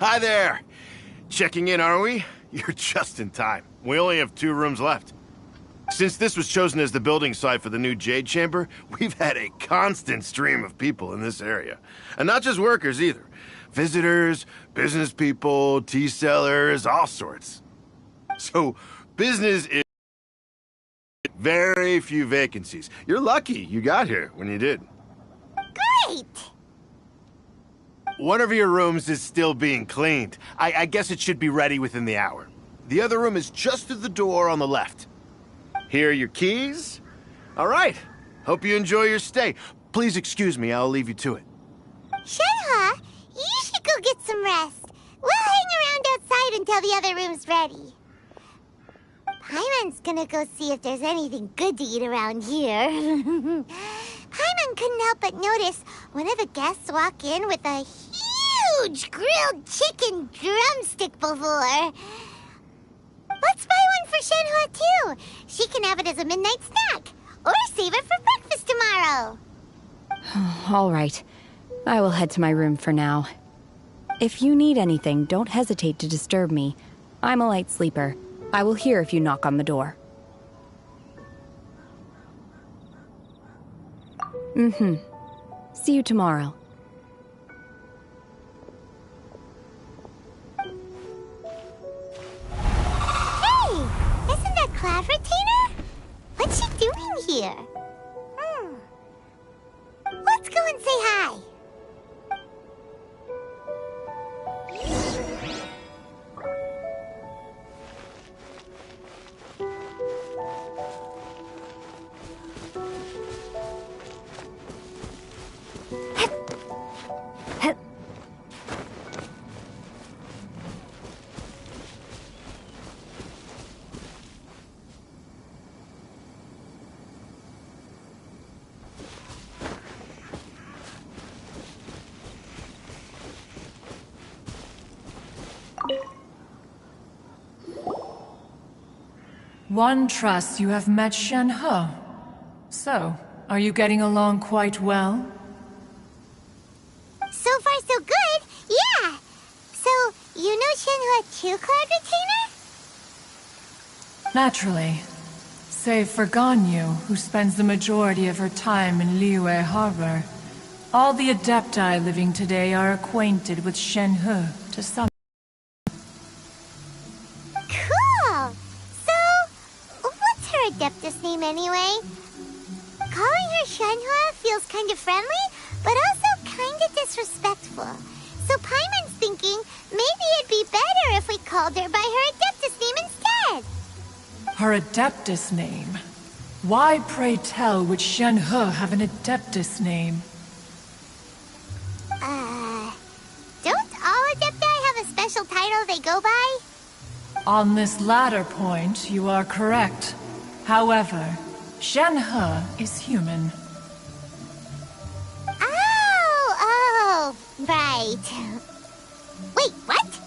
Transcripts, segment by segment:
Hi there! Checking in, are we? You're just in time. We only have 2 rooms left. Since this was chosen as the building site for the new Jade Chamber, we've had a constant stream of people in this area. And not just workers either. Visitors, business people, tea sellers, all sorts. So, business is very few vacancies. You're lucky you got here when you did. Great! One of your rooms is still being cleaned. I guess it should be ready within the hour. The other room is just through the door on the left. Here are your keys. All right. Hope you enjoy your stay. Please excuse me, I'll leave you to it. Shenhe, you should go get some rest. We'll hang around outside until the other room's ready. Paimon's gonna go see if there's anything good to eat around here. Paimon couldn't help but notice one of the guests walk in with a huge grilled chicken drumstick before. Let's buy one for Shenhe too. She can have it as a midnight snack. Or save it for breakfast tomorrow. All right. I will head to my room for now. If you need anything, don't hesitate to disturb me. I'm a light sleeper. I will hear if you knock on the door. See you tomorrow. Hey! Isn't that Cloud Retainer? What's she doing here? Let's go and say hi. One trusts you have met Shenhe. So, are you getting along quite well? So far, so good. Yeah. So, you know Shenhe too, Cloud Retainer? Naturally. Save for Ganyu, who spends the majority of her time in Liyue Harbor. All the Adepti living today are acquainted with Shenhe to some. Cool. So, what's her Adeptus name anyway? Calling her Shenhe feels kind of friendly, but also kind of disrespectful. So Paimon's thinking maybe it'd be better if we called her by her Adeptus name instead. Her Adeptus name? Why, pray tell, would Shenhe have an Adeptus name? Don't all Adepti have a special title they go by? On this latter point, you are correct. However, Shenhe is human. Oh, right. Wait, what?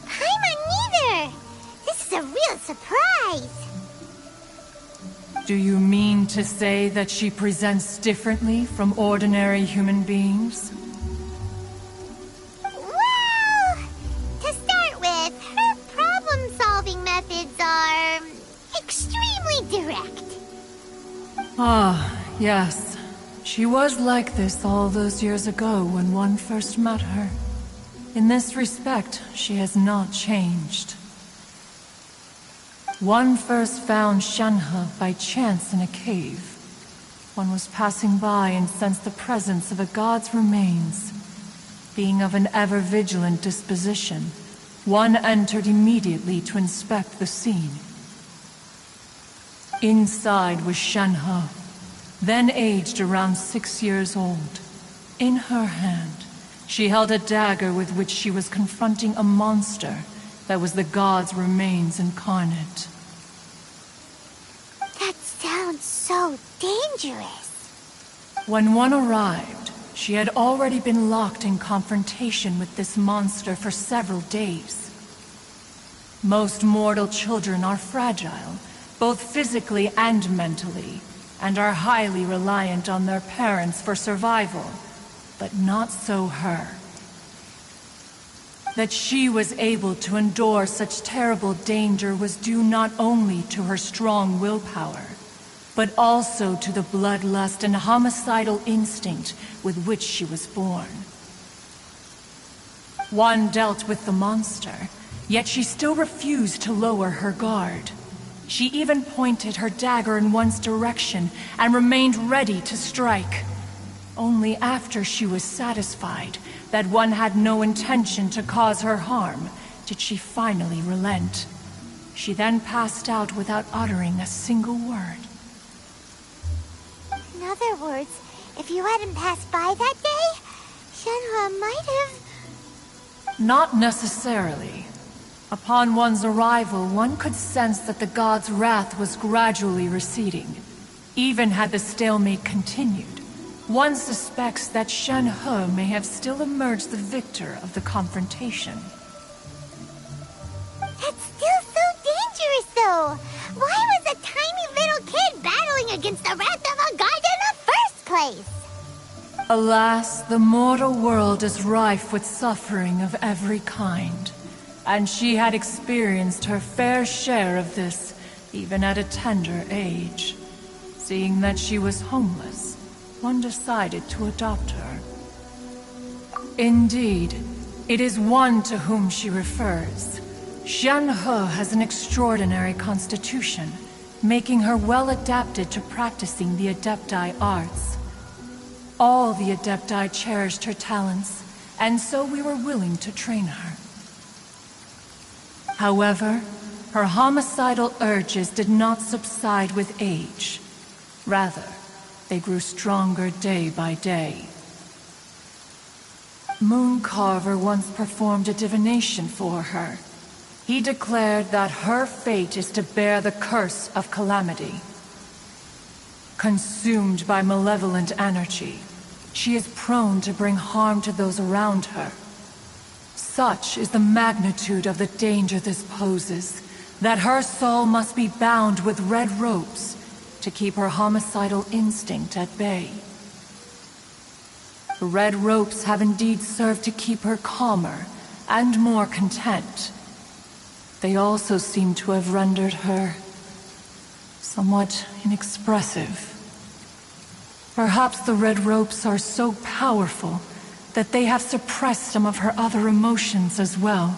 Paimon neither! This is a real surprise! Do you mean to say that she presents differently from ordinary human beings? Well, to start with, her problem-solving methods are extremely direct. Ah, yes. She was like this all those years ago when one first met her. In this respect, she has not changed. One first found Shenhe by chance in a cave. One was passing by and sensed the presence of a god's remains. Being of an ever-vigilant disposition, one entered immediately to inspect the scene. Inside was Shenhe, then aged around 6 years old. In her hand, she held a dagger with which she was confronting a monster that was the god's remains incarnate. That sounds so dangerous. When one arrived, she had already been locked in confrontation with this monster for several days. Most mortal children are fragile, both physically and mentally, and are highly reliant on their parents for survival, but not so her. That she was able to endure such terrible danger was due not only to her strong willpower, but also to the bloodlust and homicidal instinct with which she was born. One dealt with the monster, yet she still refused to lower her guard. She even pointed her dagger in one's direction and remained ready to strike. Only after she was satisfied that one had no intention to cause her harm did she finally relent. She then passed out without uttering a single word. In other words, if you hadn't passed by that day, Shenhua might have... Not necessarily. Upon one's arrival, one could sense that the god's wrath was gradually receding. Even had the stalemate continued, one suspects that Shenhe may have still emerged the victor of the confrontation. That's still so dangerous, though! Why was a tiny little kid battling against the wrath of a god in the first place? Alas, the mortal world is rife with suffering of every kind. And she had experienced her fair share of this, even at a tender age. Seeing that she was homeless, one decided to adopt her. Indeed, it is one to whom she refers. Shenhe has an extraordinary constitution, making her well adapted to practicing the Adepti arts. All the Adepti cherished her talents, and so we were willing to train her. However, her homicidal urges did not subside with age. Rather, they grew stronger day by day. Mooncarver once performed a divination for her. He declared that her fate is to bear the curse of calamity. Consumed by malevolent energy, she is prone to bring harm to those around her. Such is the magnitude of the danger this poses, that her soul must be bound with red ropes to keep her homicidal instinct at bay. The red ropes have indeed served to keep her calmer and more content. They also seem to have rendered her somewhat inexpressive. Perhaps the red ropes are so powerful that they have suppressed some of her other emotions as well.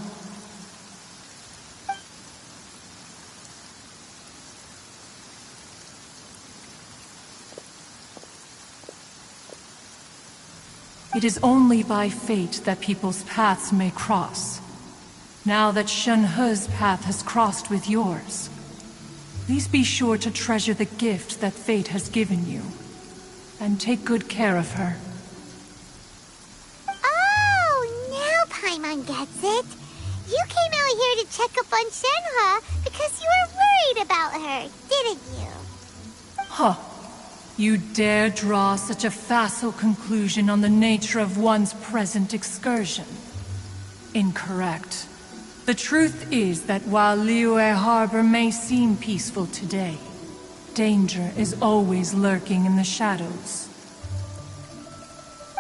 It is only by fate that people's paths may cross. Now that Shenhe's path has crossed with yours, please be sure to treasure the gift that fate has given you, and take good care of her. Paimon gets it. You came out here to check up on Shenhe because you were worried about her, didn't you? Huh. You dare draw such a facile conclusion on the nature of one's present excursion? Incorrect. The truth is that while Liyue Harbor may seem peaceful today, danger is always lurking in the shadows.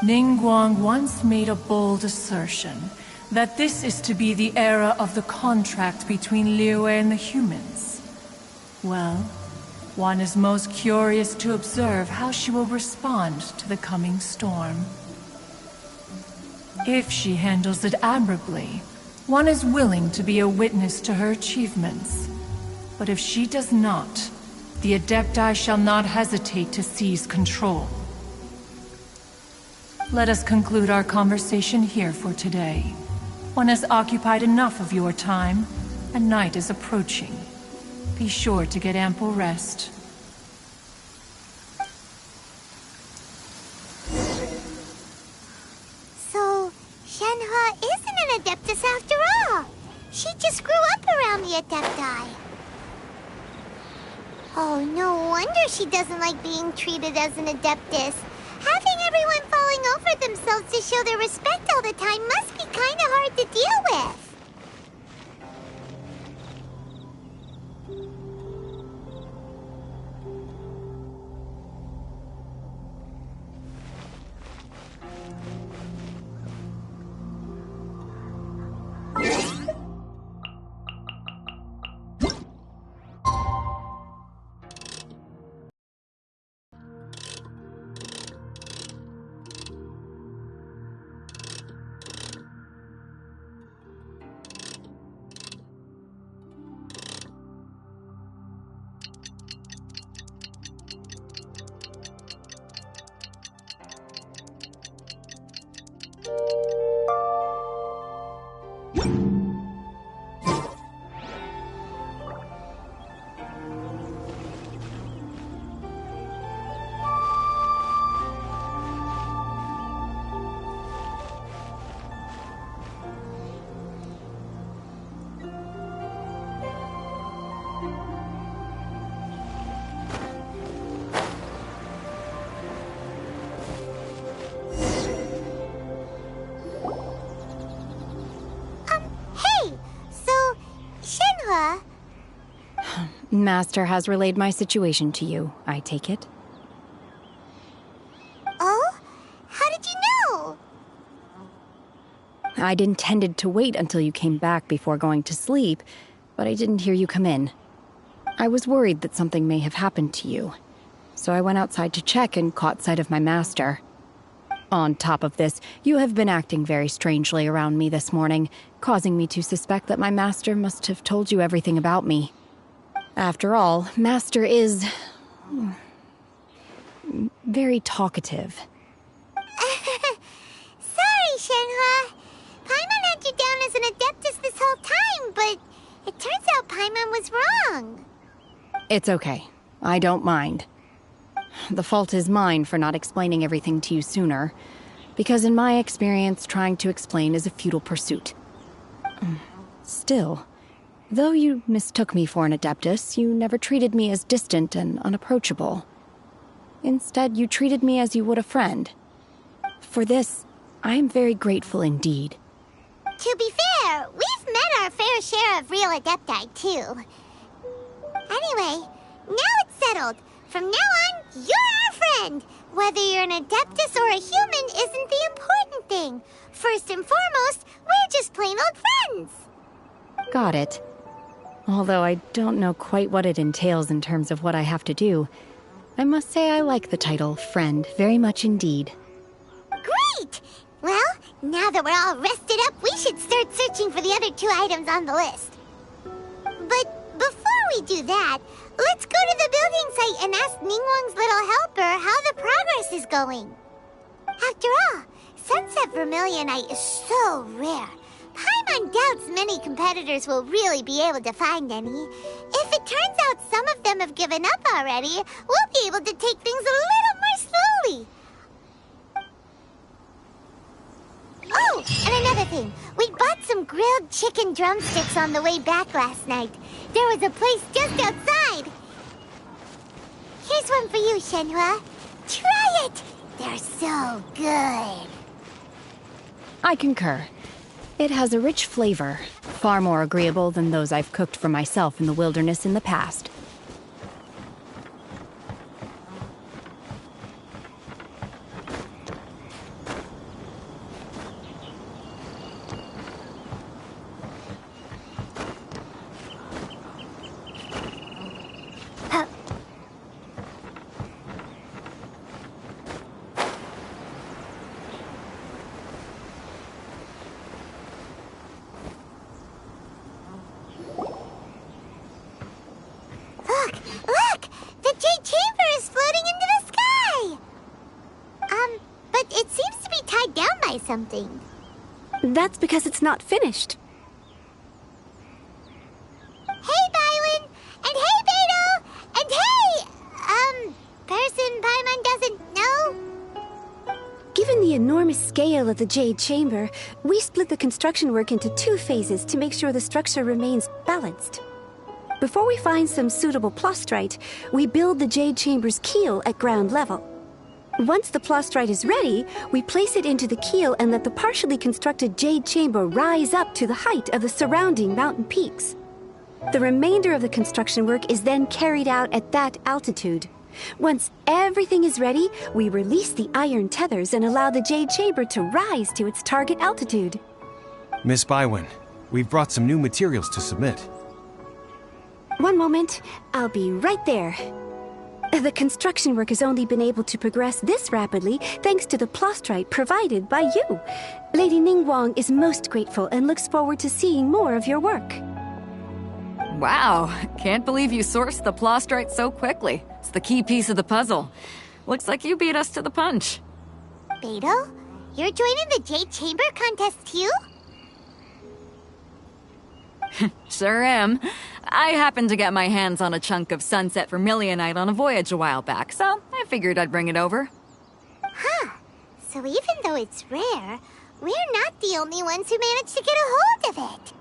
Ningguang once made a bold assertion that this is to be the era of the contract between Liyue and the humans. Well, one is most curious to observe how she will respond to the coming storm. If she handles it admirably, one is willing to be a witness to her achievements. But if she does not, the Adepti shall not hesitate to seize control. Let us conclude our conversation here for today. One has occupied enough of your time, and night is approaching. Be sure to get ample rest. So, Shenhe isn't an Adeptus after all. She just grew up around the Adepti. Oh, no wonder she doesn't like being treated as an Adeptus. Having everyone falling over themselves to show their respect all the time must be kind of hard to deal with. Master has relayed my situation to you, I take it? Oh? How did you know? I'd intended to wait until you came back before going to sleep, but I didn't hear you come in. I was worried that something may have happened to you, so I went outside to check and caught sight of my master. On top of this, you have been acting very strangely around me this morning, causing me to suspect that my master must have told you everything about me. After all, Master is very talkative. Sorry, Shenhua. Paimon had you down as an adeptus this whole time, but it turns out Paimon was wrong. It's okay. I don't mind. The fault is mine for not explaining everything to you sooner, because in my experience, trying to explain is a futile pursuit. Still, though you mistook me for an adeptus, you never treated me as distant and unapproachable. Instead, you treated me as you would a friend. For this, I am very grateful indeed. To be fair, we've met our fair share of real adepti, too. Anyway, now it's settled. From now on, you're our friend. Whether you're an adeptus or a human isn't the important thing. First and foremost, we're just plain old friends. Got it. Although I don't know quite what it entails in terms of what I have to do, I must say I like the title friend very much indeed. Great! Well, now that we're all rested up, we should start searching for the other 2 items on the list. But before we do that, let's go to the building site and ask Ningguang's little helper how the progress is going. After all, Sunset Vermilionite is so rare. Paimon doubts many competitors will really be able to find any. If it turns out some of them have given up already, we'll be able to take things a little more slowly. Oh, and another thing. We bought some grilled chicken drumsticks on the way back last night. There was a place just outside. Here's one for you, Shenhua. Try it! They're so good. I concur. It has a rich flavor, far more agreeable than those I've cooked for myself in the wilderness in the past. Look! The Jade Chamber is floating into the sky! But it seems to be tied down by something. That's because it's not finished. Hey, Bylin! And hey, Beto! And hey! Person Paimon doesn't know? Given the enormous scale of the Jade Chamber, we split the construction work into 2 phases to make sure the structure remains balanced. Before we find some suitable plastrite, we build the Jade Chamber's keel at ground level. Once the plastrite is ready, we place it into the keel and let the partially constructed Jade Chamber rise up to the height of the surrounding mountain peaks. The remainder of the construction work is then carried out at that altitude. Once everything is ready, we release the iron tethers and allow the Jade Chamber to rise to its target altitude. Miss Bywin, we've brought some new materials to submit. One moment, I'll be right there. The construction work has only been able to progress this rapidly thanks to the plastrite provided by you. Lady Ningguang is most grateful and looks forward to seeing more of your work. Wow, can't believe you sourced the plastrite so quickly. It's the key piece of the puzzle. Looks like you beat us to the punch. Beto? You're joining the Jade Chamber contest too? Sure am. I happened to get my hands on a chunk of Sunset Vermilionite on a voyage a while back, so I figured I'd bring it over. Huh. So even though it's rare, we're not the only ones who managed to get a hold of it.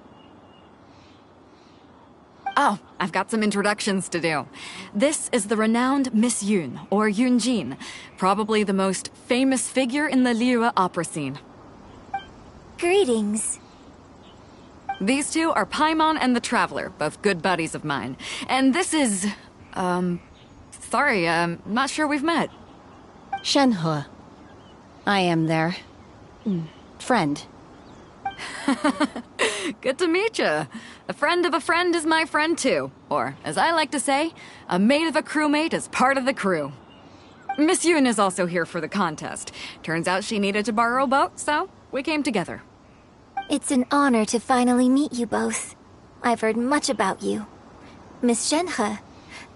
Oh, I've got some introductions to do. This is the renowned Miss Yun, or Yunjin, probably the most famous figure in the Liyue opera scene. Greetings. These two are Paimon and the Traveler, both good buddies of mine. And this is... sorry, not sure we've met. Shenhe. I am their... friend. Good to meet you. A friend of a friend is my friend too. Or, as I like to say, a mate of a crewmate is part of the crew. Miss Yoon is also here for the contest. Turns out she needed to borrow a boat, so we came together. It's an honor to finally meet you both. I've heard much about you. Miss Shenhe,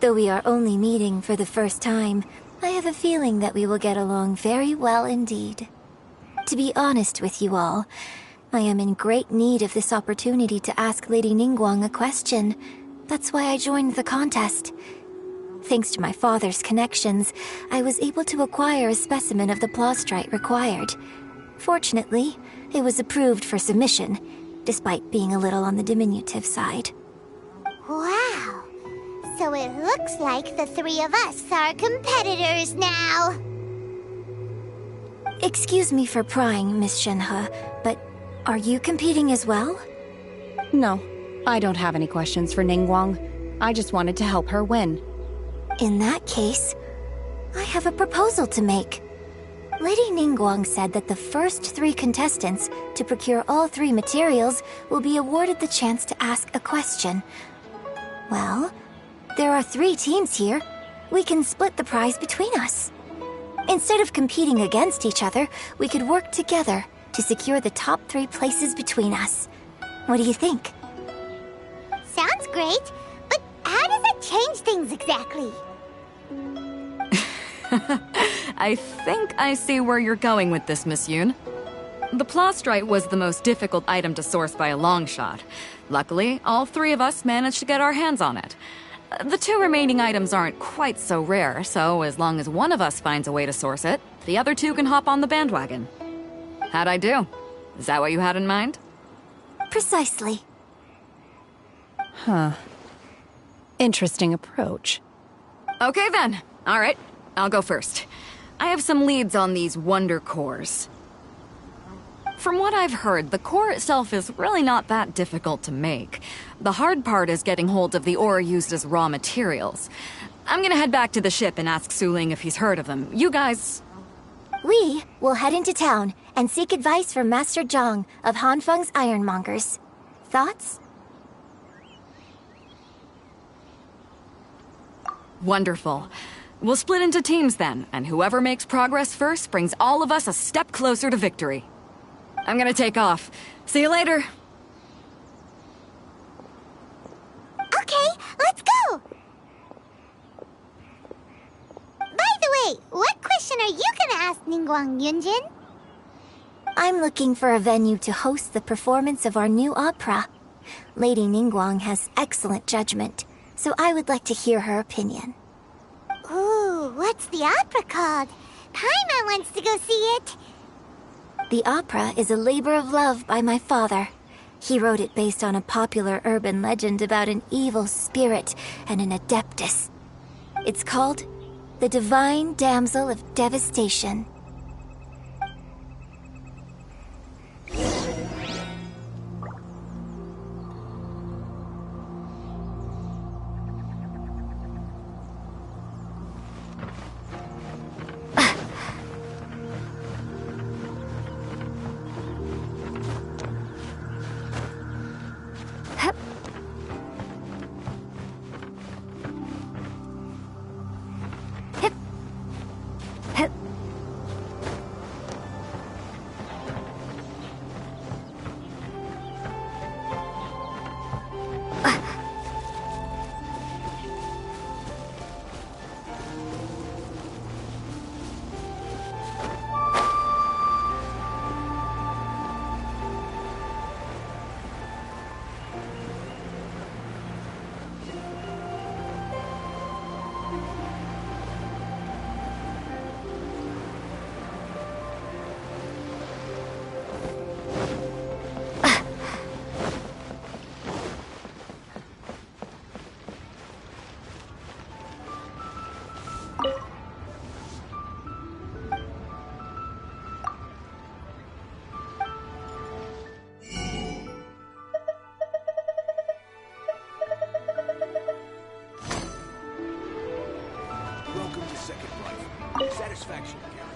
though we are only meeting for the first time, I have a feeling that we will get along very well indeed. To be honest with you all, I am in great need of this opportunity to ask Lady Ningguang a question. That's why I joined the contest. Thanks to my father's connections, I was able to acquire a specimen of the plastrite required. Fortunately, it was approved for submission, despite being a little on the diminutive side. Wow. So it looks like the three of us are competitors now. Excuse me for prying, Miss Shenhe, but are you competing as well? No, I don't have any questions for Ningguang. I just wanted to help her win. In that case, I have a proposal to make. Lady Ningguang said that the first 3 contestants to procure all 3 materials will be awarded the chance to ask a question. Well, there are 3 teams here. We can split the prize between us. Instead of competing against each other, we could work together to secure the top 3 places between us. What do you think? Sounds great, but how does it change things exactly? I think I see where you're going with this, Miss Yoon. The plastrite was the most difficult item to source by a long shot. Luckily, all 3 of us managed to get our hands on it. The 2 remaining items aren't quite so rare, so as long as one of us finds a way to source it, the other 2 can hop on the bandwagon. How'd I do? Is that what you had in mind? Precisely. Huh. Interesting approach. Okay then. All right, I'll go first. I have some leads on these wonder cores. From what I've heard, the core itself is really not that difficult to make. The hard part is getting hold of the ore used as raw materials. I'm gonna head back to the ship and ask Suling if he's heard of them. You guys... We will head into town and seek advice from Master Zhang of Hanfeng's Ironmongers. Thoughts? Wonderful. We'll split into teams then, and whoever makes progress first brings all of us a step closer to victory. I'm gonna take off. See you later. Okay, let's go! By the way, what question are you gonna ask Ningguang, Yunjin? I'm looking for a venue to host the performance of our new opera. Lady Ningguang has excellent judgment, so I would like to hear her opinion. Ooh, what's the opera called? Paimon wants to go see it. The opera is a labor of love by my father. He wrote it based on a popular urban legend about an evil spirit and an adeptus. It's called The Divine Damsel of Devastation. second rifle. Satisfaction guaranteed.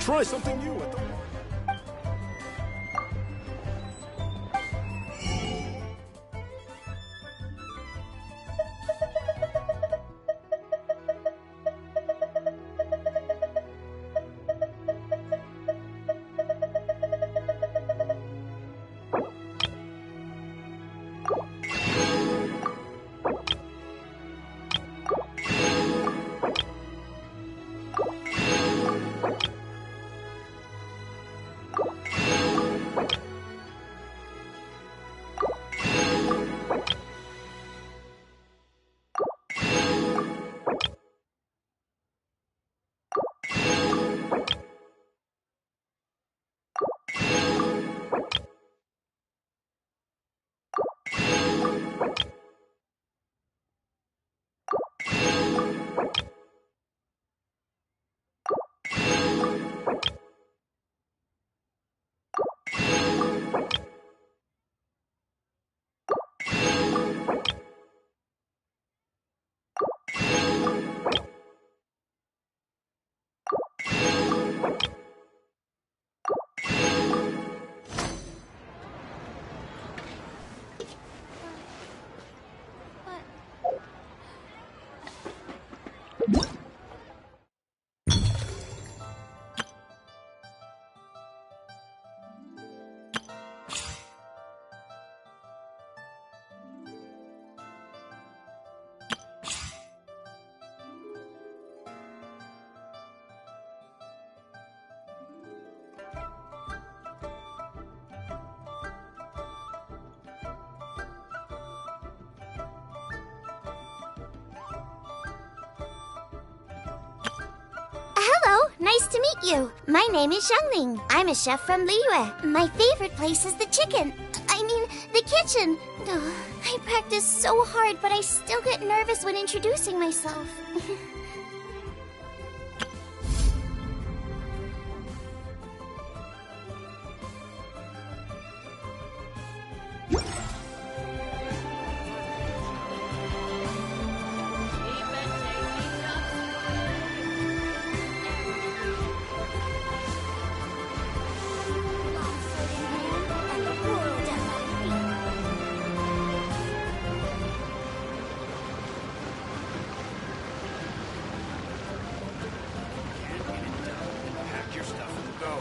Try something new at the mall. Hello, nice to meet you. My name is Xiangling. I'm a chef from Liyue. My favorite place is the chicken. I I mean, the kitchen. Ugh, I practice so hard, but I still get nervous when introducing myself. Pack your stuff and go.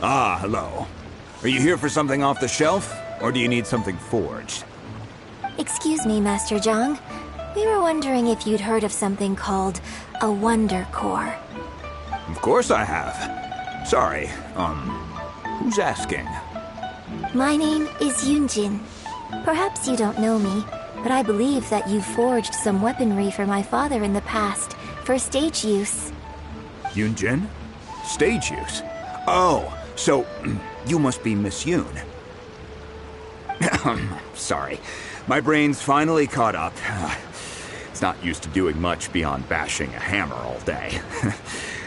Ah, hello. Are you here for something off the shelf, or do you need something forged? Excuse me, Master Zhang. We were wondering if you'd heard of something called a Wonder Core. Of course I have. Sorry, who's asking? My name is Yunjin. Perhaps you don't know me, but I believe that you forged some weaponry for my father in the past, for stage use. Yunjin? Stage use? Oh, so you must be Miss Yoon. Sorry, my brain's finally caught up. It's not used to doing much beyond bashing a hammer all day.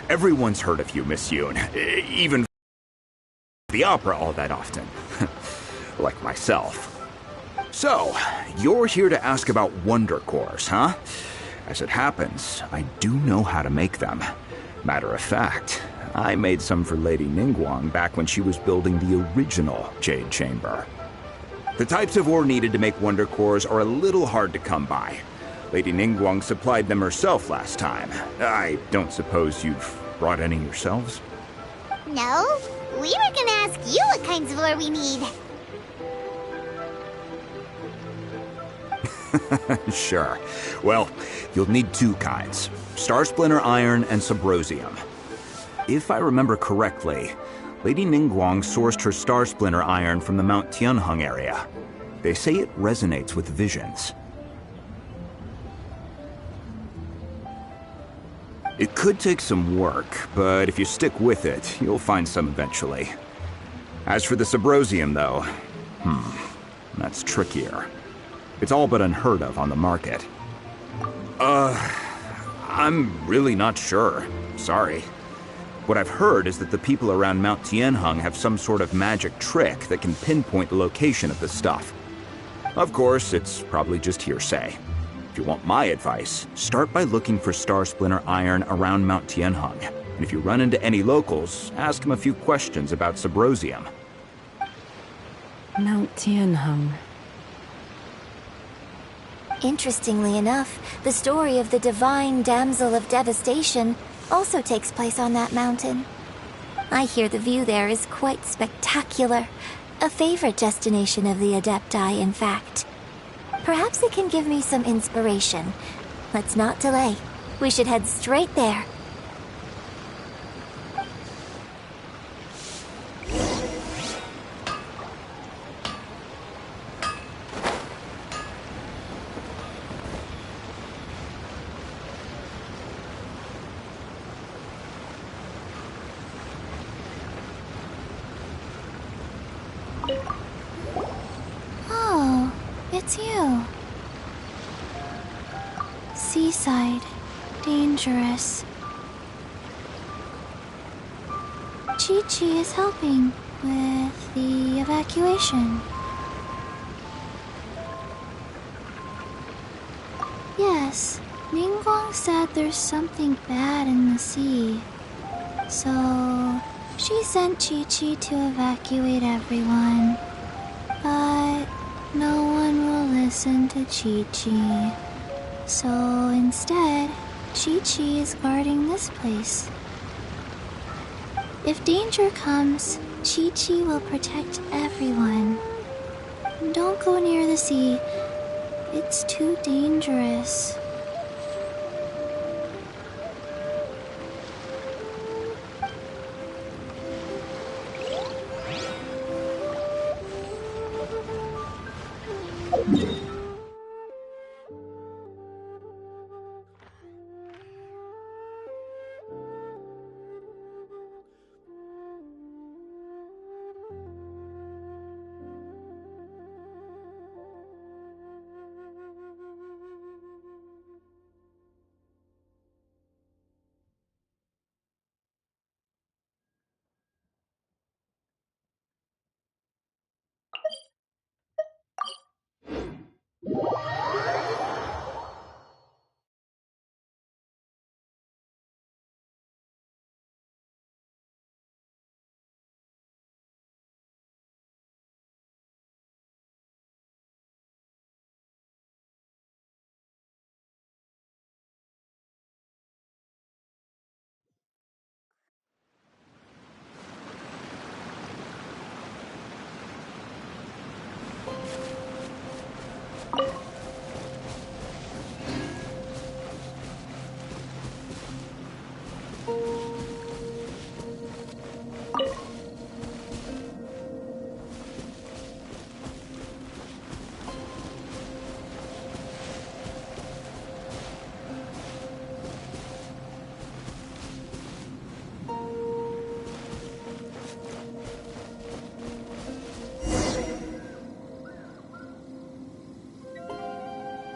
Everyone's heard of you, Miss Yoon, even the opera all that often. Like myself. So, you're here to ask about Wonder Cores, huh? As it happens, I do know how to make them. Matter of fact, I made some for Lady Ningguang back when she was building the original Jade Chamber. The types of ore needed to make Wonder Cores are a little hard to come by. Lady Ningguang supplied them herself last time. I don't suppose you've brought any yourselves? No, we were gonna ask you what kinds of ore we need. Sure. Well, you'll need two kinds. Star Splinter Iron and Subrosium. If I remember correctly, Lady Ningguang sourced her Star Splinter Iron from the Mount Tianheng area. They say it resonates with visions. It could take some work, but if you stick with it, you'll find some eventually. As for the Subrosium, though, that's trickier. It's all but unheard of on the market. I'm really not sure. Sorry. What I've heard is that the people around Mount Tianheng have some sort of magic trick that can pinpoint the location of the stuff. Of course, it's probably just hearsay. If you want my advice, start by looking for Star Splinter Iron around Mount Tianheng. And if you run into any locals, ask them a few questions about Subrosium. Mount Tianheng. Interestingly enough, the story of the divine damsel of devastation also takes place on that mountain. I hear the view there is quite spectacular. A favorite destination of the Adepti, in fact. Perhaps it can give me some inspiration. Let's not delay. We should head straight there. Oh, it's you. Seaside. Dangerous. Chi-Chi is helping with the evacuation. Yes, Ningguang said there's something bad in the sea. So, she sent Chi-Chi to evacuate everyone. But No one will listen to Chi-Chi. So instead, Chi-Chi is guarding this place. If danger comes, Chi-Chi will protect everyone. Don't go near the sea. It's too dangerous.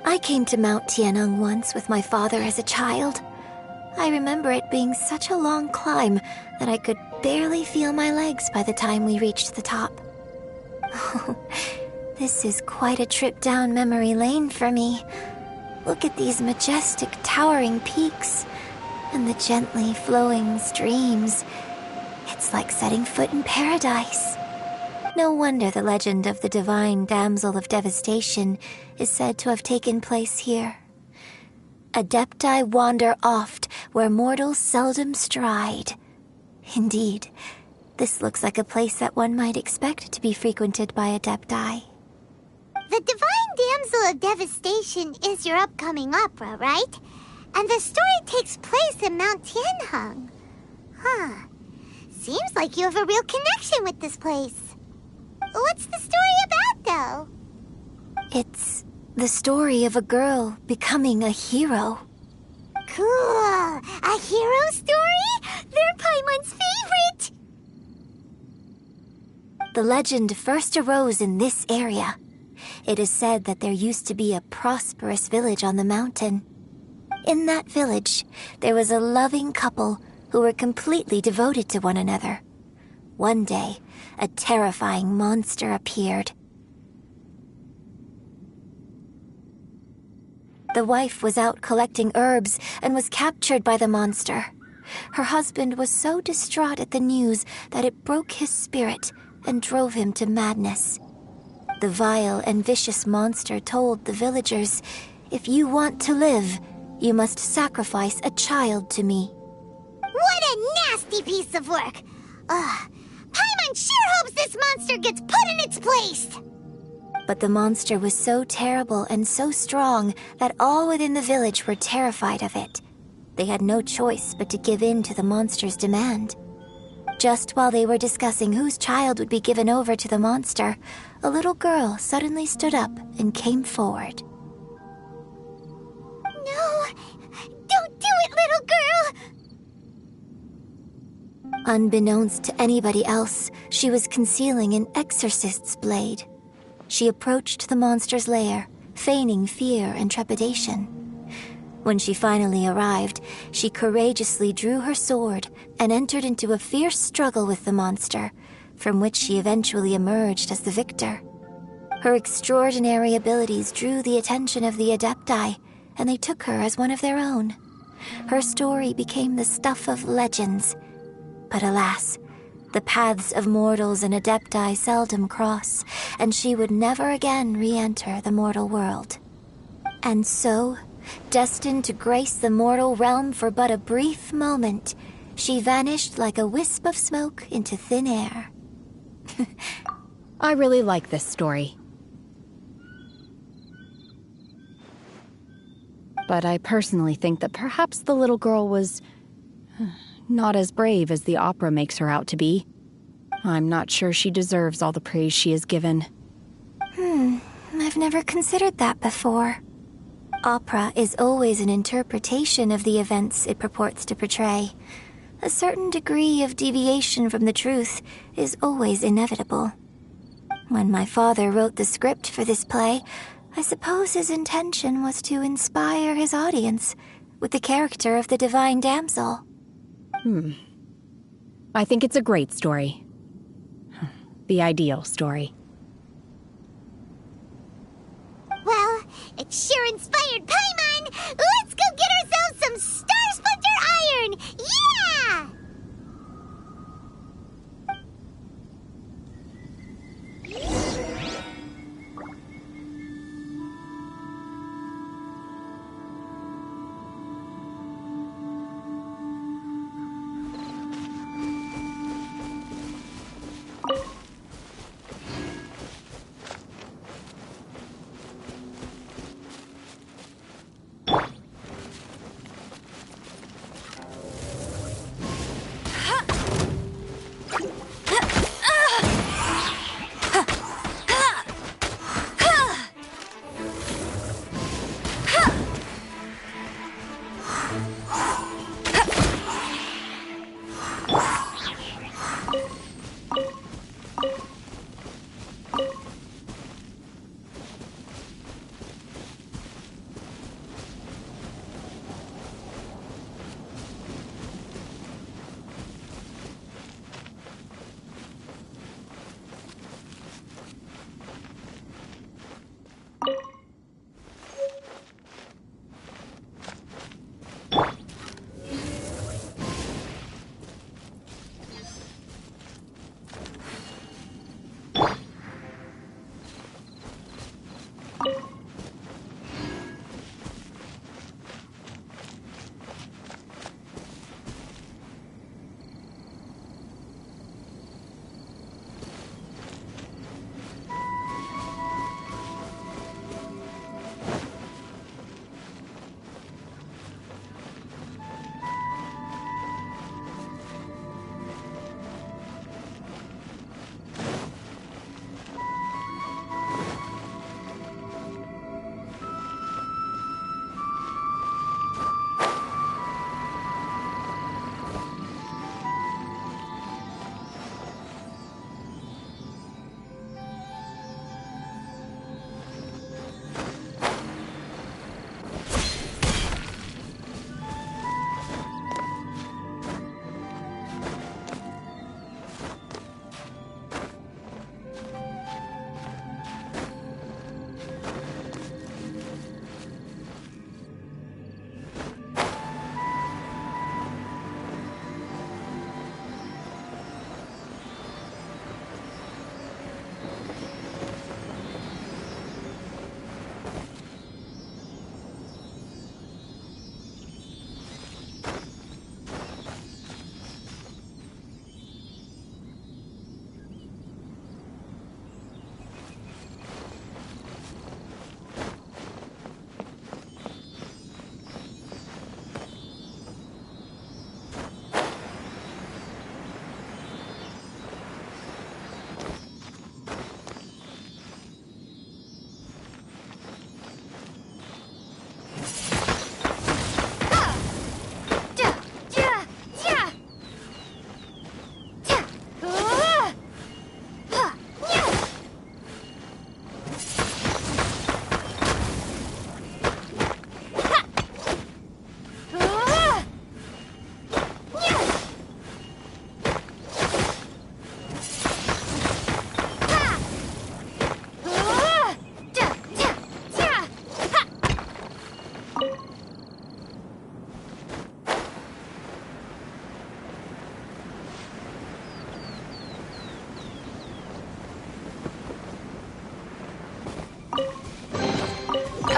I came to Mount Tianeng once with my father as a child. I remember it being such a long climb that I could barely feel my legs by the time we reached the top. Oh, this is quite a trip down memory lane for me. Look at these majestic, towering peaks and the gently flowing streams. It's like setting foot in paradise. No wonder the legend of the divine damsel of devastation is said to have taken place here. Adepti wander oft where mortals seldom stride. Indeed, this looks like a place that one might expect to be frequented by Adepti. The Divine Damsel of Devastation is your upcoming opera, right? And the story takes place in Mount Tianheng. Huh. Seems like you have a real connection with this place. What's the story about, though? It's the story of a girl becoming a hero. Cool. A hero story? They're Paimon's favorite! The legend first arose in this area. It is said that there used to be a prosperous village on the mountain. In that village, there was a loving couple who were completely devoted to one another. One day, a terrifying monster appeared. The wife was out collecting herbs and was captured by the monster. Her husband was so distraught at the news that it broke his spirit and drove him to madness. The vile and vicious monster told the villagers, "If you want to live, you must sacrifice a child to me." What a nasty piece of work! Paimon sure hopes this monster gets put in its place! But the monster was so terrible and so strong that all within the village were terrified of it. They had no choice but to give in to the monster's demand. Just while they were discussing whose child would be given over to the monster, a little girl suddenly stood up and came forward. No! Don't do it, little girl! Unbeknownst to anybody else, she was concealing an exorcist's blade. She approached the monster's lair, feigning fear and trepidation. When she finally arrived, she courageously drew her sword and entered into a fierce struggle with the monster, from which she eventually emerged as the victor. Her extraordinary abilities drew the attention of the Adepti, and they took her as one of their own. Her story became the stuff of legends. But alas, The paths of mortals and adepti seldom cross, and she would never again re-enter the mortal world. And so, destined to grace the mortal realm for but a brief moment, she vanished like a wisp of smoke into thin air. I really like this story. But I personally think that perhaps the little girl was not as brave as the opera makes her out to be. I'm not sure she deserves all the praise she is given. I've never considered that before. Opera is always an interpretation of the events it purports to portray. A certain degree of deviation from the truth is always inevitable. When my father wrote the script for this play, I suppose his intention was to inspire his audience with the character of the divine damsel. I think it's a great story. The ideal story. Well, it sure inspired Paimon! Let's go get ourselves some Star Splinter Iron! Yeah!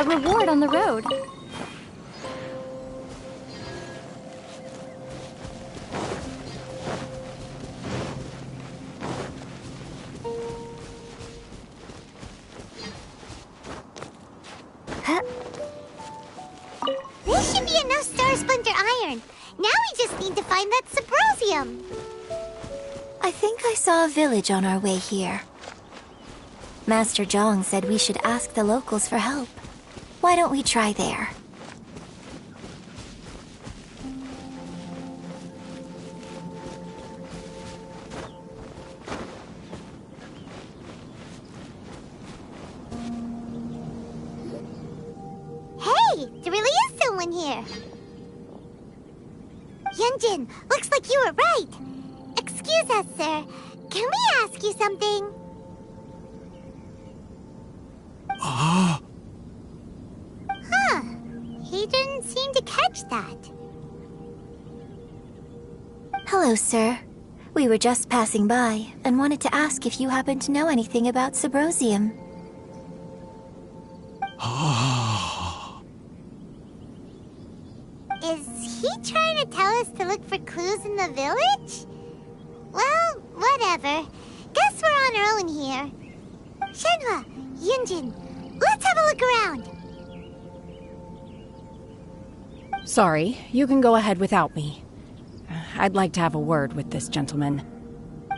a reward on the road. This should be enough Star Splinter iron. Now we just need to find that Subrosium. I think I saw a village on our way here. Master Zhang said we should ask the locals for help. Why don't we try there? Hey, there really is someone here. Yunjin, looks like you were right. Excuse us, sir. Can we ask you something? Huh. He didn't seem to catch that. Hello, sir. We were just passing by and wanted to ask if you happen to know anything about Subrosium. Is he trying to tell us to look for clues in the village? Well, whatever. Guess we're on our own here. Shenhua, Yunjin, let's have a look around. Sorry, you can go ahead without me. I'd like to have a word with this gentleman.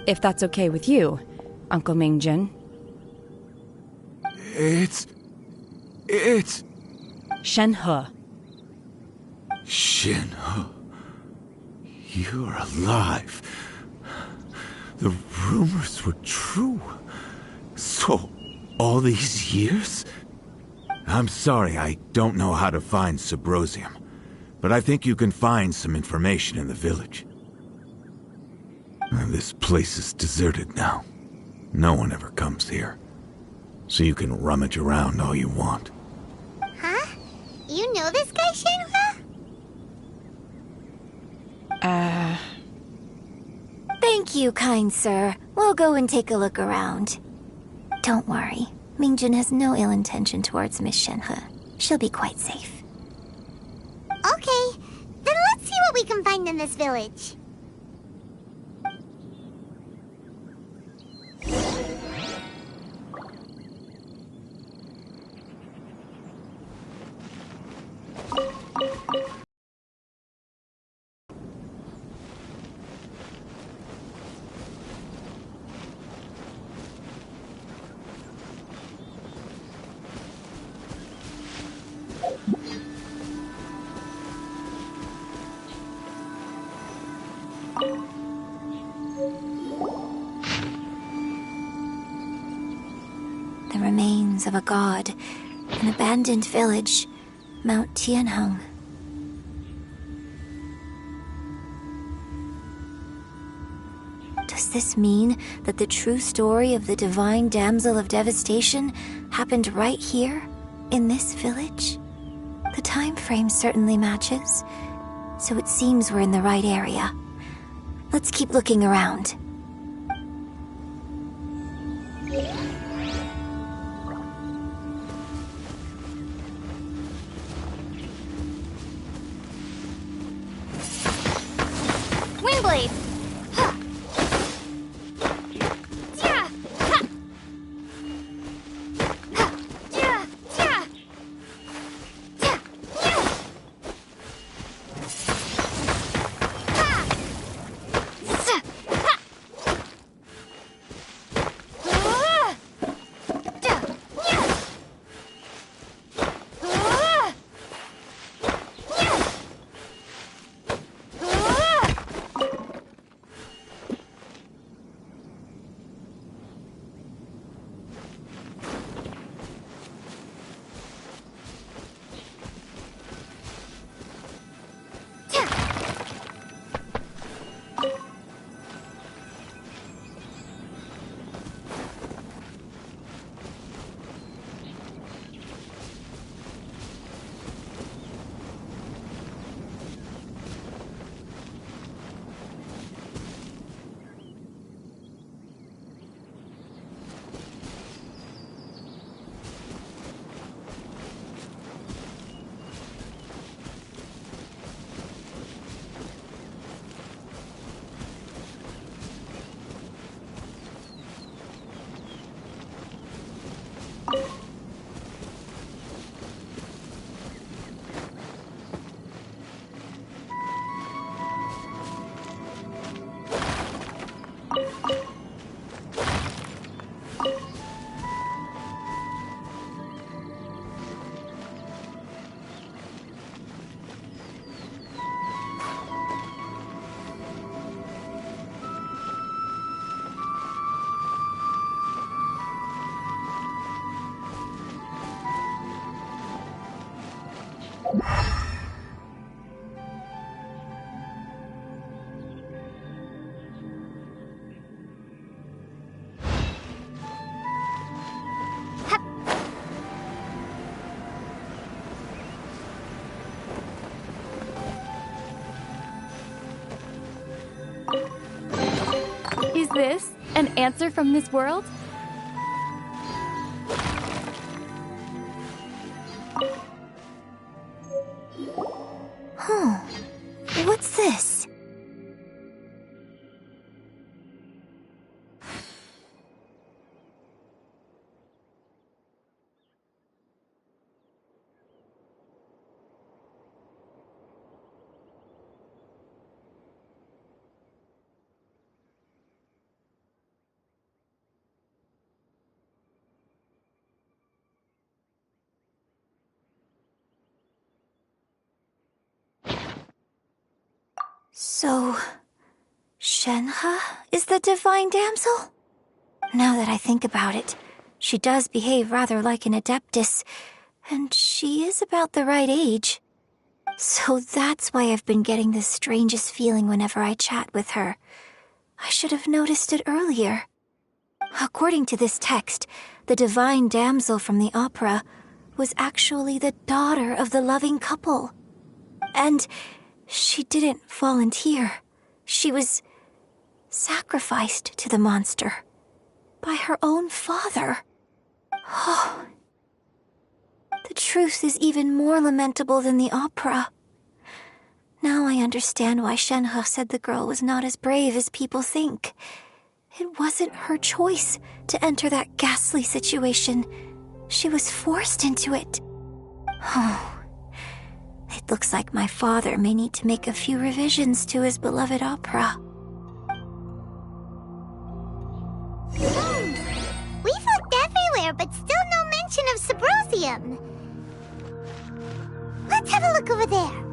If that's okay with you, Uncle Mingjin. It's... Shenhe. Shenhe. You're alive. The rumors were true. So, all these years? I'm sorry, I don't know how to find Subrosium. But I think you can find some information in the village. This place is deserted now. No one ever comes here. So you can rummage around all you want. Huh? You know this guy, Shenhua? Thank you, kind sir. We'll go and take a look around. Don't worry. Mingjin has no ill intention towards Miss Shenhe. She'll be quite safe. Okay, then let's see what we can find in this village. The remains of a god, an abandoned village, Mount Tianheng. Does this mean that the true story of the divine damsel of devastation happened right here, in this village? The time frame certainly matches, so it seems we're in the right area. Let's keep looking around. Windblade! Is this an answer from this world? Huh. What's this? So, Shenhe is the divine damsel? Now that I think about it, she does behave rather like an adeptus, and she is about the right age. So that's why I've been getting the strangest feeling whenever I chat with her. I should have noticed it earlier. According to this text, the divine damsel from the opera was actually the daughter of the loving couple. And she didn't volunteer. She was sacrificed to the monster by her own father. Oh, the truth is even more lamentable than the opera. Now I understand why Shenhe said the girl was not as brave as people think. It wasn't her choice to enter that ghastly situation. She was forced into it. Oh. It looks like my father may need to make a few revisions to his beloved opera. We've looked everywhere, but still no mention of Symposium. Let's have a look over there.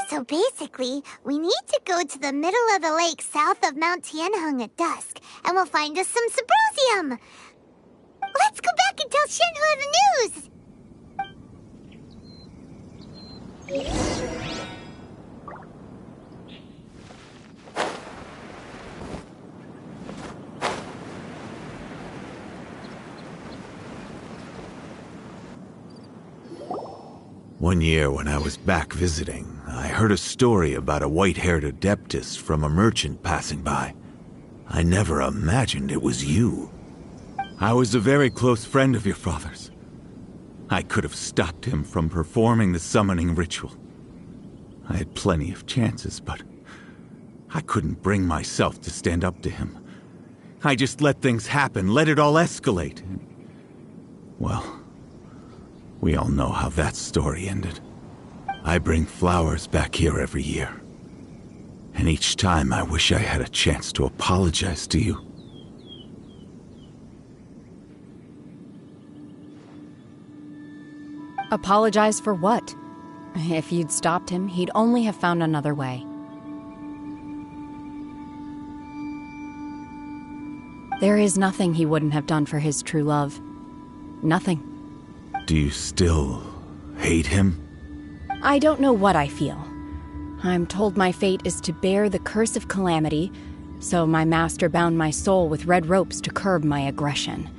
So basically, we need to go to the middle of the lake south of Mount Tianheng at dusk, and we'll find us some Symposium. Let's go back and tell Shenhe the news! One year when I was back visiting, I heard a story about a white-haired adeptus from a merchant passing by. I never imagined it was you. I was a very close friend of your father's. I could have stopped him from performing the summoning ritual. I had plenty of chances, but I couldn't bring myself to stand up to him. I just let things happen, let it all escalate. Well, we all know how that story ended. I bring flowers back here every year. And each time I wish I had a chance to apologize to you. Apologize for what? If you'd stopped him, he'd only have found another way. There is nothing he wouldn't have done for his true love. Nothing. Do you still hate him? I don't know what I feel. I'm told my fate is to bear the curse of calamity, so my master bound my soul with red ropes to curb my aggression.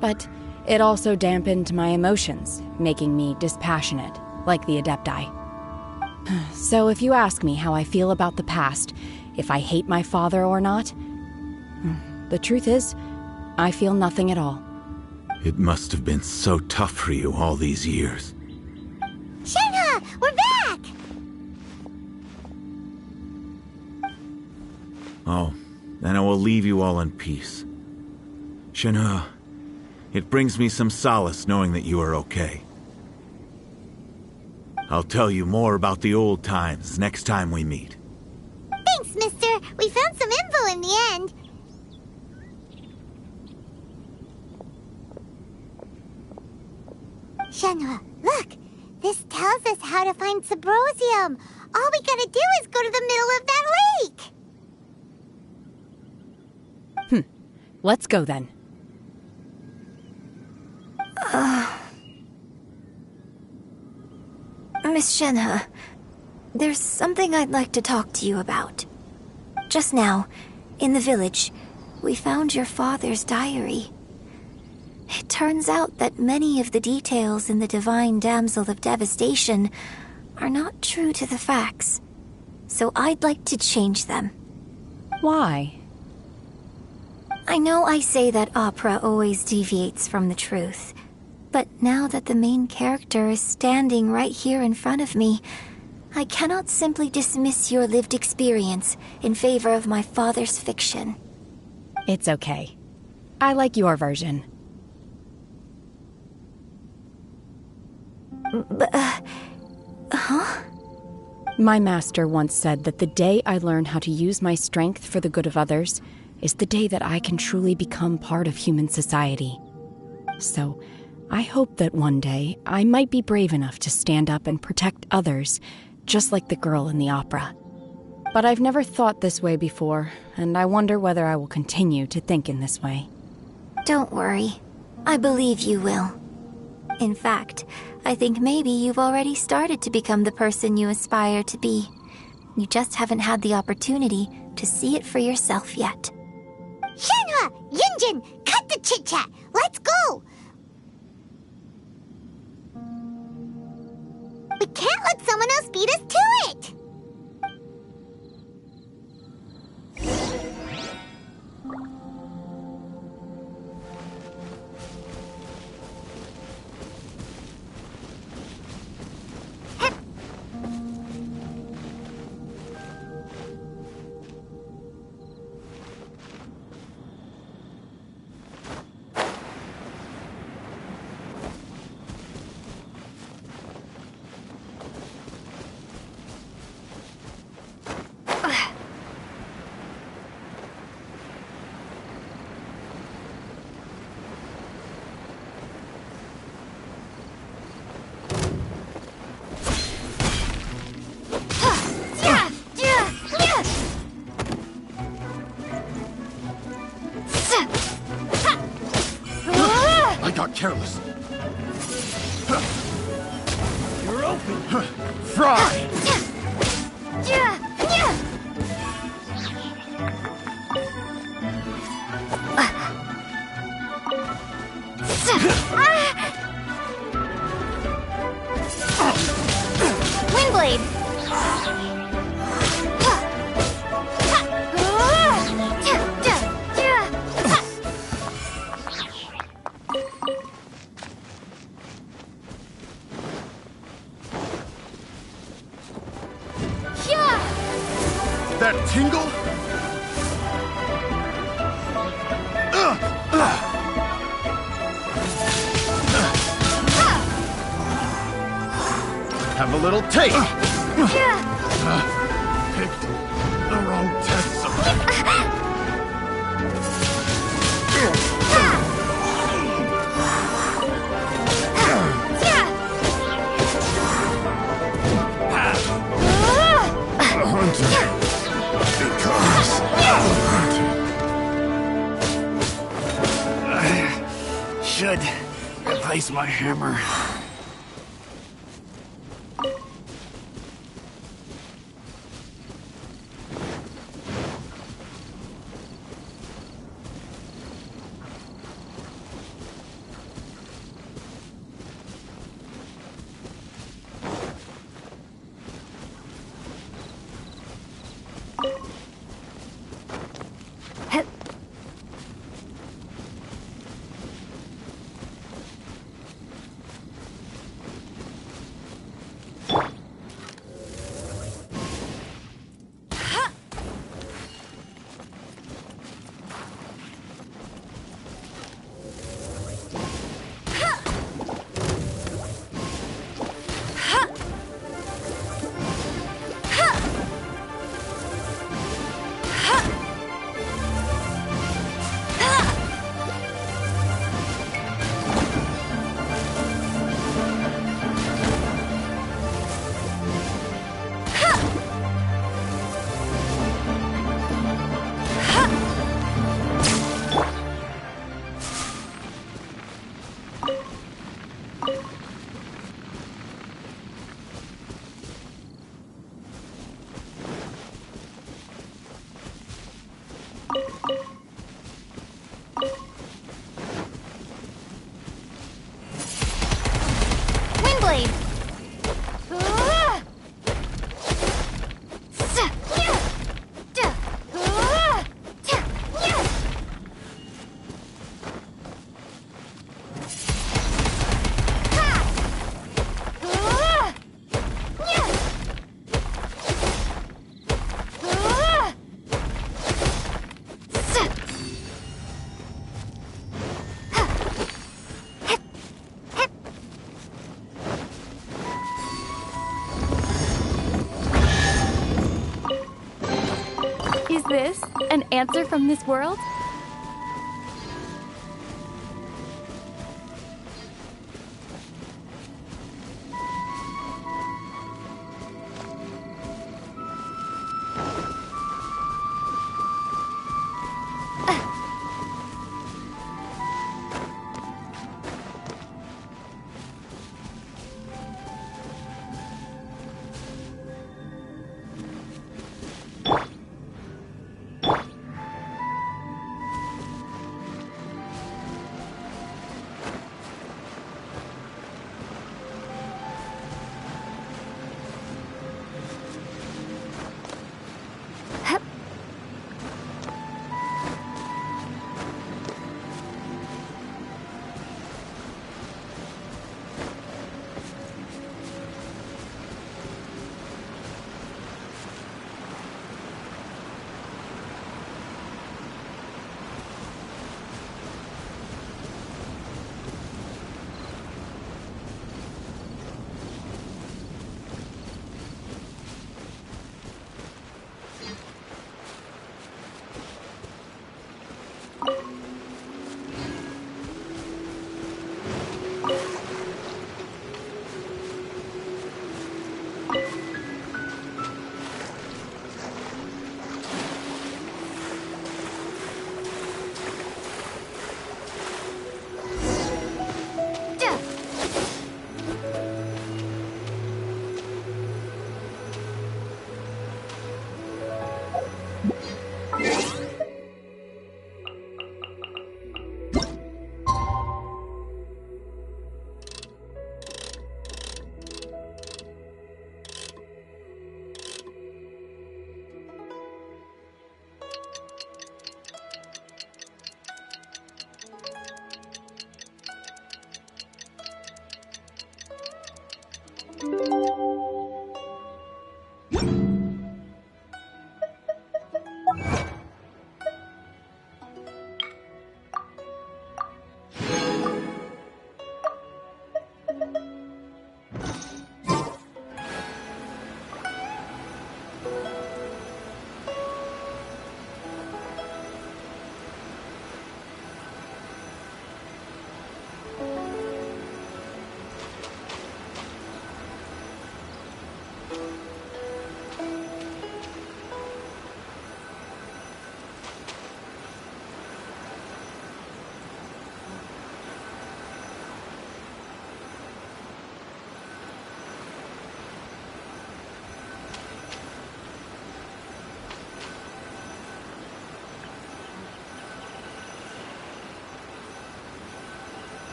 But it also dampened my emotions, making me dispassionate. like the Adepti. So if you ask me how I feel about the past, if I hate my father or not, the truth is, I feel nothing at all. It must have been so tough for you all these years. Shenhe, we're back! Oh, then I will leave you all in peace. Shenhe, it brings me some solace knowing that you are okay. I'll tell you more about the old times next time we meet. Thanks, mister. We found some info in the end. Shenhe, look! This tells us how to find Sybrosium. All we gotta do is go to the middle of that lake! Let's go then. Miss Shenhe, there's something I'd like to talk to you about. Just now, in the village, we found your father's diary. It turns out that many of the details in the Divine Damsel of Devastation are not true to the facts. So I'd like to change them. Why? I know I say that opera always deviates from the truth, but now that the main character is standing right here in front of me, I cannot simply dismiss your lived experience in favor of my father's fiction. It's okay. I like your version. Huh? My master once said that the day I learn how to use my strength for the good of others is the day that I can truly become part of human society. So, I hope that one day I might be brave enough to stand up and protect others, just like the girl in the opera. But I've never thought this way before, and I wonder whether I will continue to think in this way. Don't worry. I believe you will. In fact, I think maybe you've already started to become the person you aspire to be. You just haven't had the opportunity to see it for yourself yet. Shenhe! Yunjin! Cut the chit-chat! Let's go! We can't let someone else beat us to it! I got careless. You're open. Fry! Windblade! That tingle? Have a little taste. Picked the wrong test subject. A hunter becomes a hunter. I should replace my hammer. this an answer from this world?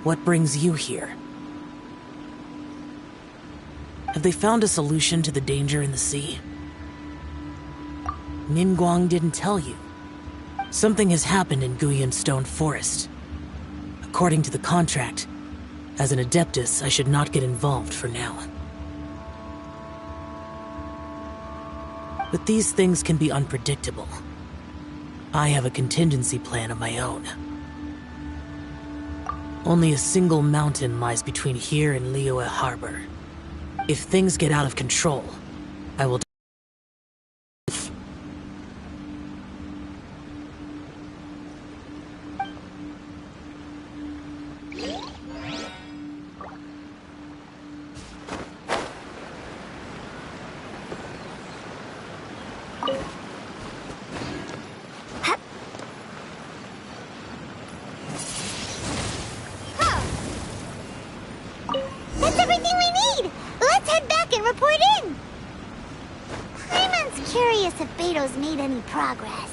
What brings you here? Have they found a solution to the danger in the sea? Ningguang didn't tell you. Something has happened in Guyan Stone Forest. According to the contract, as an Adeptus, I should not get involved for now. But these things can be unpredictable. I have a contingency plan of my own. Only a single mountain lies between here and Liyue Harbor. If things get out of control, I will... That's everything we need! Let's head back and report in! Paimon's curious if Beto's made any progress.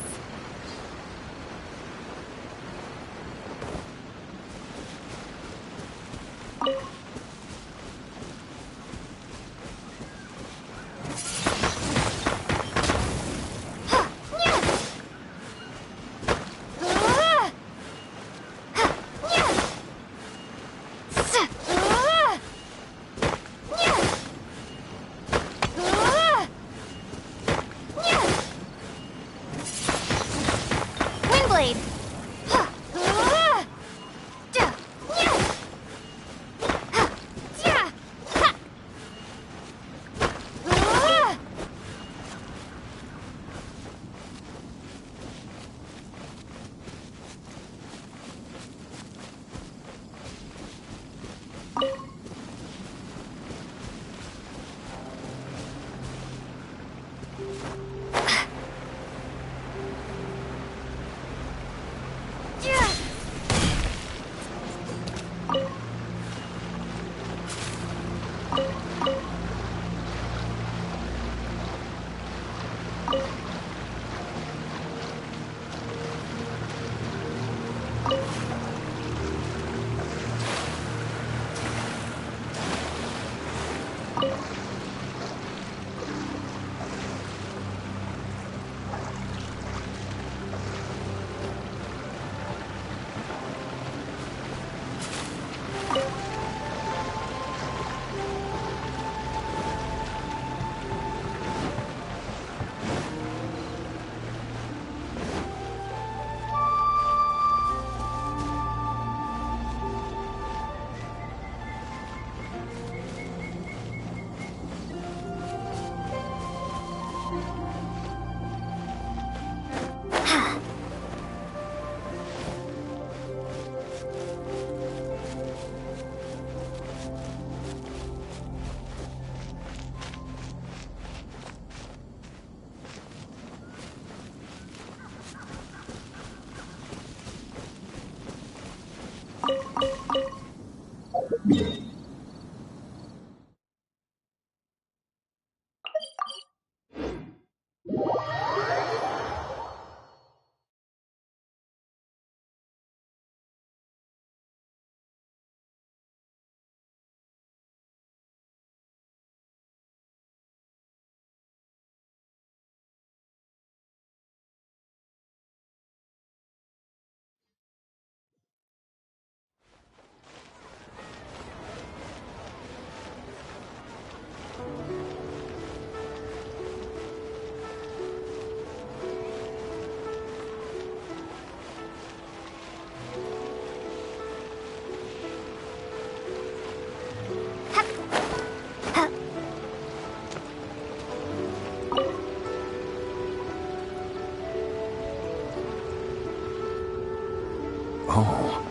Oh,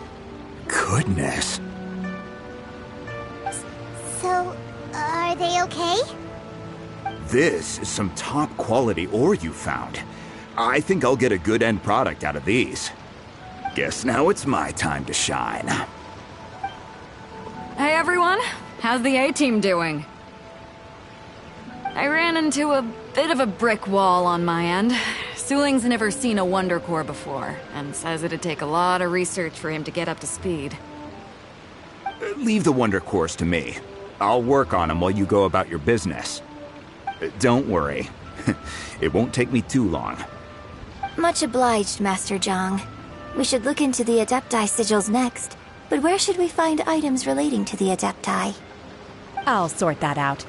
goodness. So, are they okay? This is some top quality ore you found. I think I'll get a good end product out of these. Guess now it's my time to shine. Hey everyone, how's the A-team doing? I ran into a bit of a brick wall on my end. Suling's never seen a Wonder Core before, and says it'd take a lot of research for him to get up to speed. Leave the Wonder Cores to me. I'll work on them while you go about your business. Don't worry. It won't take me too long. Much obliged, Master Zhang. We should look into the Adepti sigils next, but where should we find items relating to the Adepti? I'll sort that out.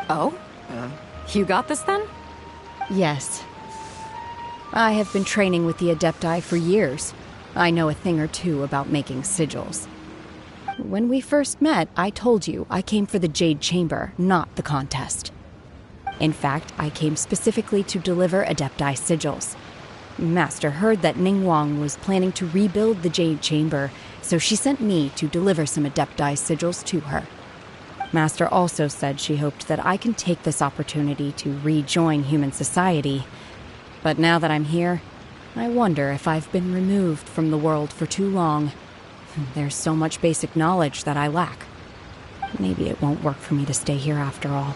Oh? You got this then? Yes. I have been training with the Adepti for years. I know a thing or two about making sigils. When we first met, I told you I came for the Jade Chamber, not the contest. In fact, I came specifically to deliver Adepti sigils. Master heard that Ningguang was planning to rebuild the Jade Chamber, so she sent me to deliver some Adepti sigils to her. Master also said she hoped that I can take this opportunity to rejoin human society. But now that I'm here, I wonder if I've been removed from the world for too long. There's so much basic knowledge that I lack. Maybe it won't work for me to stay here after all.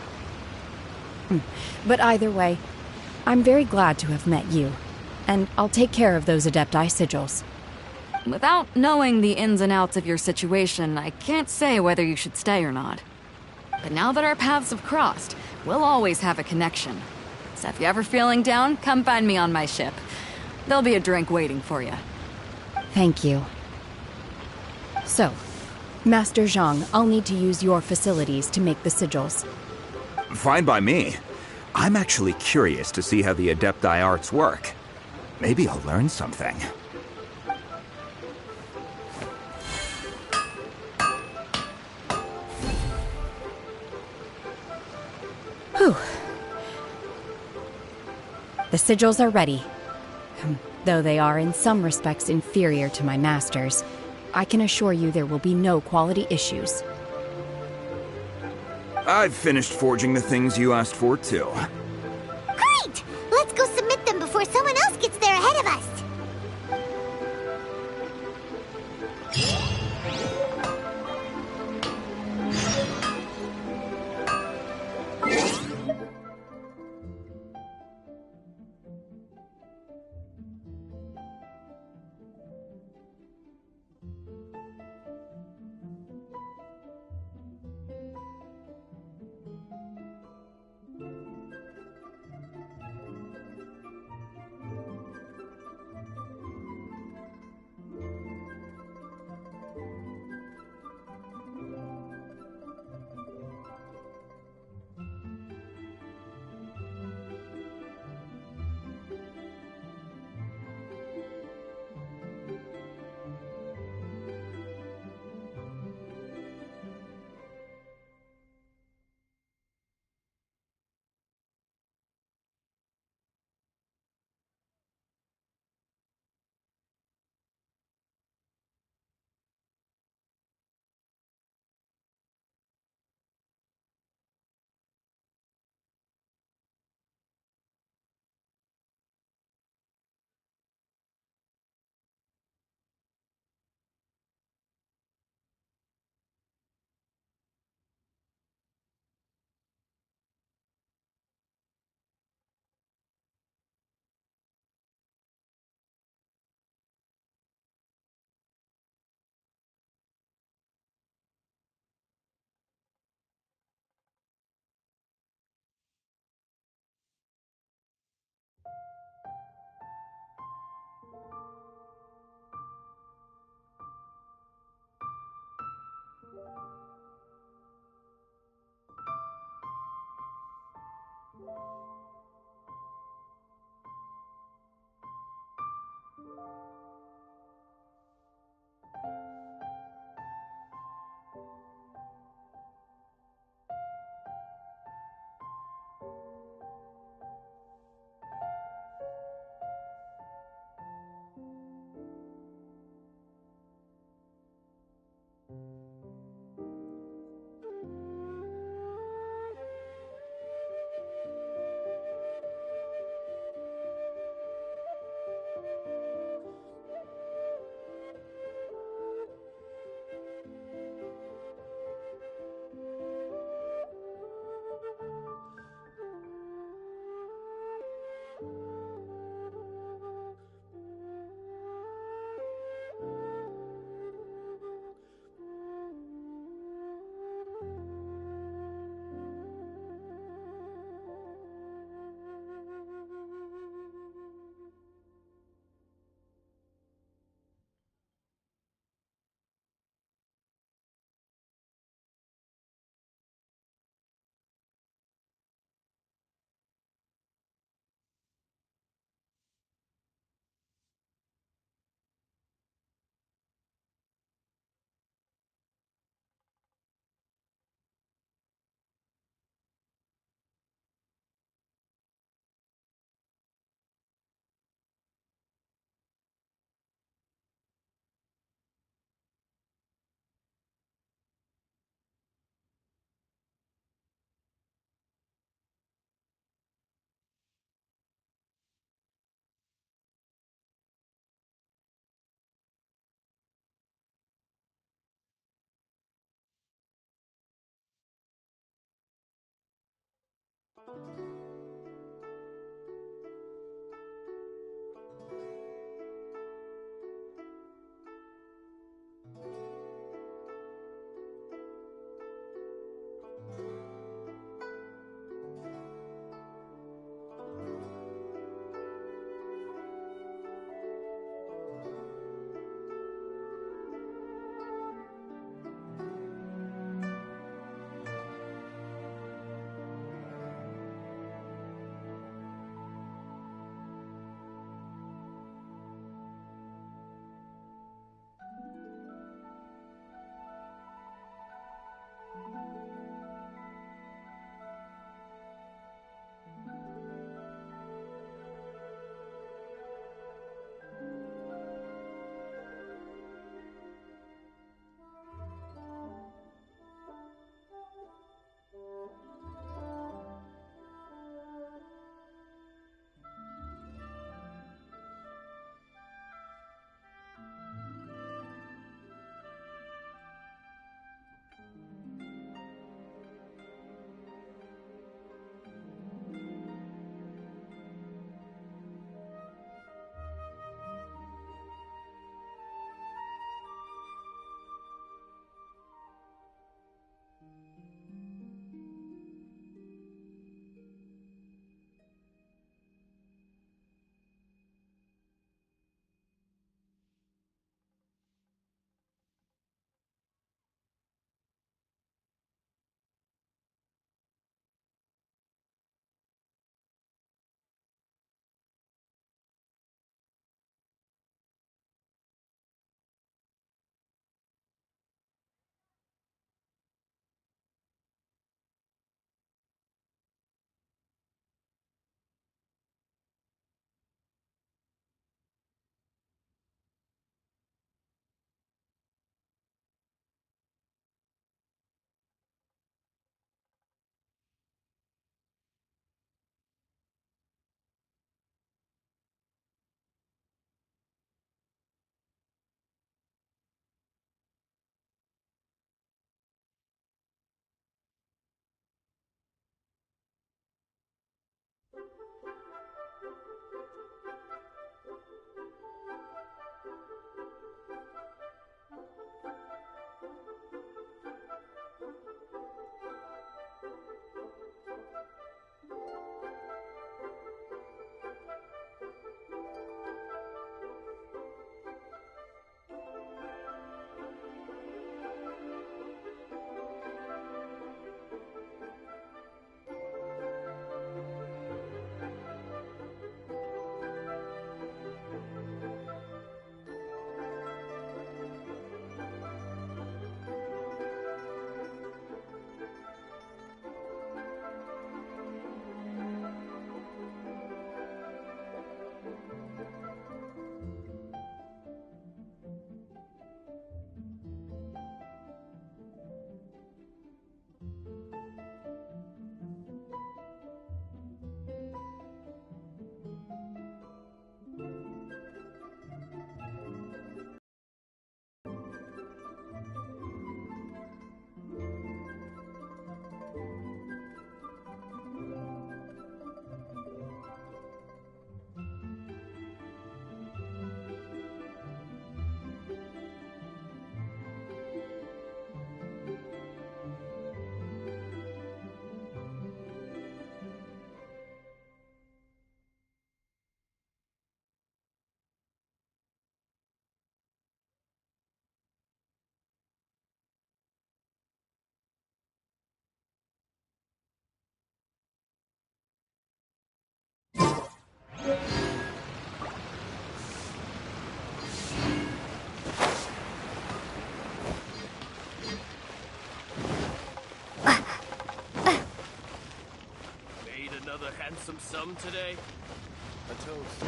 But either way, I'm very glad to have met you, and I'll take care of those Adepti sigils. Without knowing the ins and outs of your situation, I can't say whether you should stay or not. But now that our paths have crossed, we'll always have a connection. So if you're ever feeling down, come find me on my ship. There'll be a drink waiting for you. Thank you. So, Master Zhang, I'll need to use your facilities to make the sigils. Fine by me. I'm actually curious to see how the Adepti arts work. Maybe I'll learn something. Whew. The sigils are ready. Though they are in some respects inferior to my master's, I can assure you there will be no quality issues. I've finished forging the things you asked for, too. Great! Let's go submit them before someone else gets there ahead of us. handsome sum today. A toast to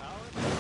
Alan?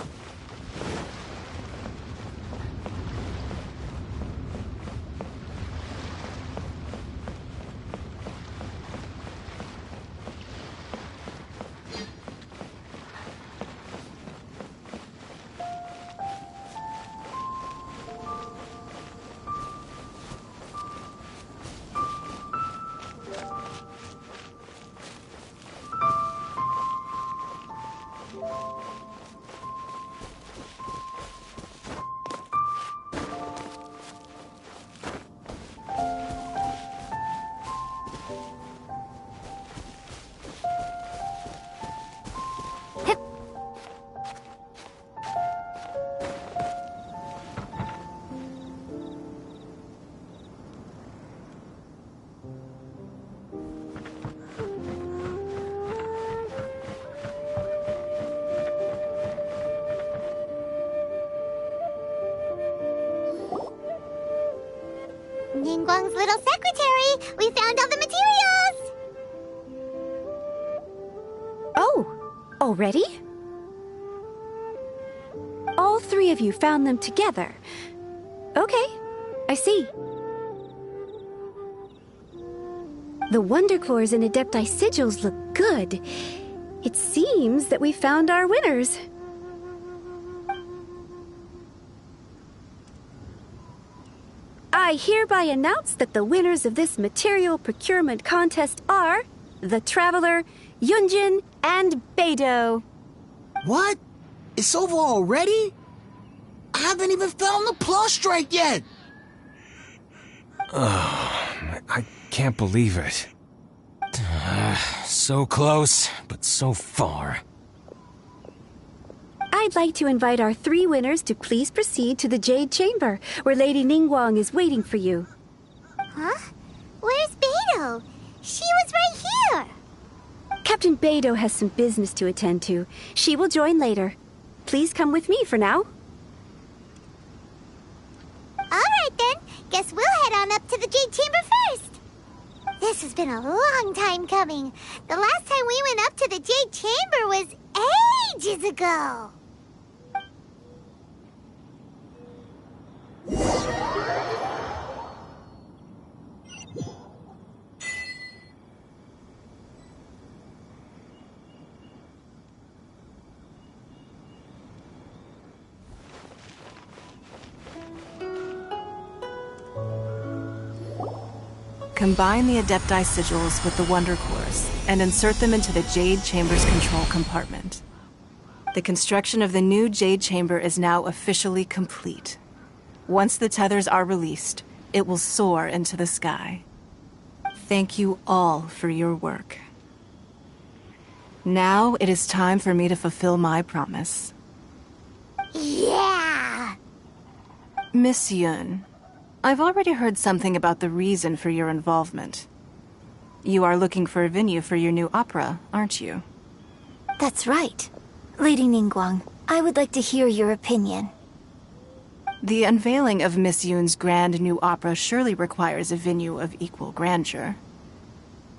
Ningguang's little secretary! We found all the materials! Oh, already? All three of you found them together. Okay, I see. The Wonderclaws and Adepti sigils look good. It seems that we found our winners. I hereby announce that the winners of this material procurement contest are the Traveler, Yunjin, and Beidou. What? It's over already? I haven't even found the plus strike yet! I can't believe it. So close, but so far. I'd like to invite our three winners to please proceed to the Jade Chamber, where Lady Ningguang is waiting for you. Huh? Where's Beidou? She was right here! Captain Beidou has some business to attend to. She will join later. Please come with me for now. Alright then, guess we'll head on up to the Jade Chamber first! This has been a long time coming. The last time we went up to the Jade Chamber was ages ago! Combine the Adepti sigils with the Wonder Cores and insert them into the Jade Chamber's control compartment. The construction of the new Jade Chamber is now officially complete. Once the tethers are released, it will soar into the sky. Thank you all for your work. Now it is time for me to fulfill my promise. Yeah! Miss Yun, I've already heard something about the reason for your involvement. You are looking for a venue for your new opera, aren't you? That's right. Lady Ningguang, I would like to hear your opinion. The unveiling of Miss Yun's grand new opera surely requires a venue of equal grandeur.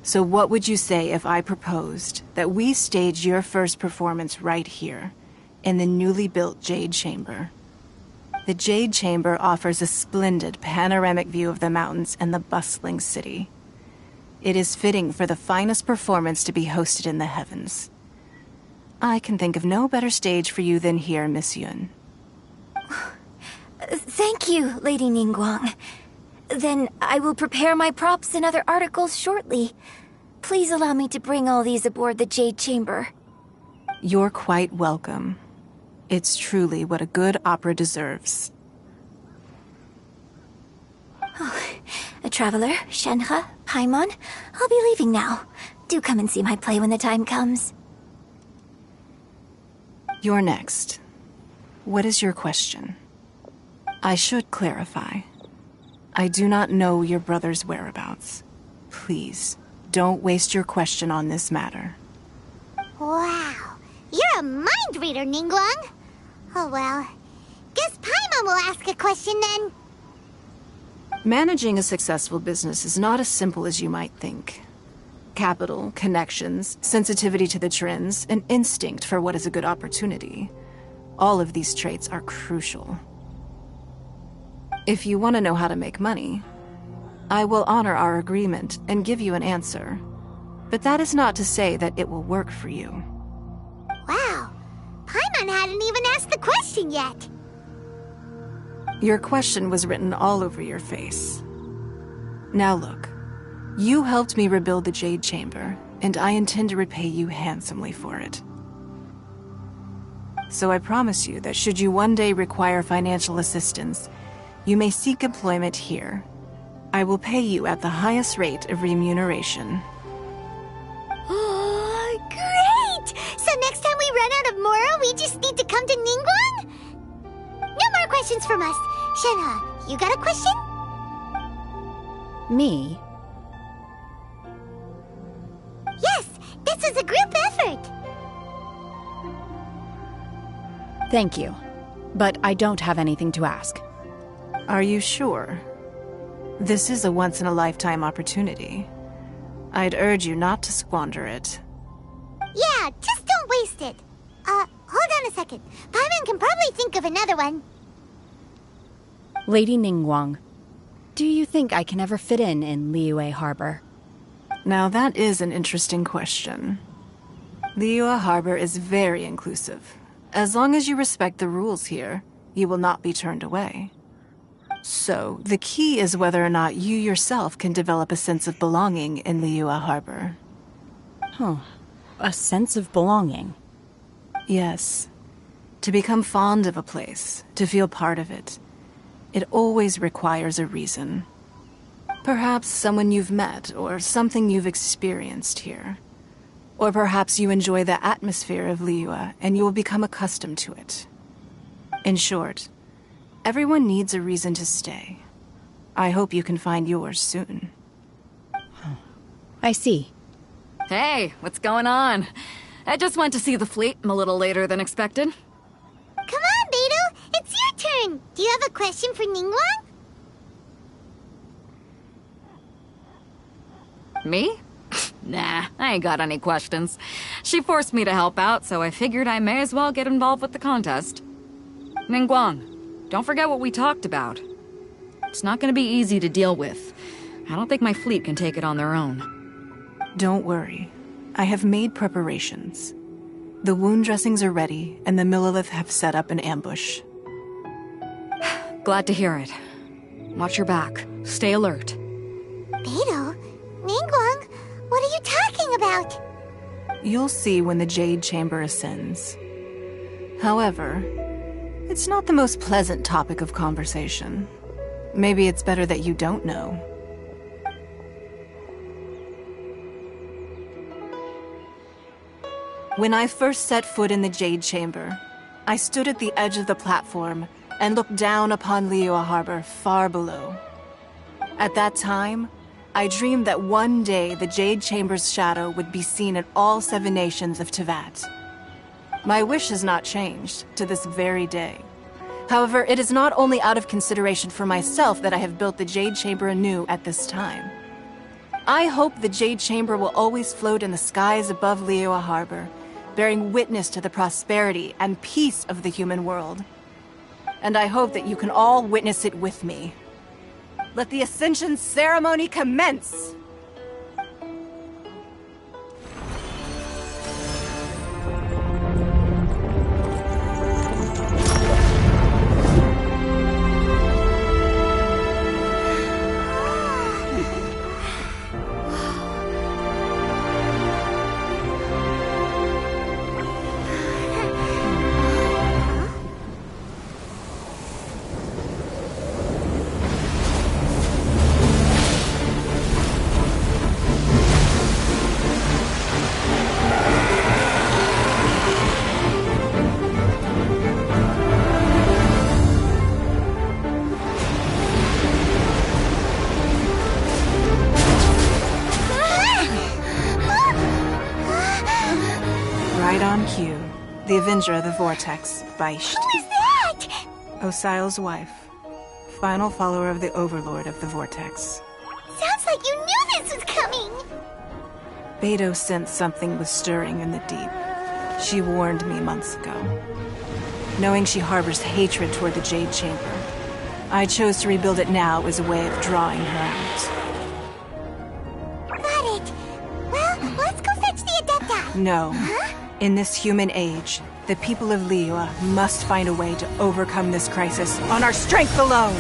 So what would you say if I proposed that we stage your first performance right here, in the newly built Jade Chamber? The Jade Chamber offers a splendid panoramic view of the mountains and the bustling city. It is fitting for the finest performance to be hosted in the heavens. I can think of no better stage for you than here, Miss Yun. Thank you, Lady Ningguang. Then I will prepare my props and other articles shortly. Please allow me to bring all these aboard the Jade Chamber. You're quite welcome. It's truly what a good opera deserves. Oh, a traveler, Shenhe, Paimon, I'll be leaving now. Do come and see my play when the time comes. You're next. What is your question? I should clarify. I do not know your brother's whereabouts. Please, don't waste your question on this matter. Wow, you're a mind reader, Ningguang. Oh well, guess Paimon will ask a question then. Managing a successful business is not as simple as you might think. Capital, connections, sensitivity to the trends, an instinct for what is a good opportunity. All of these traits are crucial. If you want to know how to make money, I will honor our agreement and give you an answer. But that is not to say that it will work for you. Wow. Paimon hadn't even asked the question yet. Your question was written all over your face. Now look, you helped me rebuild the Jade Chamber, and I intend to repay you handsomely for it. So I promise you that should you one day require financial assistance, you may seek employment here. I will pay you at the highest rate of remuneration. Oh, great! So next time we run out of Moro, we just need to come to Ningguang? No more questions from us. Shenhe, you got a question? Me? Yes, this is a group effort. Thank you. But I don't have anything to ask. Are you sure? This is a once-in-a-lifetime opportunity. I'd urge you not to squander it. Yeah, just don't waste it. Hold on a second. Paimon can probably think of another one. Lady Ningguang, do you think I can ever fit in Liyue Harbor? Now that is an interesting question. Liyue Harbor is very inclusive. As long as you respect the rules here, you will not be turned away. So, the key is whether or not you yourself can develop a sense of belonging in Liyue Harbor. Huh. A sense of belonging? Yes. To become fond of a place, to feel part of it, it always requires a reason. Perhaps someone you've met, or something you've experienced here. Or perhaps you enjoy the atmosphere of Liyue, and you will become accustomed to it. In short, everyone needs a reason to stay. I hope you can find yours soon. I see. Hey, what's going on? I just went to see the fleet. I'm a little later than expected. Come on, Beidou. It's your turn. Do you have a question for Ningguang? Me? Nah, I ain't got any questions. She forced me to help out, so I figured I may as well get involved with the contest. Ningguang, don't forget what we talked about. It's not gonna be easy to deal with. I don't think my fleet can take it on their own. Don't worry. I have made preparations. The wound dressings are ready, and the Millilith have set up an ambush. Glad to hear it. Watch your back. Stay alert. Beidou? Ningguang? What are you talking about? You'll see when the Jade Chamber ascends. However, it's not the most pleasant topic of conversation. Maybe it's better that you don't know. When I first set foot in the Jade Chamber, I stood at the edge of the platform and looked down upon Liyue Harbor far below. At that time, I dreamed that one day the Jade Chamber's shadow would be seen in all 7 nations of Teyvat. My wish has not changed to this very day. However, it is not only out of consideration for myself that I have built the Jade Chamber anew at this time. I hope the Jade Chamber will always float in the skies above Liyue Harbor, bearing witness to the prosperity and peace of the human world. And I hope that you can all witness it with me. Let the Ascension ceremony commence! Right on cue. The Avenger of the Vortex, Beisht. Who is that? Osial's wife. Final follower of the Overlord of the Vortex. Sounds like you knew this was coming. Beidou sensed something was stirring in the deep. She warned me months ago. Knowing she harbors hatred toward the Jade Chamber, I chose to rebuild it now as a way of drawing her out. Got it. Well, let's go fetch the Adepta. No. Huh? In this human age, the people of Liyue must find a way to overcome this crisis on our strength alone!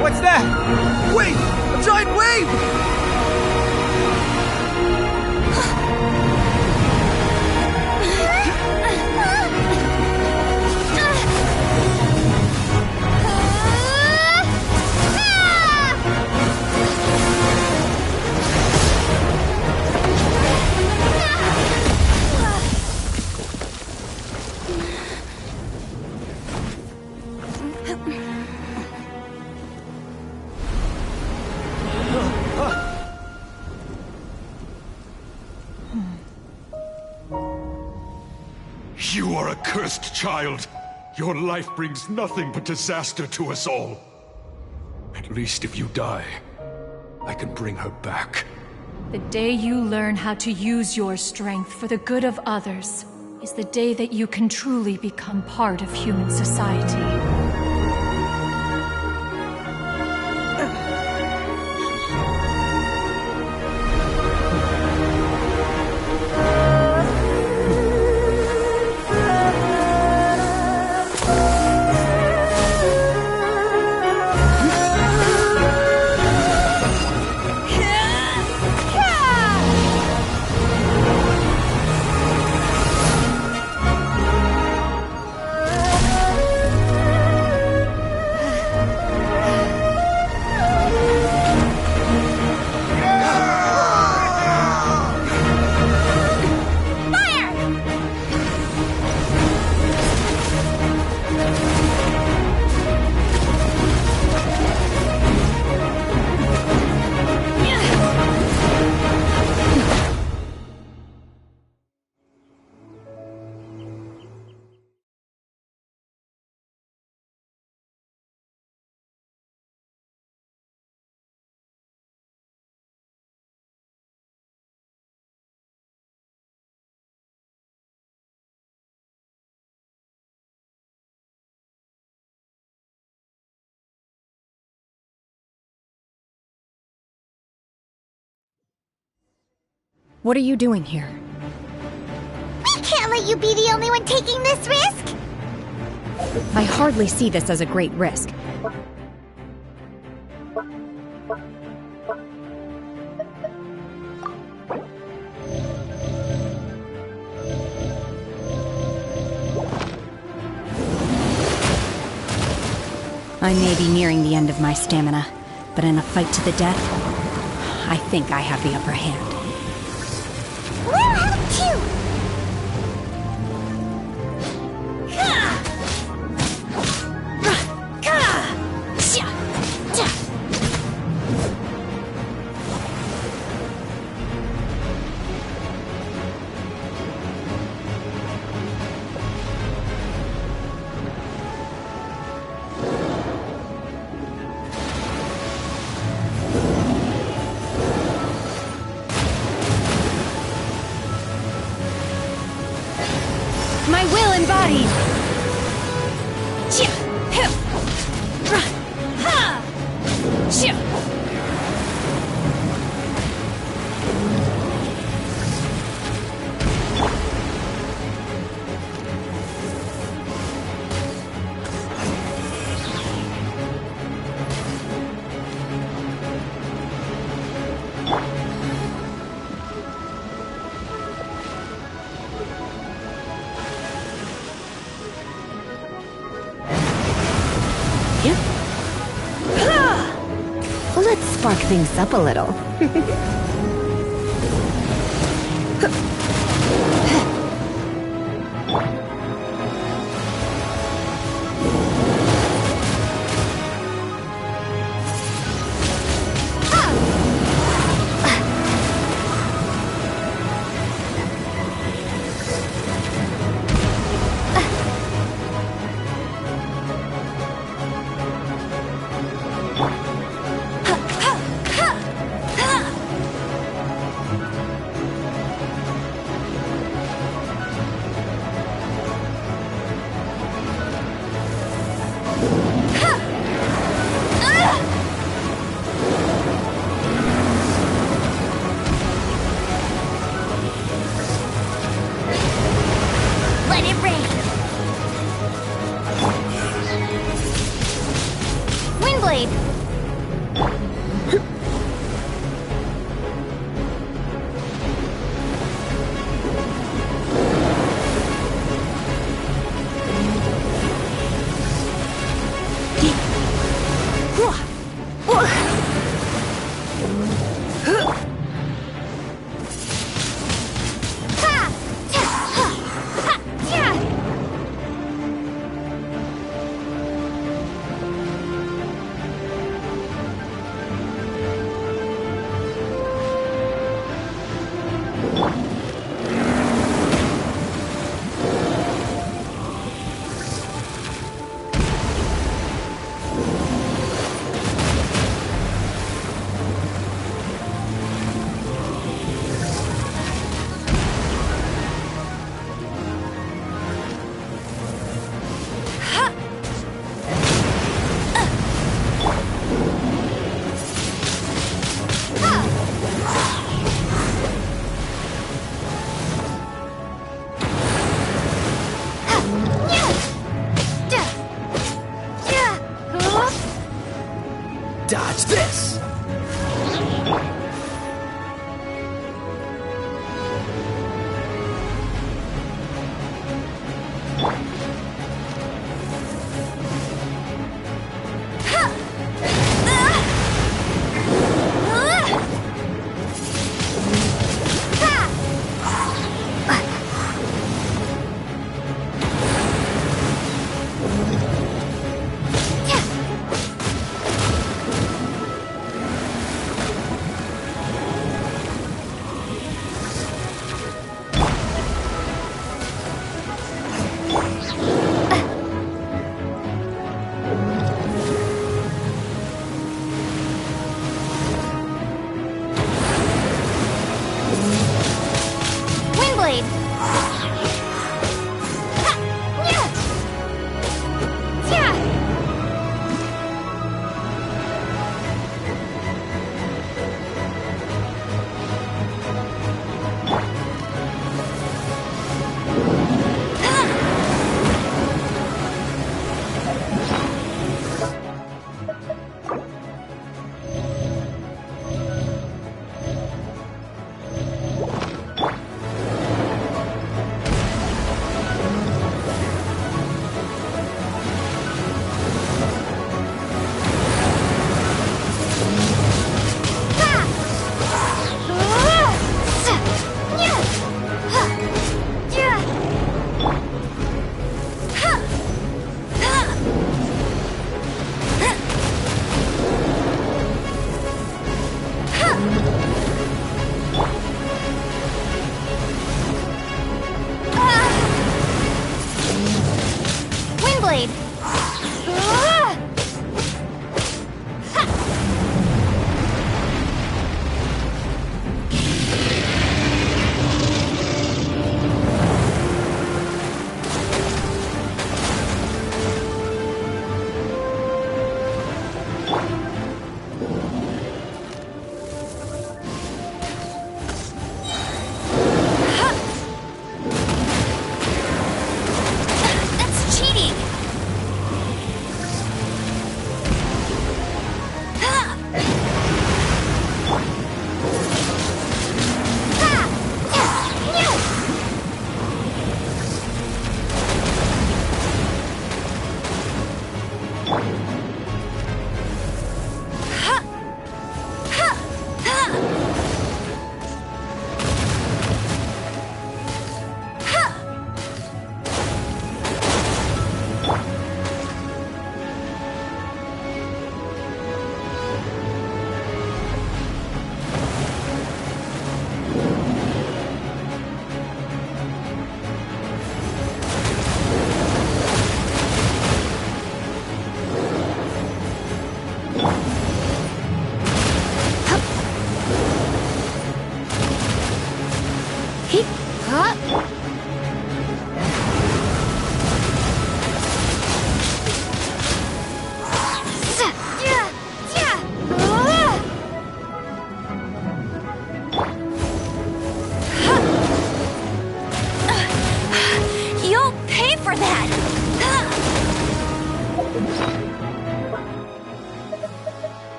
What's that? Wait! A giant wave! You are a cursed child. Your life brings nothing but disaster to us all. At least if you die, I can bring her back. The day you learn how to use your strength for the good of others is the day that you can truly become part of human society. What are you doing here? We can't let you be the only one taking this risk! I hardly see this as a great risk. I may be nearing the end of my stamina, but in a fight to the death, I think I have the upper hand. We'll help too! My will embodied! spark things up a little. Dodge this!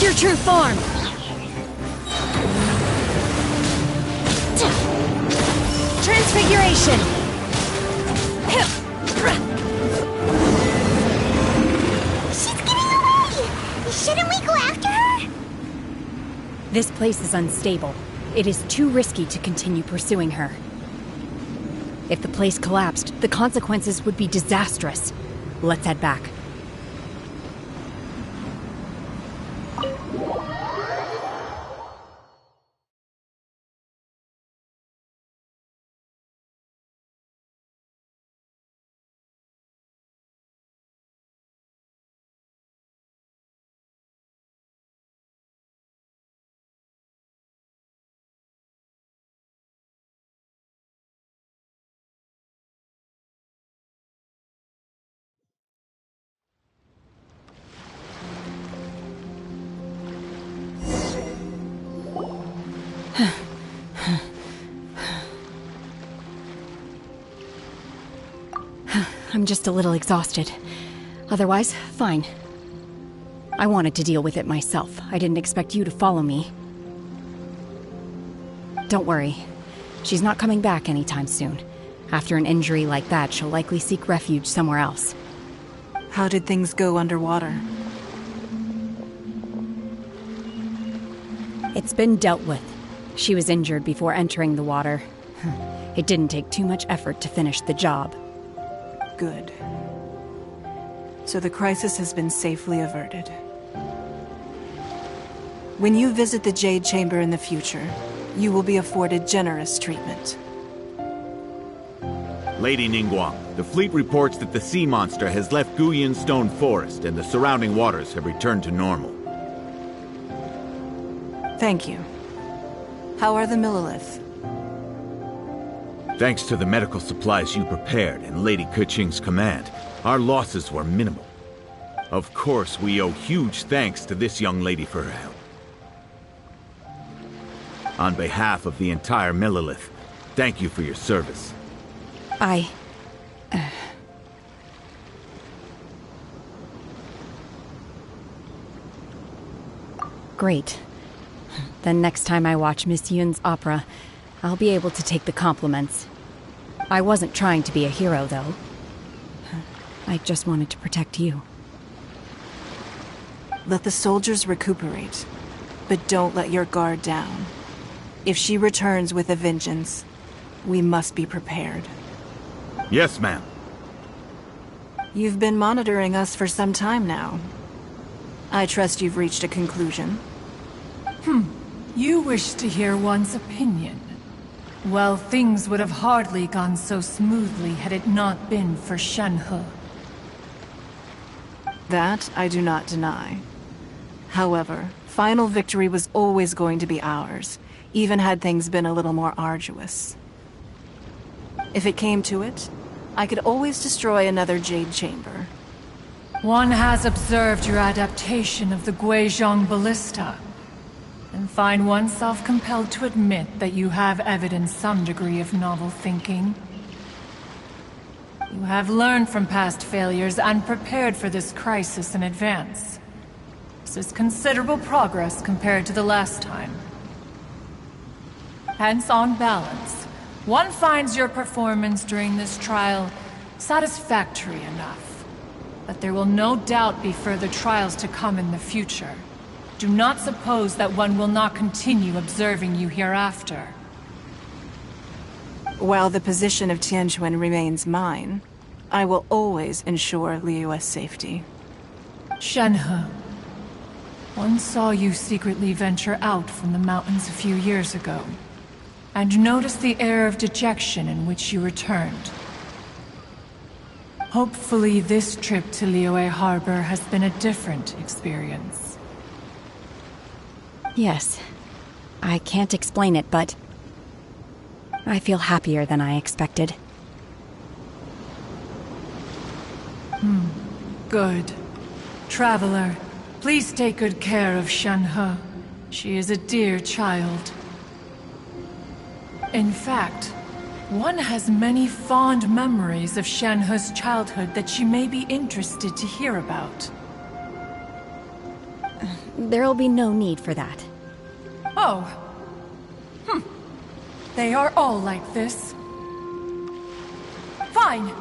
your true form! Transfiguration! She's getting away! Shouldn't we go after her? This place is unstable. It is too risky to continue pursuing her. If the place collapsed, the consequences would be disastrous. Let's head back. I'm just a little exhausted. Otherwise, fine. I wanted to deal with it myself. I didn't expect you to follow me. Don't worry. She's not coming back anytime soon. After an injury like that, she'll likely seek refuge somewhere else. How did things go underwater? It's been dealt with. She was injured before entering the water. It didn't take too much effort to finish the job. Good. So the crisis has been safely averted. When you visit the Jade Chamber in the future, you will be afforded generous treatment. Lady Ningguang, the fleet reports that the sea monster has left Guyun Stone Forest and the surrounding waters have returned to normal. Thank you. How are the Millilith? Thanks to the medical supplies you prepared and Lady Keqing's command, our losses were minimal. Of course, we owe huge thanks to this young lady for her help. On behalf of the entire Millilith, thank you for your service. Great. Then next time I watch Miss Yun's opera, I'll be able to take the compliments. I wasn't trying to be a hero, though. I just wanted to protect you. Let the soldiers recuperate, but don't let your guard down. If she returns with a vengeance, we must be prepared. Yes, ma'am. You've been monitoring us for some time now. I trust you've reached a conclusion. You wish to hear one's opinion. Well, things would have hardly gone so smoothly had it not been for Shenhe. That I do not deny. However, final victory was always going to be ours, even had things been a little more arduous. If it came to it, I could always destroy another Jade Chamber. One has observed your adaptation of the Guizhong Ballista, and find oneself compelled to admit that you have evidenced some degree of novel thinking. You have learned from past failures and prepared for this crisis in advance. This is considerable progress compared to the last time. Hence, on balance, one finds your performance during this trial satisfactory enough. But there will no doubt be further trials to come in the future. Do not suppose that one will not continue observing you hereafter. While the position of Tianquan remains mine, I will always ensure Liyue's safety. Shenhe, one saw you secretly venture out from the mountains a few years ago, and noticed the air of dejection in which you returned. Hopefully this trip to Liyue Harbor has been a different experience. Yes. I can't explain it, but I feel happier than I expected. Good. Traveler, please take good care of Shenhe. She is a dear child. In fact, one has many fond memories of Shenhe's childhood that she may be interested to hear about. There'll be no need for that. Oh. They are all like this. Fine.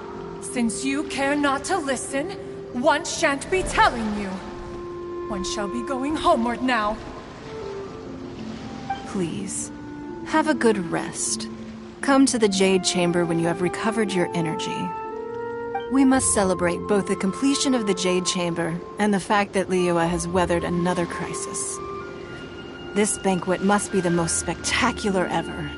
Since you care not to listen, one shan't be telling you. One shall be going homeward now. Please, have a good rest. Come to the Jade Chamber when you have recovered your energy. We must celebrate both the completion of the Jade Chamber and the fact that Liyue has weathered another crisis. This banquet must be the most spectacular ever.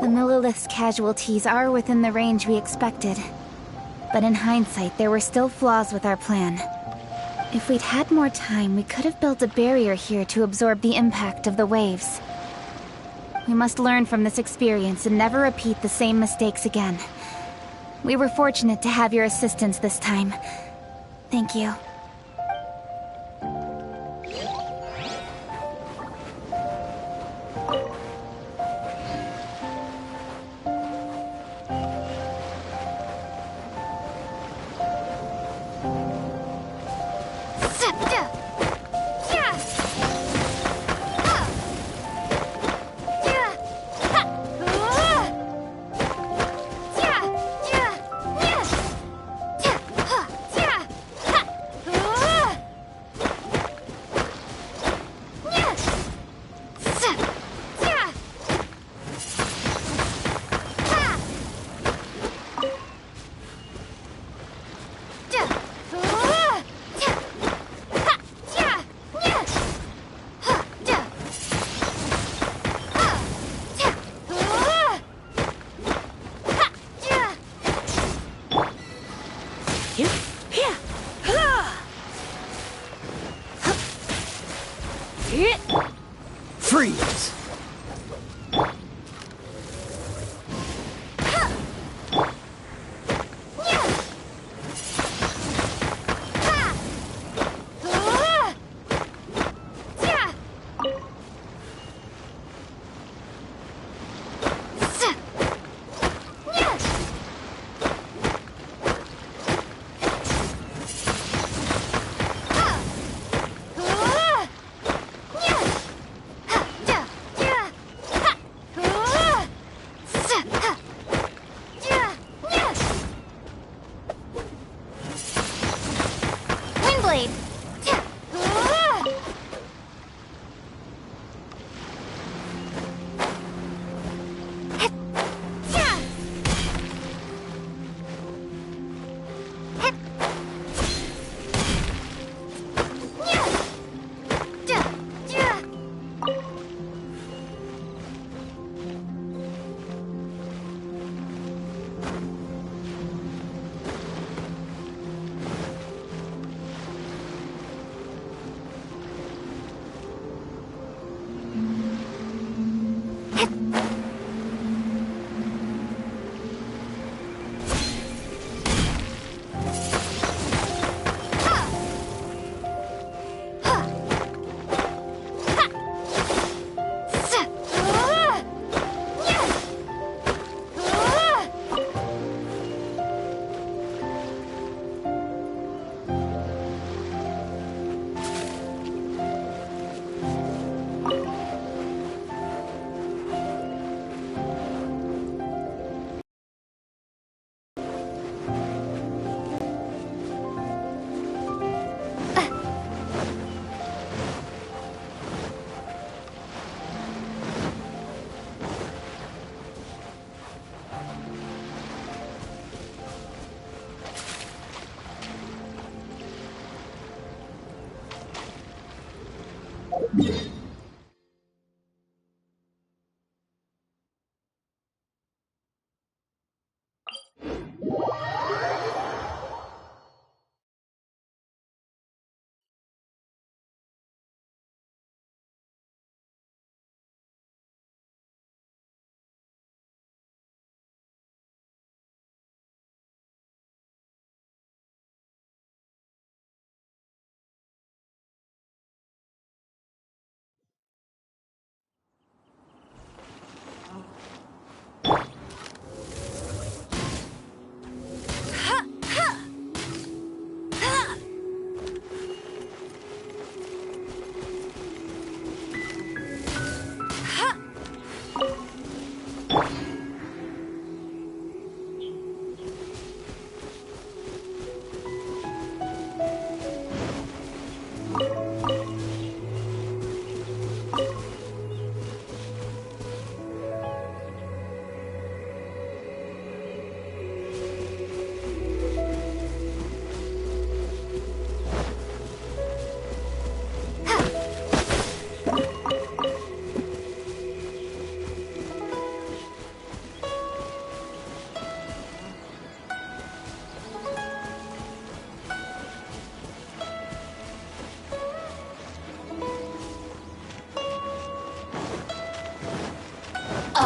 The Millilith's casualties are within the range we expected. But in hindsight, there were still flaws with our plan. If we'd had more time, we could have built a barrier here to absorb the impact of the waves. We must learn from this experience and never repeat the same mistakes again. We were fortunate to have your assistance this time. Thank you.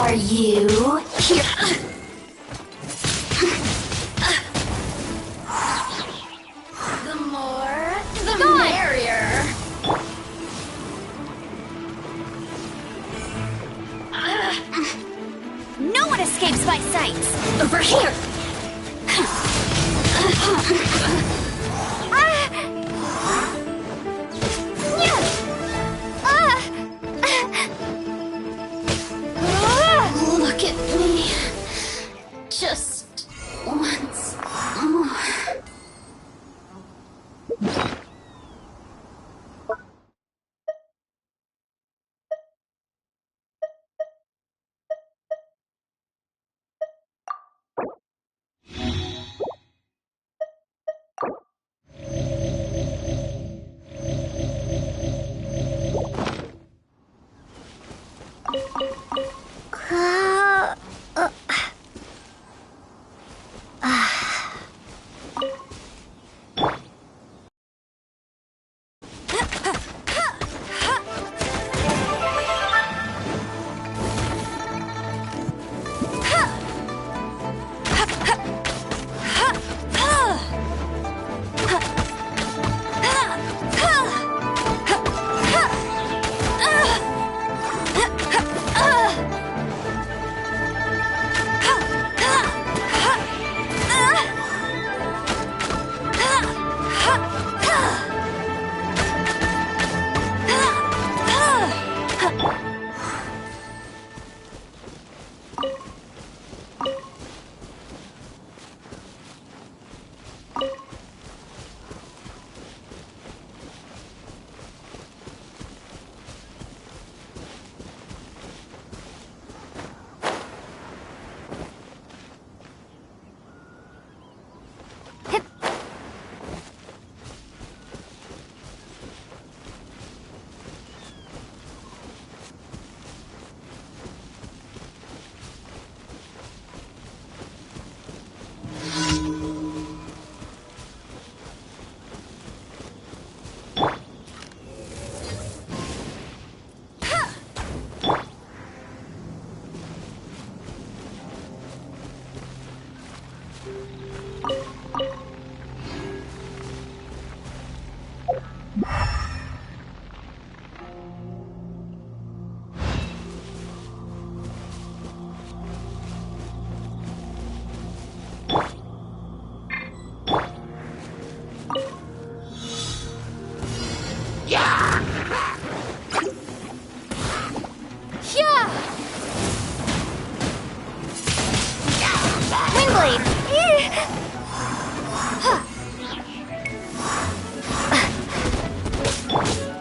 Are you here? The more, the merrier. No one escapes my sights. Over here. Look at me. Just once more.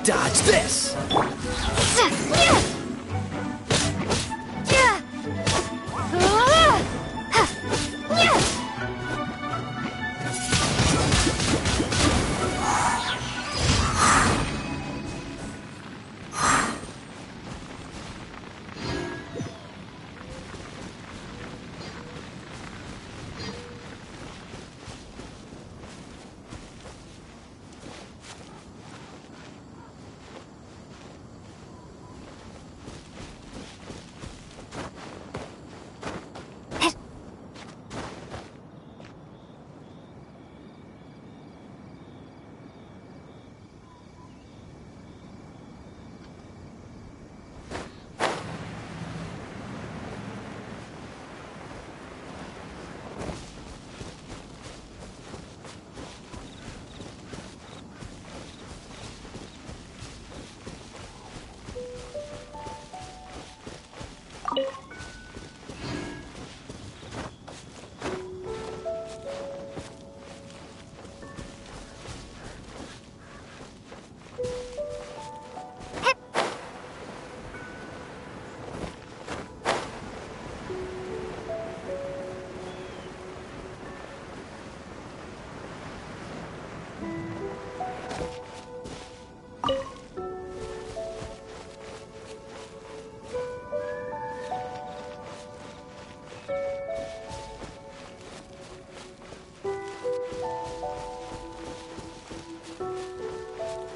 Dodge this!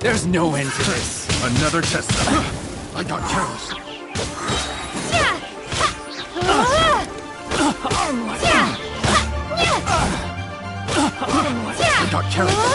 There's no end to this. Another test. I got careless. Start carrying.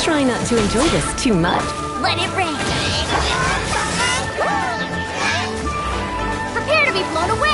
Try not to enjoy this too much. Let it rain. Prepare to be blown away.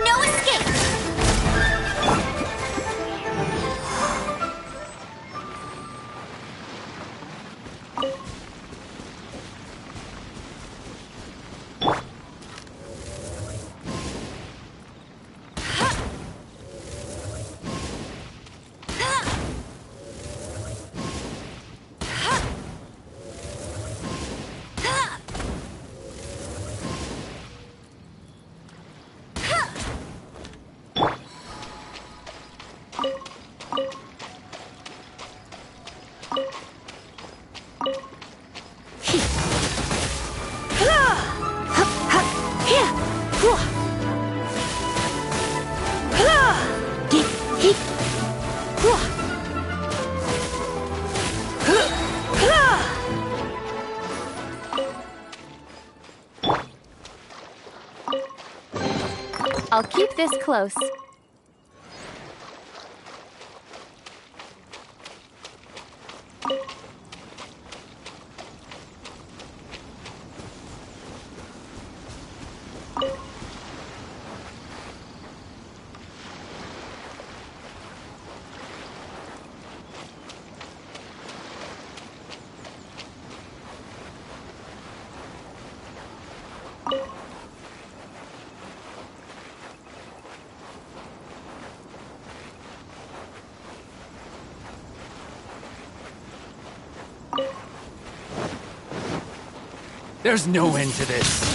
No escape! I'll keep this close. There's no end to this.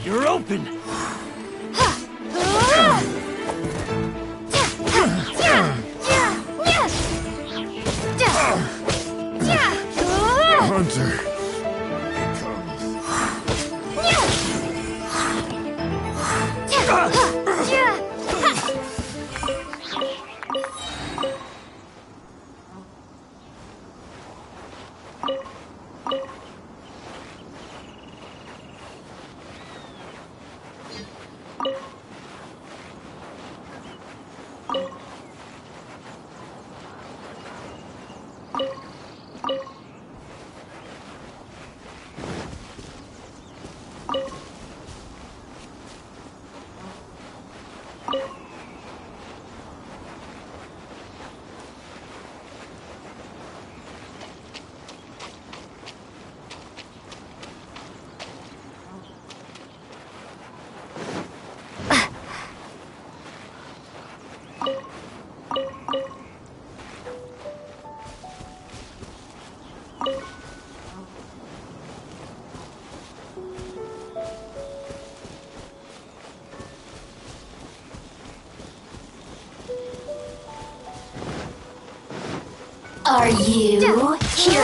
You're open. Hunter. Are you here?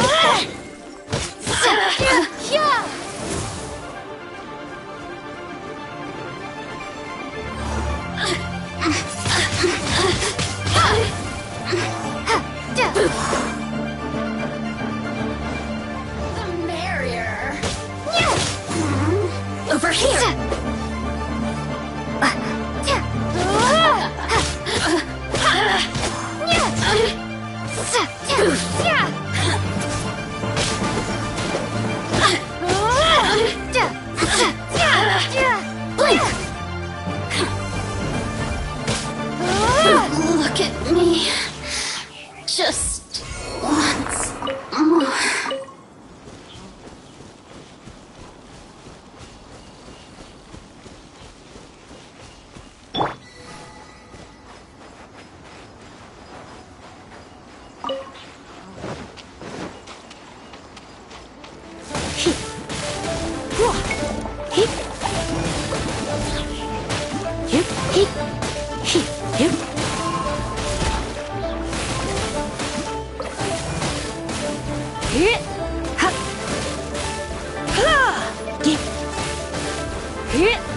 The merrier. Over here. Look at me. Just once more. Hit! Ha! Ha! Get! Hit!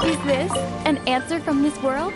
Is this an answer from this world?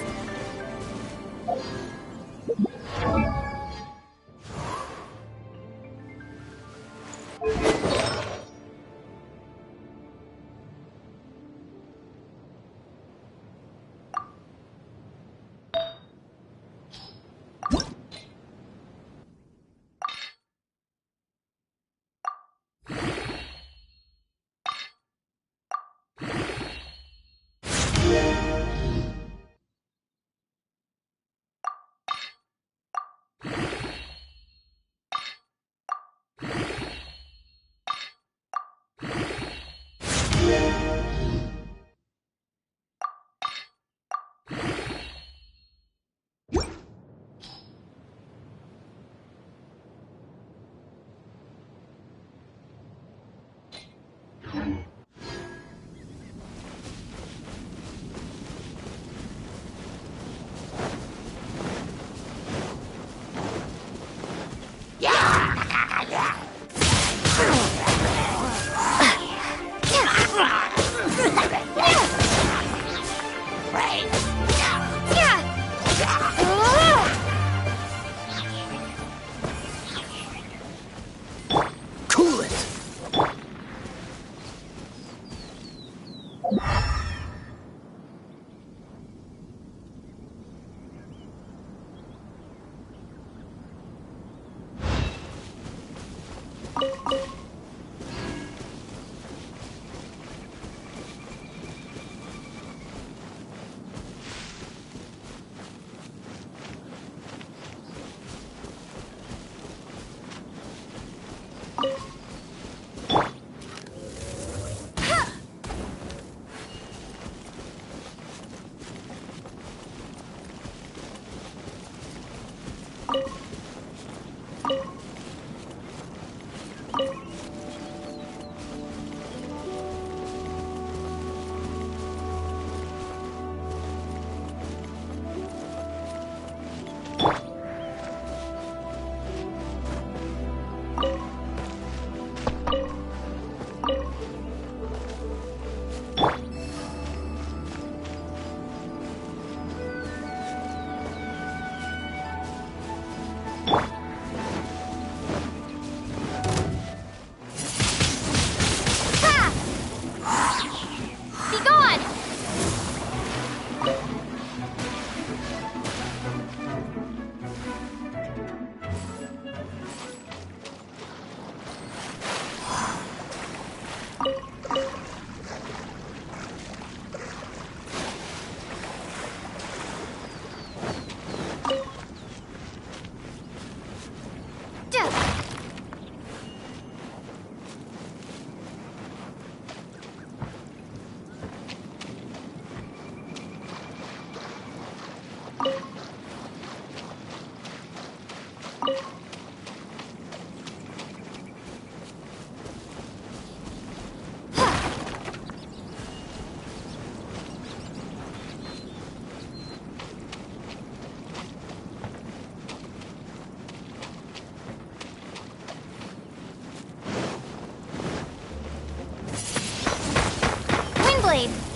Blade.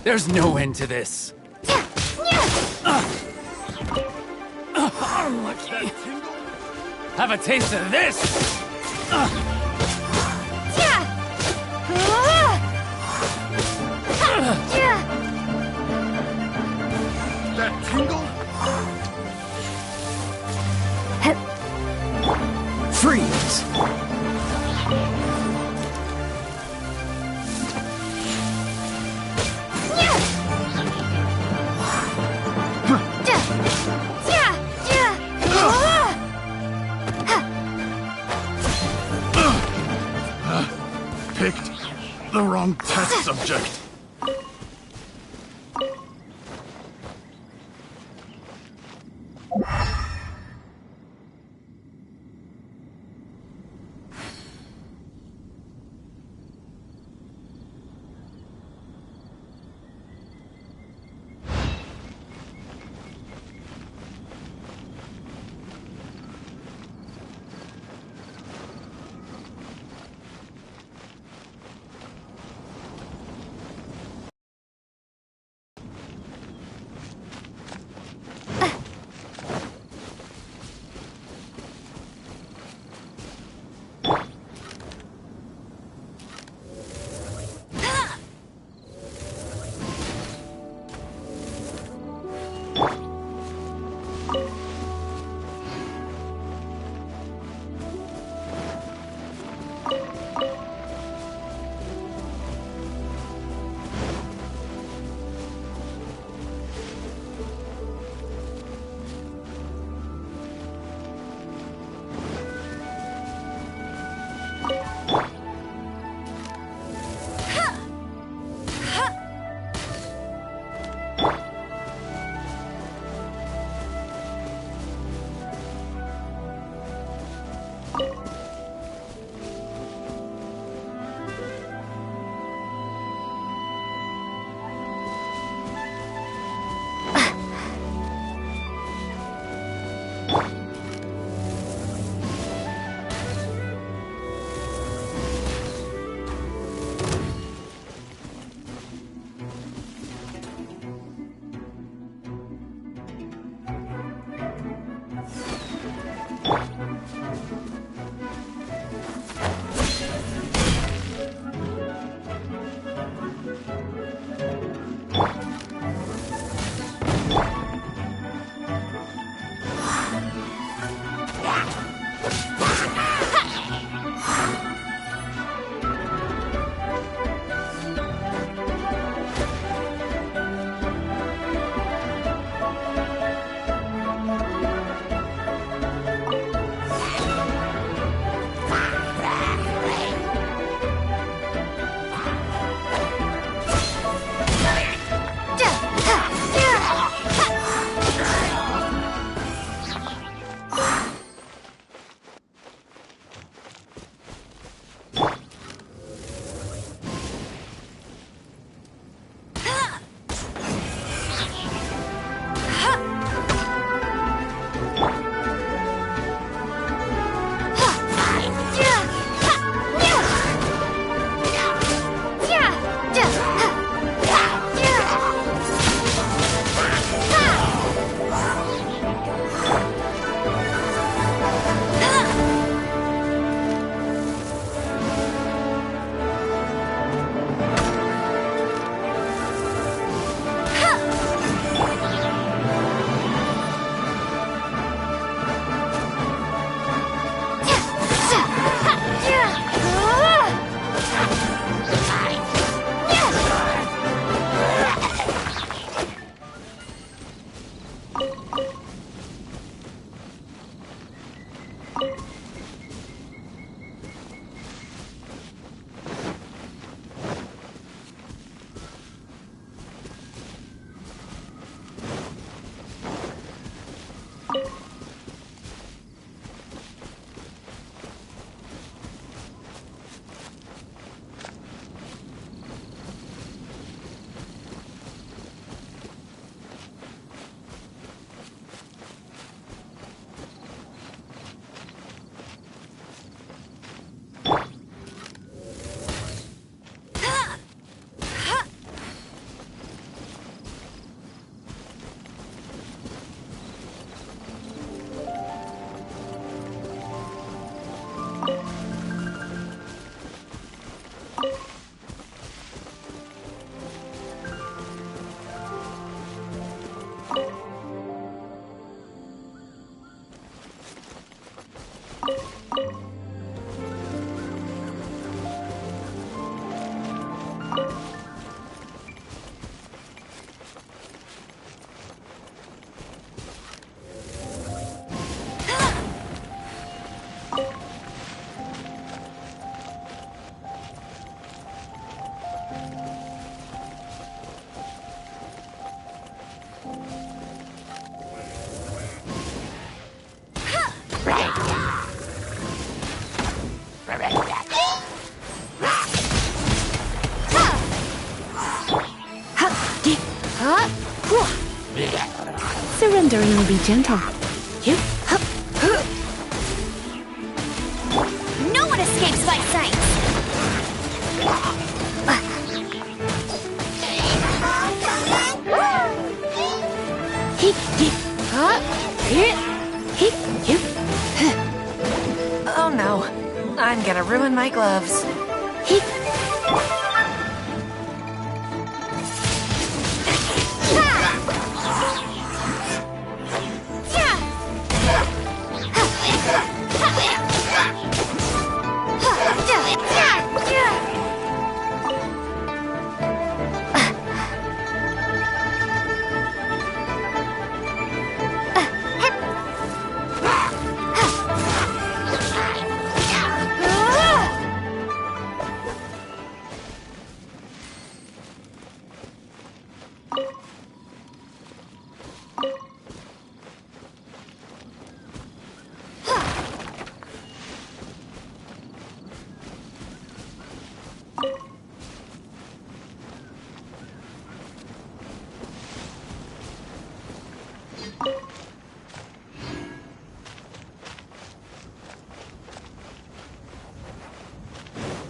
There's no end to this. Unlucky. Have a taste of this. That tingle? Freeze. Picked the wrong test subject. Surrendering will be gentle. No one escapes my sight! Oh no, I'm gonna ruin my gloves.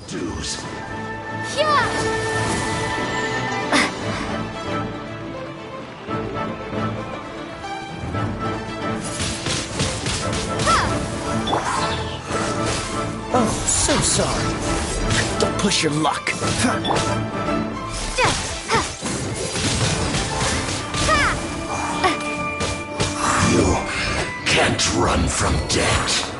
Dues. Oh, so sorry. Don't push your luck. You can't run from death.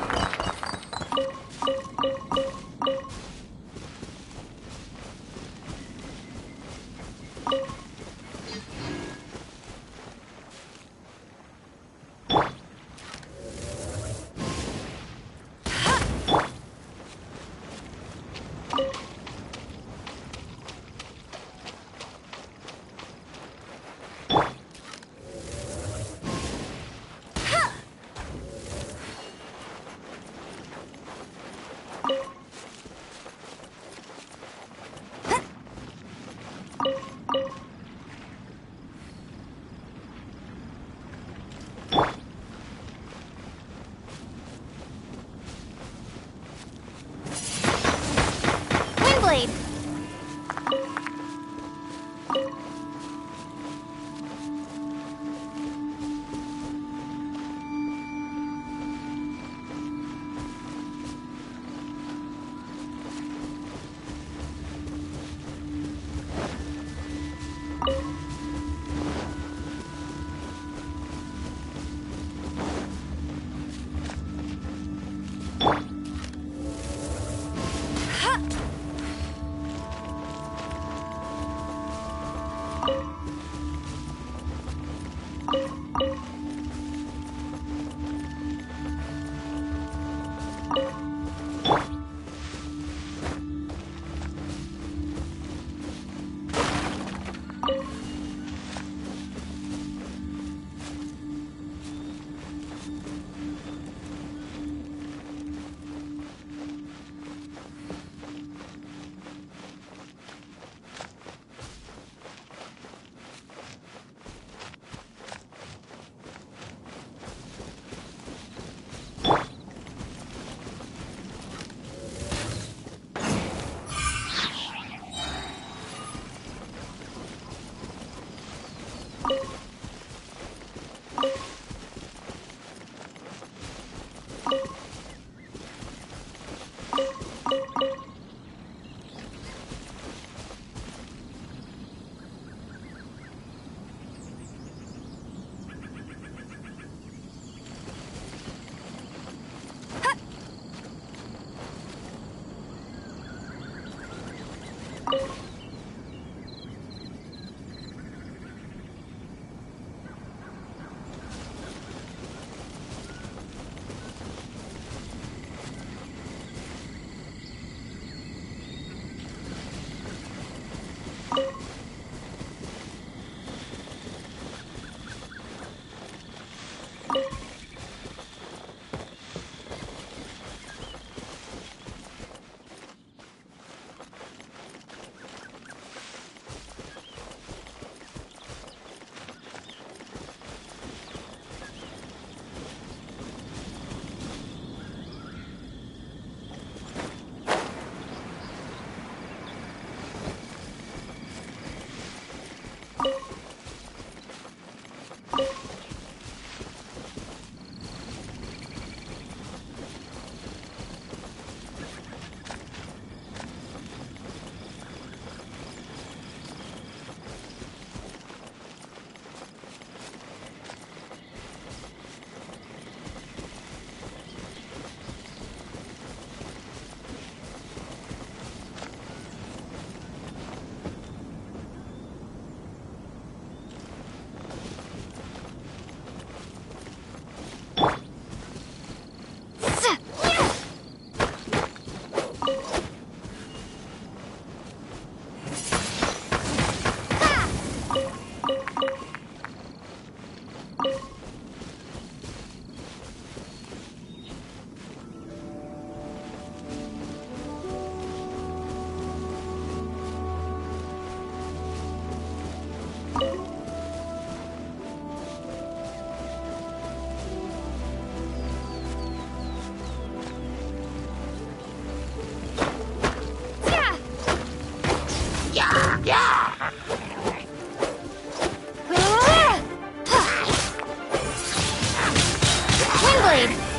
blade!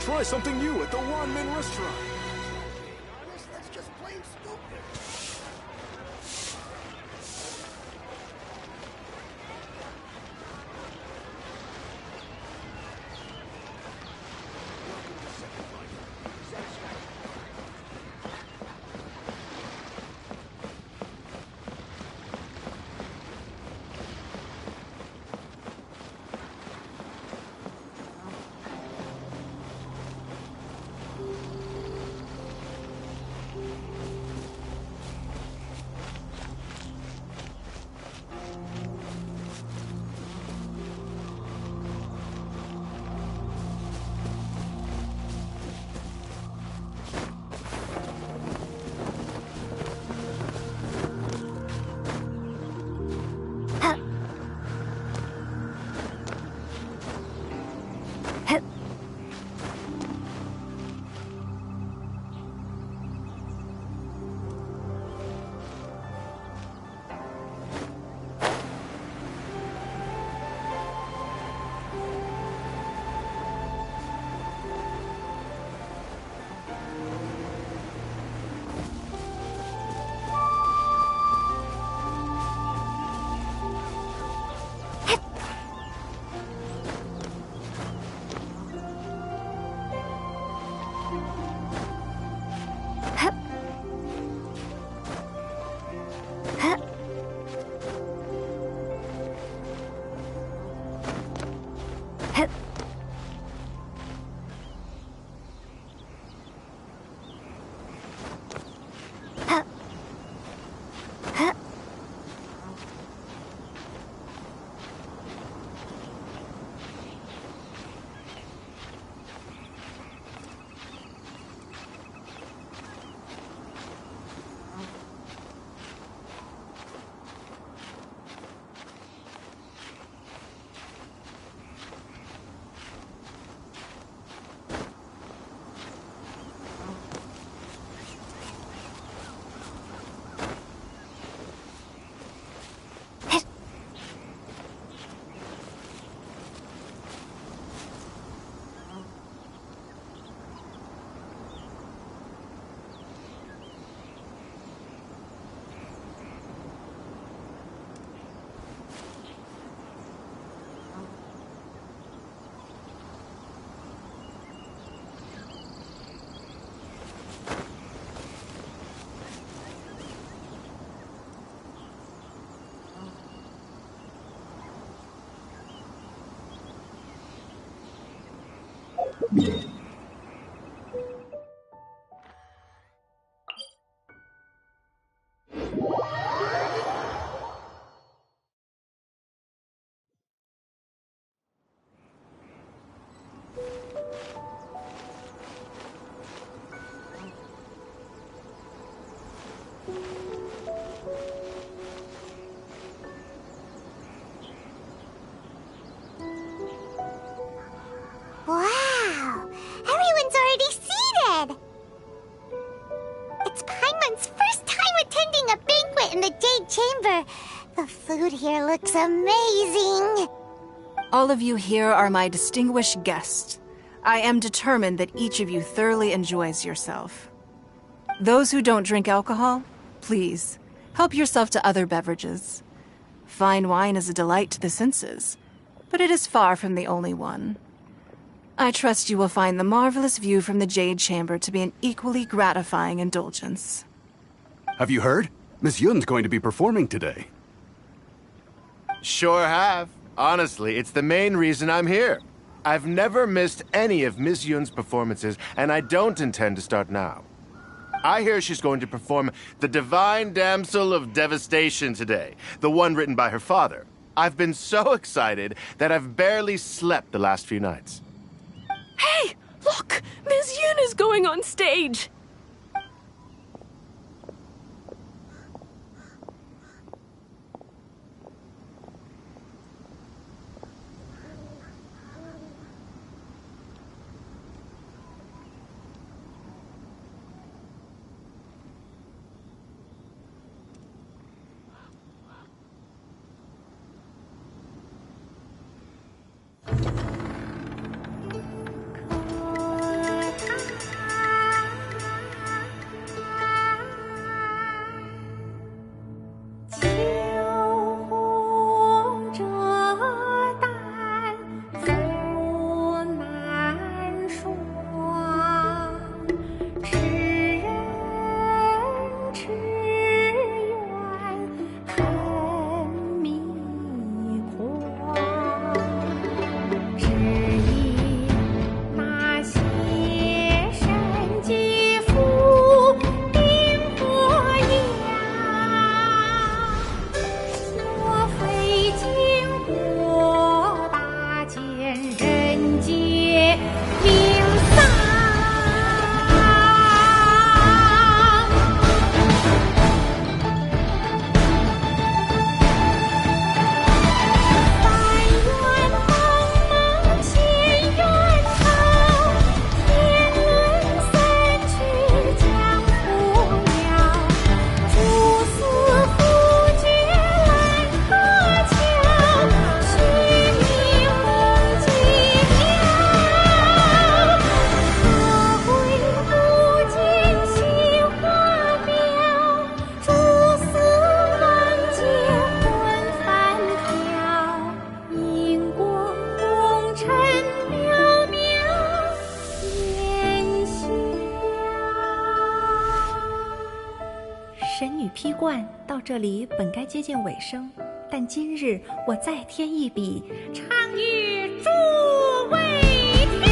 Try something new at the One-Man Restaurant. That's just plain stupid. Wow! Everyone's already seated! It's Paimon's first time attending a banquet in the Jade Chamber. The food here looks amazing. All of you here are my distinguished guests. I am determined that each of you thoroughly enjoys yourself. Those who don't drink alcohol, please, help yourself to other beverages. Fine wine is a delight to the senses, but it is far from the only one. I trust you will find the marvelous view from the Jade Chamber to be an equally gratifying indulgence. Have you heard? Miss Yun's going to be performing today. Sure have. Honestly, it's the main reason I'm here. I've never missed any of Miss Yun's performances, and I don't intend to start now. I hear she's going to perform The Divine Damsel of Devastation today, the one written by her father. I've been so excited that I've barely slept the last few nights. Hey, look! Miss Yun is going on stage!这里本该接近尾声，但今日我再添一笔，唱与诸位听。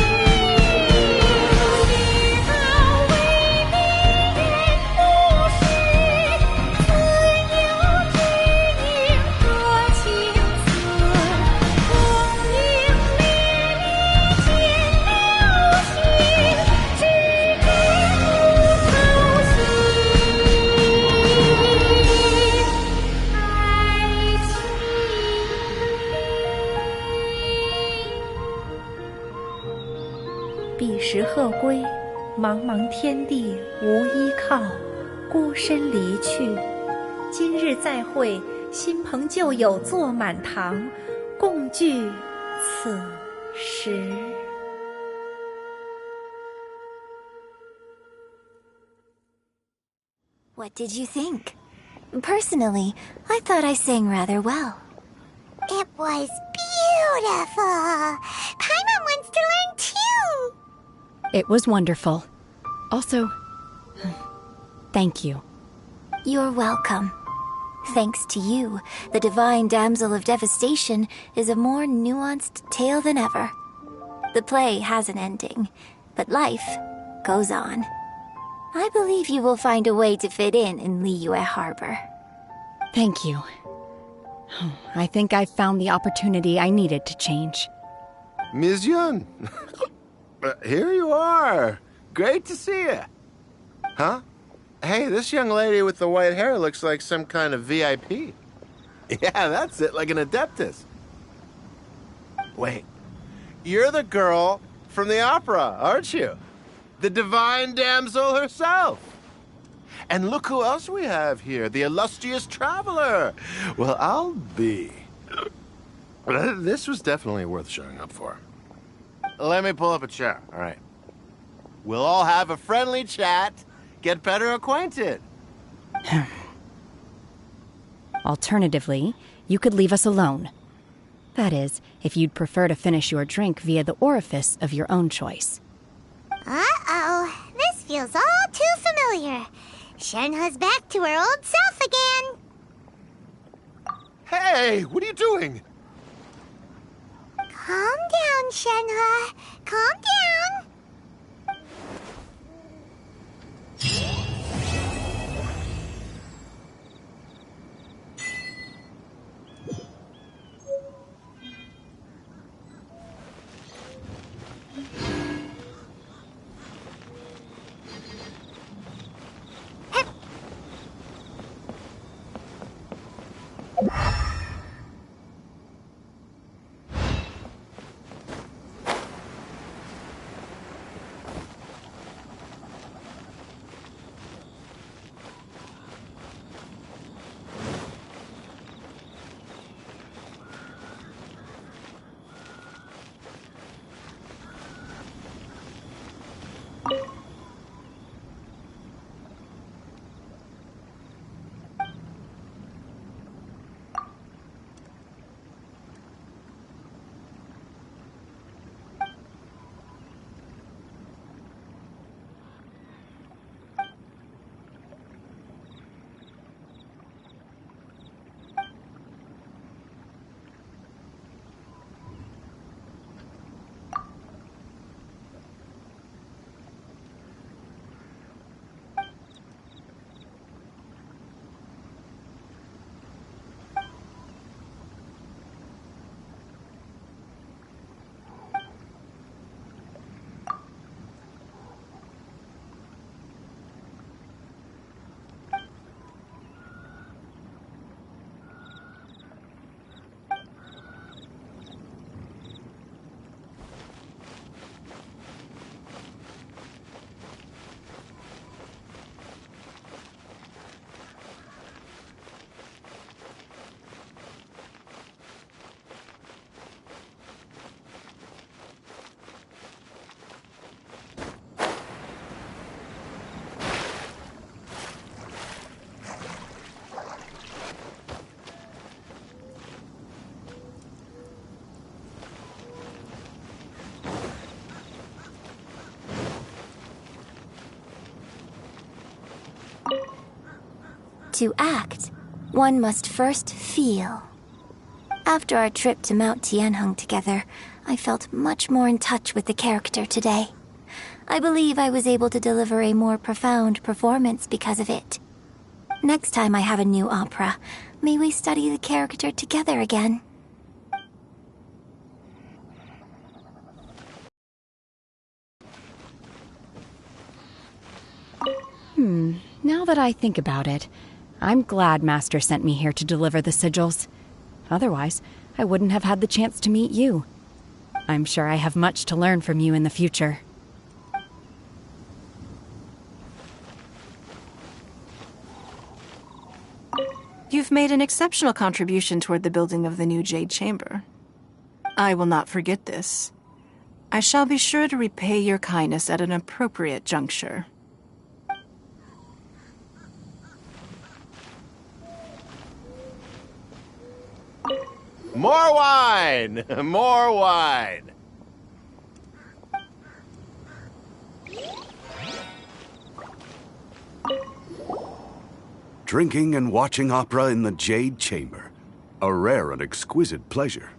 彼时鹤归，茫茫天地无依靠，孤身离去。今日再会，新朋旧友坐满堂，共聚此时。What did you think? Personally, I thought I sang rather well. It was beautiful. Paimon wants to learn too. It was wonderful. Also, thank you. You're welcome. Thanks to you, the Divine Damsel of Devastation is a more nuanced tale than ever. The play has an ending, but life goes on. I believe you will find a way to fit in Liyue Harbor. Thank you. I think I've found the opportunity I needed to change. Ms. Yun, here you are. Great to see you. Huh? Hey, this young lady with the white hair looks like some kind of VIP. Yeah, that's it, like an adeptus. Wait, you're the girl from the opera, aren't you? The Divine Damsel herself. And look who else we have here, the illustrious traveler. Well, I'll be. This was definitely worth showing up for. Let me pull up a chair, all right? We'll all have a friendly chat, get better acquainted. Alternatively, you could leave us alone. That is, if you'd prefer to finish your drink via the orifice of your own choice. Uh-oh, this feels all too familiar. Shenhe's back to her old self again. Hey, what are you doing? Calm down, Shenhe. Calm down. To act, one must first feel. After our trip to Mount Tianheng together, I felt much more in touch with the character today. I believe I was able to deliver a more profound performance because of it. Next time I have a new opera, may we study the character together again. Now that I think about it, I'm glad Master sent me here to deliver the sigils. Otherwise, I wouldn't have had the chance to meet you. I'm sure I have much to learn from you in the future. You've made an exceptional contribution toward the building of the new Jade Chamber. I will not forget this. I shall be sure to repay your kindness at an appropriate juncture. More wine! More wine! Drinking and watching opera in the Jade Chamber. A rare and exquisite pleasure.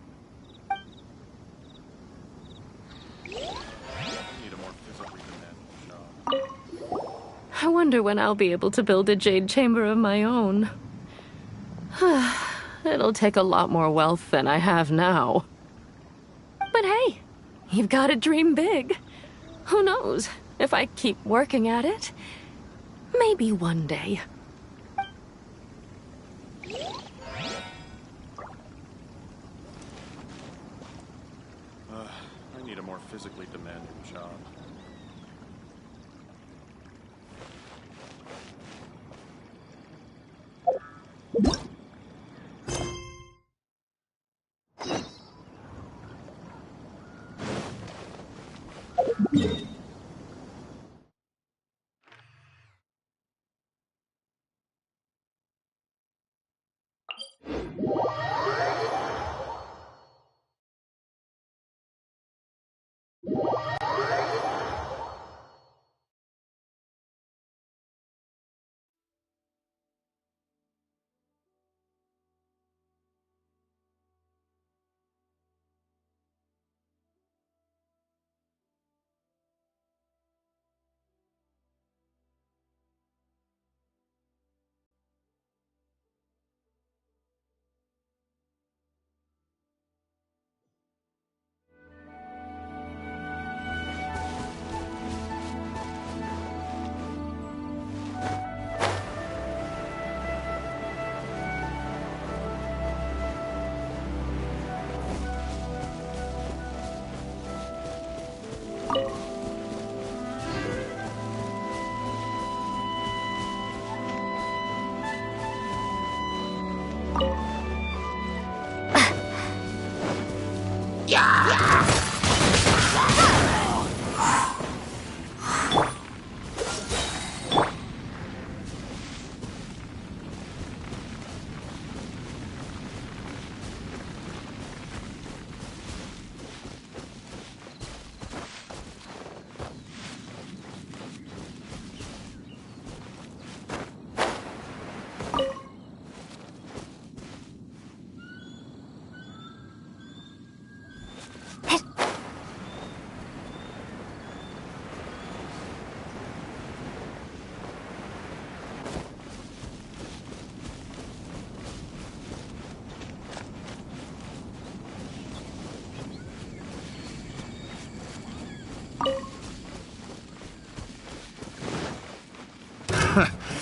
I wonder when I'll be able to build a jade chamber of my own. It'll take a lot more wealth than I have now. But hey, you've got to dream big. Who knows? If I keep working at it, maybe one day. I need a more physically demanding job.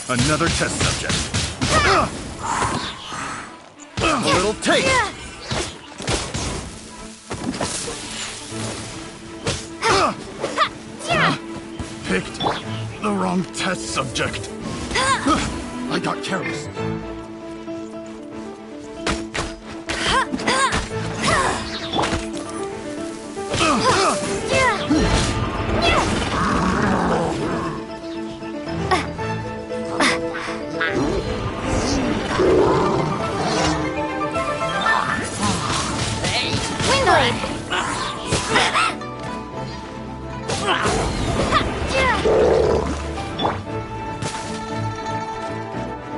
Another test subject. A little taste. Picked the wrong test subject. I got careless.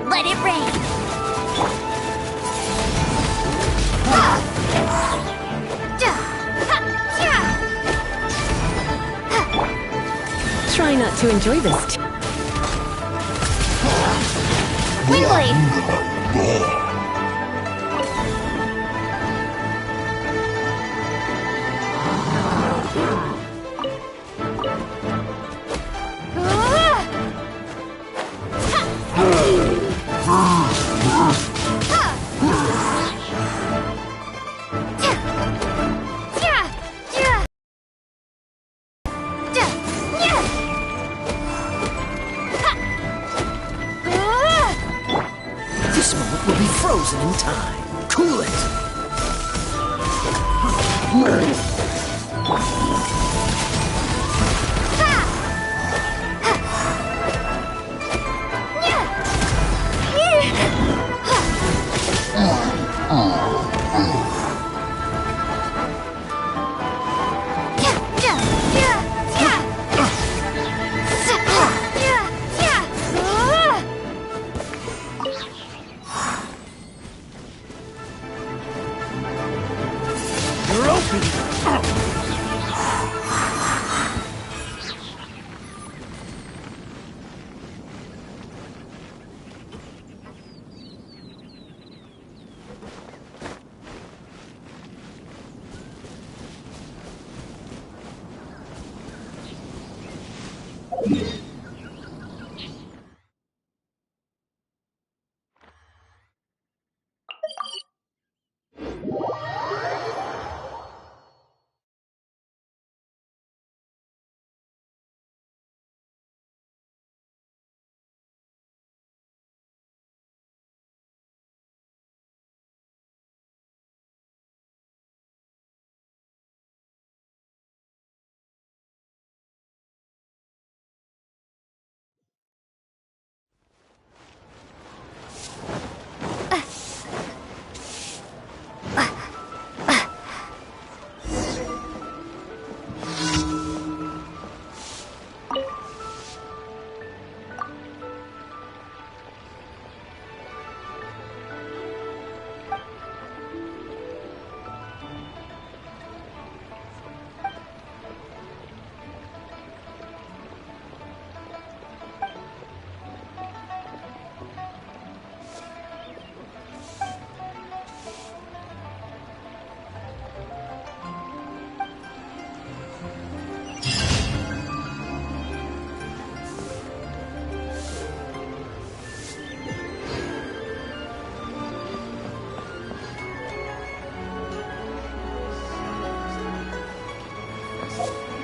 Let it rain. Try not to enjoy this. Windblade. This moment will be frozen in time. Cool it! You're open!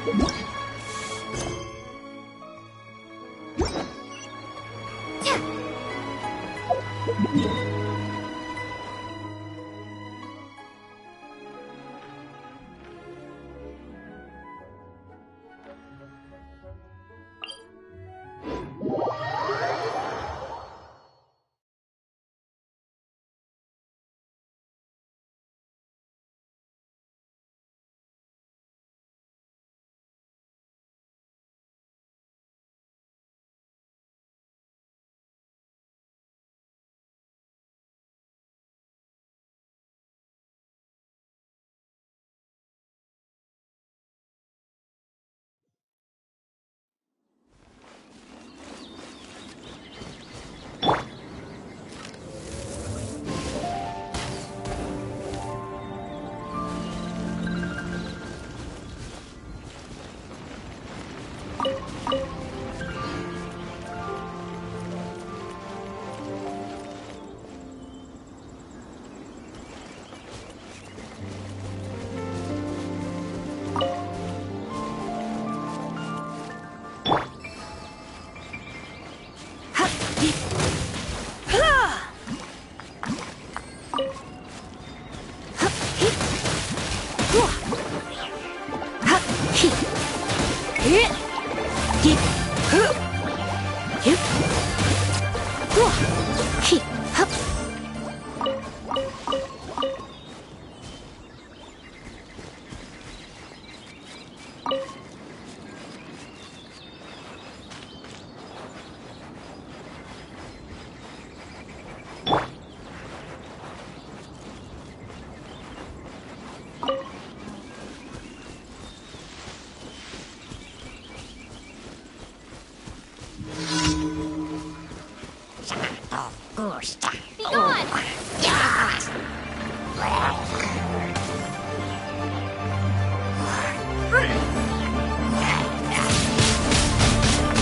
Be gone!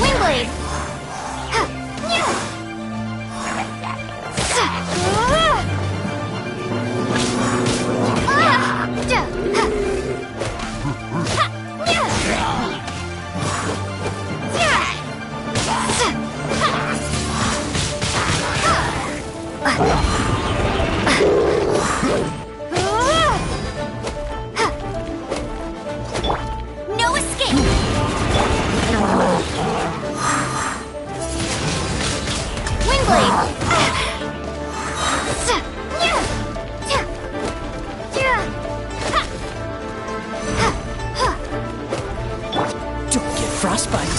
Windblade! No escape! Windblade! Don't get frostbite.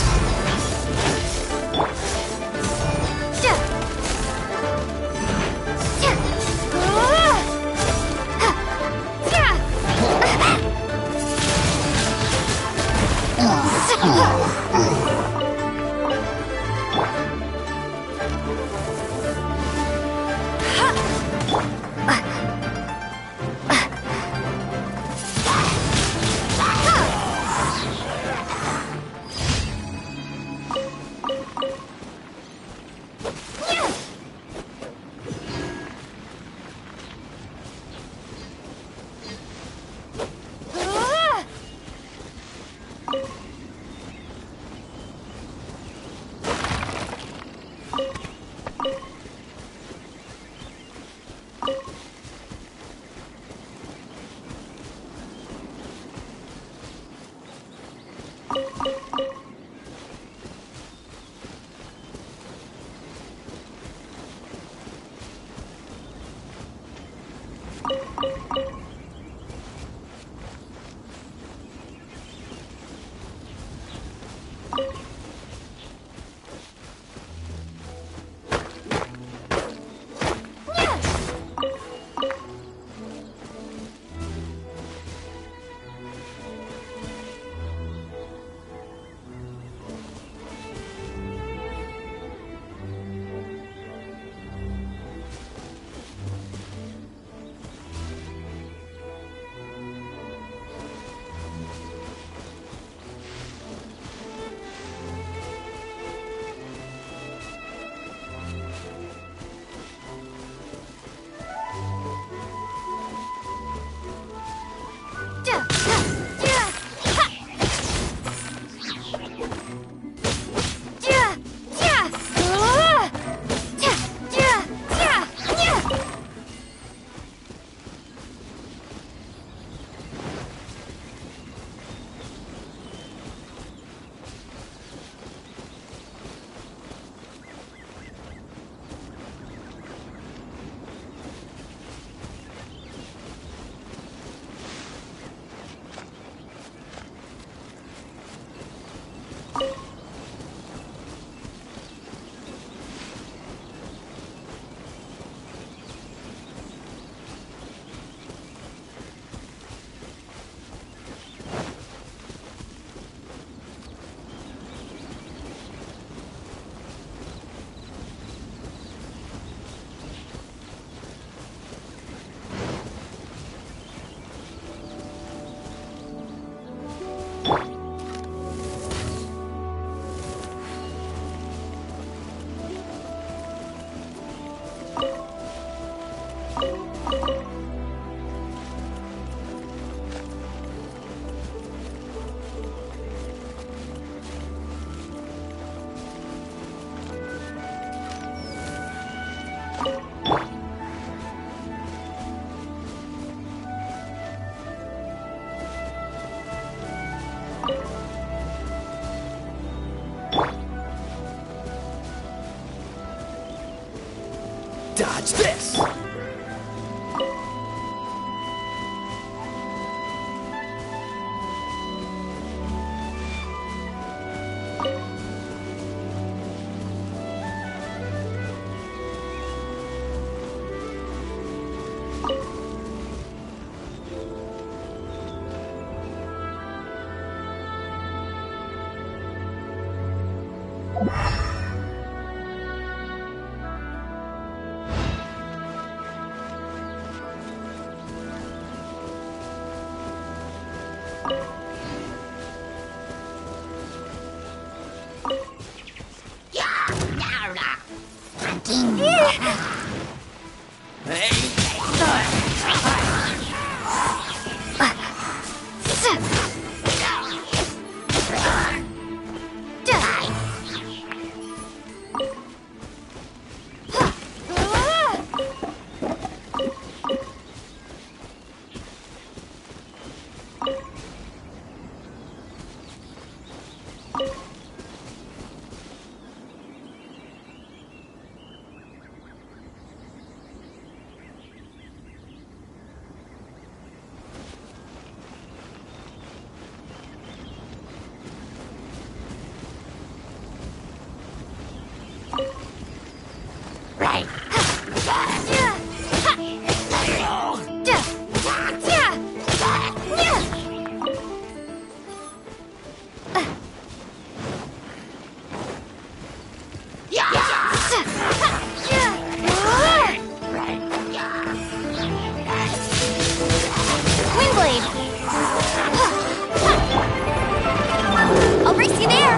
I'll race you there!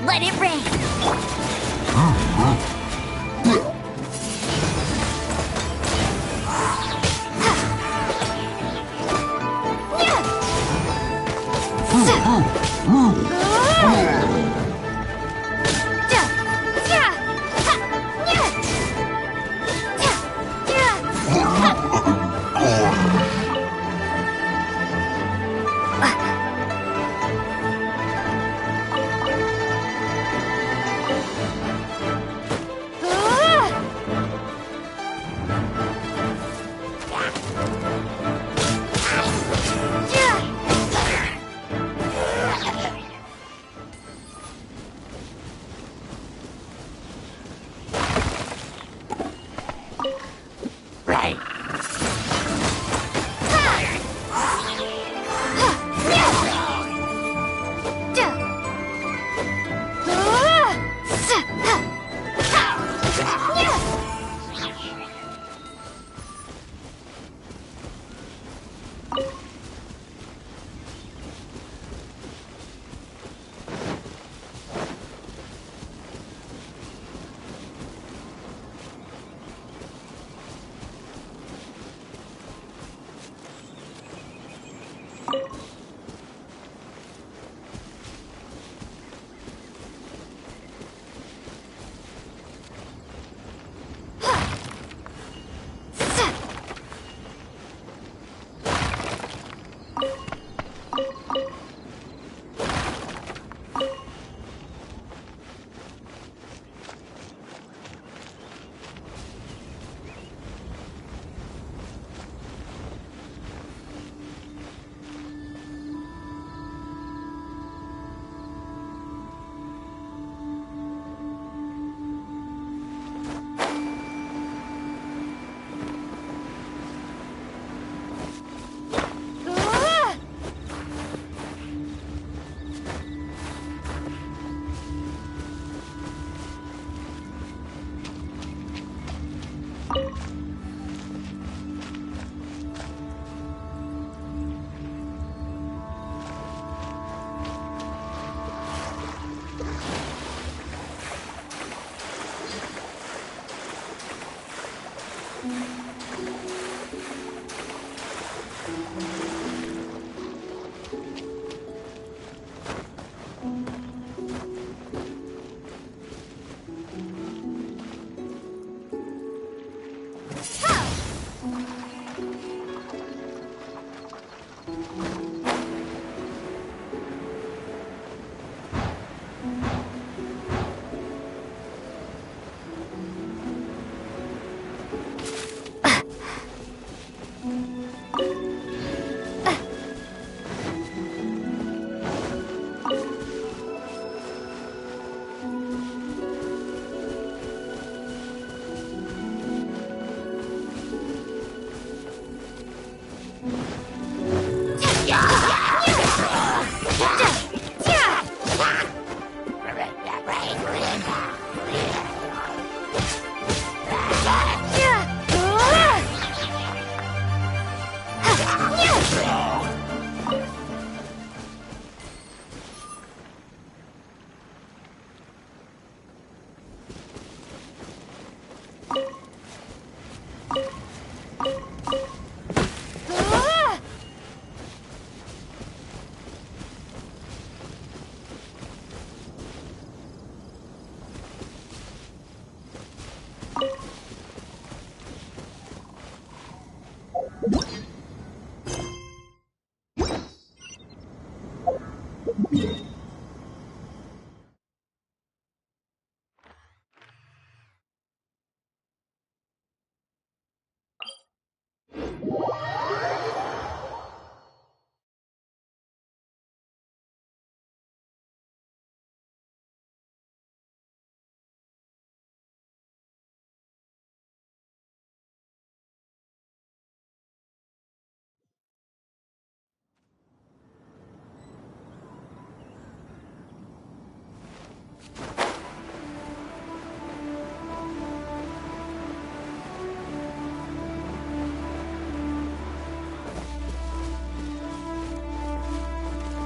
Let it rain!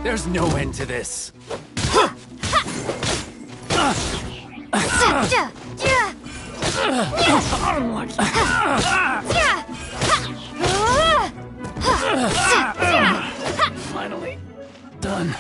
There's no end to this. Finally done.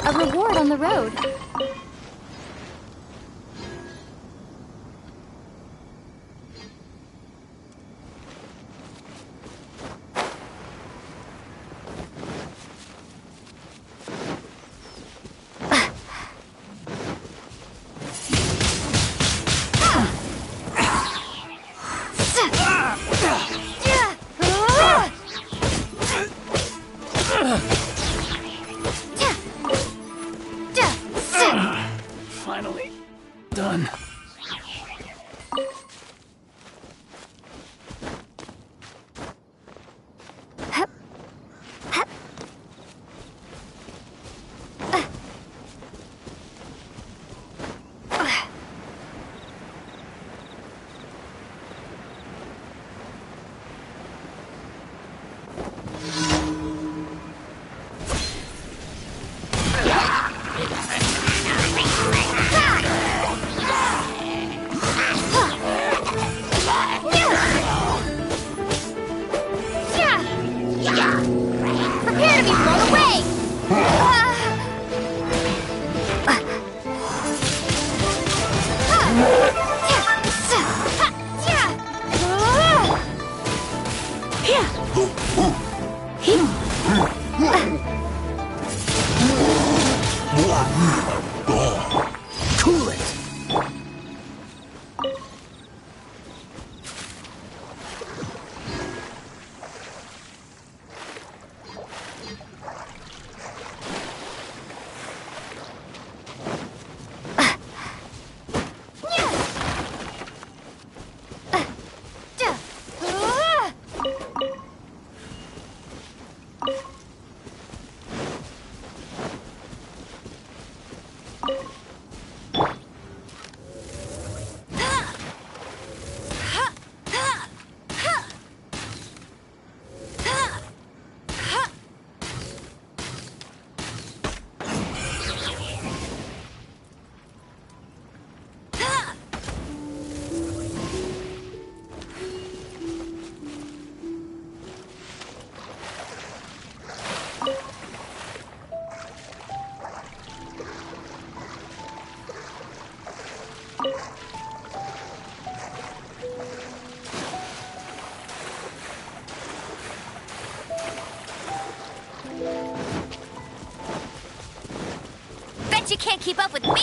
A reward on the road. Finally done. can't keep up with me.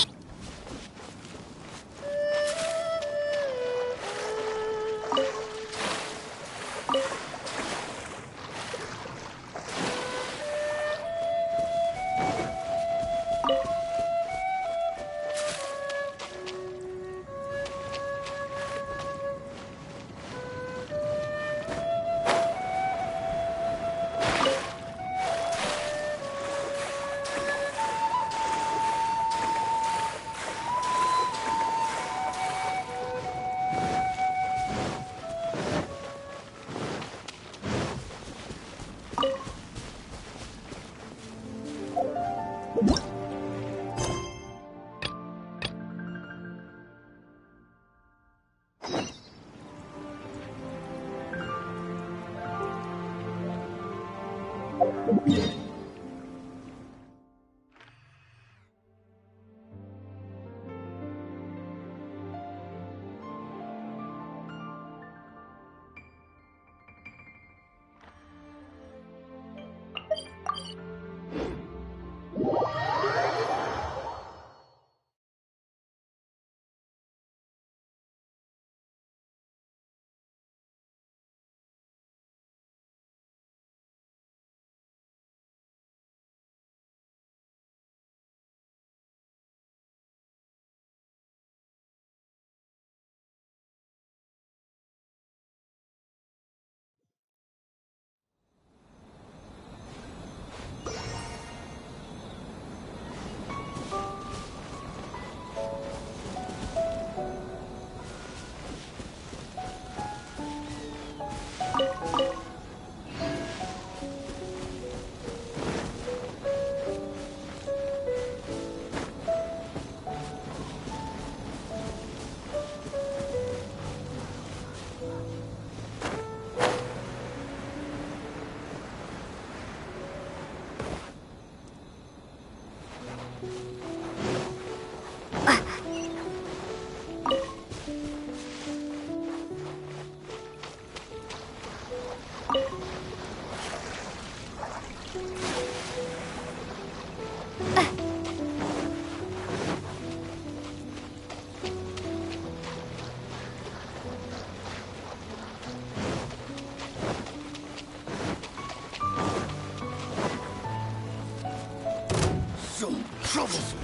Troubles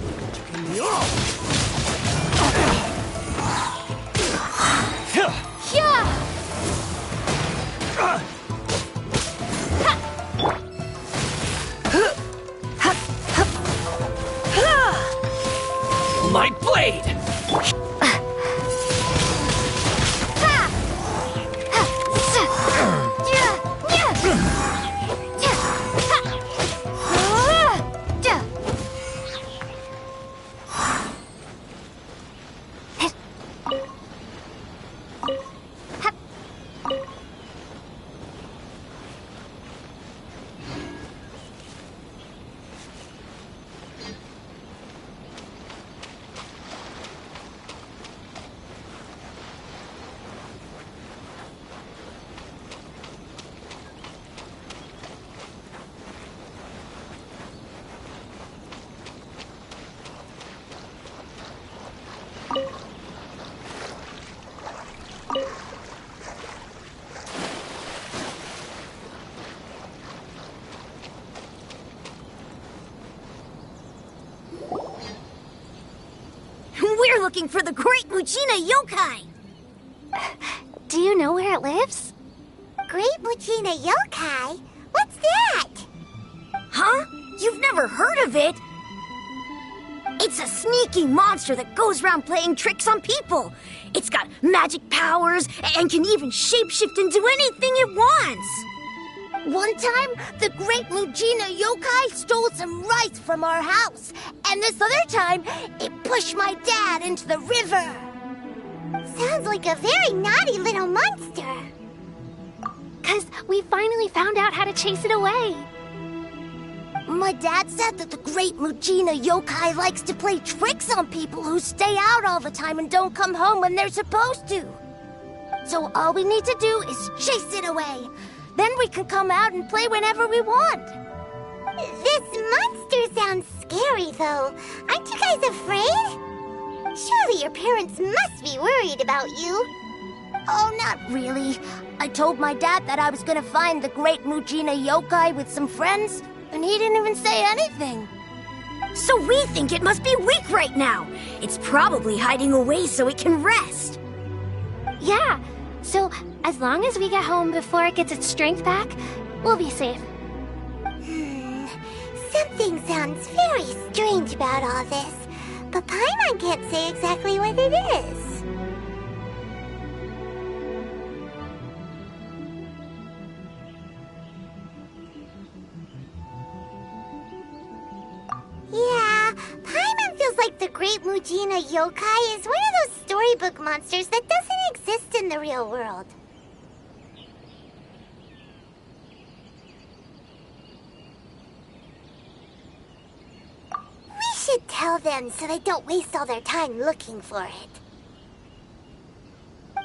in the arm. Light blade. We're looking for the Great Mujina Yokai! Do you know where it lives? Great Mujina Yokai? What's that? Huh? You've never heard of it? It's a sneaky monster that goes around playing tricks on people. It's got magic powers and can even shapeshift into anything it wants. One time, the Great Mujina Yokai stole some rice from our house. And this other time, it pushed my dad into the river. Sounds like a very naughty little monster. 'Cause we finally found out how to chase it away. My dad said that the Great Mujina Yokai likes to play tricks on people who stay out all the time and don't come home when they're supposed to. So all we need to do is chase it away. Then we can come out and play whenever we want. This monster sounds scary. scary, though. Aren't you guys afraid? Surely your parents must be worried about you. Oh, not really. I told my dad that I was gonna find the great Mujina yokai with some friends, and he didn't even say anything. So we think it must be weak right now. It's probably hiding away so it can rest. Yeah, so as long as we get home before it gets its strength back, we'll be safe. Something sounds very strange about all this, but Paimon can't say exactly what it is. Yeah, Paimon feels like the Great Mujina yokai is one of those storybook monsters that doesn't exist in the real world. We should tell them so they don't waste all their time looking for it.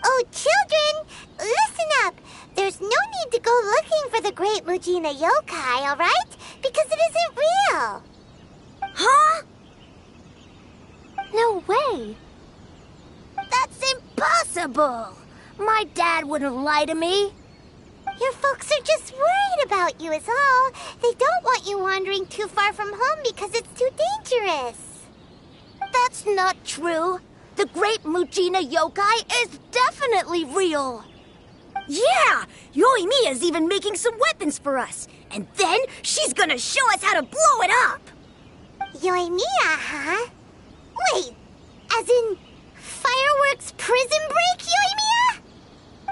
Oh, children, listen up. There's no need to go looking for the Great Mujina yokai, alright? Because it isn't real. Huh? No way. That's impossible. My dad wouldn't lie to me. Your folks are just worried about you is all. They don't want you wandering too far from home because it's too dangerous. That's not true. The Great Mujina yokai is definitely real. Yeah! Yoimiya's even making some weapons for us. And then she's gonna show us how to blow it up. Yoimiya, huh? Wait, as in fireworks prison break, Yoimiya?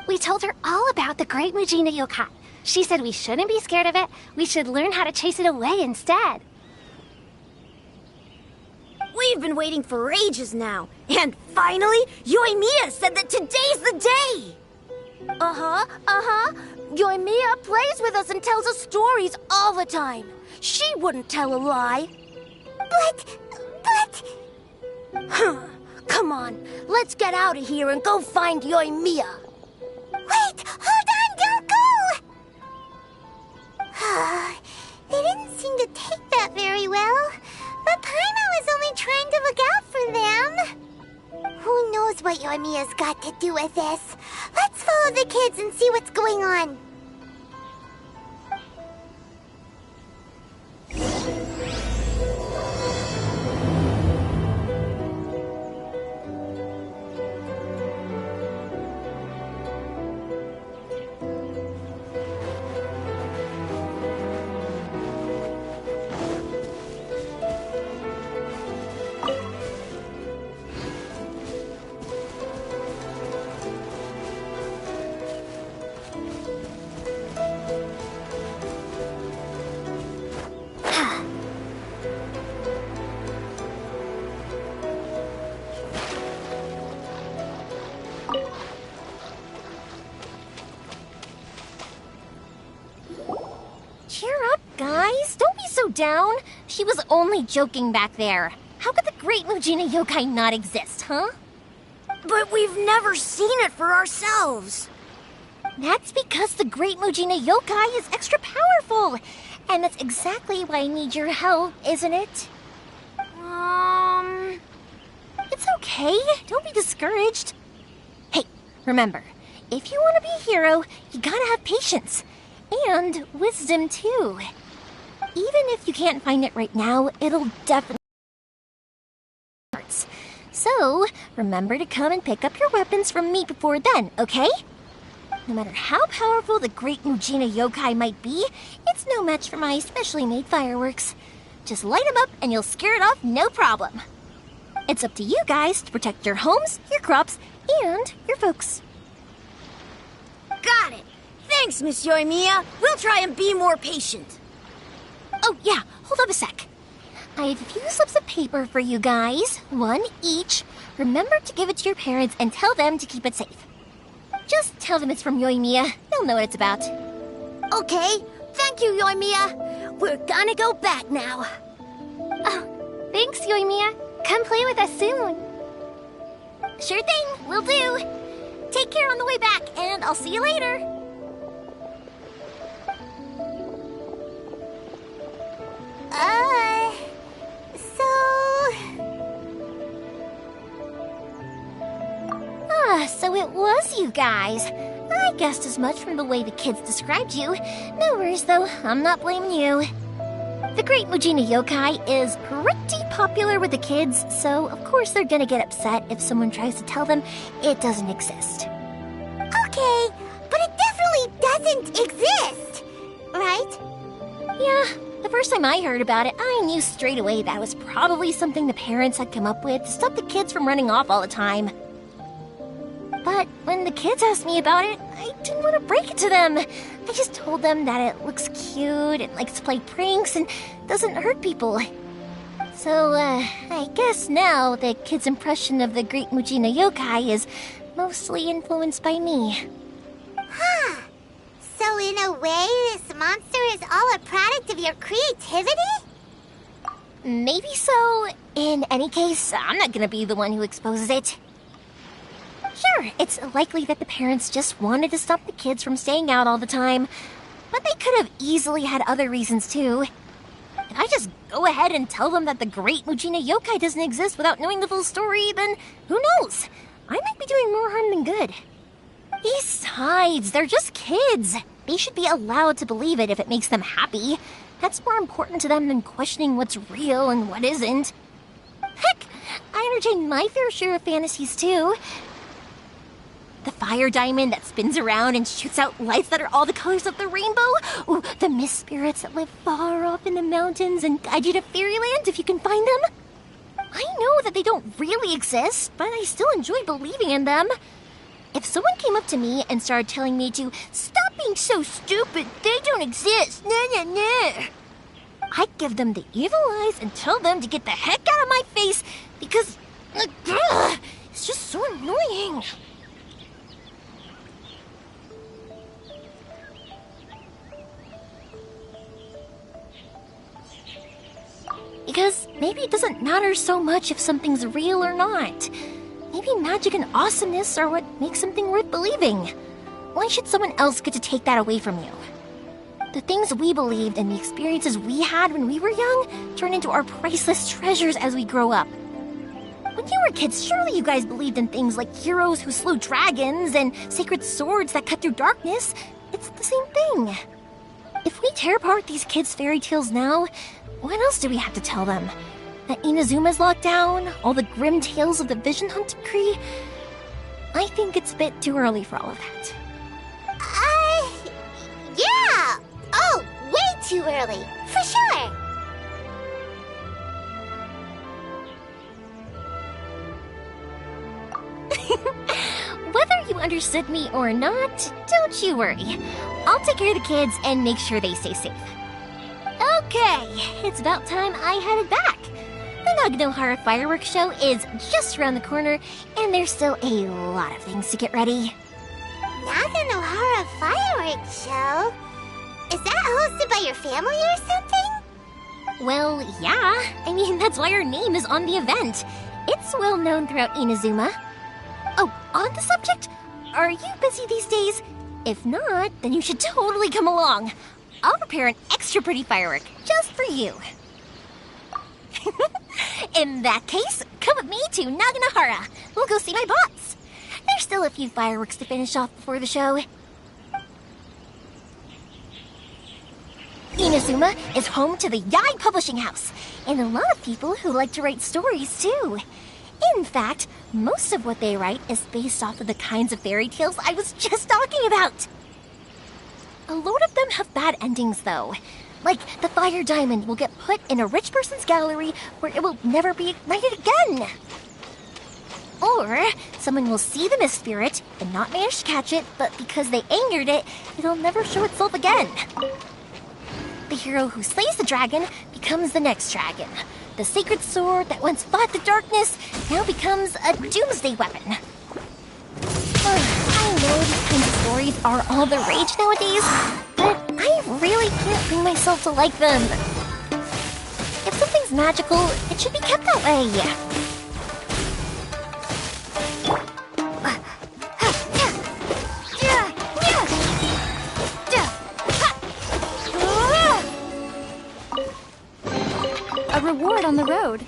We told her all about the Great Mujina yokai. She said we shouldn't be scared of it. We should learn how to chase it away instead. We've been waiting for ages now. And finally, Yoimiya said that today's the day. Yoimiya plays with us and tells us stories all the time. She wouldn't tell a lie. But... Come on, let's get out of here and go find Yoimiya. Wait, hold on, don't go! They didn't seem to take that very well. But Paimon was only trying to look out for them. Who knows what Yoimiya's got to do with this? Let's follow the kids and see what's going on. Cheer up, guys. Don't be so down. She was only joking back there. How could the Great Mujina yokai not exist, huh? But we've never seen it for ourselves. That's because the Great Mujina yokai is extra powerful. And that's exactly why I need your help, isn't it? It's okay. Don't be discouraged. Hey, remember, if you want to be a hero, you gotta have patience. And wisdom, too. Even if you can't find it right now, it'll definitely... So, remember to come and pick up your weapons from me before then, okay? No matter how powerful the Great Mujina yokai might be, it's no match for my specially made fireworks. Just light them up and you'll scare it off no problem. It's up to you guys to protect your homes, your crops, and your folks. Got it. Thanks, Miss Yoimiya. We'll try and be more patient. Oh, yeah. Hold up a sec. I have a few slips of paper for you guys. One each. Remember to give it to your parents and tell them to keep it safe. Just tell them it's from Yoimiya. They'll know what it's about. Okay. Thank you, Yoimiya. We're gonna go back now. Oh, thanks, Yoimiya. Come play with us soon. Sure thing. Will do. Take care on the way back, and I'll see you later. So it was you guys. I guessed as much from the way the kids described you. No worries, though. I'm not blaming you. The Great Mujina Yokai is pretty popular with the kids, so of course they're gonna get upset if someone tries to tell them it doesn't exist. Okay, but it definitely doesn't exist, right? Yeah, the first time I heard about it, I knew straight away that was probably something the parents had come up with to stop the kids from running off all the time. But when the kids asked me about it, I didn't want to break it to them. I just told them that it looks cute and likes to play pranks and doesn't hurt people. So, I guess now the kids' impression of the Great Mujina Yokai is mostly influenced by me. Huh. So in a way, this monster is all a product of your creativity? Maybe so. In any case, I'm not gonna be the one who exposes it. Sure, it's likely that the parents just wanted to stop the kids from staying out all the time, but they could have easily had other reasons too. If I just go ahead and tell them that the Great Mujina Yokai doesn't exist without knowing the full story, then who knows? I might be doing more harm than good. Besides, they're just kids. They should be allowed to believe it if it makes them happy. That's more important to them than questioning what's real and what isn't. Heck, I entertain my fair share of fantasies too. The fire diamond that spins around and shoots out lights that are all the colors of the rainbow. Ooh, the mist spirits that live far off in the mountains and guide you to fairyland if you can find them. I know that they don't really exist, but I still enjoy believing in them. If someone came up to me and started telling me to stop being so stupid, they don't exist, I'd give them the evil eyes and tell them to get the heck out of my face because it's just so annoying. Because maybe it doesn't matter so much if something's real or not. Maybe magic and awesomeness are what makes something worth believing. Why should someone else get to take that away from you? The things we believed and the experiences we had when we were young turn into our priceless treasures as we grow up. When you were kids, surely you guys believed in things like heroes who slew dragons and sacred swords that cut through darkness. It's the same thing. If we tear apart these kids' fairy tales now, what else do we have to tell them? That Inazuma's locked down? All the grim tales of the Vision Hunt Decree? I think it's a bit too early for all of that. Yeah! Oh, way too early, for sure! Whether you understood me or not, don't you worry. I'll take care of the kids and make sure they stay safe. Okay, it's about time I headed back. The Naganohara fireworks show is just around the corner, and there's still a lot of things to get ready. Naganohara fireworks show? Is that hosted by your family or something? Well, yeah. I mean, that's why our name is on the event. It's well known throughout Inazuma. Oh, on the subject, are you busy these days? If not, then you should totally come along. I'll prepare an extra pretty firework just for you. In that case, come with me to Naganohara. We'll go see my boss. There's still a few fireworks to finish off before the show. Inazuma is home to the Yai Publishing House, and a lot of people who like to write stories too. In fact, most of what they write is based off of the kinds of fairy tales I was just talking about. A load of them have bad endings, though. Like, the fire diamond will get put in a rich person's gallery where it will never be ignited again. Or, someone will see the mist spirit and not manage to catch it, but because they angered it, it'll never show itself again. The hero who slays the dragon becomes the next dragon. The sacred sword that once fought the darkness now becomes a doomsday weapon. I know these kinds of stories are all the rage nowadays, but I really can't bring myself to like them. If something's magical, it should be kept that way. A reward on the road.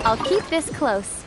I'll keep this close.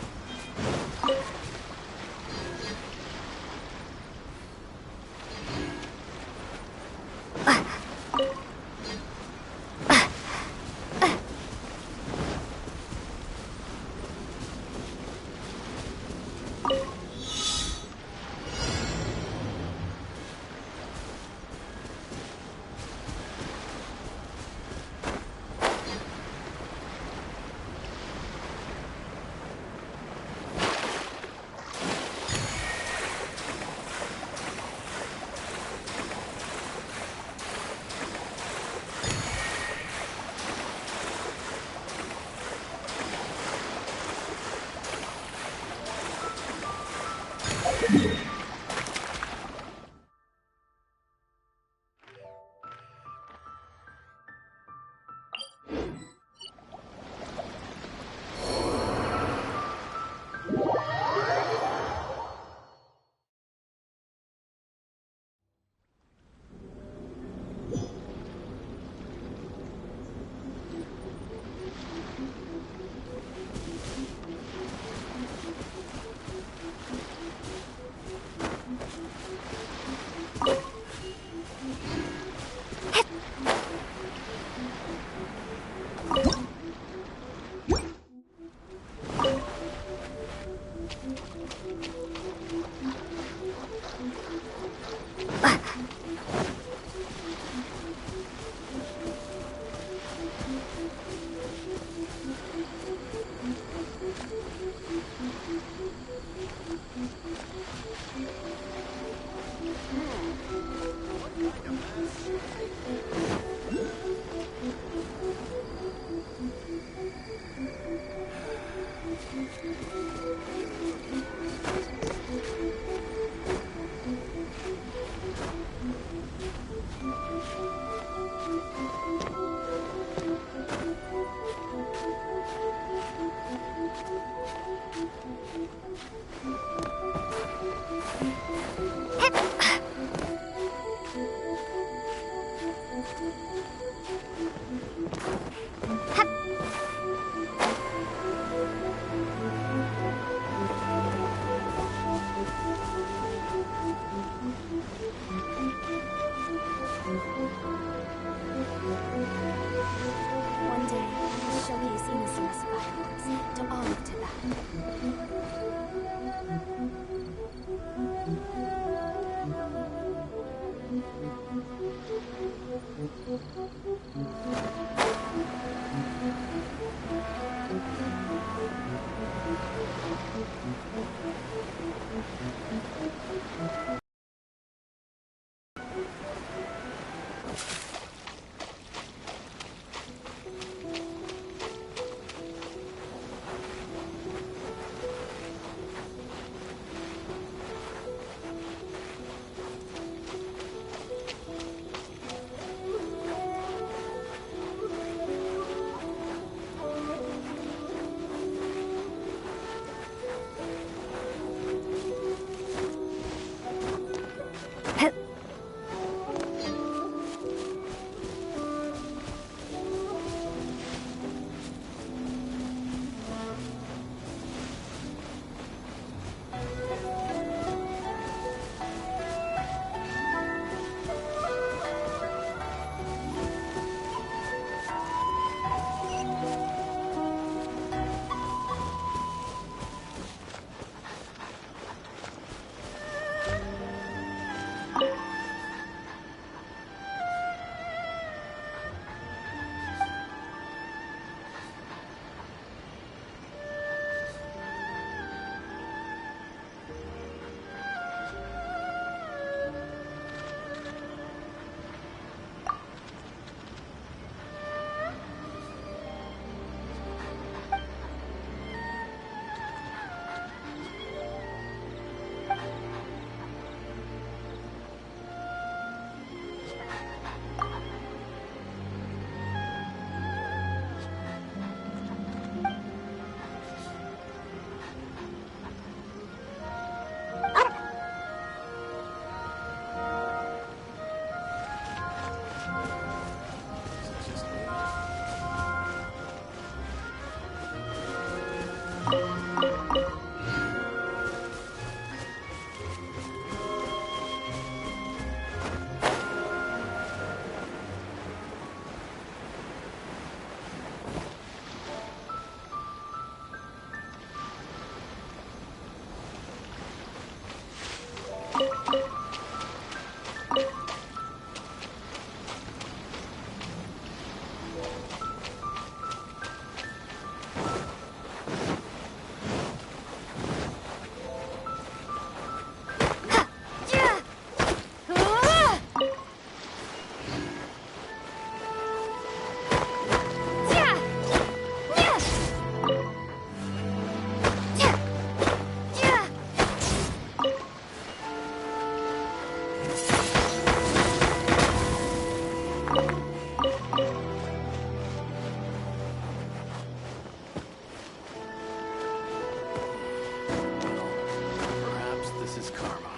It's karma.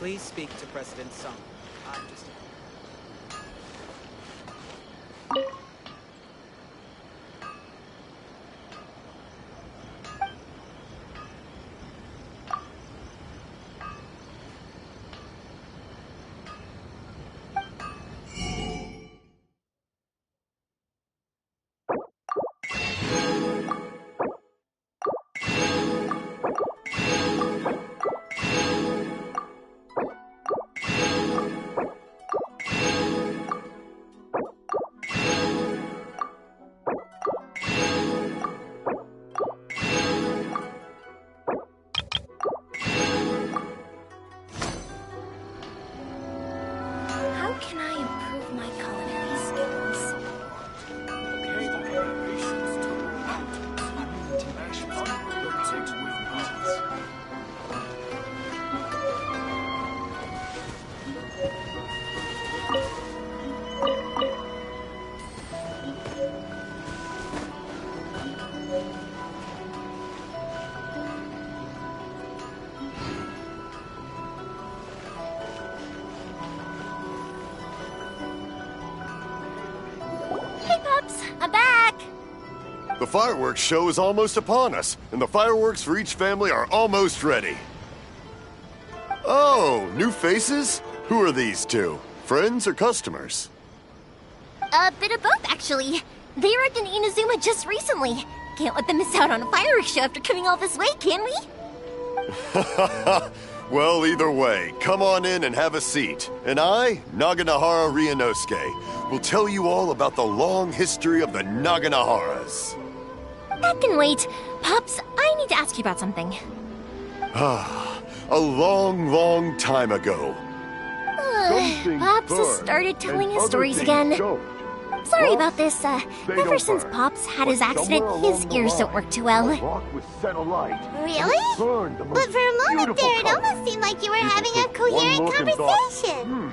Please speak to President Sung. I'm just... fireworks show is almost upon us, and the fireworks for each family are almost ready. Oh, new faces? Who are these two? Friends or customers? A bit of both, actually. They arrived in Inazuma just recently. Can't let them miss out on a fireworks show after coming all this way, can we? Well, either way, come on in and have a seat. And I, Naganahara Ryunosuke, will tell you all about the long history of the Naganaharas. That can wait. Pops, I need to ask you about something. A long, long time ago. Pops has started telling his stories again. Sorry about this. Ever since Pops had his accident, his ears don't work too well. Really? But for a moment there, it almost seemed like you were having a coherent conversation.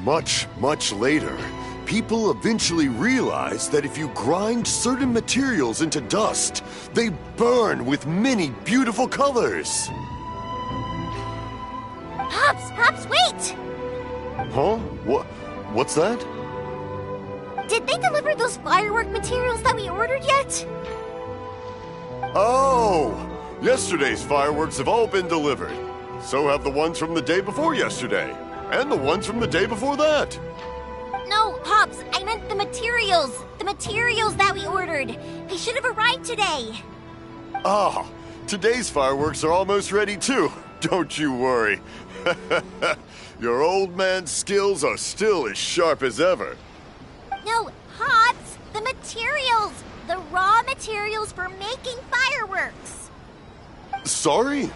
Much, much later, people eventually realized that if you grind certain materials into dust, they burn with many beautiful colors. Pops, wait! Huh? What's that? Did they deliver those firework materials that we ordered yet? Oh! Yesterday's fireworks have all been delivered. So have the ones from the day before yesterday. And the ones from the day before that. No, Pops, I meant the materials. The materials that we ordered. They should have arrived today. Ah, today's fireworks are almost ready too. Don't you worry. Your old man's skills are still as sharp as ever. No, Pops, the materials. The raw materials for making fireworks. Sorry?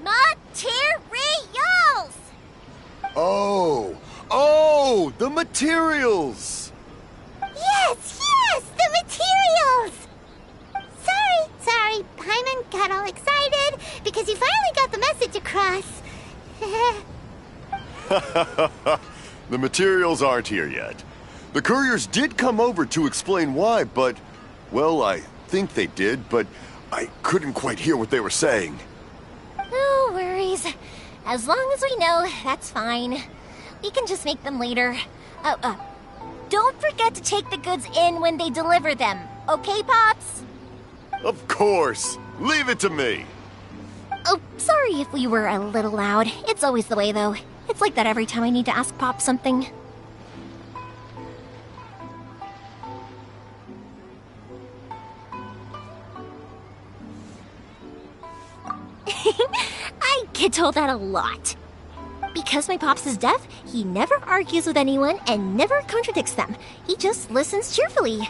Materials! Oh, the materials! Yes, the materials! Sorry, Paimon got all excited because you finally got the message across. The materials aren't here yet. The couriers did come over to explain why, but, well, I think they did, but I couldn't quite hear what they were saying. No worries. As long as we know, that's fine. We can just make them later. Don't forget to take the goods in when they deliver them. Okay, Pops? Of course. Leave it to me. Oh, sorry if we were a little loud. It's always the way, though. It's like that every time I need to ask Pop something. I get told that a lot. Because my Pops is deaf, he never argues with anyone and never contradicts them. He just listens cheerfully.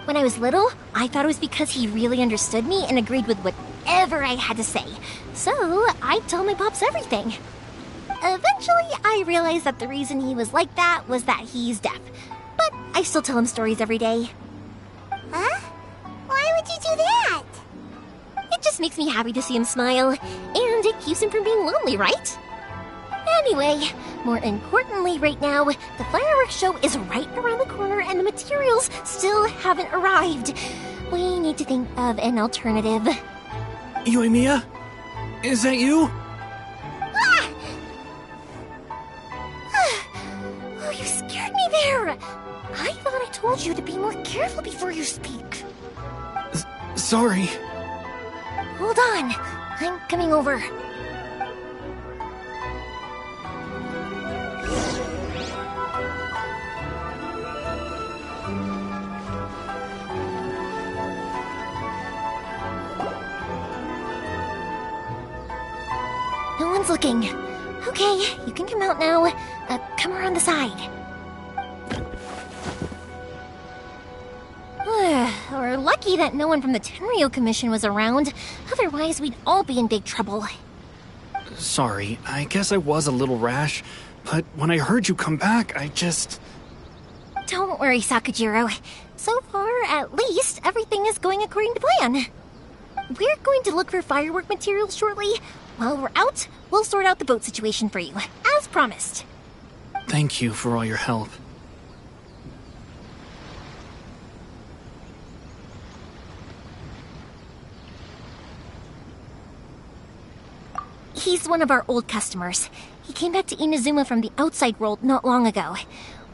When I was little, I thought it was because he really understood me and agreed with whatever I had to say. So, I'd tell my Pops everything. Eventually, I realized that the reason he was like that was that he's deaf. But I still tell him stories every day. Huh? Why would you do that? It just makes me happy to see him smile, and it keeps him from being lonely, right? Anyway, more importantly right now, the fireworks show is right around the corner and the materials still haven't arrived. We need to think of an alternative. Yoimiya? Is that you? Ah! Oh, you scared me there! I thought I told you to be more careful before you speak. Sorry. Hold on, I'm coming over. No one's looking. Okay, you can come out now. Come around the side. We're lucky that no one from the Tenryo Commission was around. Otherwise, we'd all be in big trouble. Sorry, I guess I was a little rash, but when I heard you come back, I just... Don't worry, Sakujiro. So far, at least, everything is going according to plan. We're going to look for firework materials shortly. While we're out, we'll sort out the boat situation for you, as promised. Thank you for all your help. He's one of our old customers. He came back to Inazuma from the outside world not long ago.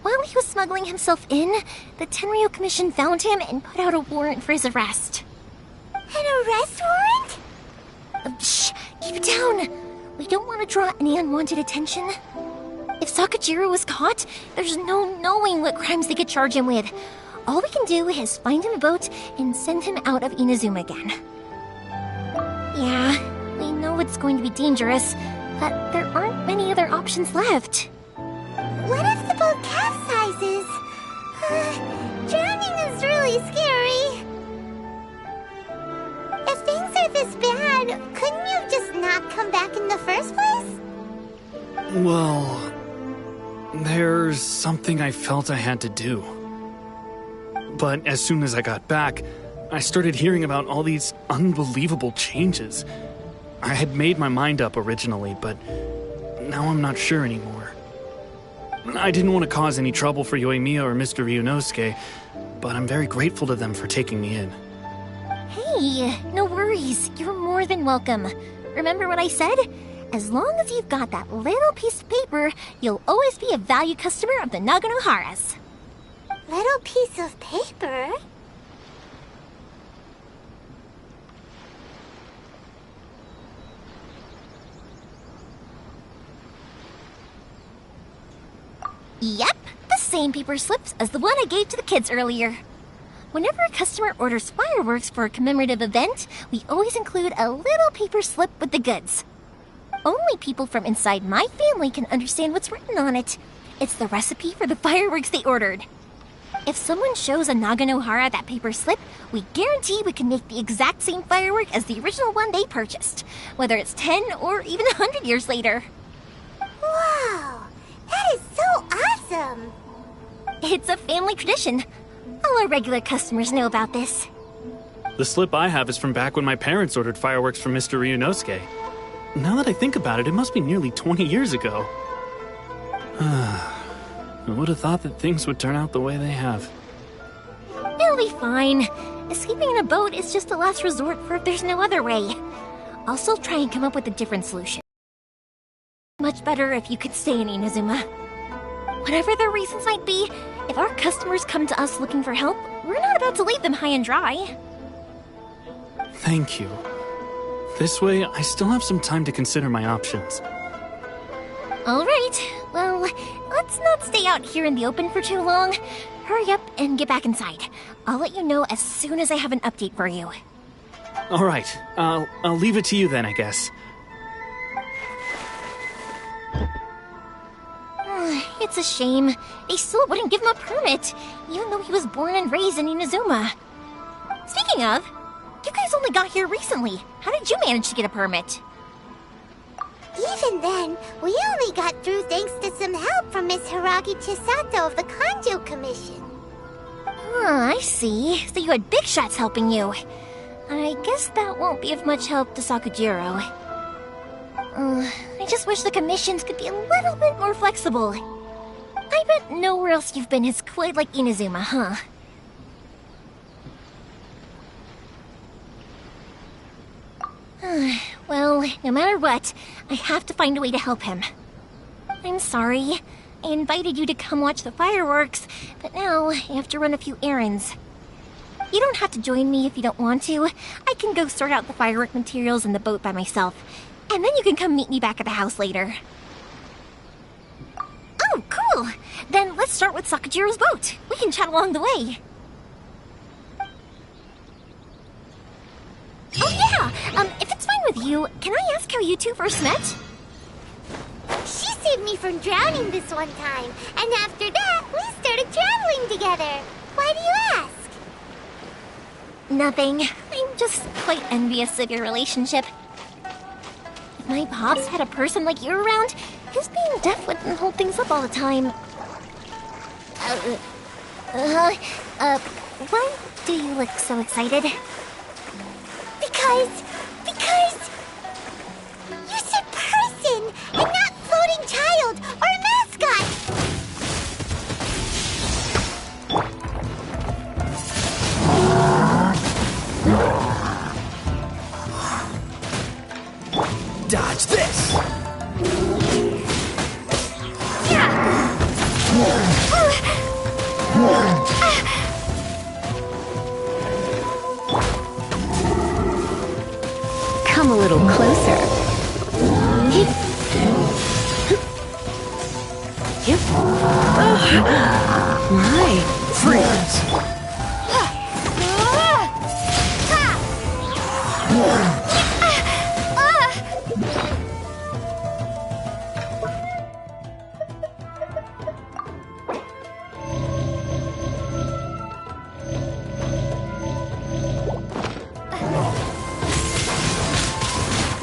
While he was smuggling himself in, the Tenryo Commission found him and put out a warrant for his arrest. An arrest warrant? Shh! Keep it down! We don't want to draw any unwanted attention. If Sakajiro was caught, there's no knowing what crimes they could charge him with. All we can do is find him a boat and send him out of Inazuma again. Yeah, we know it's going to be dangerous, but there aren't many other options left. What if the boat capsizes? Drowning is really scary. If things are this bad, couldn't you just not come back in the first place? Well, there's something I felt I had to do. But as soon as I got back, I started hearing about all these unbelievable changes. I had made my mind up originally, but now I'm not sure anymore. I didn't want to cause any trouble for Yoimiya or Mr. Ryunosuke, but I'm very grateful to them for taking me in. Hey, no worries. You're more than welcome. Remember what I said? As long as you've got that little piece of paper, you'll always be a valued customer of the Naganoharas. Little piece of paper? Yep, the same paper slips as the one I gave to the kids earlier. Whenever a customer orders fireworks for a commemorative event, we always include a little paper slip with the goods. Only people from inside my family can understand what's written on it. It's the recipe for the fireworks they ordered. If someone shows a Naganohara that paper slip, we guarantee we can make the exact same firework as the original one they purchased, whether it's 10 or even 100 years later. Wow! That is so awesome! It's a family tradition. All our regular customers know about this. The slip I have is from back when my parents ordered fireworks from Mr. Ryunosuke. Now that I think about it, it must be nearly 20 years ago. I would have thought that things would turn out the way they have. It'll be fine. Escaping in a boat is just a last resort for if there's no other way. I'll still try and come up with a different solution. Much better if you could stay in Inazuma. Whatever their reasons might be, if our customers come to us looking for help, we're not about to leave them high and dry. Thank you. This way, I still have some time to consider my options. All right. Well, let's not stay out here in the open for too long. Hurry up and get back inside. I'll let you know as soon as I have an update for you. All right. I'll leave it to you then, I guess. It's a shame. They still wouldn't give him a permit, even though he was born and raised in Inazuma. Speaking of, you guys only got here recently. How did you manage to get a permit? Even then, we only got through thanks to some help from Miss Hiragi Chisato of the Kanjo Commission. I see. So you had big shots helping you. I guess that won't be of much help to Sakujiro. I just wish the commissions could be a little bit more flexible. I bet nowhere else you've been is quite like Inazuma, huh? Well, no matter what, I have to find a way to help him. I'm sorry. I invited you to come watch the fireworks, but now I have to run a few errands. You don't have to join me if you don't want to. I can go sort out the firework materials in the boat by myself, and then you can come meet me back at the house later. Oh, cool! Then let's start with Sakujiro's boat. We can chat along the way. Oh yeah! If it's fine with you, can I ask how you two first met? She saved me from drowning this one time, and after that, we started traveling together. Why do you ask? Nothing. I'm just quite envious of your relationship. If my pops had a person like you around, his being deaf wouldn't hold things up all the time. Why do you look so excited? Because you said person and not floating child or a mascot. Dodge this! Yeah! Come a little closer. My. Freeze!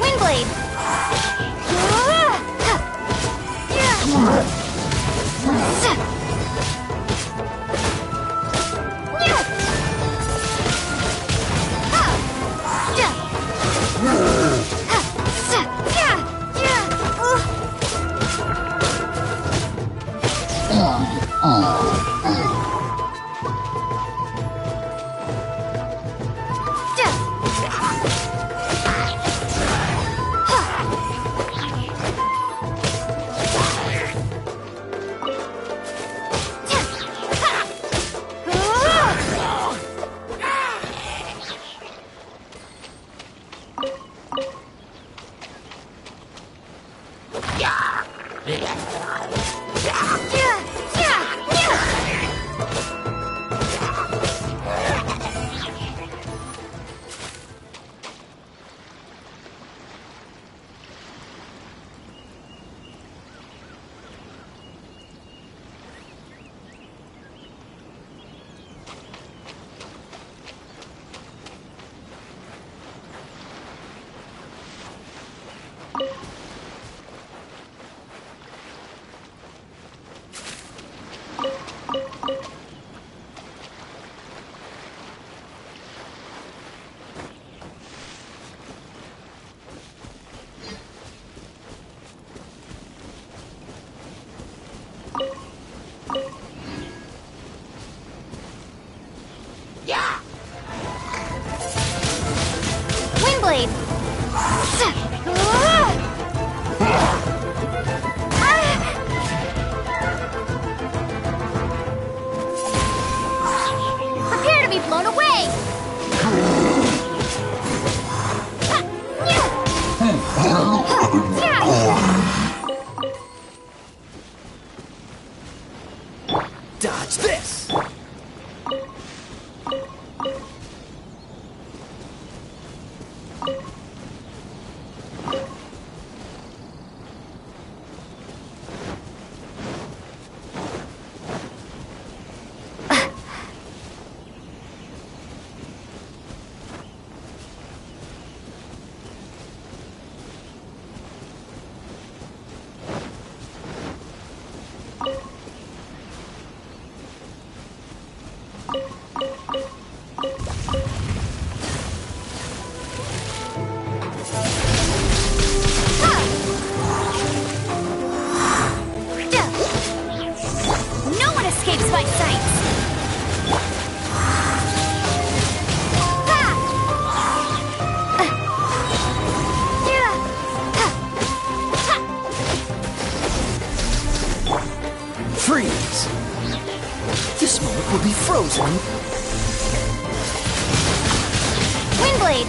Windblade! Windblade! Prepare to be blown away! Dodge this! No one escapes my sights! Freeze! This moment will be frozen. Windblade!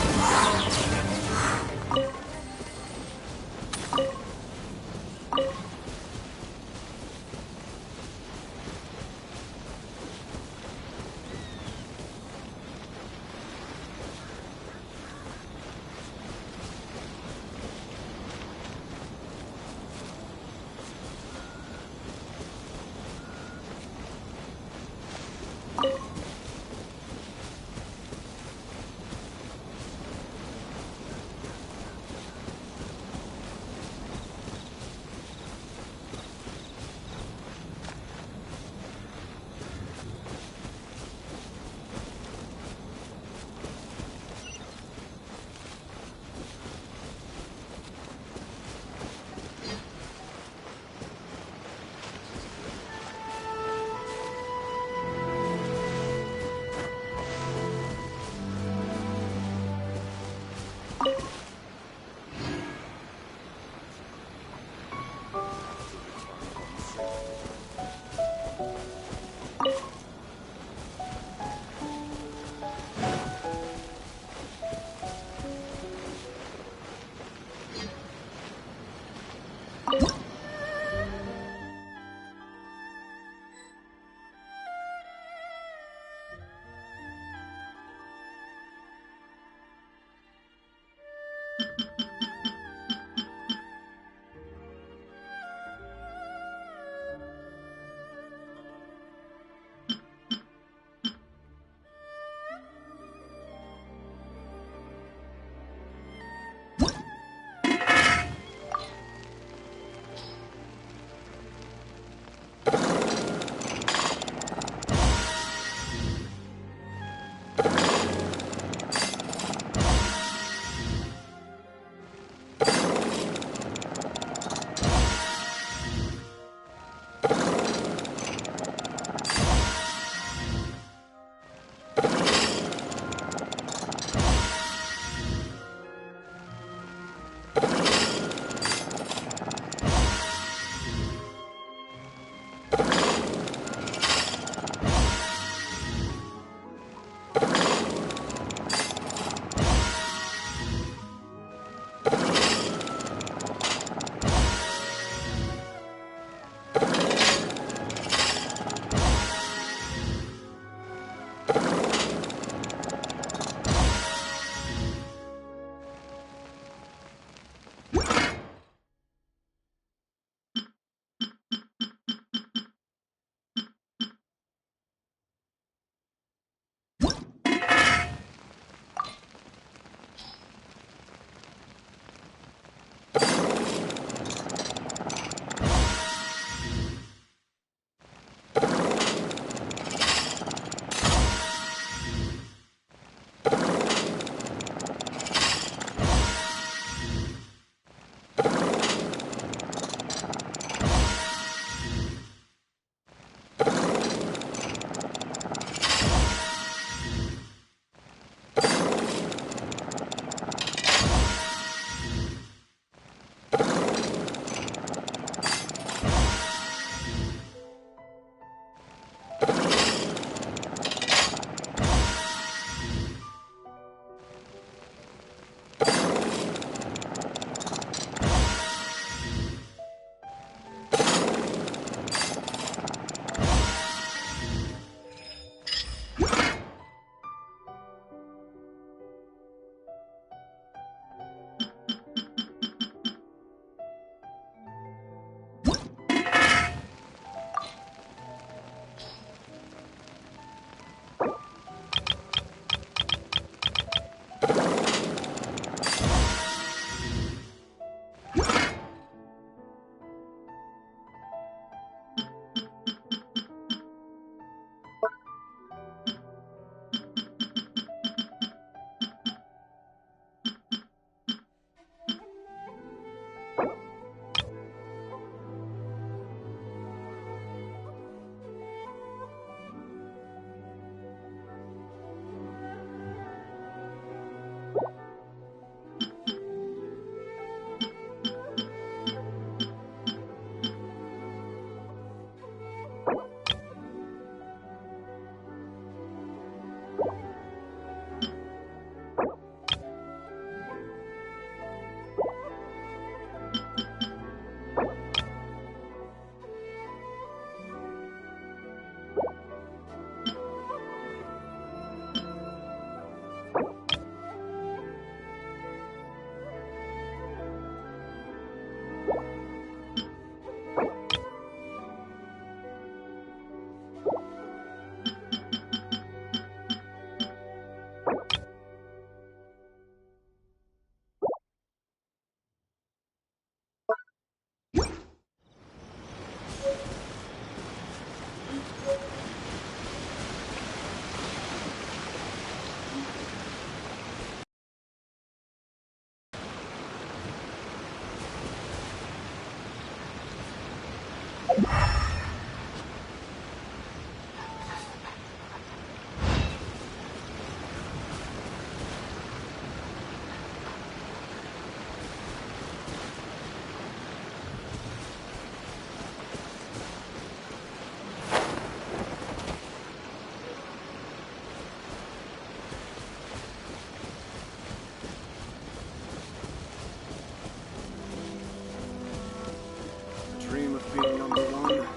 being number one.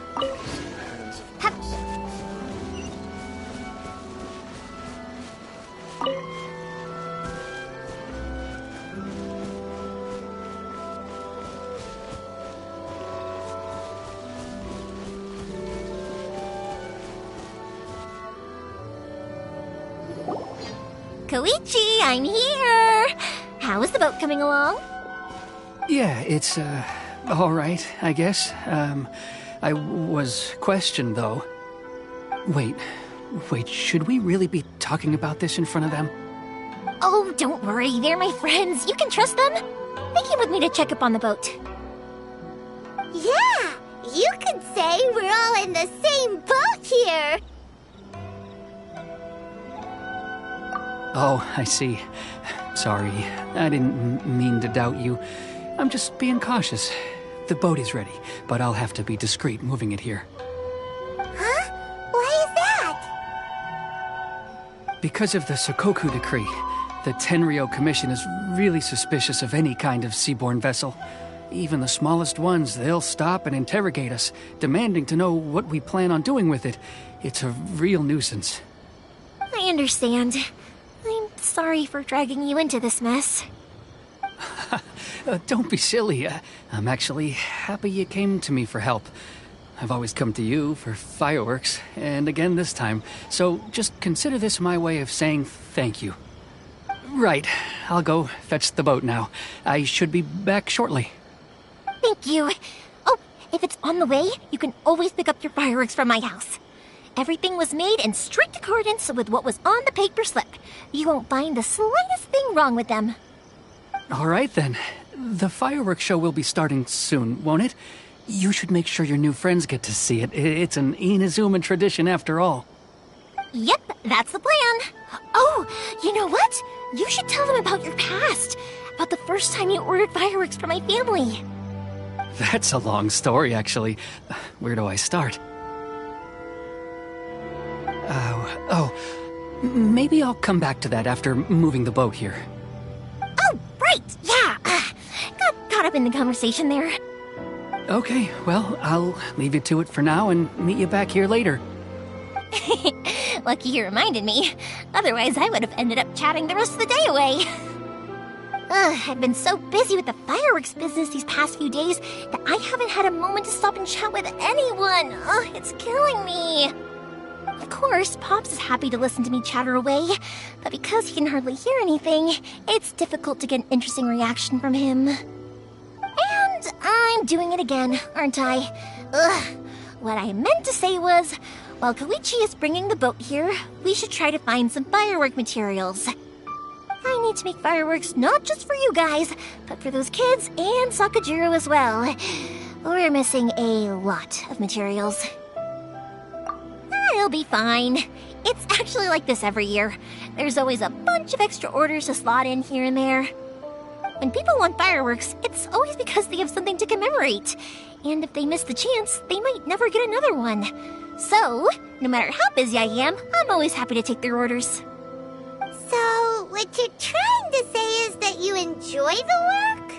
Koichi, I'm here! How is the boat coming along? Yeah, it's, all right, I guess. I was questioned, though. Wait, should we really be talking about this in front of them? Oh, don't worry, they're my friends. You can trust them. They came with me to check up on the boat. Yeah, you could say we're all in the same boat here. Oh, I see. Sorry, I didn't mean to doubt you. I'm just being cautious. The boat is ready, but I'll have to be discreet moving it here. Huh? Why is that? Because of the Sokoku decree, the Tenryou Commission is really suspicious of any kind of seaborne vessel. Even the smallest ones, they'll stop and interrogate us, demanding to know what we plan on doing with it. It's a real nuisance. I understand. I'm sorry for dragging you into this mess. Don't be silly. I'm actually happy you came to me for help. I've always come to you for fireworks, and again this time. So just consider this my way of saying thank you. Right, I'll go fetch the boat now. I should be back shortly. Thank you. Oh, if it's on the way, you can always pick up your fireworks from my house. Everything was made in strict accordance with what was on the paper slip. You won't find the slightest thing wrong with them. All right, then. The fireworks show will be starting soon, won't it? You should make sure your new friends get to see it. It's an Inazuma tradition after all. Yep, that's the plan. Oh, you know what? You should tell them about your past. About the first time you ordered fireworks for my family. That's a long story, actually. Where do I start? Maybe I'll come back to that after moving the boat here. Oh, right, yeah. Got caught up in the conversation there. Okay, well, I'll leave you to it for now and meet you back here later. Lucky you reminded me. Otherwise, I would have ended up chatting the rest of the day away. I've been so busy with the fireworks business these past few days that I haven't had a moment to stop and chat with anyone. It's killing me. Of course, Pops is happy to listen to me chatter away, but because he can hardly hear anything, it's difficult to get an interesting reaction from him. And I'm doing it again, aren't I? What I meant to say was, while Koichi is bringing the boat here, we should try to find some firework materials. I need to make fireworks not just for you guys, but for those kids and Sakajiro as well. We're missing a lot of materials. It'll be fine. It's actually like this every year. There's always a bunch of extra orders to slot in here and there. When people want fireworks, it's always because they have something to commemorate. And if they miss the chance, they might never get another one. So, no matter how busy I am, I'm always happy to take their orders. So, what you're trying to say is that you enjoy the work?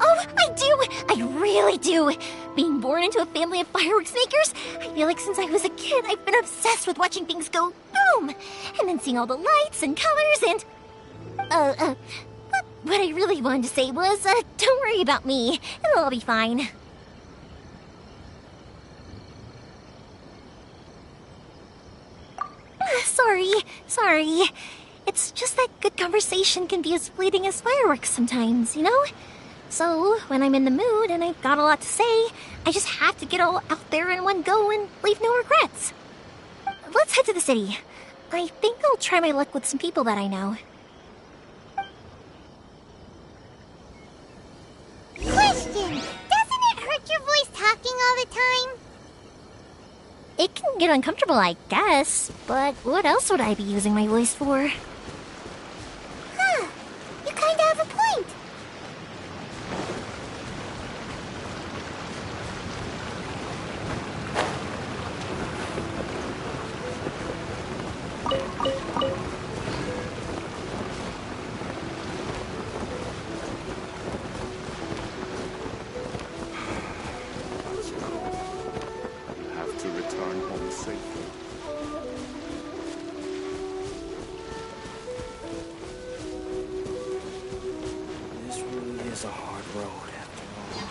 Oh, I do! I really do! Being born into a family of fireworks makers, I feel like since I was a kid, I've been obsessed with watching things go boom! And then seeing all the lights and colors and... What I really wanted to say was, don't worry about me. It'll all be fine. Sorry. It's just that good conversation can be as fleeting as fireworks sometimes, you know? So, when I'm in the mood and I've got a lot to say, I just have to get all out there in one go and leave no regrets. Let's head to the city. I think I'll try my luck with some people that I know. Question! Doesn't it hurt your voice talking all the time? It can get uncomfortable, I guess, but what else would I be using my voice for? Huh. You kinda have a point. was a hard road after all.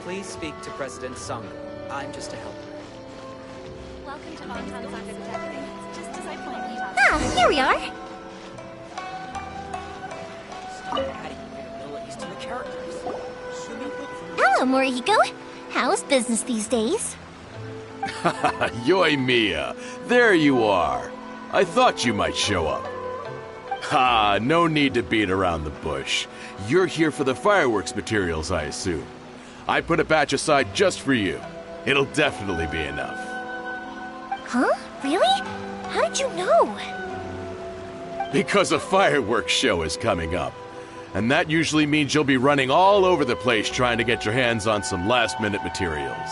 Please speak to President Sung. I'm just a helper. Welcome to Montan's Academy. Just as I planned. Ah, here we are. Adding abilities to the characters. Hello, Morihiko. How's business these days? Yoy Mia, there you are. I thought you might show up. Ha, no need to beat around the bush. You're here for the fireworks materials, I assume. I put a batch aside just for you. It'll definitely be enough. Huh? Really? How did you know? Because a fireworks show is coming up. And that usually means you'll be running all over the place trying to get your hands on some last-minute materials.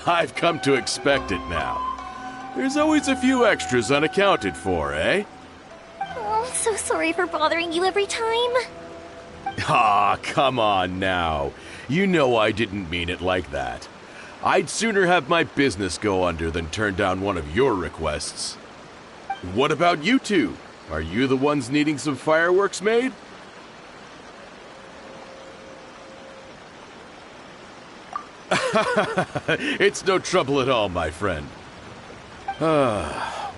I've come to expect it now. There's always a few extras unaccounted for, eh? Oh, I'm so sorry for bothering you every time. Ah, come on now. You know I didn't mean it like that. I'd sooner have my business go under than turn down one of your requests. What about you two? Are you the ones needing some fireworks made? It's no trouble at all, my friend.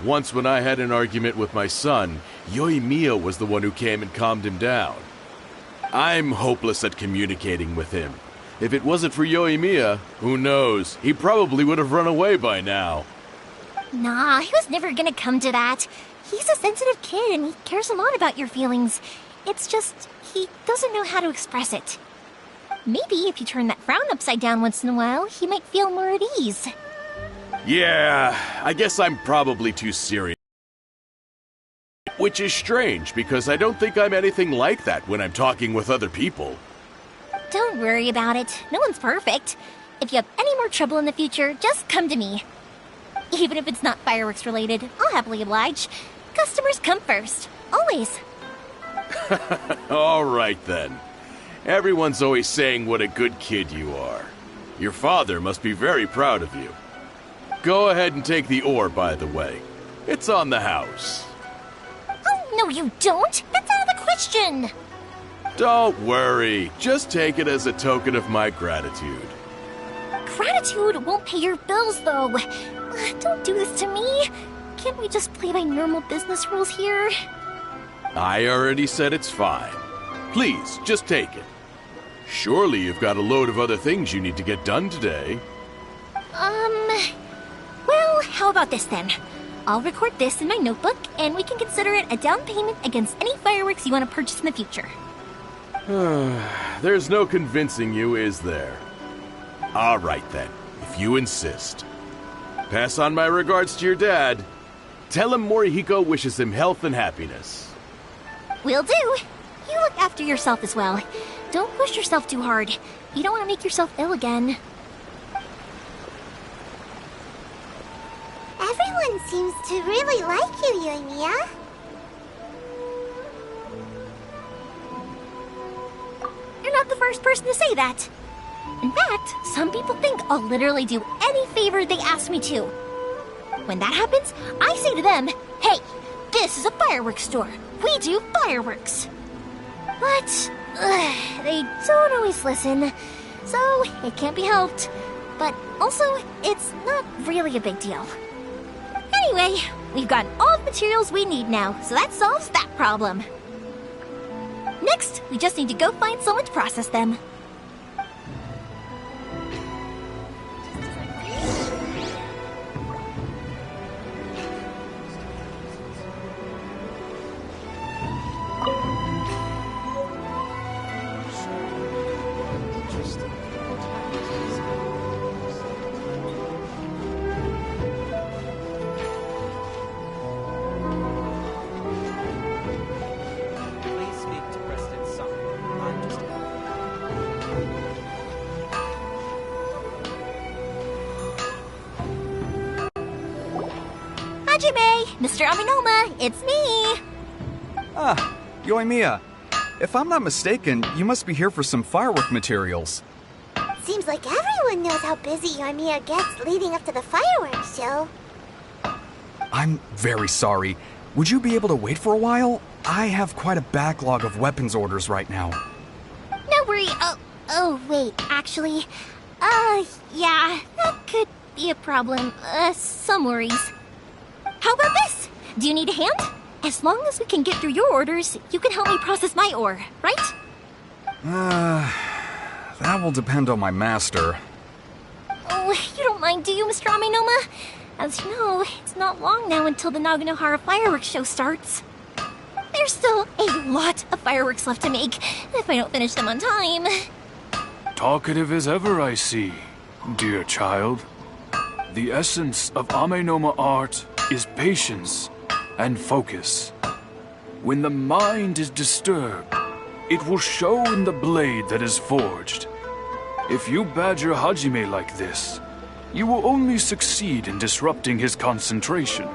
Once when I had an argument with my son, Yoimiya was the one who came and calmed him down. I'm hopeless at communicating with him. If it wasn't for Yoimiya, who knows, he probably would have run away by now. Nah, he was never gonna come to that. He's a sensitive kid and he cares a lot about your feelings. It's just, he doesn't know how to express it. Maybe if you turn that frown upside down once in a while, he might feel more at ease. Yeah, I guess I'm probably too serious. Which is strange, because I don't think I'm anything like that when I'm talking with other people. Don't worry about it. No one's perfect. If you have any more trouble in the future, just come to me. Even if it's not fireworks related, I'll happily oblige. Customers come first. Always. All right then. Everyone's always saying what a good kid you are. Your father must be very proud of you. Go ahead and take the ore, by the way. It's on the house. Oh, no you don't! That's out of the question! Don't worry. Just take it as a token of my gratitude. Gratitude won't pay your bills, though. Don't do this to me. Can't we just play by normal business rules here? I already said it's fine. Please, just take it. Surely you've got a load of other things you need to get done today. Well, how about this then? I'll record this in my notebook, and we can consider it a down payment against any fireworks you want to purchase in the future. There's no convincing you, is there? All right then, if you insist. Pass on my regards to your dad. Tell him Morihiko wishes him health and happiness. Will do. You look after yourself as well. Don't push yourself too hard. You don't want to make yourself ill again. Everyone seems to really like you, Yoimiya. You're not the first person to say that. In fact, some people think I'll literally do any favor they ask me to. When that happens, I say to them, hey, this is a fireworks store. We do fireworks. But they don't always listen, so it can't be helped. But also, it's not really a big deal. Anyway, we've got all the materials we need now, so that solves that problem. Next, we just need to go find someone to process them. Hajime! Mr. Aminoma, it's me! Ah, Yoimiya. If I'm not mistaken, you must be here for some firework materials. Seems like everyone knows how busy Yoimiya gets leading up to the fireworks show. I'm very sorry. Would you be able to wait for a while? I have quite a backlog of weapons orders right now. No worry. Oh, wait, actually. Yeah, that could be a problem. Some worries. How about this? Do you need a hand? As long as we can get through your orders, you can help me process my ore, right? That will depend on my master. Oh, you don't mind, do you, Mr. Aminoma? As you know, it's not long now until the Naganohara fireworks show starts. There's still a lot of fireworks left to make, if I don't finish them on time. Talkative as ever, I see, dear child. The essence of Amenoma art is patience and focus. When the mind is disturbed, it will show in the blade that is forged. If you badger Hajime like this, you will only succeed in disrupting his concentration.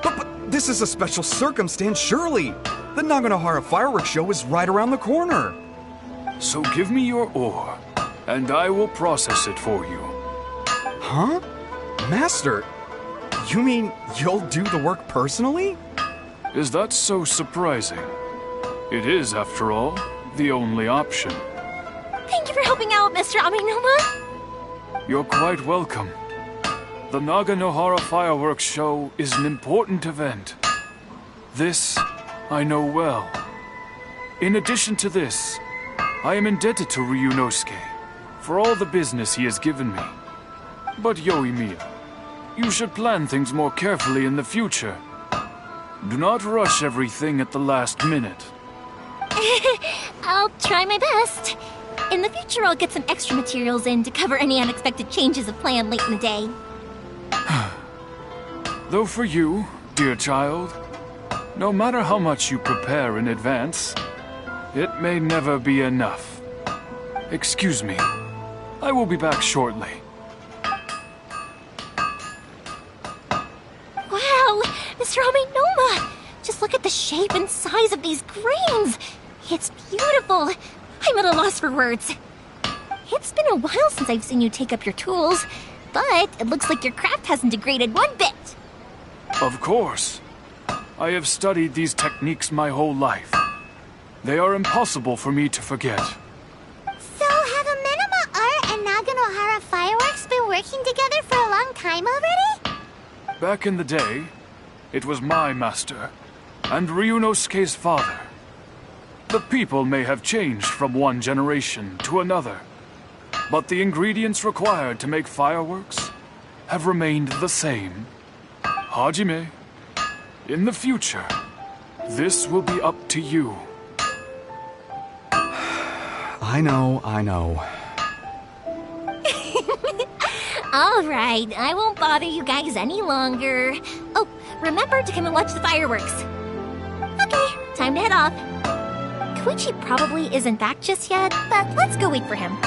But this is a special circumstance, surely. The Naganohara fireworks show is right around the corner. So give me your ore, and I will process it for you. Huh? Master, you mean you'll do the work personally? Is that so surprising? It is, after all, the only option. Thank you for helping out, Mr. Aminoma. You're quite welcome. The Naganohara fireworks show is an important event. This I know well. In addition to this, I am indebted to Ryunosuke for all the business he has given me. But Yoimiya, you should plan things more carefully in the future. Do not rush everything at the last minute. I'll try my best. In the future, I'll get some extra materials in to cover any unexpected changes of plan late in the day. Though for you, dear child, no matter how much you prepare in advance, it may never be enough. Excuse me. I will be back shortly. Wow, Mr. Aminoma! Just look at the shape and size of these grains! It's beautiful! I'm at a loss for words. It's been a while since I've seen you take up your tools, but it looks like your craft hasn't degraded one bit. Of course. I have studied these techniques my whole life. They are impossible for me to forget. So have Amenoma Art and Naganohara Fireworks been working together for a long time already? Back in the day, it was my master, and Ryunosuke's father. The people may have changed from one generation to another, but the ingredients required to make fireworks have remained the same. Hajime, in the future, this will be up to you. I know. All right, I won't bother you guys any longer. Oh, remember to come and watch the fireworks. Okay, time to head off. Koichi probably isn't back just yet, but let's go wait for him.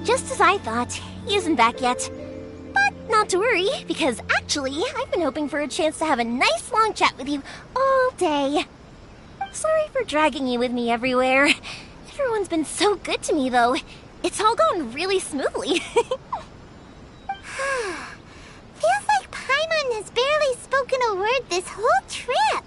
Just as I thought, he isn't back yet. But not to worry, because actually, I've been hoping for a chance to have a nice long chat with you all day. Sorry for dragging you with me everywhere. Everyone's been so good to me, though. It's all gone really smoothly. Feels like Paimon has barely spoken a word this whole trip.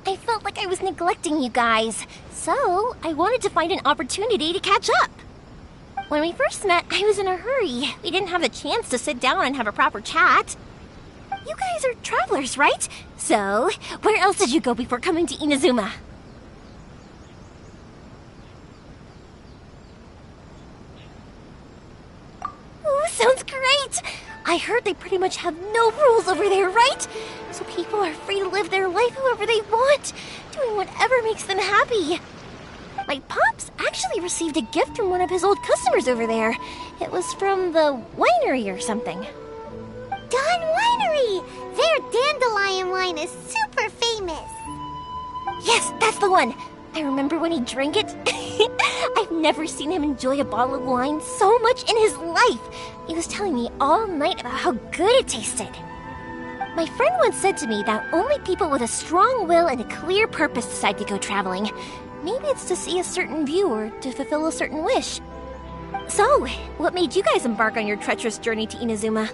I felt like I was neglecting you guys, so I wanted to find an opportunity to catch up. When we first met, I was in a hurry. We didn't have a chance to sit down and have a proper chat. You guys are travelers, right? So, where else did you go before coming to Inazuma? I heard they pretty much have no rules over there, right? So people are free to live their life however they want, doing whatever makes them happy. My pops actually received a gift from one of his old customers over there. It was from the winery or something. Dawn Winery! Their dandelion wine is super famous. Yes, that's the one. I remember when he drank it. I've never seen him enjoy a bottle of wine so much in his life. He was telling me all night about how good it tasted. My friend once said to me that only people with a strong will and a clear purpose decide to go traveling. Maybe it's to see a certain view or to fulfill a certain wish. So, what made you guys embark on your treacherous journey to Inazuma?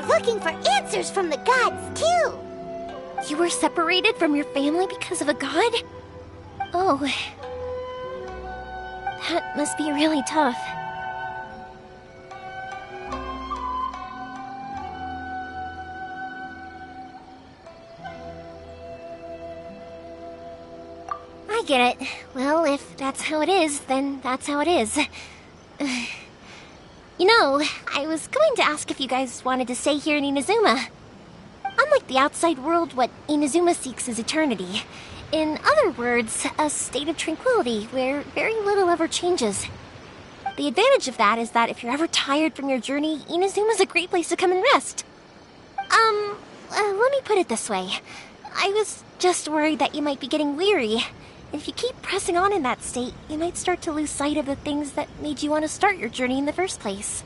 looking for answers from the gods, too. You were separated from your family because of a god? Oh. That must be really tough. I get it. Well, if that's how it is, then that's how it is. You know, I was going to ask if you guys wanted to stay here in Inazuma. Unlike the outside world, what Inazuma seeks is eternity. In other words, a state of tranquility where very little ever changes. The advantage of that is that if you're ever tired from your journey, Inazuma's a great place to come and rest. Let me put it this way. I was just worried that you might be getting weary. If you keep pressing on in that state, you might start to lose sight of the things that made you want to start your journey in the first place.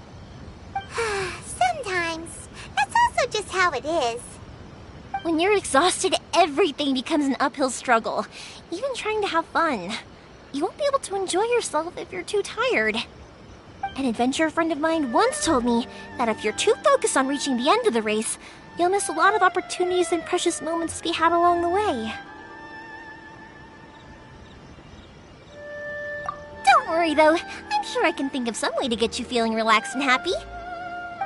Sometimes. That's also just how it is. When you're exhausted, everything becomes an uphill struggle. Even trying to have fun. You won't be able to enjoy yourself if you're too tired. An adventurer friend of mine once told me that if you're too focused on reaching the end of the race, you'll miss a lot of opportunities and precious moments to be had along the way. Don't worry though, I'm sure I can think of some way to get you feeling relaxed and happy.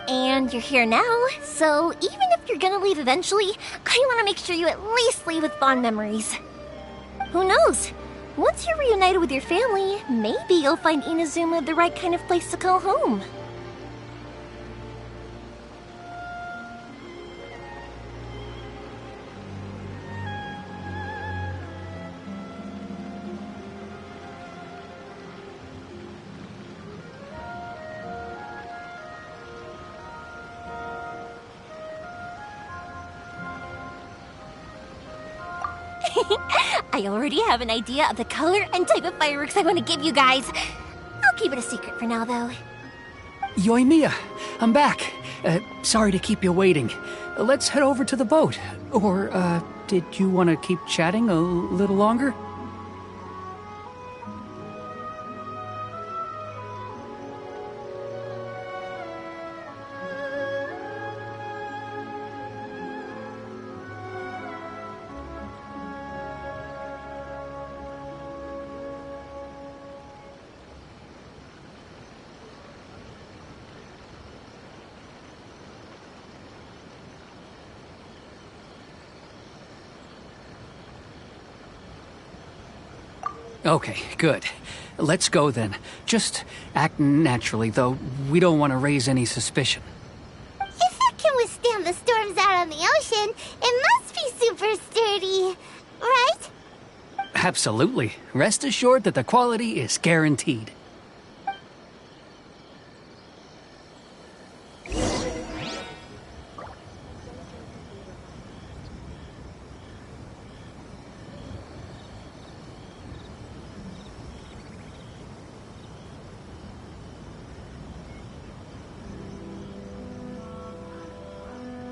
And you're here now, so even if you're gonna leave eventually, I want to make sure you at least leave with fond memories. Who knows? Once you're reunited with your family, maybe you'll find Inazuma the right kind of place to call home. I already have an idea of the color and type of fireworks I want to give you guys. I'll keep it a secret for now, though. Yoimiya, I'm back. Sorry to keep you waiting. Let's head over to the boat. Or, did you want to keep chatting a little longer? Okay, good. Let's go then. Just act naturally, though. We don't want to raise any suspicion. If it can withstand the storms out on the ocean, it must be super sturdy, right? Absolutely. Rest assured that the quality is guaranteed.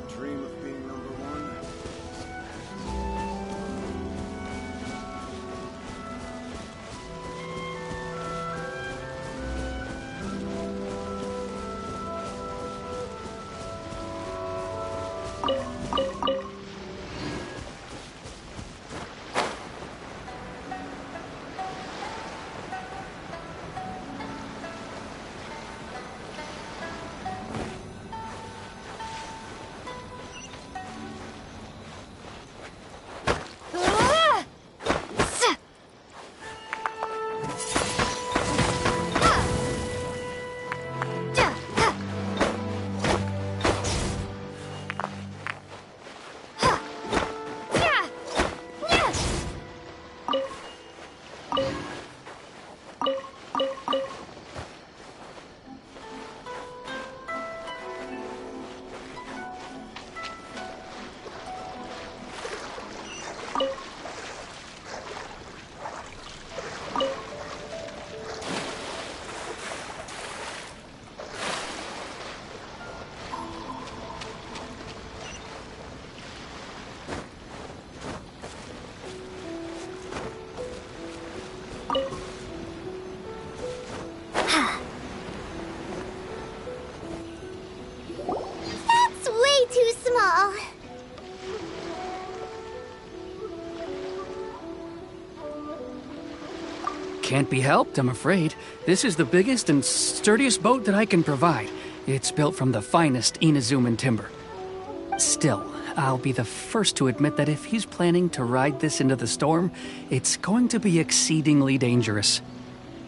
Dream of being number one. Can't be helped, I'm afraid. This is the biggest and sturdiest boat that I can provide. It's built from the finest Inazuman timber. Still, I'll be the first to admit that if he's planning to ride this into the storm, it's going to be exceedingly dangerous.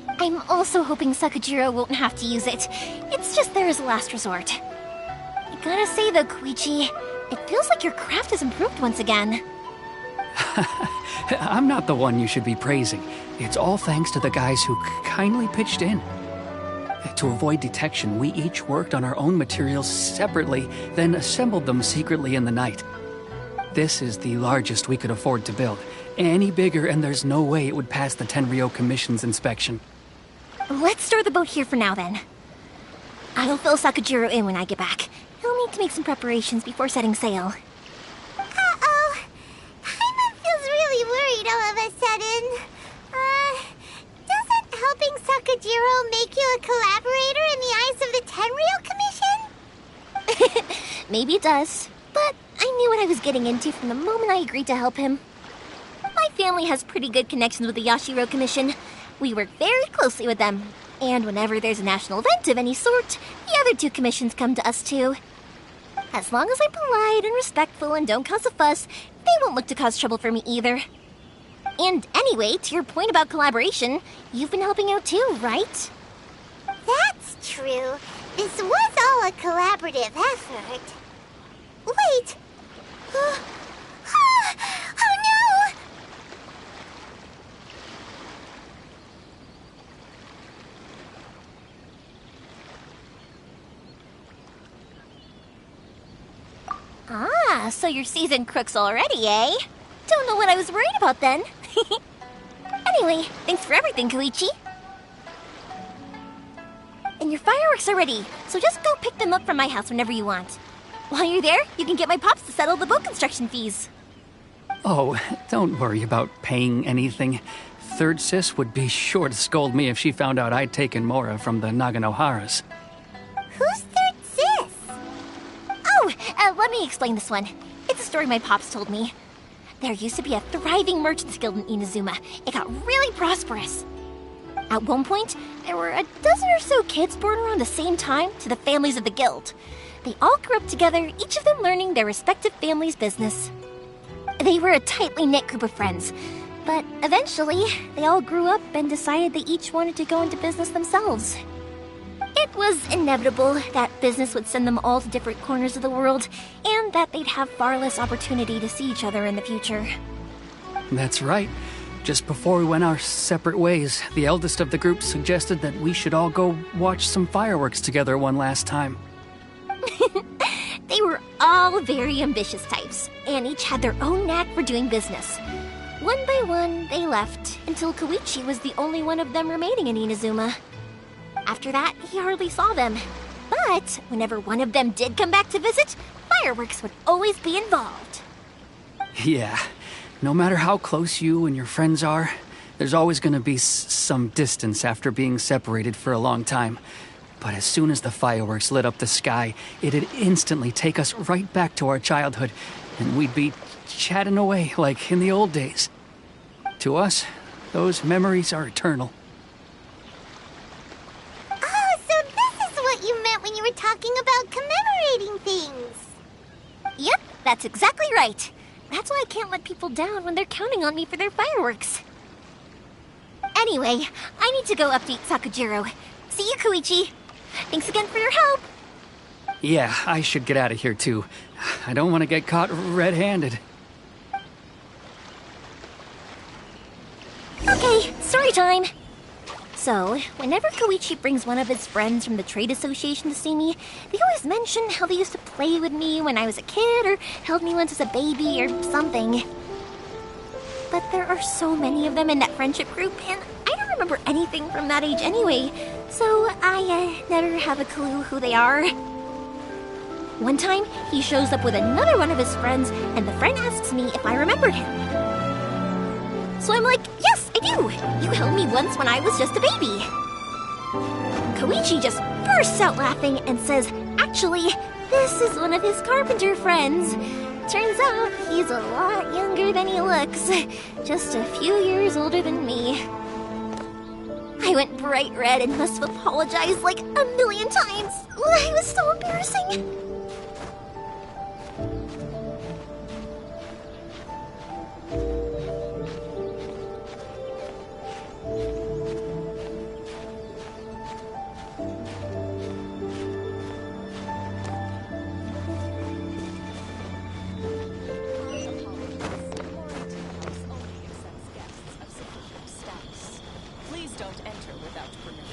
I'm also hoping Sakajiro won't have to use it. It's just there as a last resort. I gotta say though, Koichi, it feels like your craft has improved once again. I'm not the one you should be praising. It's all thanks to the guys who kindly pitched in. To avoid detection, we each worked on our own materials separately, then assembled them secretly in the night. This is the largest we could afford to build. Any bigger and there's no way it would pass the Tenryou Commission's inspection. Let's store the boat here for now then. I'll fill Sakajiro in when I get back. He'll need to make some preparations before setting sail. Uh-oh. Paimon feels really worried all of a sudden. Doesn't helping Sakajiro make you a collaborator in the eyes of the Tenryou Commission? Maybe it does, but I knew what I was getting into from the moment I agreed to help him. My family has pretty good connections with the Yashiro Commission. We work very closely with them, and whenever there's a national event of any sort, the other two commissions come to us too. As long as I'm polite and respectful and don't cause a fuss, they won't look to cause trouble for me either. And anyway, to your point about collaboration, you've been helping out too, right? That's true. This was all a collaborative effort. Wait! Oh no! Ah, so you're seasoned crooks already, eh? Don't know what I was worried about then. Anyway, thanks for everything, Koichi. And your fireworks are ready, so just go pick them up from my house whenever you want. While you're there, you can get my pops to settle the boat construction fees. Oh, don't worry about paying anything. Third Sis would be sure to scold me if she found out I'd taken Mora from the Naganoharas. Who's Third Sis? Oh, let me explain this one. It's a story my pops told me. There used to be a thriving merchants guild in Inazuma. It got really prosperous. At one point, there were a dozen or so kids born around the same time to the families of the guild. They all grew up together, each of them learning their respective family's business. They were a tightly knit group of friends, but eventually, they all grew up and decided they each wanted to go into business themselves. It was inevitable that business would send them all to different corners of the world, and that they'd have far less opportunity to see each other in the future. That's right. Just before we went our separate ways, the eldest of the group suggested that we should all go watch some fireworks together one last time. They were all very ambitious types, and each had their own knack for doing business. One by one, they left, until Koichi was the only one of them remaining in Inazuma. After that, he hardly saw them. But whenever one of them did come back to visit, fireworks would always be involved. Yeah, no matter how close you and your friends are, there's always going to be some distance after being separated for a long time. But as soon as the fireworks lit up the sky, it'd instantly take us right back to our childhood, and we'd be chatting away like in the old days. To us, those memories are eternal. Oh, so this is what you meant when you were talking about commemorating things. Yep, that's exactly right. That's why I can't let people down when they're counting on me for their fireworks. Anyway, I need to go update Sakajiro. See you, Koichi. Thanks again for your help. Yeah, I should get out of here too. I don't want to get caught red-handed. Okay, story time. So, whenever Koichi brings one of his friends from the trade association to see me, they always mention how they used to play with me when I was a kid or held me once as a baby or something. But there are so many of them in that friendship group, and I don't remember anything from that age anyway, so I never have a clue who they are. One time, he shows up with another one of his friends, and the friend asks me if I remembered him. So I'm like, yes, I do! You held me once when I was just a baby. Koichi just bursts out laughing and says, actually, this is one of his carpenter friends. Turns out he's a lot younger than he looks. Just a few years older than me. I went bright red and must have apologized like a million times. It was so embarrassing. Please don't enter without permission.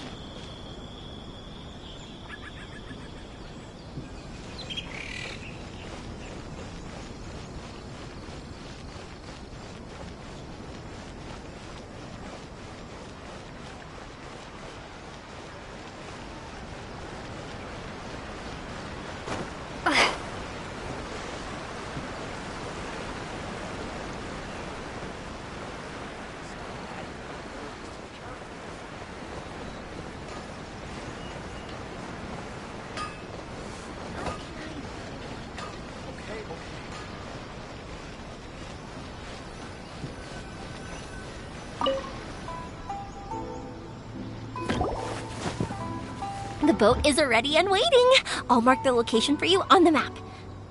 The boat is ready and waiting. I'll mark the location for you on the map.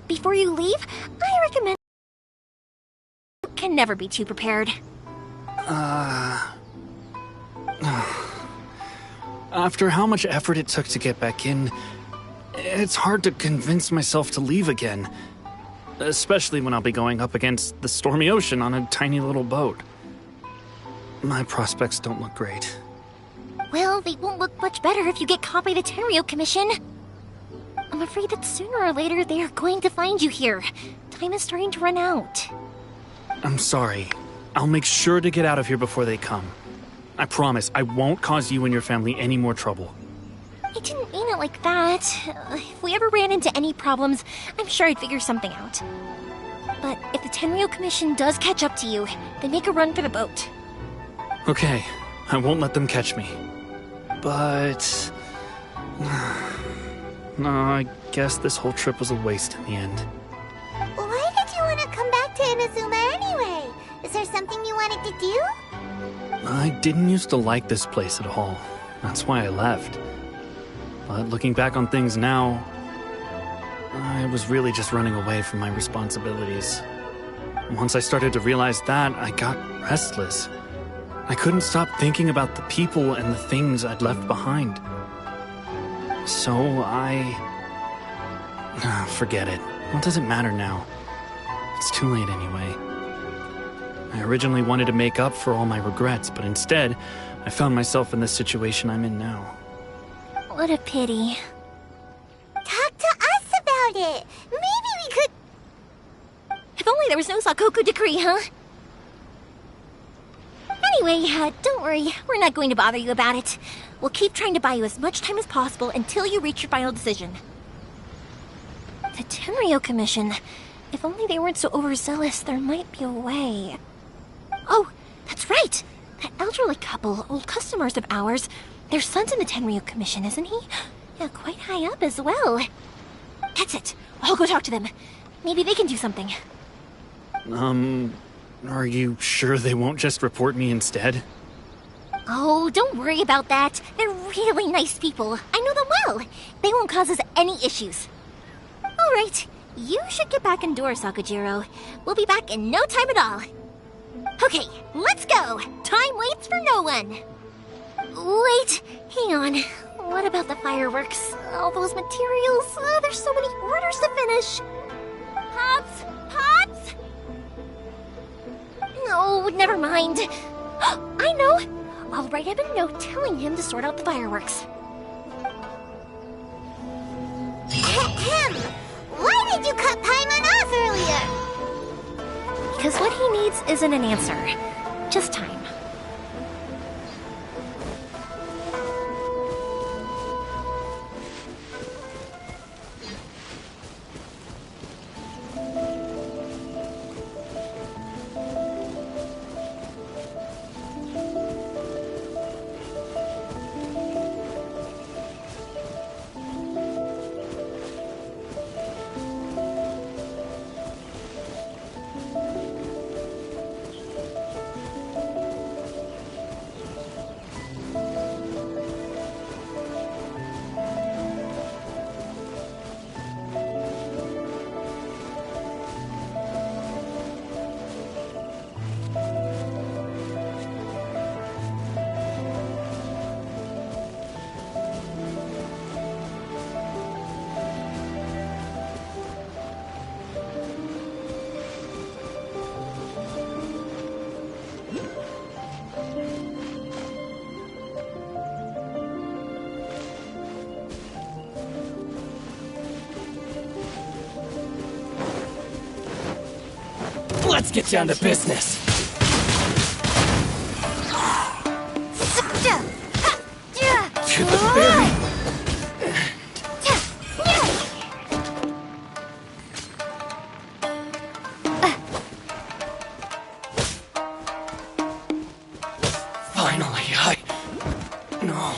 Before you leave, I recommend you can never be too prepared. After how much effort it took to get back in, it's hard to convince myself to leave again. Especially when I'll be going up against the stormy ocean on a tiny little boat. My prospects don't look great. Well, they won't look much better if you get caught by the Tenryou Commission. I'm afraid that sooner or later they are going to find you here. Time is starting to run out. I'm sorry. I'll make sure to get out of here before they come. I promise I won't cause you and your family any more trouble. I didn't mean it like that. If we ever ran into any problems, I'm sure I'd figure something out. But if the Tenryou Commission does catch up to you, then make a run for the boat. Okay, I won't let them catch me. But... no, I guess this whole trip was a waste in the end. Why did you want to come back to Inazuma anyway? Is there something you wanted to do? I didn't used to like this place at all. That's why I left. But looking back on things now, I was really just running away from my responsibilities. Once I started to realize that, I got restless. I couldn't stop thinking about the people and the things I'd left behind. So forget it. What does it matter now? It's too late anyway. I originally wanted to make up for all my regrets, but instead, I found myself in this situation I'm in now. What a pity. Talk to us about it. Maybe we could... If only there was no Sakoku decree, huh? Anyway, don't worry. We're not going to bother you about it. We'll keep trying to buy you as much time as possible until you reach your final decision. The Tenryou Commission. If only they weren't so overzealous, there might be a way. Oh, that's right! That elderly couple, old customers of ours, their son's in the Tenryou Commission, isn't he? Yeah, quite high up as well. That's it. I'll go talk to them. Maybe they can do something. Are you sure they won't just report me instead? Oh, don't worry about that. They're really nice people. I know them well. They won't cause us any issues. All right. You should get back indoors, Sakujiro. We'll be back in no time at all. Okay, let's go. Time waits for no one. Wait, hang on. What about the fireworks? All those materials? There's so many orders to finish. Pops! Pops! No, never mind. I know. I'll write him a note telling him to sort out the fireworks. Ahem! Why did you cut Paimon off earlier? Because what he needs isn't an answer, just time. Let's get down to business. To the very... Finally, No.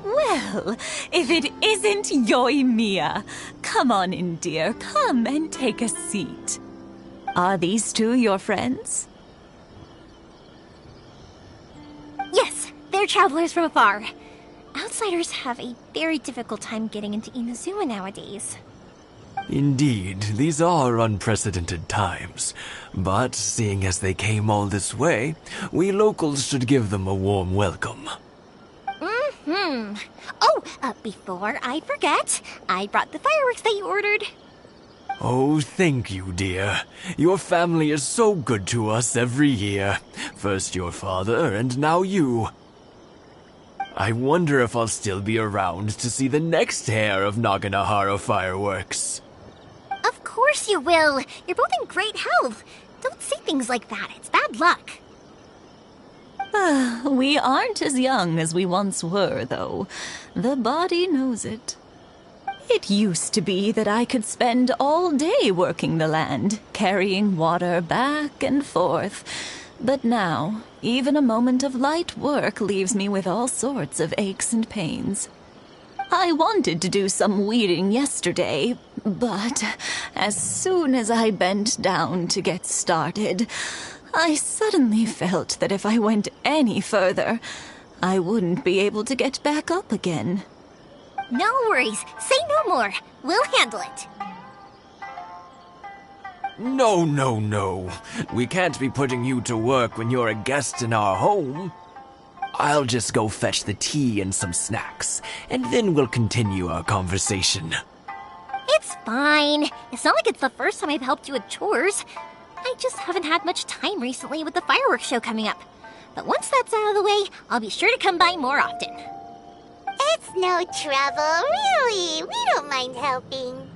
Well, if it isn't Yoimiya. Come on in, dear. Come and take a seat. Are these two your friends? Yes, they're travelers from afar. Outsiders have a very difficult time getting into Inazuma nowadays. Indeed, these are unprecedented times. But seeing as they came all this way, we locals should give them a warm welcome. Oh, before I forget, I brought the fireworks that you ordered. Oh, thank you, dear. Your family is so good to us every year. First your father, and now you. I wonder if I'll still be around to see the next hair of Naganohara fireworks. Of course you will. You're both in great health. Don't say things like that. It's bad luck. We aren't as young as we once were, though. The body knows it. It used to be that I could spend all day working the land, carrying water back and forth. But now, even a moment of light work leaves me with all sorts of aches and pains. I wanted to do some weeding yesterday, but as soon as I bent down to get started, I suddenly felt that if I went any further, I wouldn't be able to get back up again. No worries. Say no more. We'll handle it. No. We can't be putting you to work when you're a guest in our home. I'll just go fetch the tea and some snacks, and then we'll continue our conversation. It's fine. It's not like it's the first time I've helped you with chores. I just haven't had much time recently with the fireworks show coming up. But once that's out of the way, I'll be sure to come by more often. It's no trouble, really. We don't mind helping.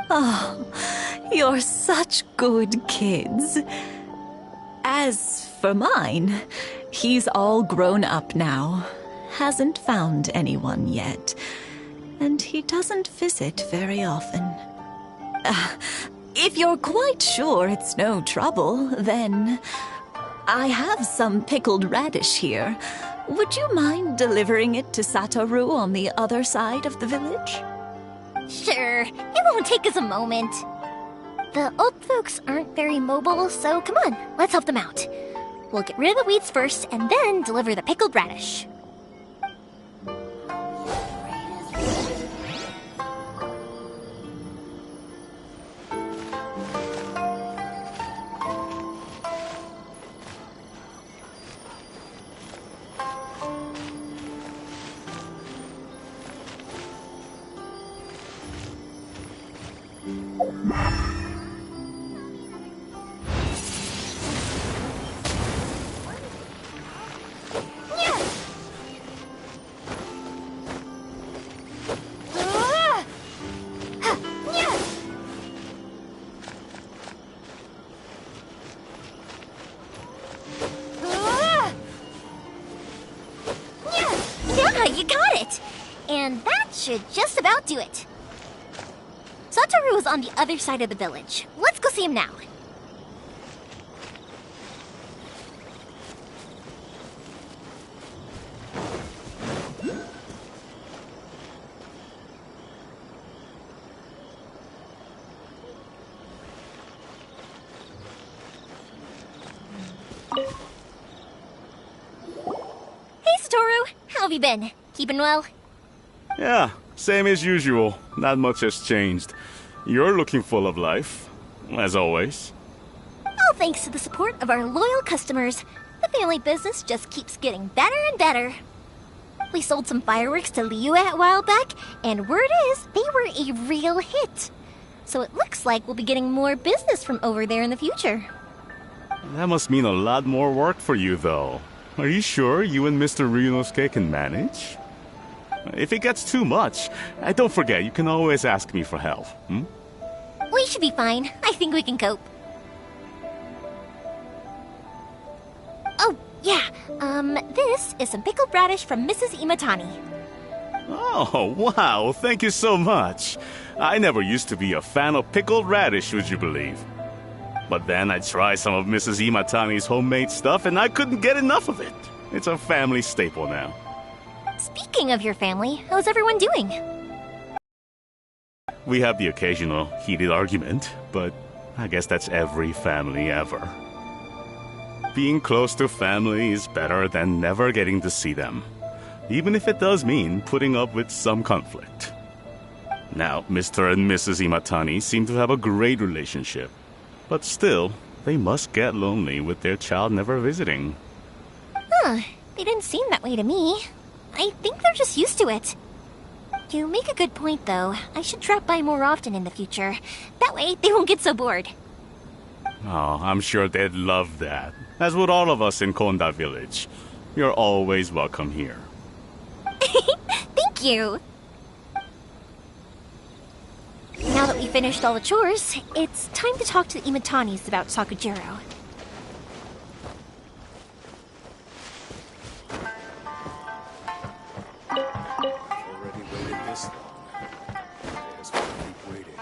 Oh, you're such good kids. As for mine, he's all grown up now. Hasn't found anyone yet. And he doesn't visit very often. If you're quite sure it's no trouble, then I have some pickled radish here. Would you mind delivering it to Satoru on the other side of the village? Sure, it won't take us a moment. The old folks aren't very mobile, so come on, let's help them out. We'll get rid of the weeds first, and then deliver the pickled radish. You got it! And that should just about do it. Satoru is on the other side of the village. Let's go see him now. Hey, Satoru! How have you been? Keeping well? Yeah, same as usual. Not much has changed. You're looking full of life, as always. All thanks to the support of our loyal customers, the family business just keeps getting better and better. We sold some fireworks to Liu a while back, and word is they were a real hit. So it looks like we'll be getting more business from over there in the future. That must mean a lot more work for you, though. Are you sure you and Mr. Ryunosuke can manage? If it gets too much, don't forget, you can always ask me for help, hmm? We should be fine. I think we can cope. Oh, yeah. This is some pickled radish from Mrs. Imatani. Oh, wow, thank you so much. I never used to be a fan of pickled radish, would you believe? But then I tried some of Mrs. Imatani's homemade stuff and I couldn't get enough of it. It's a family staple now. Speaking of your family, how's everyone doing? We have the occasional heated argument, but I guess that's every family ever. Being close to family is better than never getting to see them, even if it does mean putting up with some conflict. Now, Mr. and Mrs. Imatani seem to have a great relationship, but still, they must get lonely with their child never visiting. Huh, they didn't seem that way to me. I think they're just used to it. You make a good point, though. I should drop by more often in the future. That way, they won't get so bored. Oh, I'm sure they'd love that. As would all of us in Konda Village. You're always welcome here. Thank you! Now that we finished all the chores, it's time to talk to the Imatanis about Sakujiro. Already waited this long. May as well keep waiting.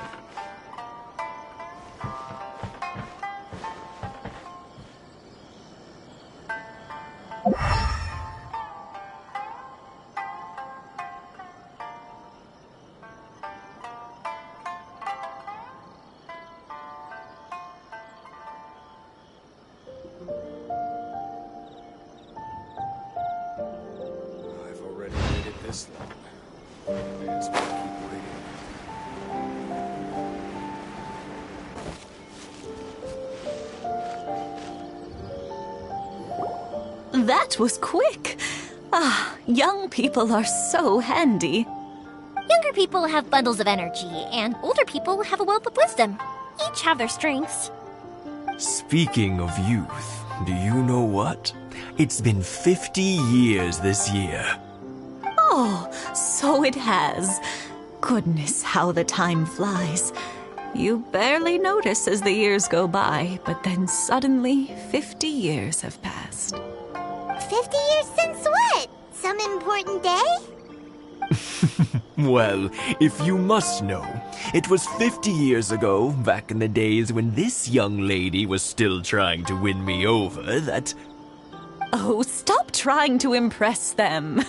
I've already waited this long. May as well keep waiting. That was quick. Ah, young people are so handy. Younger people have bundles of energy, and older people have a wealth of wisdom. Each have their strengths. Speaking of youth, do you know what? It's been 50 years this year. Oh, so it has. Goodness, how the time flies. You barely notice as the years go by, but then suddenly 50 years have passed. 50 years since what? Some important day? Well, if you must know, it was 50 years ago, back in the days when this young lady was still trying to win me over, that... Oh, stop trying to impress them.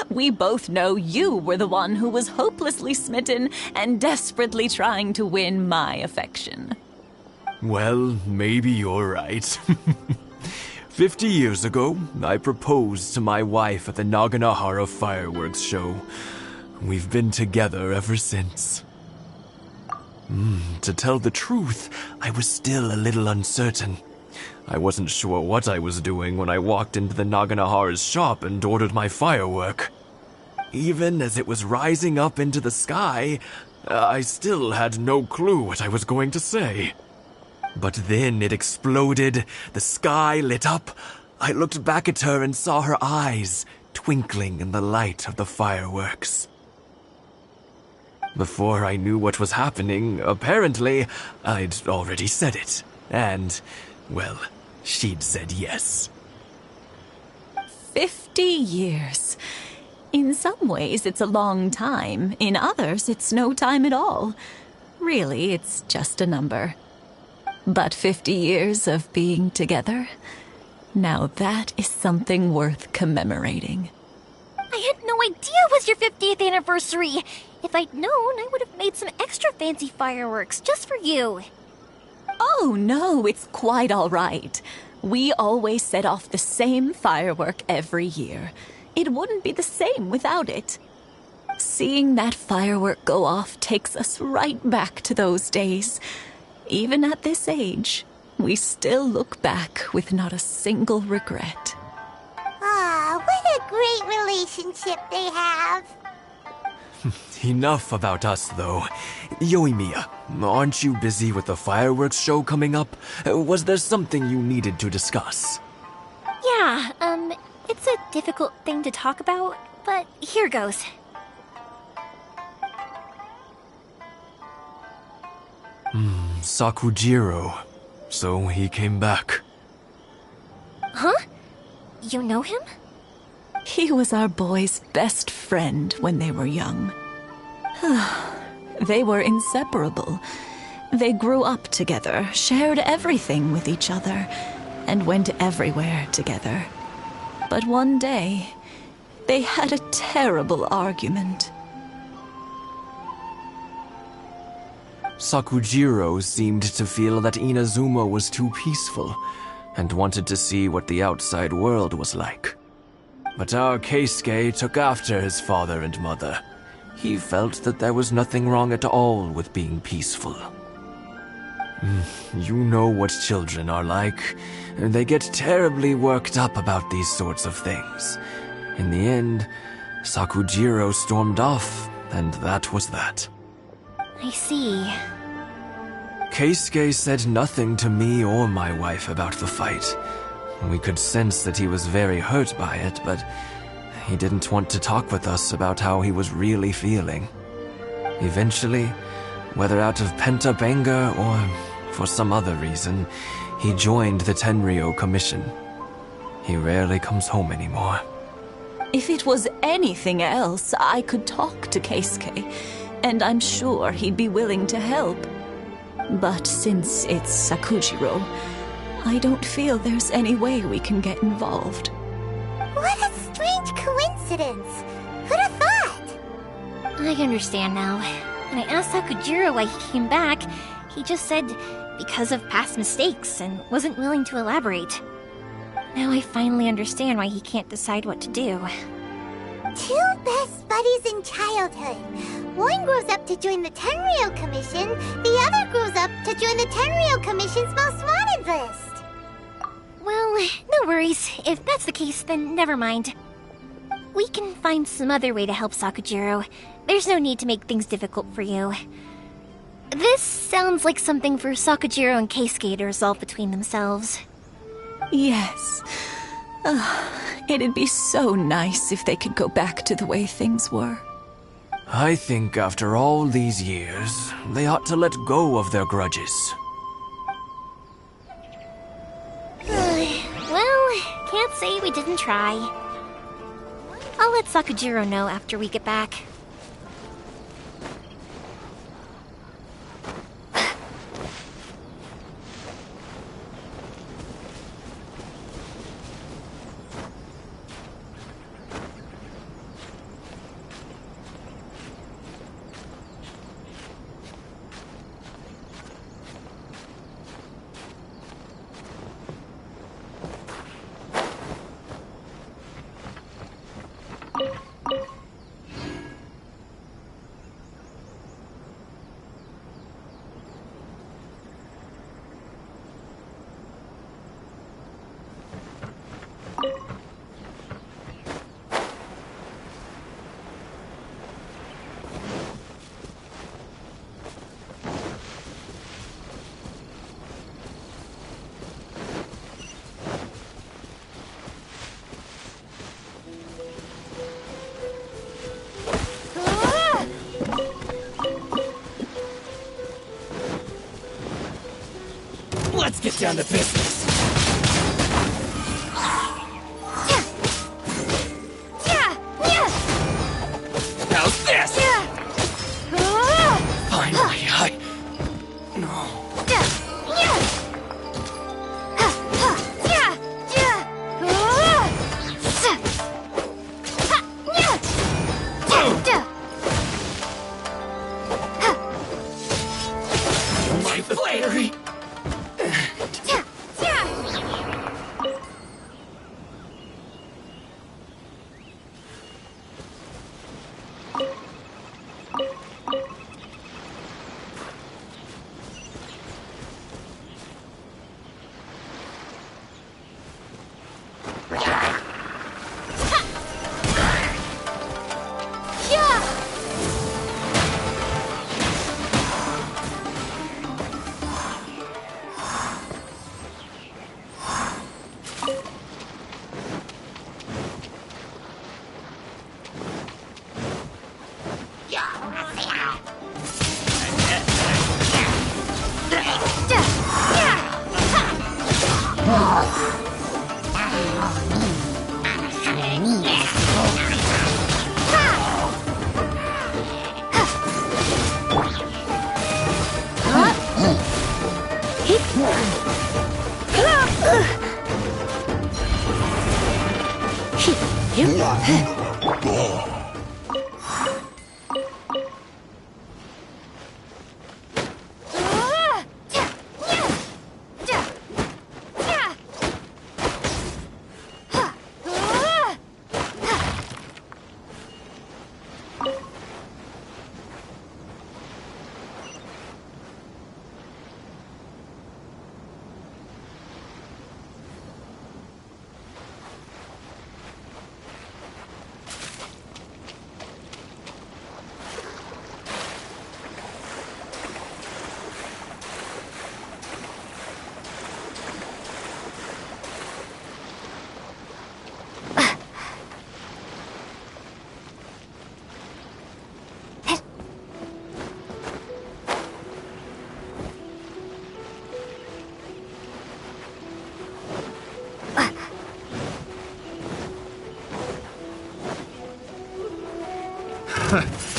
We both know you were the one who was hopelessly smitten and desperately trying to win my affection. Well, maybe you're right. 50 years ago, I proposed to my wife at the Naganohara fireworks show. We've been together ever since. To tell the truth, I was still a little uncertain. I wasn't sure what I was doing when I walked into the Naganohara's shop and ordered my firework. Even as it was rising up into the sky, I still had no clue what I was going to say. But then it exploded, the sky lit up. I looked back at her and saw her eyes twinkling in the light of the fireworks. Before I knew what was happening, apparently, I'd already said it. And, well, she'd said yes. 50 years. In some ways, it's a long time. In others, it's no time at all. Really, it's just a number. But 50 years of being together? Now that is something worth commemorating. I had no idea it was your 50th anniversary. If I'd known, I would have made some extra fancy fireworks just for you. Oh, no, it's quite all right. We always set off the same firework every year. It wouldn't be the same without it. Seeing that firework go off takes us right back to those days. Even at this age, we still look back with not a single regret. Ah, what a great relationship they have. Enough about us, though. Yoimiya, aren't you busy with the fireworks show coming up? Was there something you needed to discuss? Yeah, it's a difficult thing to talk about, but here goes. Sakujiro. So he came back. Huh? You know him? He was our boy's best friend when they were young. They were inseparable. They grew up together, shared everything with each other, and went everywhere together. But one day, they had a terrible argument. Sakujiro seemed to feel that Inazuma was too peaceful, and wanted to see what the outside world was like. But our Keisuke took after his father and mother. He felt that there was nothing wrong at all with being peaceful. You know what children are like. They get terribly worked up about these sorts of things. In the end, Sakujiro stormed off, and that was that. I see. Keisuke said nothing to me or my wife about the fight. We could sense that he was very hurt by it, but he didn't want to talk with us about how he was really feeling. Eventually, whether out of pent-up anger or for some other reason, he joined the Tenryou Commission. He rarely comes home anymore. If it was anything else, I could talk to Keisuke, and I'm sure he'd be willing to help. But since it's Sakujiro, I don't feel there's any way we can get involved. What a strange coincidence. Who'd have thought? I understand now. When I asked Sakujiro why he came back, he just said because of past mistakes and wasn't willing to elaborate. Now I finally understand why he can't decide what to do. Two best buddies in childhood. One grows up to join the Tenryou Commission, the other grows up to join the Tenryou Commission's most wanted list. Well, no worries. If that's the case, then never mind. We can find some other way to help Sakujiro. There's no need to make things difficult for you. This sounds like something for Sakujiro and Keisuke to resolve between themselves. Yes. It'd be so nice if they could go back to the way things were. I think after all these years, they ought to let go of their grudges. Well, can't say we didn't try. I'll let Sakajiro know after we get back. Let's get down to business. How's this? Finally, my flattery.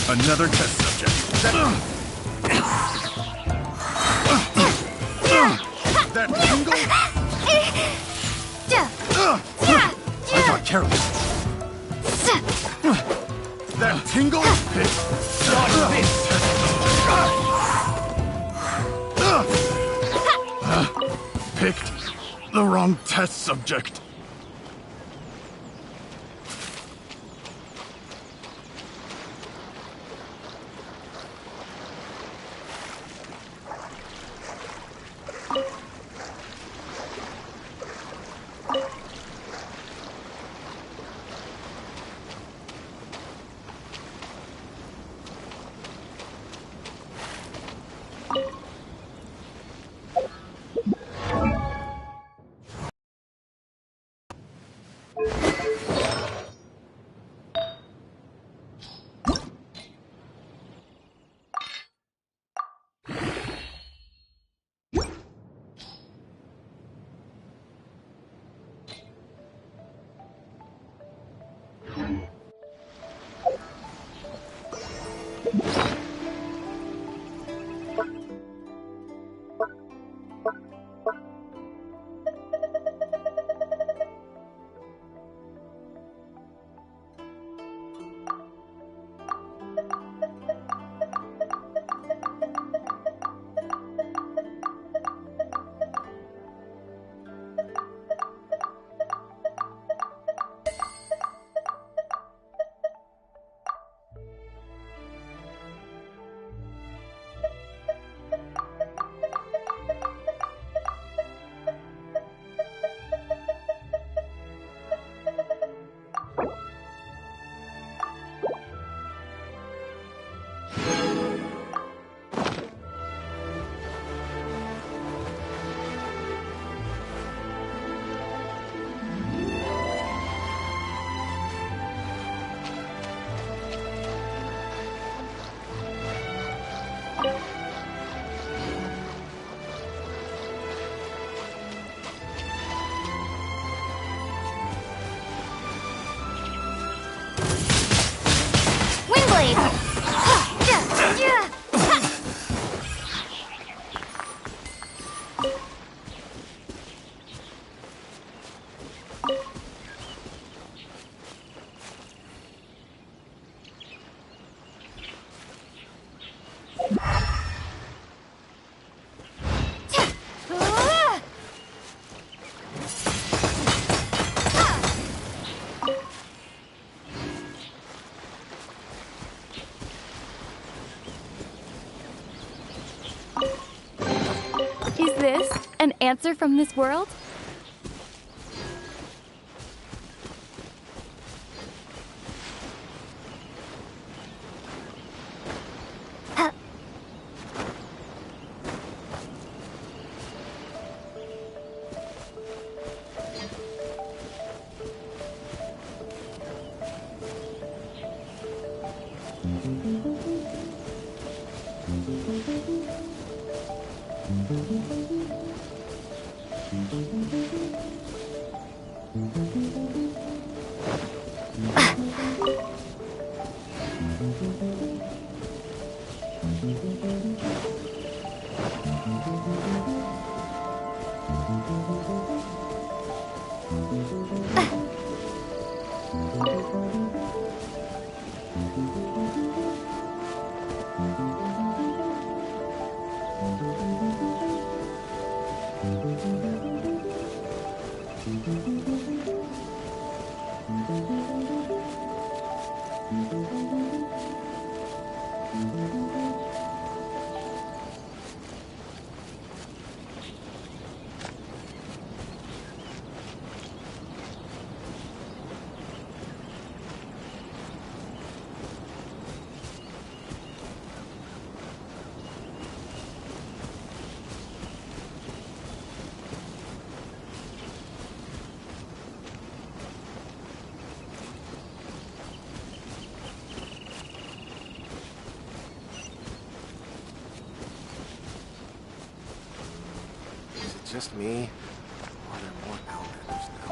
Another test subject. That tingle? I got careless. That tingle? Picked the wrong test subject. Is this an answer from this world? Just me? Or are there more outlanders now?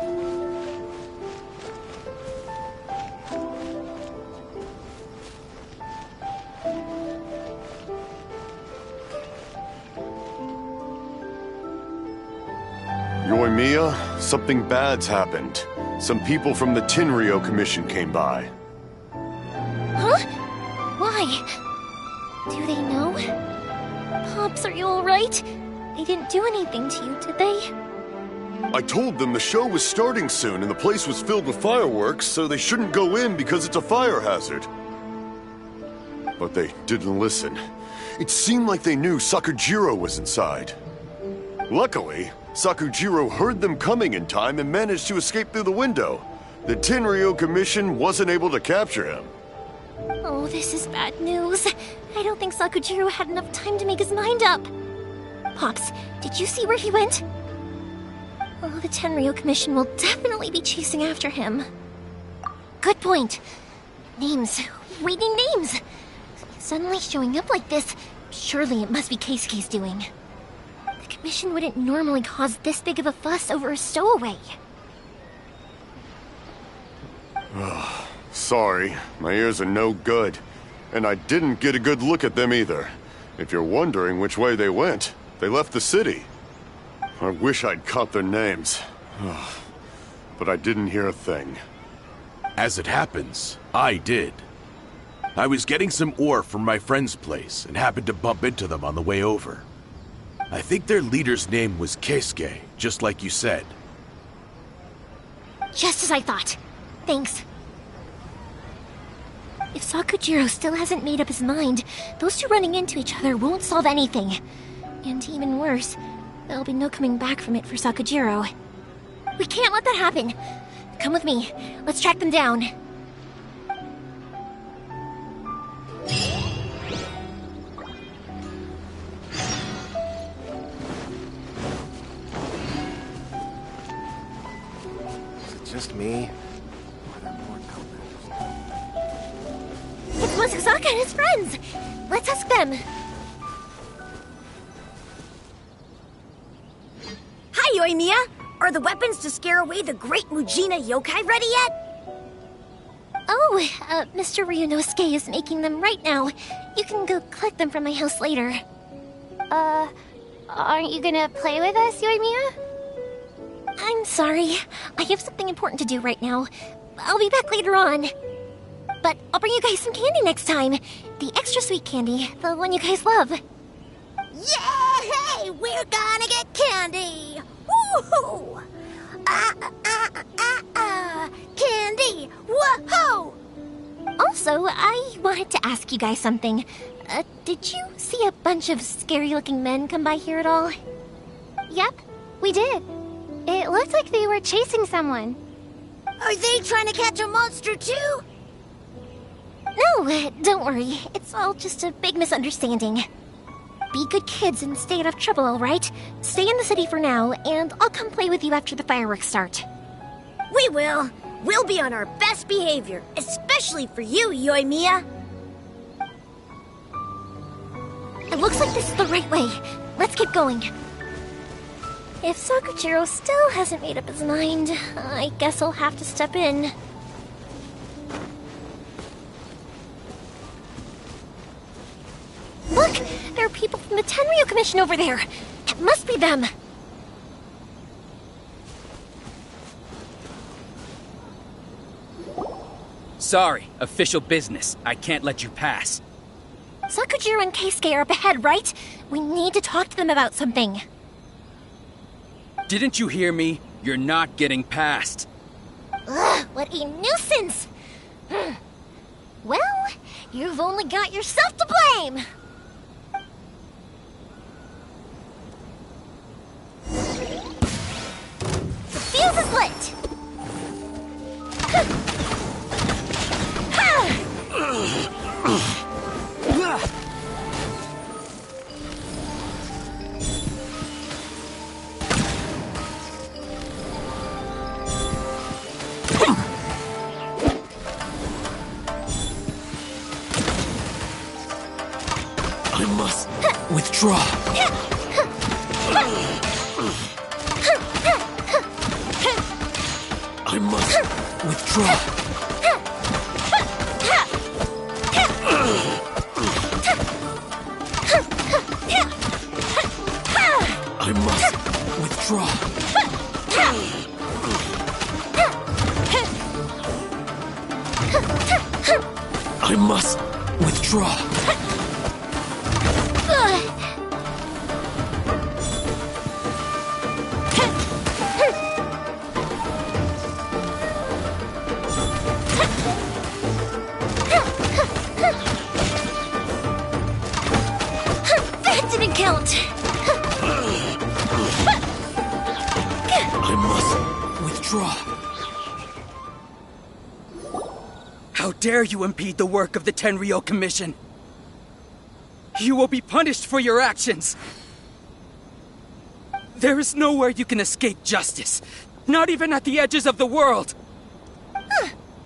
Yoimiya, something bad's happened. Some people from the Tenryou Commission came by. Huh? Why? Do they know? Pops, are you alright? They didn't do anything to you, did they? I told them the show was starting soon and the place was filled with fireworks, so they shouldn't go in because it's a fire hazard. But they didn't listen. It seemed like they knew Sakujiro was inside. Luckily, Sakujiro heard them coming in time and managed to escape through the window. The Tenryou Commission wasn't able to capture him. Oh, this is bad news. I don't think Sakujiro had enough time to make his mind up. Pops, did you see where he went? Oh, the Tenryou Commission will definitely be chasing after him. Good point. Names. We need names. Suddenly showing up like this, surely it must be Keisuke's doing. The Commission wouldn't normally cause this big of a fuss over a stowaway. Sorry, my ears are no good. And I didn't get a good look at them either. If you're wondering which way they went, they left the city. I wish I'd caught their names. But I didn't hear a thing. As it happens, I did. I was getting some ore from my friend's place and happened to bump into them on the way over. I think their leader's name was Keisuke, just like you said. Just as I thought. Thanks. If Sakujiro still hasn't made up his mind, those two running into each other won't solve anything. And even worse, there'll be no coming back from it for Sakujiro. We can't let that happen. Come with me. Let's track them down. Is it just me? It's Masazaka and his friends! Let's ask them! Hi, Yoimiya! Are the weapons to scare away the great Mujina yokai ready yet? Oh, Mr. Ryunosuke is making them right now. You can go collect them from my house later. Aren't you gonna play with us, Yoimiya? I'm sorry. I have something important to do right now. I'll be back later on. But I'll bring you guys some candy next time. The extra sweet candy, the one you guys love. Yay! We're gonna get candy! Woohoo! Candy! Whoa! Also, I wanted to ask you guys something. Did you see a bunch of scary-looking men come by here at all? Yep, we did. It looked like they were chasing someone. Are they trying to catch a monster too? No, don't worry. It's all just a big misunderstanding. Be good kids and stay out of trouble, alright? Stay in the city for now, and I'll come play with you after the fireworks start. We will. We'll be on our best behavior, especially for you, Yoimiya. It looks like this is the right way. Let's keep going. If Sakujiro still hasn't made up his mind, I guess I'll have to step in. Look! There are people from the Tenryu Commission over there! It must be them! Sorry, official business. I can't let you pass. Sakujiro and Keisuke are up ahead, right? We need to talk to them about something. Didn't you hear me? You're not getting past. Ugh, what a nuisance! Well, you've only got yourself to blame! The fuse is lit! I must withdraw. I must withdraw. I must withdraw. I must withdraw. That didn't count! I must withdraw. How dare you impede the work of the Tenryo Commission? You will be punished for your actions. There is nowhere you can escape justice. Not even at the edges of the world.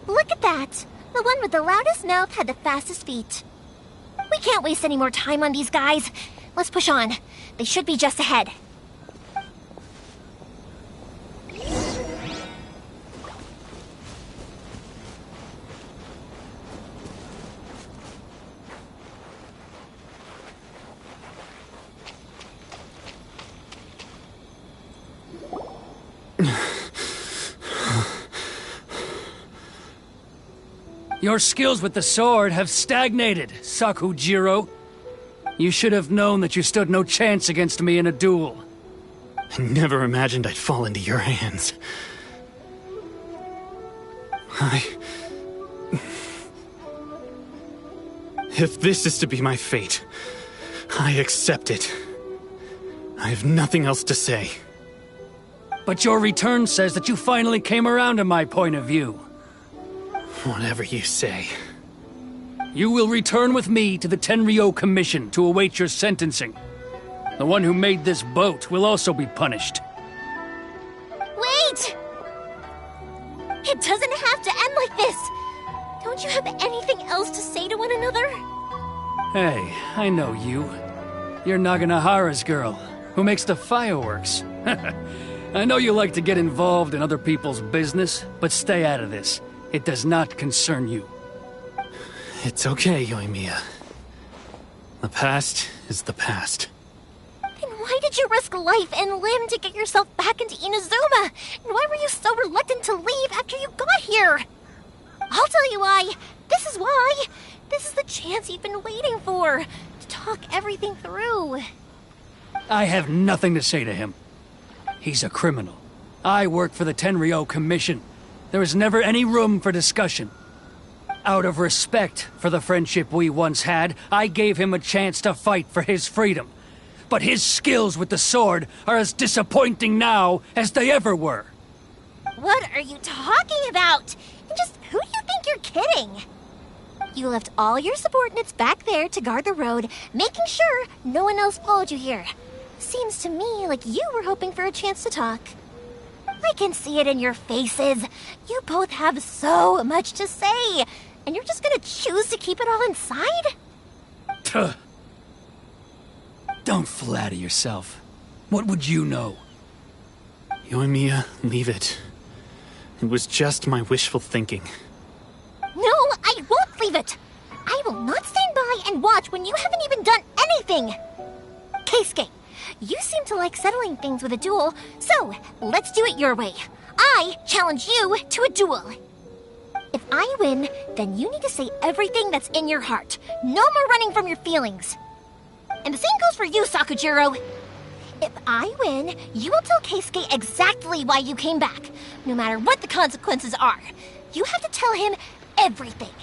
Look at that. The one with the loudest mouth had the fastest feet. We can't waste any more time on these guys. Let's push on. They should be just ahead. Your skills with the sword have stagnated, Sakujiro. You should have known that you stood no chance against me in a duel. I never imagined I'd fall into your hands. If this is to be my fate, I accept it. I have nothing else to say. But your return says that you finally came around to my point of view. Whatever you say. You will return with me to the Tenryo Commission to await your sentencing. The one who made this boat will also be punished. Wait! It doesn't have to end like this! Don't you have anything else to say to one another? Hey, I know you. You're Naganahara's girl, who makes the fireworks. I know you like to get involved in other people's business, but stay out of this. It does not concern you. It's okay, Yoimiya. The past is the past. Then why did you risk life and limb to get yourself back into Inazuma? And why were you so reluctant to leave after you got here? I'll tell you why. This is why. This is the chance you've been waiting for. To talk everything through. I have nothing to say to him. He's a criminal. I work for the Tenryou Commission. There is never any room for discussion. Out of respect for the friendship we once had, I gave him a chance to fight for his freedom. But his skills with the sword are as disappointing now as they ever were. What are you talking about? And just who do you think you're kidding? You left all your subordinates back there to guard the road, making sure no one else followed you here. Seems to me like you were hoping for a chance to talk. I can see it in your faces. You both have so much to say, and you're just gonna choose to keep it all inside? Tuh. Don't flatter yourself. What would you know? Yoimiya, leave it. It was just my wishful thinking. No, I won't leave it. I will not stand by and watch when you haven't even done anything. Keisuke, you seem to like settling things with a duel, so let's do it your way. I challenge you to a duel. If I win, then you need to say everything that's in your heart. No more running from your feelings. And the same goes for you, Sakujiro. If I win, you will tell Keisuke exactly why you came back, no matter what the consequences are. You have to tell him everything.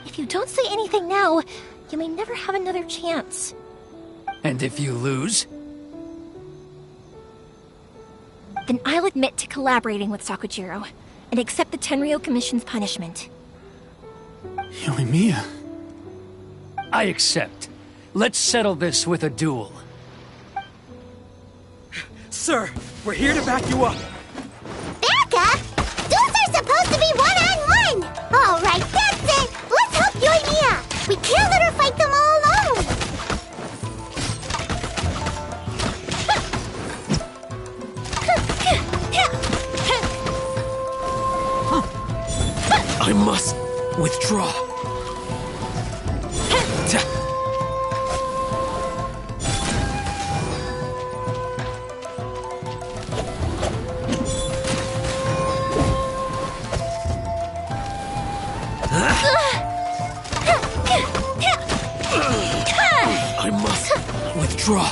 If you don't say anything now, you may never have another chance. And if you lose? Then I'll admit to collaborating with Sakujiro and accept the Tenryou Commission's punishment. Yoimiya. I accept. Let's settle this with a duel. Sir, we're here to back you up. Back up? Duels are supposed to be one-on-one! Alright, that's it! Let's help Yoimiya! We can't let her fight them all alone! I must withdraw. I must withdraw.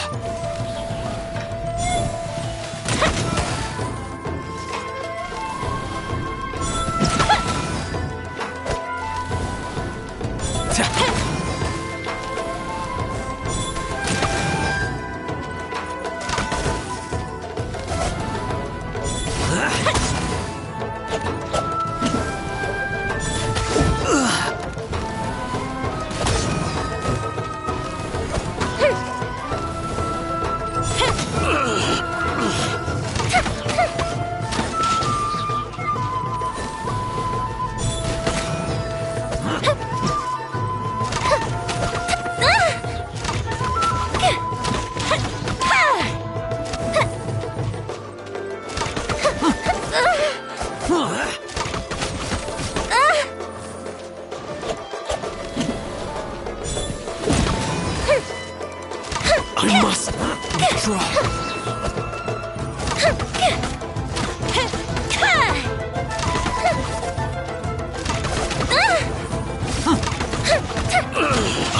I must withdraw.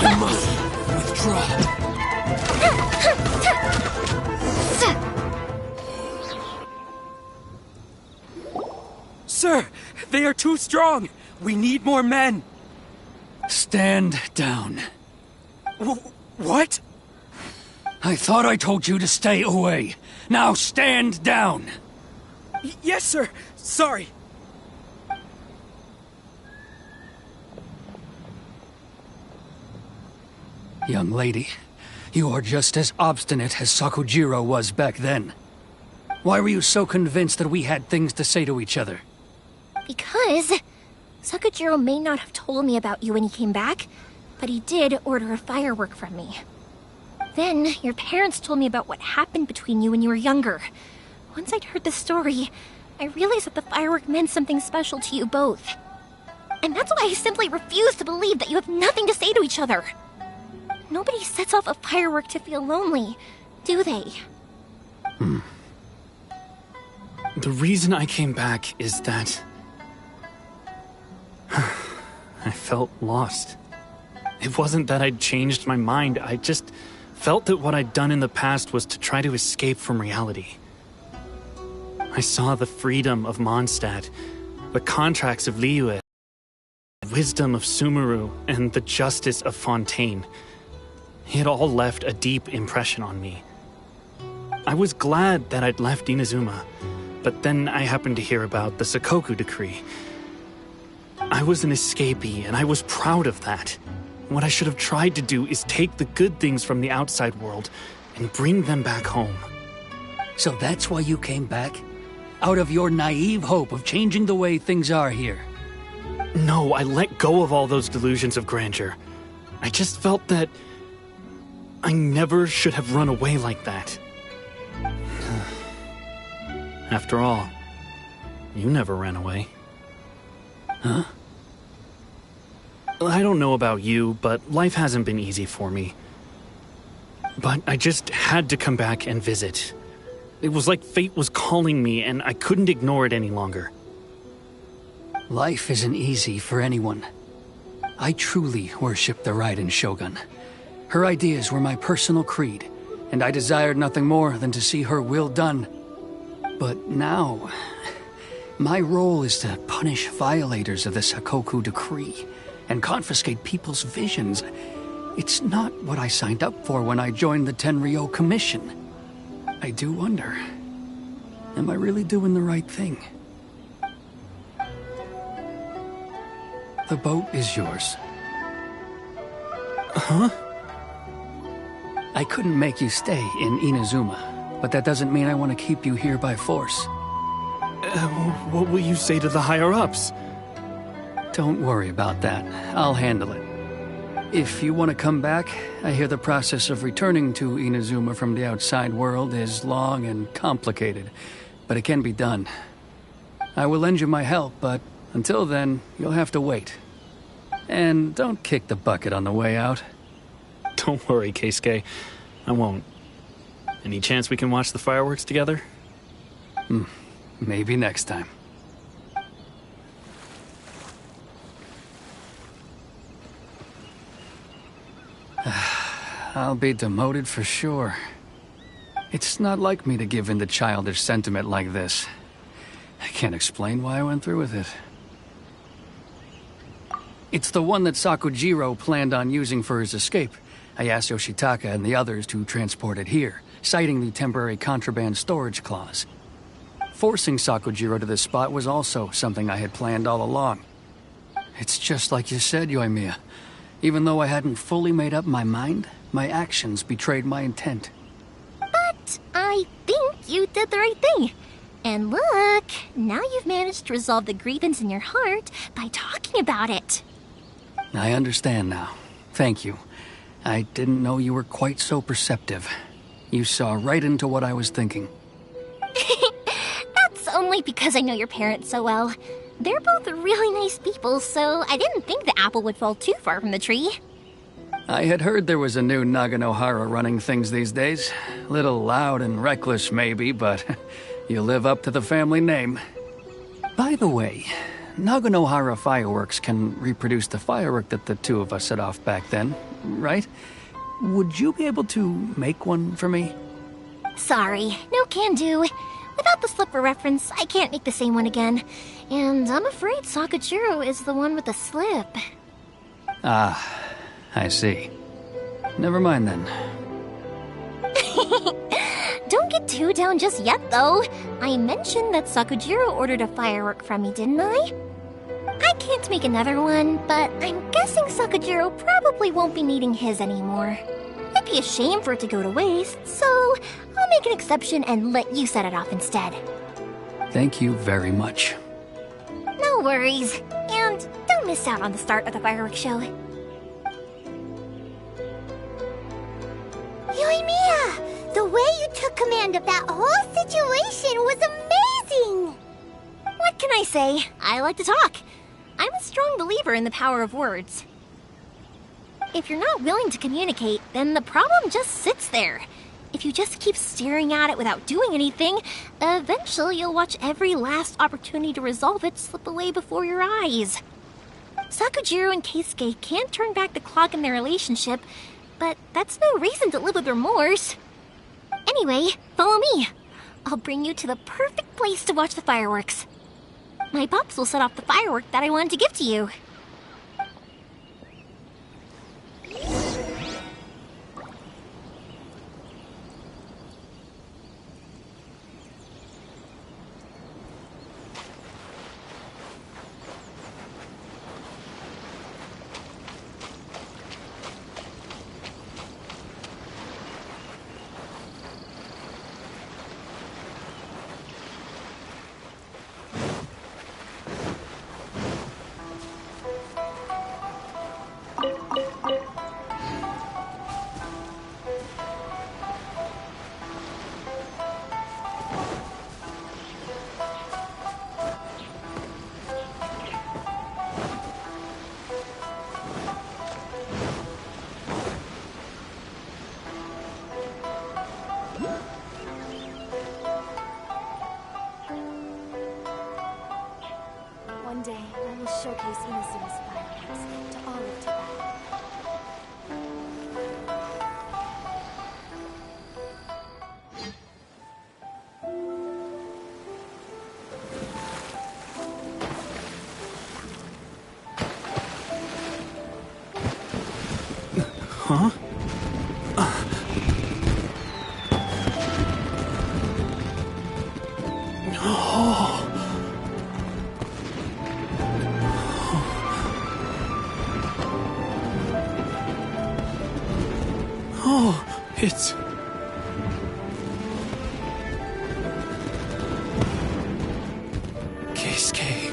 I must withdraw. Sir, they are too strong. We need more men. Stand down. What? I thought I told you to stay away. Now stand down. Yes, sir. Sorry. Young lady, you are just as obstinate as Sakujiro was back then. Why were you so convinced that we had things to say to each other? Because Sakujiro may not have told me about you when he came back, but he did order a firework from me. Then, your parents told me about what happened between you when you were younger. Once I'd heard the story, I realized that the firework meant something special to you both. And that's why I simply refuse to believe that you have nothing to say to each other. Nobody sets off a firework to feel lonely, do they? The reason I came back is that I felt lost. It wasn't that I'd changed my mind, I just felt that what I'd done in the past was to try to escape from reality. I saw the freedom of Mondstadt, the contracts of Liyue, the wisdom of Sumeru, and the justice of Fontaine. It all left a deep impression on me. I was glad that I'd left Inazuma, but then I happened to hear about the Sakoku decree. I was an escapee, and I was proud of that. What I should have tried to do is take the good things from the outside world and bring them back home. So that's why you came back? Out of your naive hope of changing the way things are here? No, I let go of all those delusions of grandeur. I just felt that I never should have run away like that. After all, you never ran away. Huh? I don't know about you, but life hasn't been easy for me. But I just had to come back and visit. It was like fate was calling me, and I couldn't ignore it any longer. Life isn't easy for anyone. I truly worship the Raiden Shogun. Her ideas were my personal creed, and I desired nothing more than to see her will done. But now, my role is to punish violators of the Sakoku decree and confiscate people's visions. It's not what I signed up for when I joined the Tenryou Commission. I do wonder, am I really doing the right thing? The boat is yours. Huh? I couldn't make you stay in Inazuma, but that doesn't mean I want to keep you here by force. What will you say to the higher-ups? Don't worry about that. I'll handle it. If you want to come back, I hear the process of returning to Inazuma from the outside world is long and complicated, but it can be done. I will lend you my help, but until then, you'll have to wait. And don't kick the bucket on the way out. Don't worry, Keisuke. I won't. Any chance we can watch the fireworks together? Maybe next time. I'll be demoted for sure. It's not like me to give in to childish sentiment like this. I can't explain why I went through with it. It's the one that Sakujiro planned on using for his escape. I asked Yoshitaka and the others to transport it here, citing the temporary contraband storage clause. Forcing Sakujiro to this spot was also something I had planned all along. It's just like you said, Yoimiya. Even though I hadn't fully made up my mind, my actions betrayed my intent. But I think you did the right thing. And look, now you've managed to resolve the grievance in your heart by talking about it. I understand now. Thank you. I didn't know you were quite so perceptive. You saw right into what I was thinking. That's only because I know your parents so well. They're both really nice people, so I didn't think the apple would fall too far from the tree. I had heard there was a new Naganohara running things these days. Little loud and reckless, maybe, but you live up to the family name. By the way, Naganohara fireworks can reproduce the firework that the two of us set off back then, right? Would you be able to make one for me? Sorry, no can do. Without the slip for reference, I can't make the same one again. And I'm afraid Sakujiro is the one with the slip. Ah, I see. Never mind then. Don't get too down just yet, though. I mentioned that Sakujiro ordered a firework from me, didn't I? I can't make another one, but I'm guessing Sakujiro probably won't be needing his anymore. It'd be a shame for it to go to waste, so I'll make an exception and let you set it off instead. Thank you very much. No worries. And don't miss out on the start of the fireworks show. Yoimiya! The way you took command of that whole situation was amazing! can I say? I like to talk. I'm a strong believer in the power of words. If you're not willing to communicate, then the problem just sits there. If you just keep staring at it without doing anything, eventually you'll watch every last opportunity to resolve it slip away before your eyes. Sakujiro and Keisuke can't turn back the clock in their relationship, but that's no reason to live with remorse. Anyway, follow me. I'll bring you to the perfect place to watch the fireworks. My pops will set off the firework that I wanted to give to you. One day, I will showcase Inuzuma's fireworks to all of Teyvat. Huh? Oh, it's... Keisuke.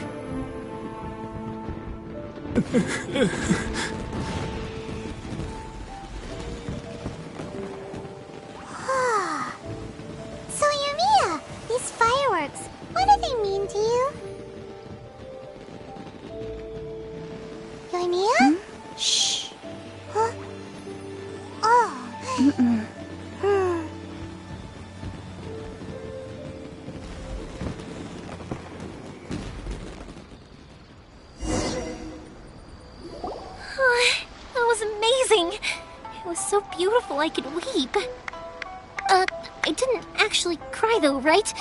So, Yumiya, these fireworks, what do they mean to you? Yumiya? Shh. Huh? Oh. That was amazing. It was so beautiful I could weep. I didn't actually cry though, right?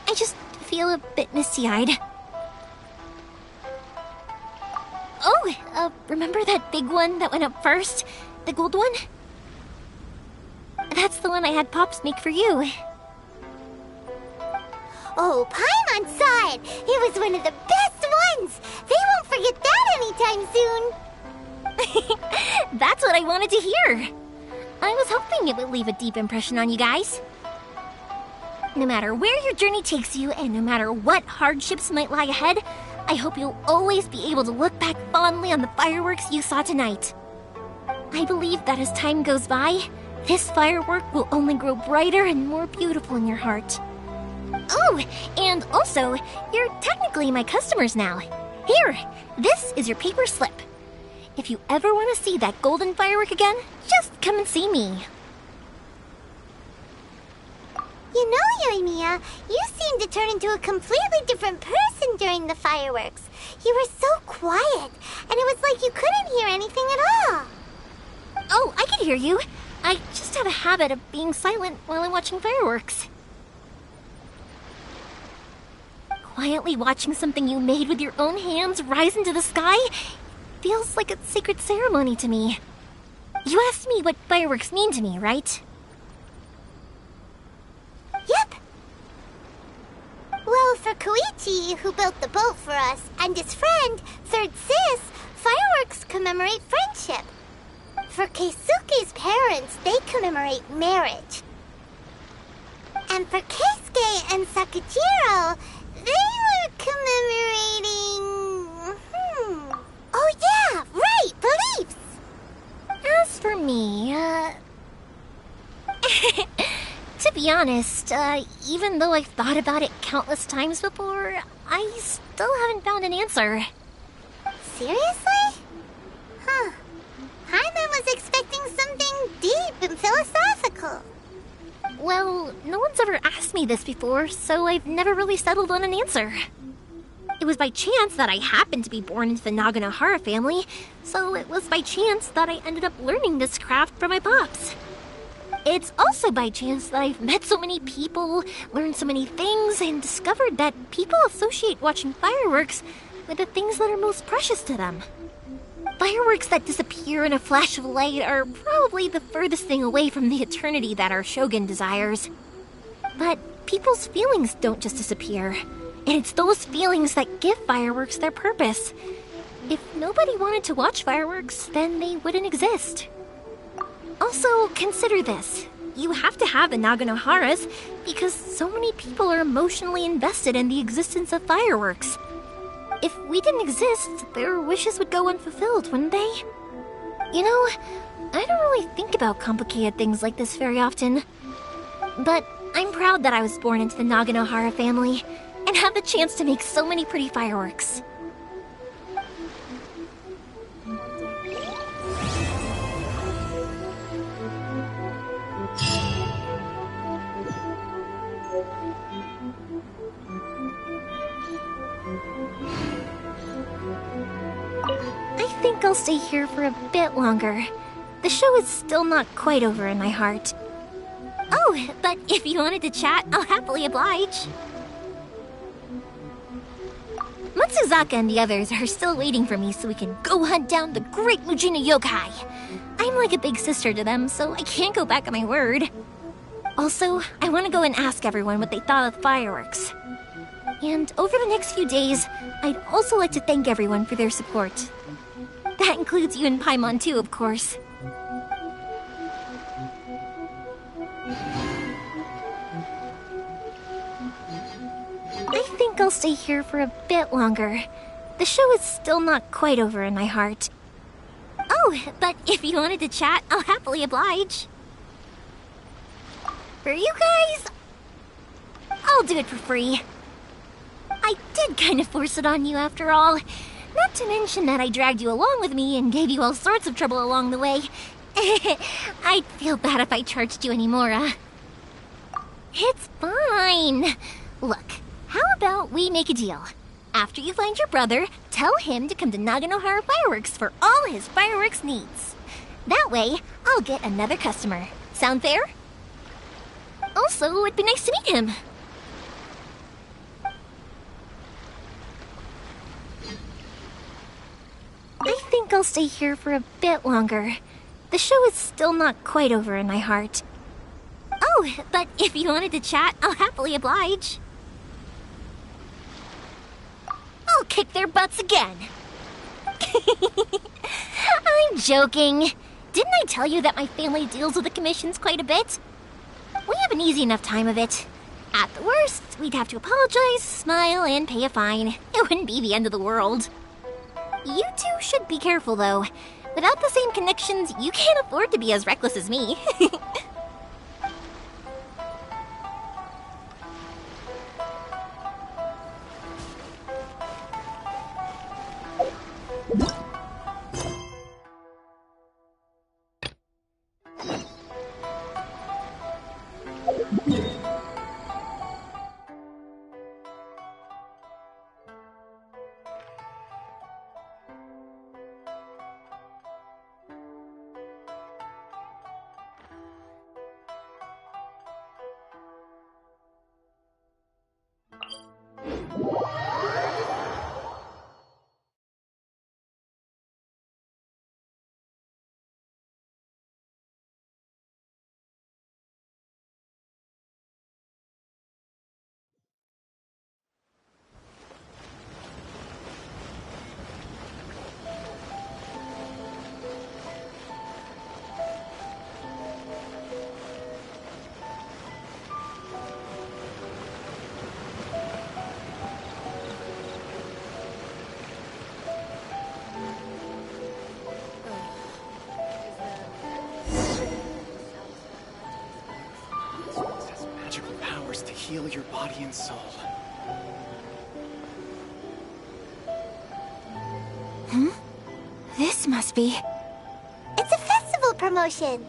I just feel a bit misty-eyed. Oh, remember that big one that went up first? The gold one? That's the one I had Pops make for you. Oh, Paimon saw it! It was one of the best ones! They won't forget that anytime soon! That's what I wanted to hear. I was hoping it would leave a deep impression on you guys. No matter where your journey takes you, and no matter what hardships might lie ahead, I hope you'll always be able to look back fondly on the fireworks you saw tonight. I believe that as time goes by, this firework will only grow brighter and more beautiful in your heart. Oh, and also, you're technically my customers now. Here, this is your paper slip. If you ever want to see that golden firework again, just come and see me. You know, Yumiya, you seemed to turn into a completely different person during the fireworks. You were so quiet, and it was like you couldn't hear anything at all. Oh, I can hear you. I just have a habit of being silent while I'm watching fireworks. Quietly watching something you made with your own hands rise into the sky feels like a sacred ceremony to me. You asked me what fireworks mean to me, right? Yep. Well, for Koichi, who built the boat for us, and his friend, Third Sis, fireworks commemorate friendship. For Keisuke's parents, they commemorate marriage. And for Keisuke and Sakujiro, they were commemorating... Oh yeah, right, beliefs! As for me, to be honest, even though I've thought about it countless times before, I still haven't found an answer. Seriously? Huh. Paimon was expecting something deep and philosophical. Well, no one's ever asked me this before, so I've never really settled on an answer. It was by chance that I happened to be born into the Naganohara family, so it was by chance that I ended up learning this craft from my pops. It's also by chance that I've met so many people, learned so many things, and discovered that people associate watching fireworks with the things that are most precious to them. Fireworks that disappear in a flash of light are probably the furthest thing away from the eternity that our shogun desires. But people's feelings don't just disappear, and it's those feelings that give fireworks their purpose. If nobody wanted to watch fireworks, then they wouldn't exist. Also, consider this. You have to have the Naganoharas because so many people are emotionally invested in the existence of fireworks. If we didn't exist, their wishes would go unfulfilled, wouldn't they? You know, I don't really think about complicated things like this very often. But I'm proud that I was born into the Naganohara family and have the chance to make so many pretty fireworks. I think I'll stay here for a bit longer. The show is still not quite over in my heart. Oh, but if you wanted to chat, I'll happily oblige. Matsuzaka and the others are still waiting for me so we can go hunt down the great Mujina yokai. I'm like a big sister to them, so I can't go back on my word. Also, I want to go and ask everyone what they thought of the fireworks. And over the next few days, I'd also like to thank everyone for their support. That includes you and Paimon too, of course. I think I'll stay here for a bit longer. The show is still not quite over in my heart. Oh, but if you wanted to chat, I'll happily oblige. For you guys, I'll do it for free. I did kind of force it on you after all. Not to mention that I dragged you along with me and gave you all sorts of trouble along the way. I'd feel bad if I charged you anymore. It's fine. Look, how about we make a deal? After you find your brother, tell him to come to Naganohara Fireworks for all his fireworks needs. That way, I'll get another customer. Sound fair? Also, it'd be nice to meet him. I think I'll stay here for a bit longer. The show is still not quite over in my heart. Oh, but if you wanted to chat, I'll happily oblige. I'll kick their butts again. I'm joking. Didn't I tell you that my family deals with the commissions quite a bit? We have an easy enough time of it. At the worst, we'd have to apologize, smile, and pay a fine. It wouldn't be the end of the world. You two should be careful, though. Without the same connections, you can't afford to be as reckless as me. Magical powers to heal your body and soul. must be. It's a festival promotion.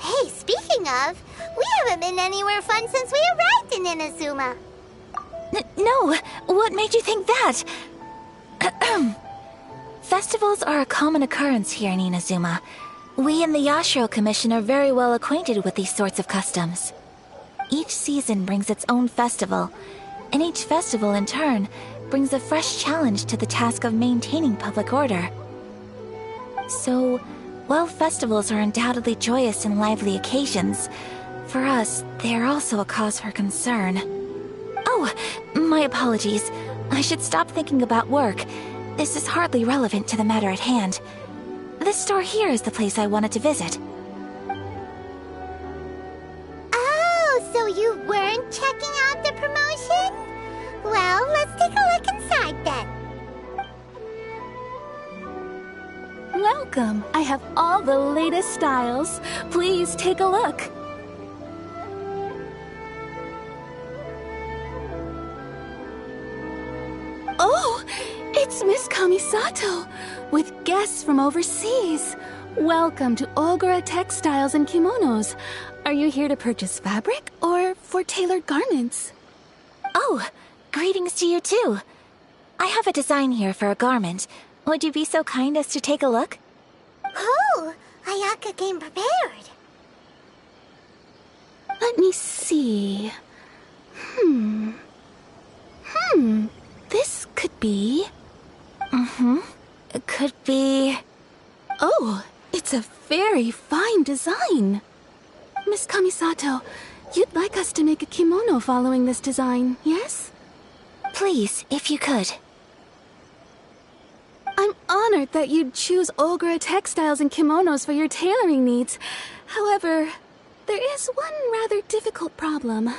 Hey, speaking of, we haven't been anywhere fun since we arrived in Inazuma. No, what made you think that? Festivals are a common occurrence here in Inazuma. We in the Yashiro Commission are very well acquainted with these sorts of customs. Each season brings its own festival, and each festival in turn brings a fresh challenge to the task of maintaining public order. So, while festivals are undoubtedly joyous and lively occasions, for us, they are also a cause for concern. Oh, my apologies. I should stop thinking about work. This is hardly relevant to the matter at hand. This store here is the place I wanted to visit. Oh, so you weren't checking out the promotion? Well, let's take a look inside then. Welcome. I have all the latest styles. Please take a look. Oh, it's Miss Kamisato, with guests from overseas. Welcome to Ogura Textiles and Kimonos. Are you here to purchase fabric or for tailored garments? Oh, greetings to you too. I have a design here for a garment. Would you be so kind as to take a look? Oh, Ayaka came prepared. Let me see. This could be... It could be... Oh, it's a very fine design. Miss Kamisato, you'd like us to make a kimono following this design, yes? Please, if you could. I'm honored that you'd choose Ogura Textiles and Kimonos for your tailoring needs. However, there is one rather difficult problem.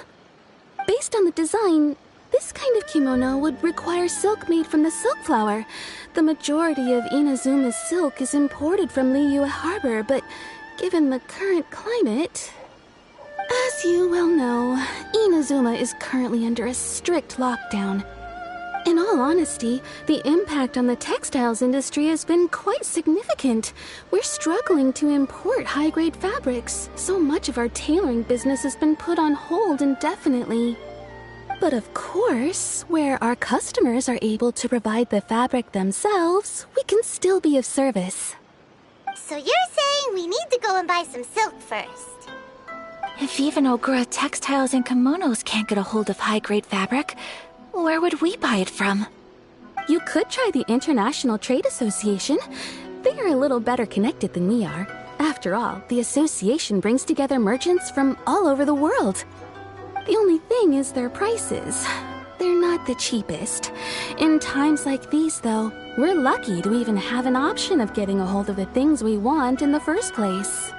Based on the design, this kind of kimono would require silk made from the silk flower. The majority of Inazuma's silk is imported from Liyue Harbor, but given the current climate... As you well know, Inazuma is currently under a strict lockdown. In all honesty, the impact on the textiles industry has been quite significant. We're struggling to import high-grade fabrics. So much of our tailoring business has been put on hold indefinitely. But of course, where our customers are able to provide the fabric themselves, we can still be of service. So you're saying we need to go and buy some silk first? If even Ogura Textiles and Kimonos can't get a hold of high-grade fabric, where would we buy it from? You could try the International Trade Association. They are a little better connected than we are. After all, the association brings together merchants from all over the world. The only thing is their prices. They're not the cheapest. In times like these, though, we're lucky to even have an option of getting a hold of the things we want in the first place.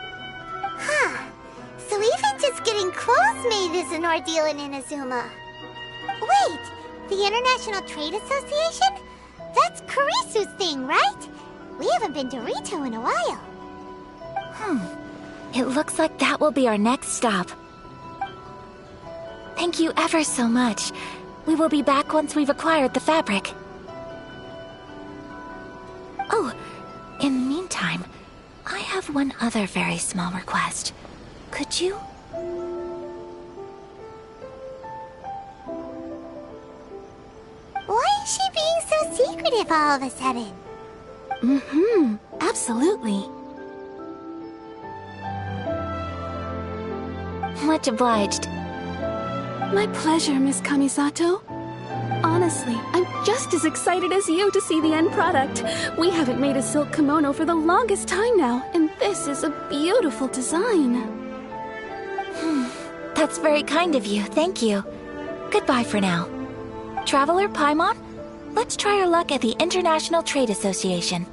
Huh. So even just getting clothes made is an ordeal in Inazuma. Wait, the International Trade Association? That's Kurisu's thing, right? We haven't been to Rito in a while. It looks like that will be our next stop. Thank you ever so much. We will be back once we've acquired the fabric. Oh, in the meantime, I have one other very small request. Could you? Why is she being so secretive all of a sudden? Absolutely. Much obliged. My pleasure, Miss Kamisato. Honestly, I'm just as excited as you to see the end product. We haven't made a silk kimono for the longest time now, and this is a beautiful design. That's very kind of you, thank you. Goodbye for now. Traveler Paimon, let's try our luck at the International Trade Association.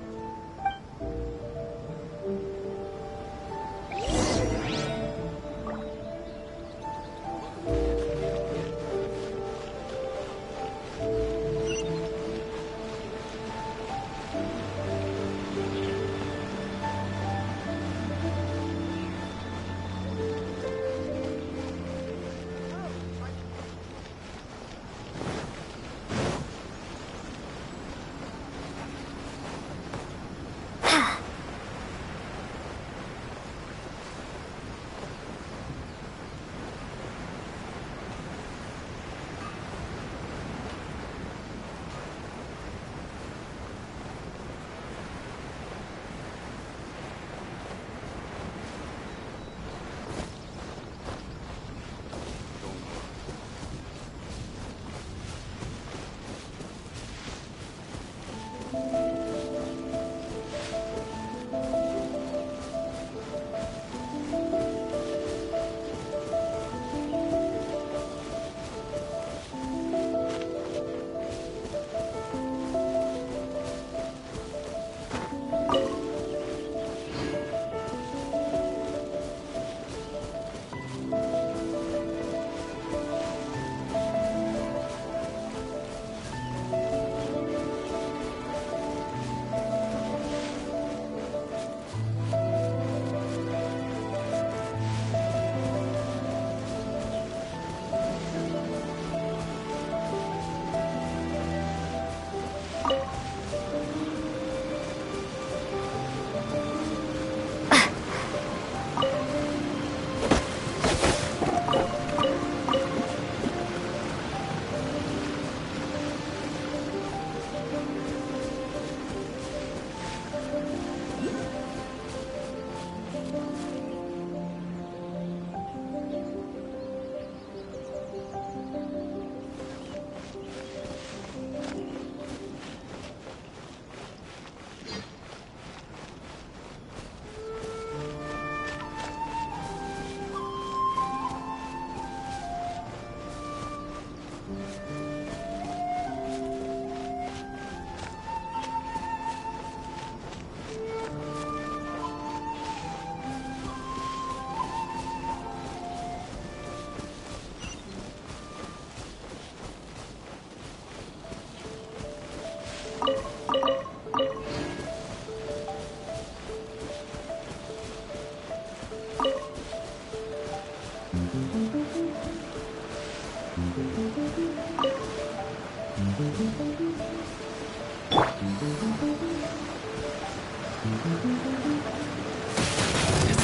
It's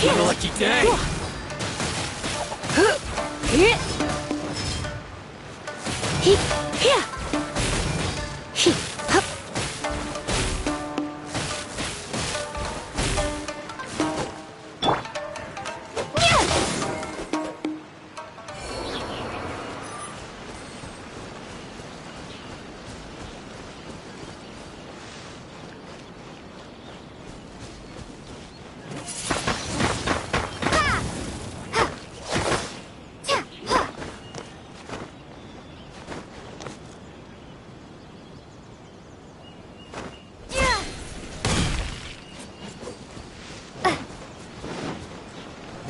been a lucky day.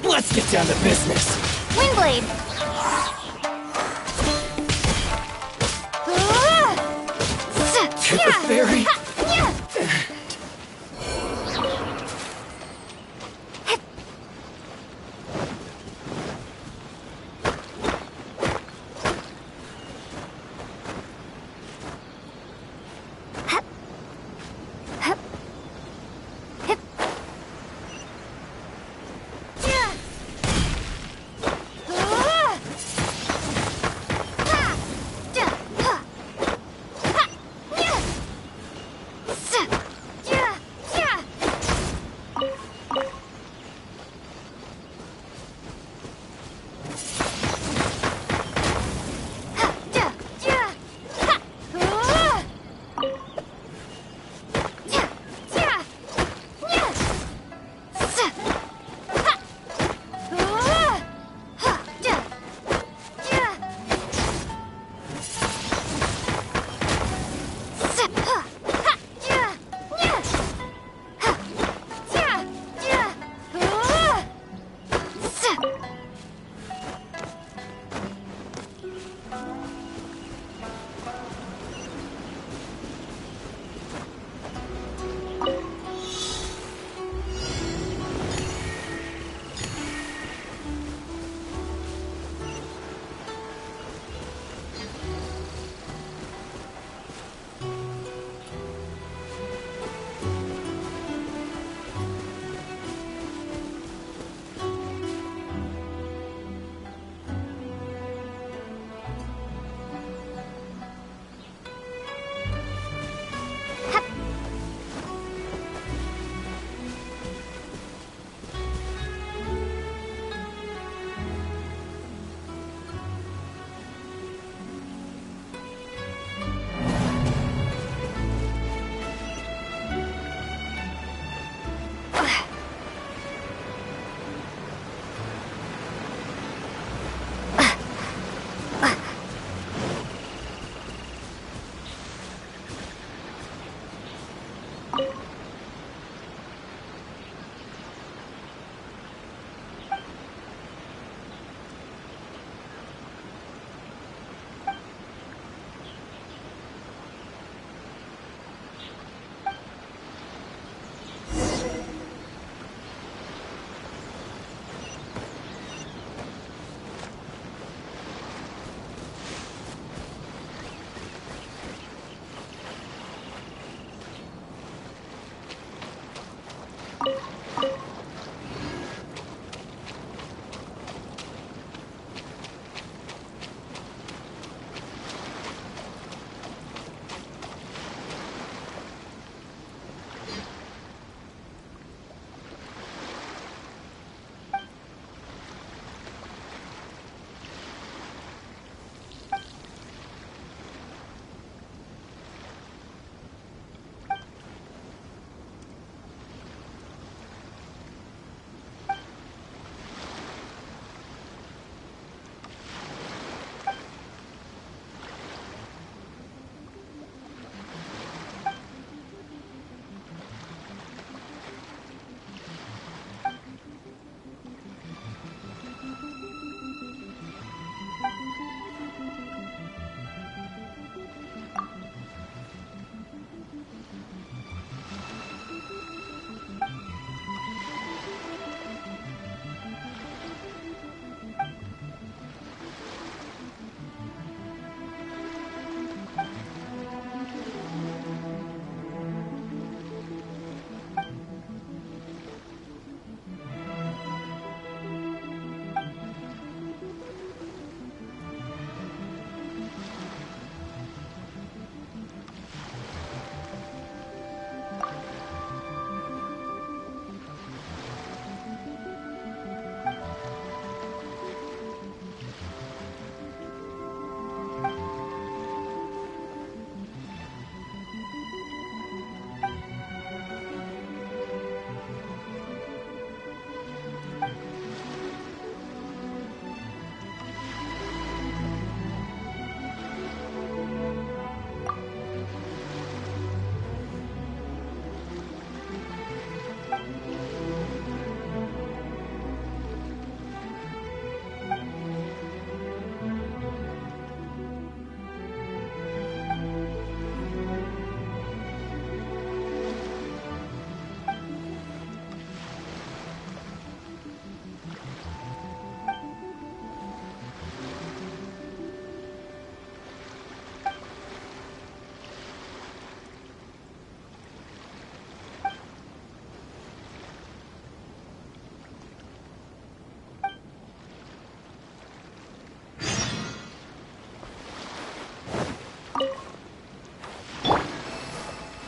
Let's get down to business. Windblade! To the ferry.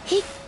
Windblade!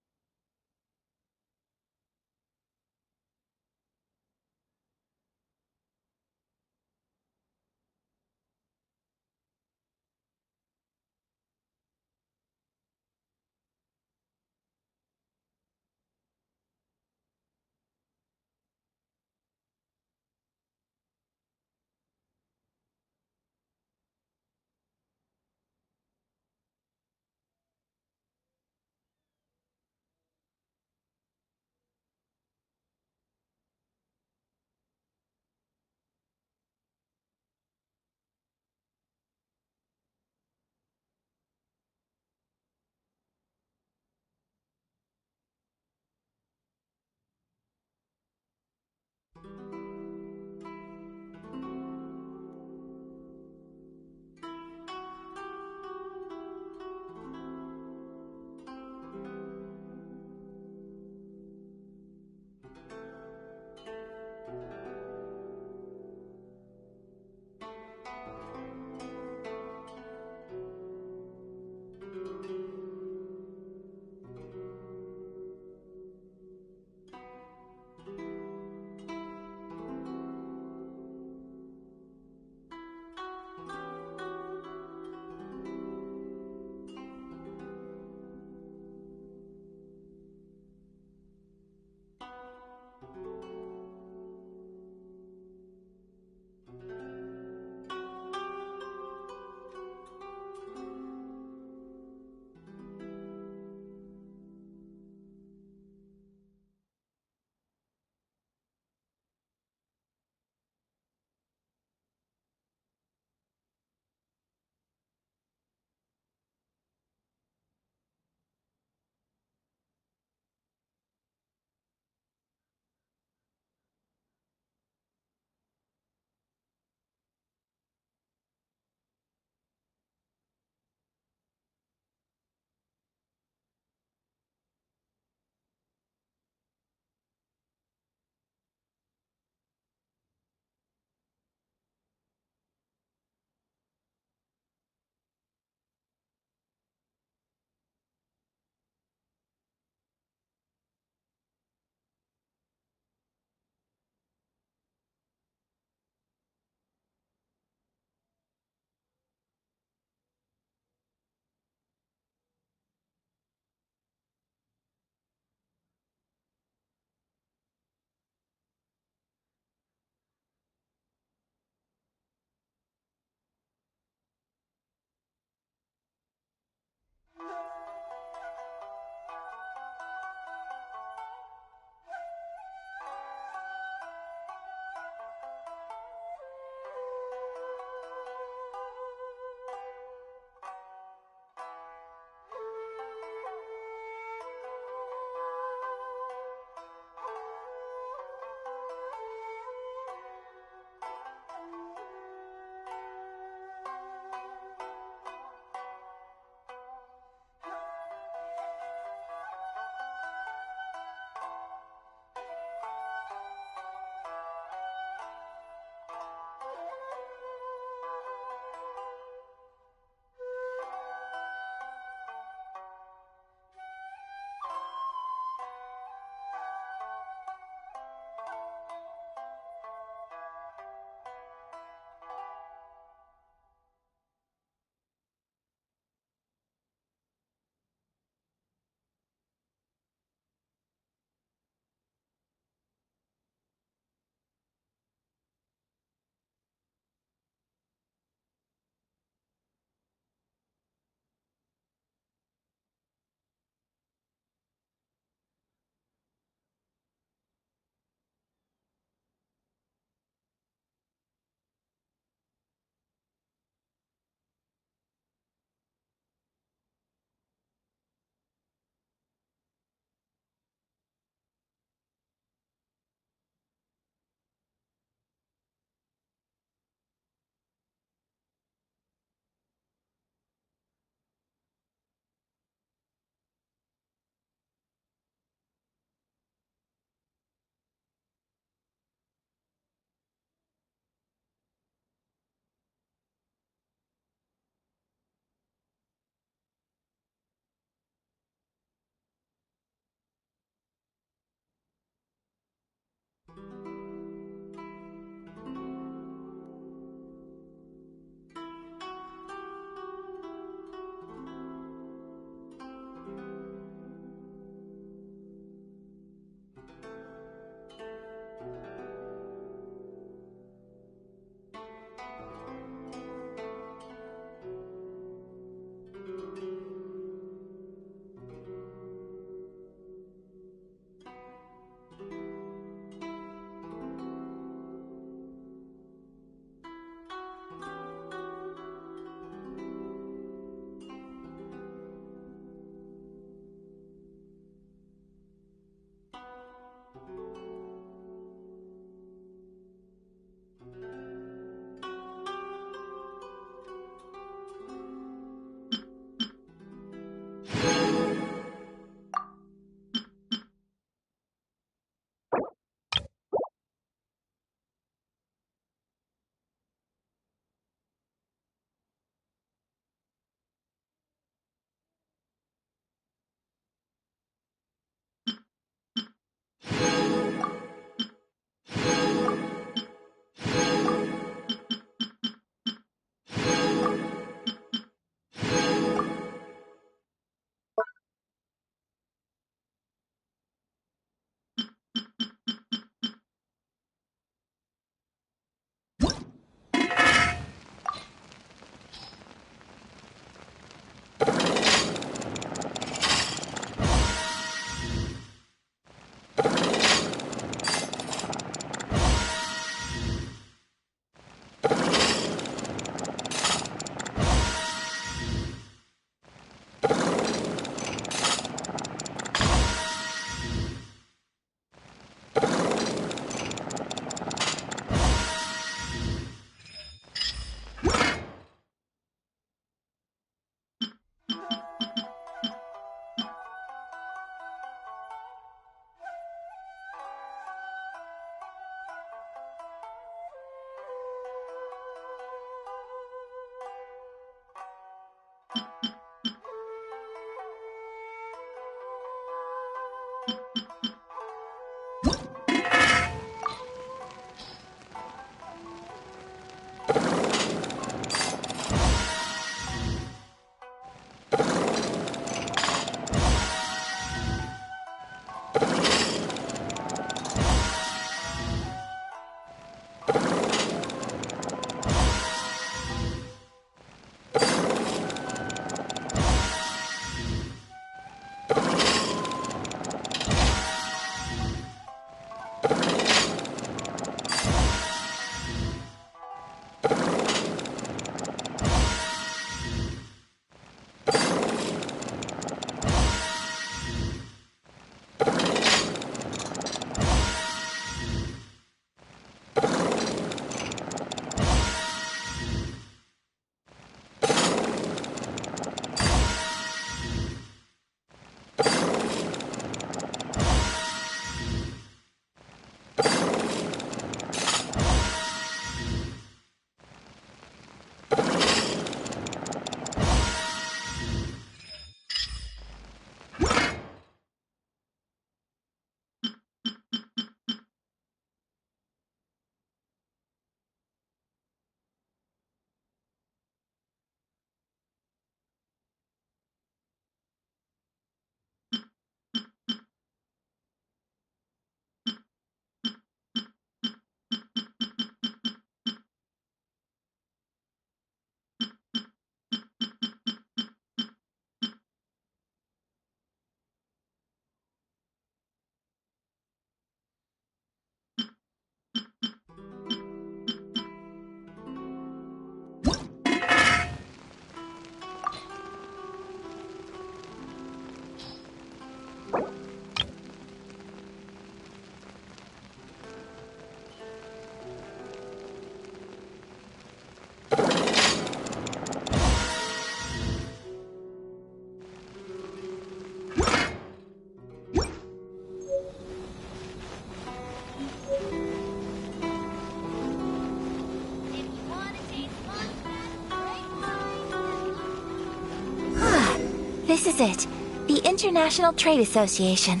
This is it. The International Trade Association.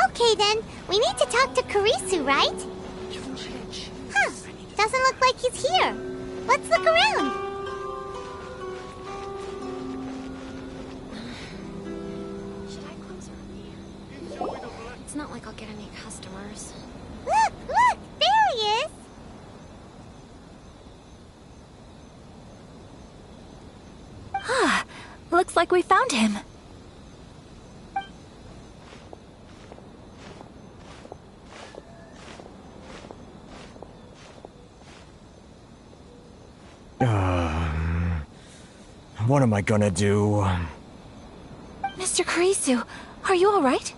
Okay then, we need to talk to Kurisu, right? Huh, doesn't look like he's here. Let's look around. It's not like I'll get any customers. Look, look, there he is. Ah, looks like we found him. What am I gonna do? Mr. Kurisu, are you alright?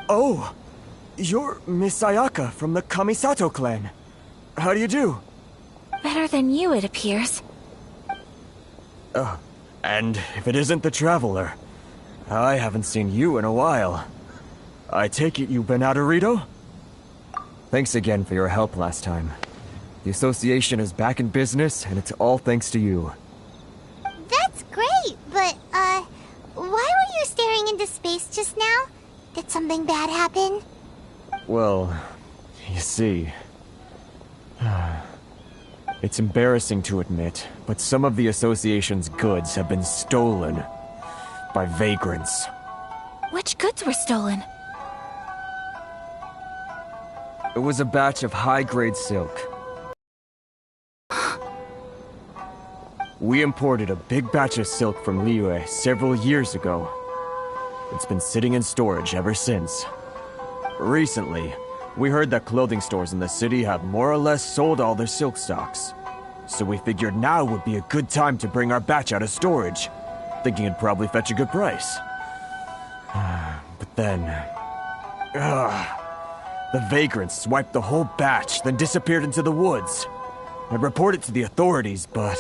Oh, you're Miss Ayaka from the Kamisato clan. How do you do? Better than you, it appears. And if it isn't the Traveler, I haven't seen you in a while. I take it you've been out of Rito? Thanks again for your help last time. The association is back in business, and it's all thanks to you. That's great, but, why were you staring into space just now? Did something bad happen? Well, you see... It's embarrassing to admit, but some of the association's goods have been stolen by vagrants. Which goods were stolen? It was a batch of high-grade silk. We imported a big batch of silk from Liyue several years ago. It's been sitting in storage ever since. Recently, we heard that clothing stores in the city have more or less sold all their silk stocks. So we figured now would be a good time to bring our batch out of storage, thinking it'd probably fetch a good price. But then... the vagrants swiped the whole batch, then disappeared into the woods. I reported to the authorities, but...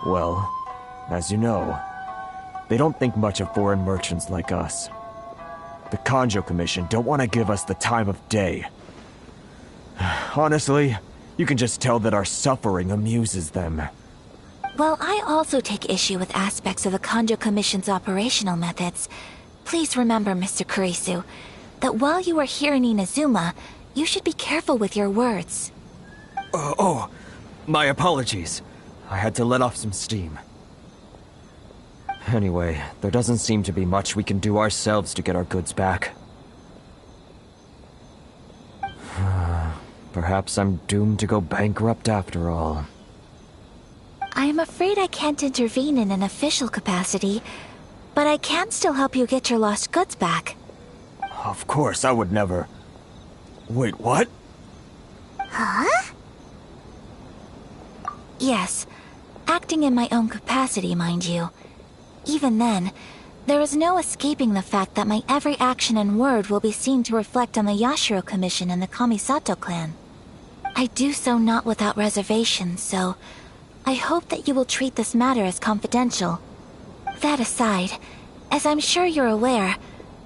Well, as you know, they don't think much of foreign merchants like us. The Kanjo Commission don't want to give us the time of day. Honestly, you can just tell that our suffering amuses them. Well, I also take issue with aspects of the Kanjo Commission's operational methods. Please remember, Mr. Kurisu, that while you are here in Inazuma, you should be careful with your words. My apologies. I had to let off some steam. Anyway, there doesn't seem to be much we can do ourselves to get our goods back. Perhaps I'm doomed to go bankrupt after all. I am afraid I can't intervene in an official capacity, but I can still help you get your lost goods back. Of course, I would never... Wait, what? Huh? Yes, acting in my own capacity, mind you. Even then, there is no escaping the fact that my every action and word will be seen to reflect on the Yashiro Commission and the Kamisato clan. I do so not without reservation, so I hope that you will treat this matter as confidential. That aside, as I'm sure you're aware,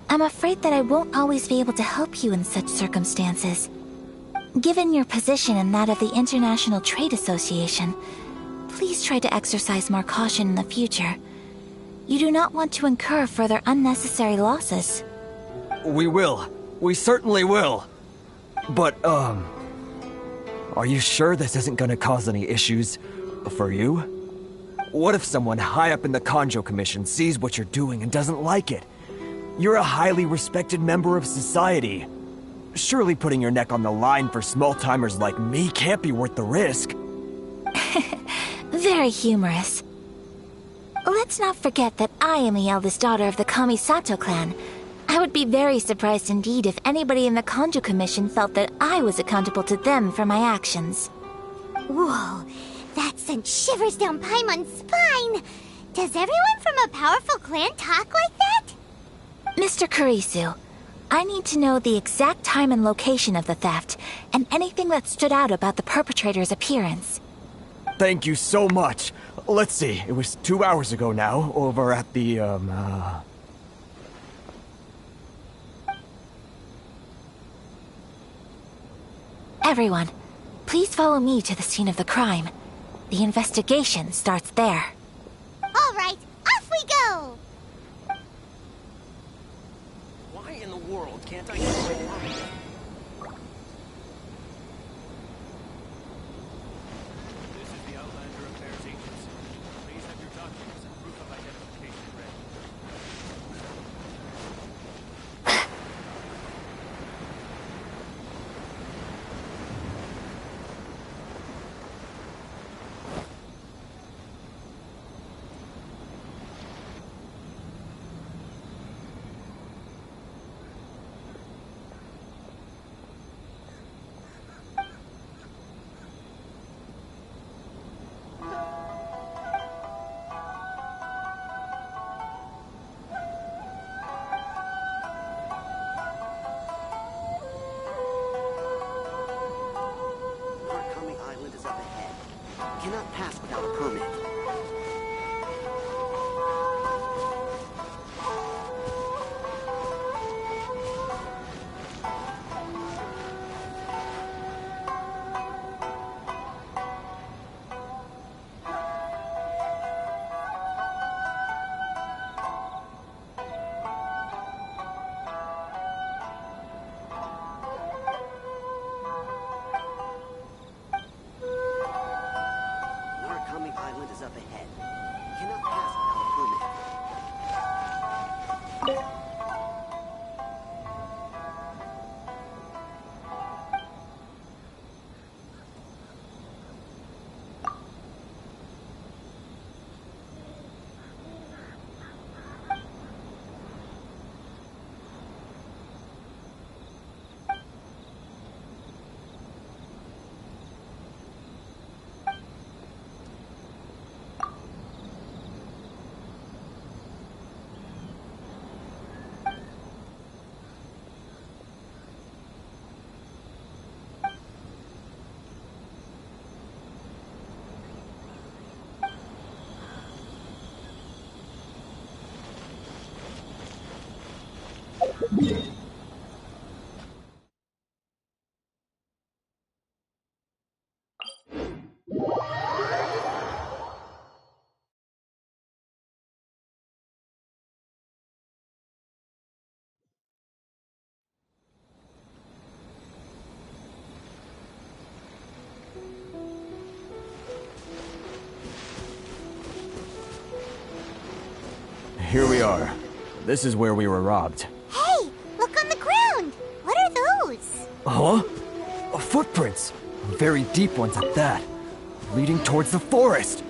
I'm afraid that I won't always be able to help you in such circumstances. Given your position and that of the International Trade Association, please try to exercise more caution in the future. You do not want to incur further unnecessary losses. We will. We certainly will. But, are you sure this isn't gonna cause any issues for you? What if someone high up in the Kanjo Commission sees what you're doing and doesn't like it? You're a highly respected member of society. Surely putting your neck on the line for small-timers like me can't be worth the risk. Very humorous. Let's not forget that I am the eldest daughter of the Kamisato clan. I would be very surprised indeed if anybody in the Kanjo Commission felt that I was accountable to them for my actions. Whoa, that sent shivers down Paimon's spine. Does everyone from a powerful clan talk like that? Mr. Kurisu, I need to know the exact time and location of the theft, and anything that stood out about the perpetrator's appearance. Thank you so much. Let's see, it was 2 hours ago now, over at the, Everyone, Please follow me to the scene of the crime. The investigation starts there. All right, off we go! Why in the world can't I get my permit? This is the Outlander Affairs Agency. Please have your documents and proof of identification ready. Murakami Island is up ahead. Cannot pass without a permit. Murakami Island is up ahead. Cannot pass without a permit. Here we are. This is where we were robbed. Hey, look on the ground! What are those? Huh? Footprints. Very deep ones at that. Leading towards the forest.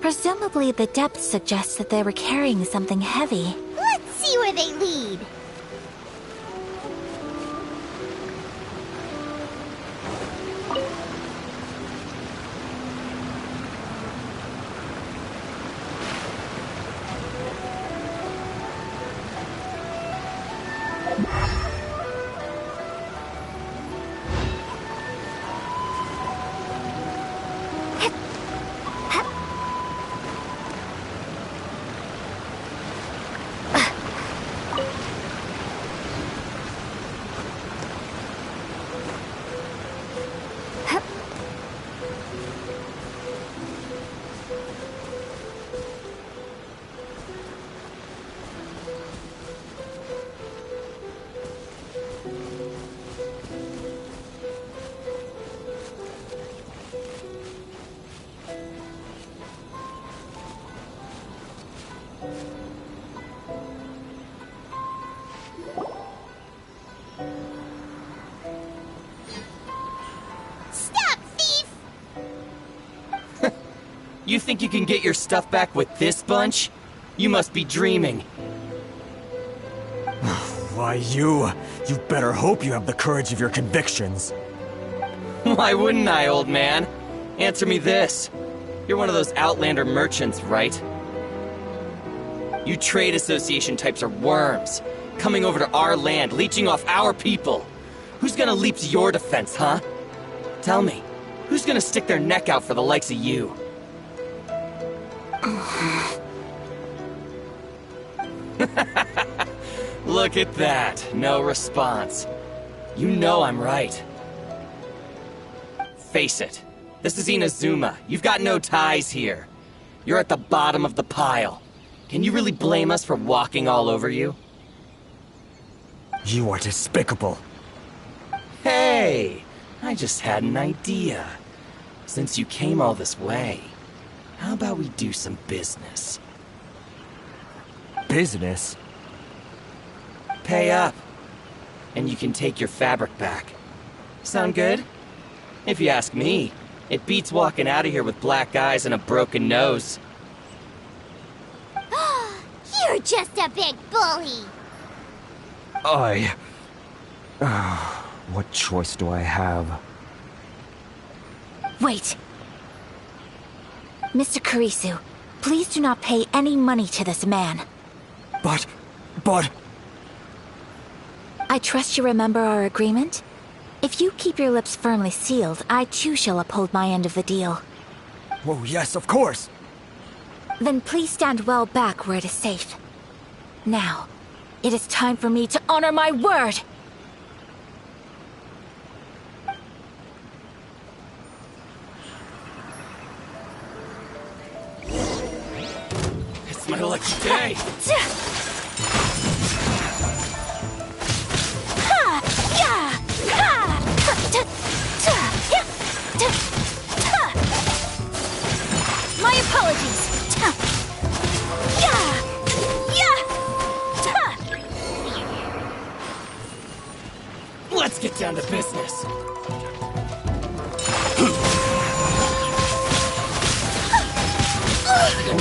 Presumably the depth suggests that they were carrying something heavy. Let's see where they lead. You think you can get your stuff back with this bunch? You must be dreaming. Why, you better hope you have the courage of your convictions. Why wouldn't I, old man? Answer me this. You're one of those Outlander merchants, right? You trade association types are worms. Coming over to our land, leeching off our people. Who's gonna leap to your defense, huh? Tell me, who's gonna stick their neck out for the likes of you? Look at that. No response. You know I'm right. face it. This is Inazuma. You've got no ties here. You're at the bottom of the pile. Can you really blame us for walking all over you? You are despicable. Hey! I just had an idea. Since you came all this way, how about we do some business? Business? Pay up, and you can take your fabric back. Sound good? If you ask me, it beats walking out of here with black eyes and a broken nose. You're just a big bully. What choice do I have? Wait. Mr. Kurisu, please do not pay any money to this man. But... I trust you remember our agreement? If you keep your lips firmly sealed, I too shall uphold my end of the deal. Oh, yes, of course. Then please stand well back where it is safe. Now, it is time for me to honor my word! It's my lucky day! My apologies! Let's get down to business.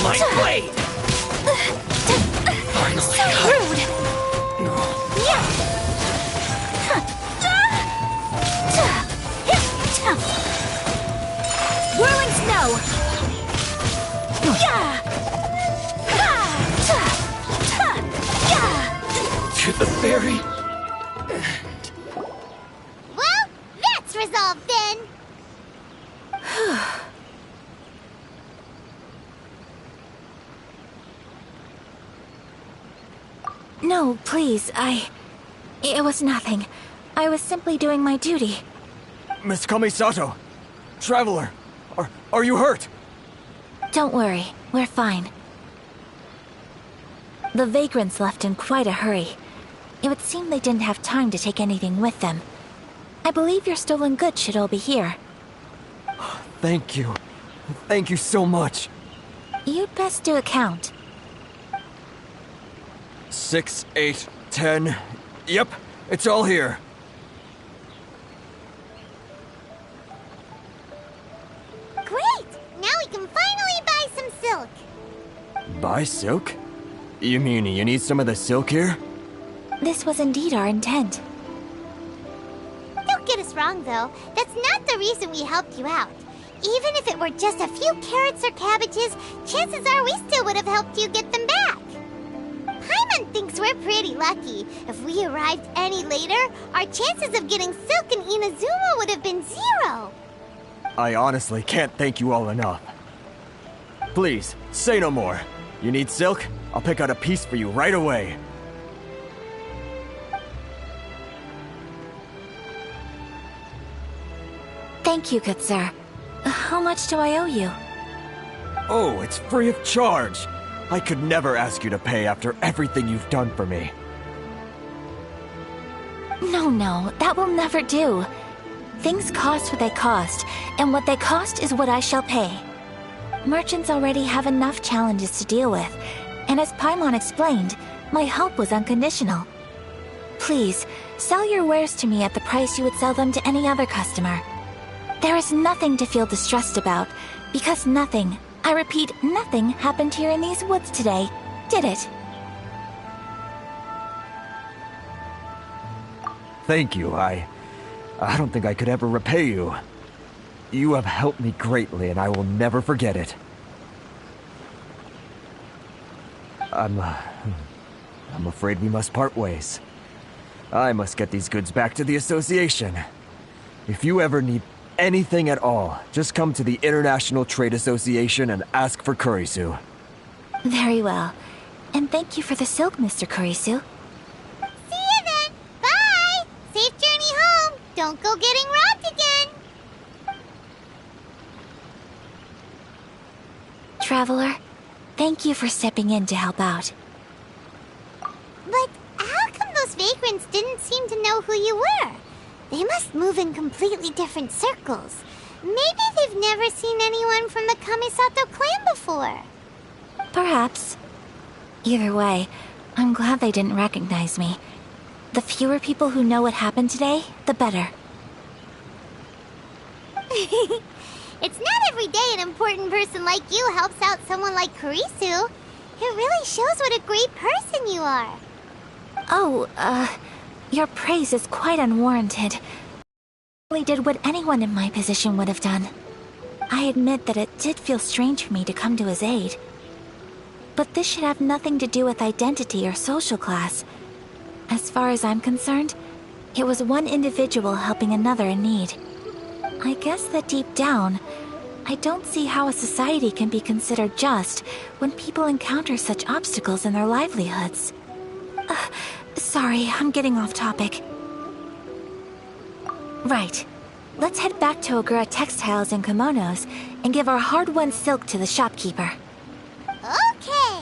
My blade! So rude! Whirling snow! To the very... Well, that's resolved then. No, please, It was nothing. I was simply doing my duty. Miss Kamisato! Traveler! Are you hurt? Don't worry, we're fine. The vagrants left in quite a hurry. It would seem they didn't have time to take anything with them. I believe your stolen goods should all be here. Thank you. Thank you so much. You'd best do a count. 6, 8, 10. Yep, it's all here. Great! Now we can finally buy some silk. Buy silk? You mean you need some of the silk here? This was indeed our intent. Don't get us wrong, though. That's not the reason we helped you out. Even if it were just a few carrots or cabbages, chances are we still would have helped you get them back. Paimon thinks we're pretty lucky. If we arrived any later, our chances of getting silk in Inazuma would have been 0. I honestly can't thank you all enough. Please, say no more. You need silk? I'll pick out a piece for you right away. Thank you, good sir. How much do I owe you? Oh, it's free of charge. I could never ask you to pay after everything you've done for me. No, that will never do. Things cost what they cost, and what they cost is what I shall pay. Merchants already have enough challenges to deal with, and as Paimon explained, my help was unconditional. Please, sell your wares to me at the price you would sell them to any other customer. There is nothing to feel distressed about, because nothing, I repeat, nothing happened here in these woods today, did it? Thank you. I don't think I could ever repay you. You have helped me greatly, and I will never forget it. I'm afraid we must part ways. I must get these goods back to the association. If you ever need anything at all, just come to the International Trade Association and ask for Kurisu. Very well. And thank you for the silk, Mr. Kurisu. See you then! Bye! Safe journey home! Don't go getting robbed again! traveler. Thank you for stepping in to help out. But how come those vagrants didn't seem to know who you were? They must move in completely different circles. Maybe they've never seen anyone from the Kamisato clan before. Perhaps. Either way, I'm glad they didn't recognize me. The fewer people who know what happened today, the better. It's not every day an important person like you helps out someone like Kurisu. It really shows what a great person you are. Oh, your praise is quite unwarranted. I really did what anyone in my position would have done. I admit that it did feel strange for me to come to his aid. But this should have nothing to do with identity or social class. As far as I'm concerned, it was one individual helping another in need. I guess that deep down, I don't see how a society can be considered just when people encounter such obstacles in their livelihoods. Sorry, I'm getting off topic. Right. Let's head back to Ogura Textiles and Kimonos and give our hard-won silk to the shopkeeper. Okay.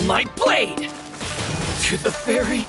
My blade! To the fairy!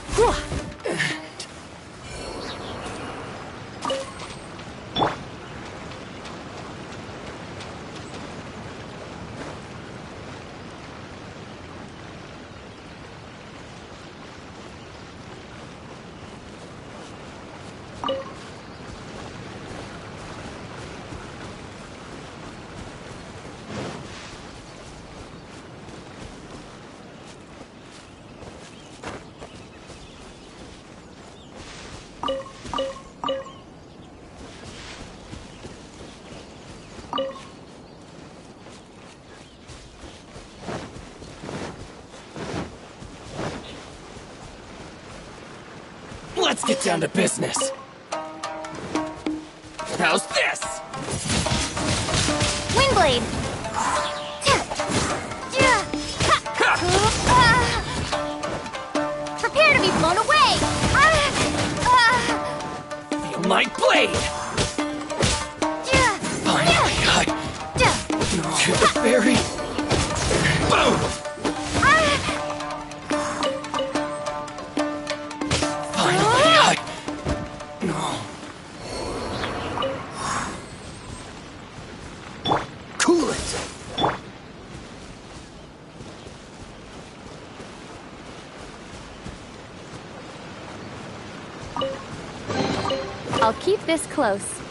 Let's get down to business. How's this? Windblade! Prepare to be blown away! Feel my blade! Finally, to the fairy! Boom! Cool it! I'll keep this close.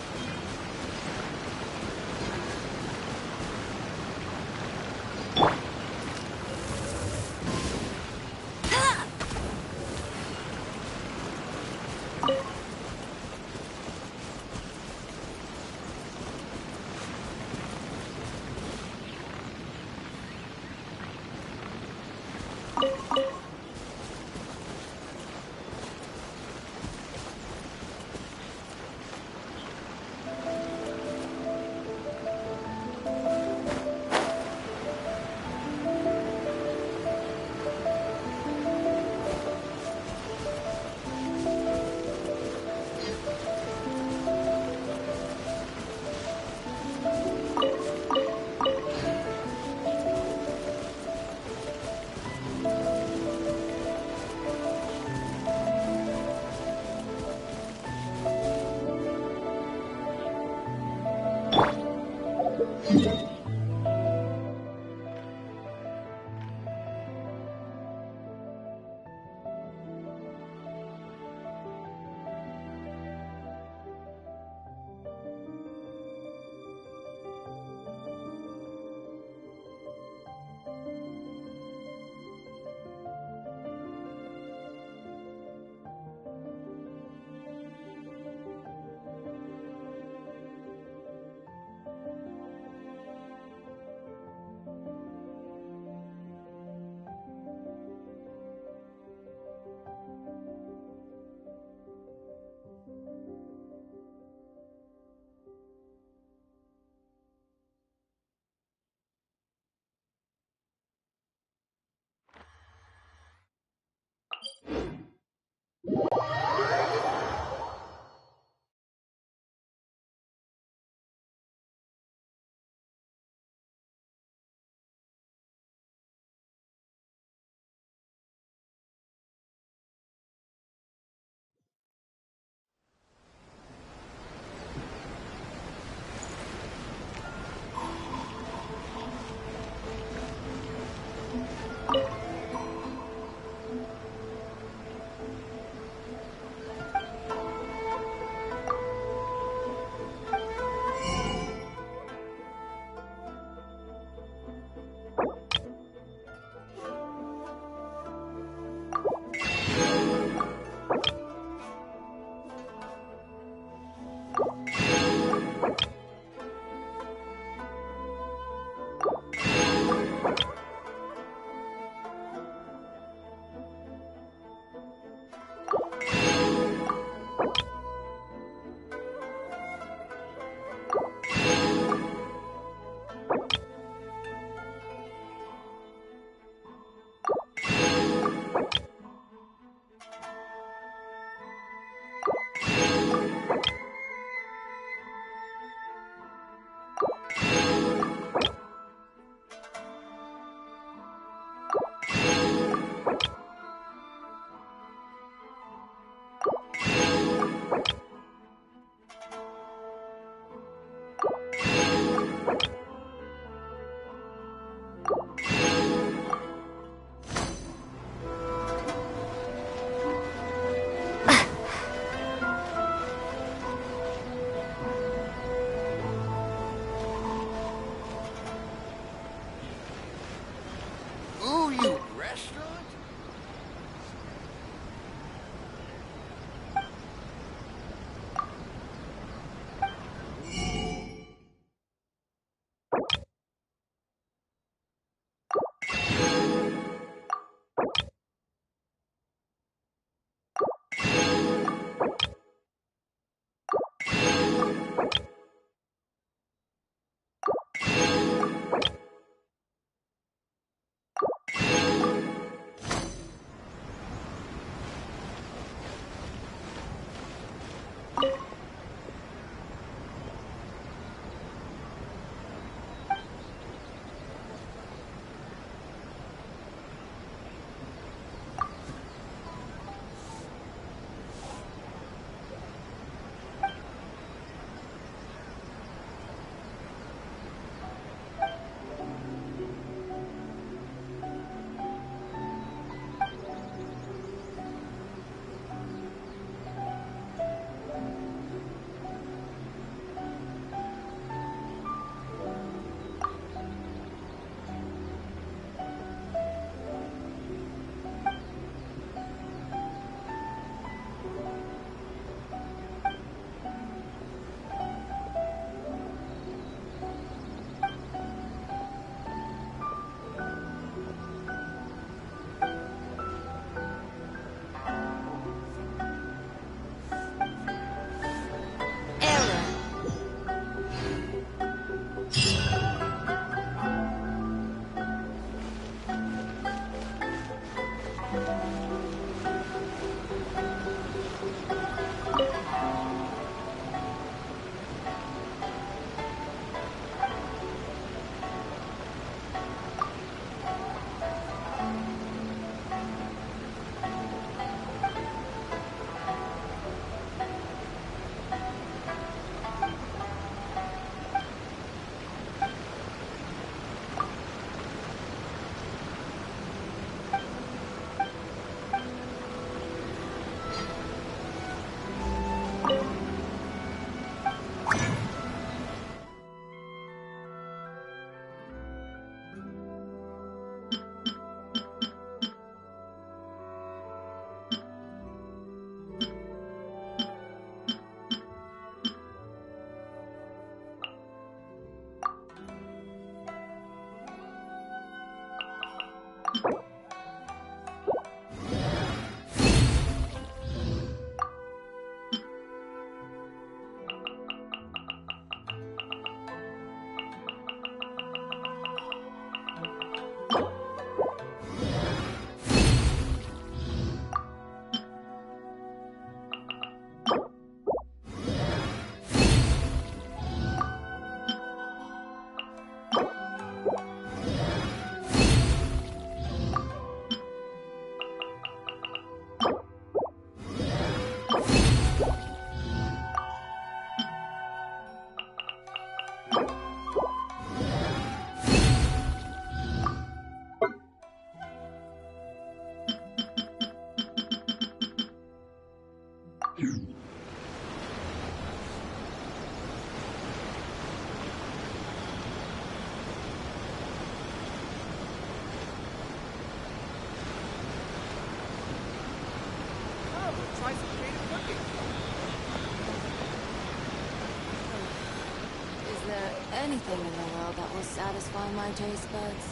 anything in the world that will satisfy my taste buds.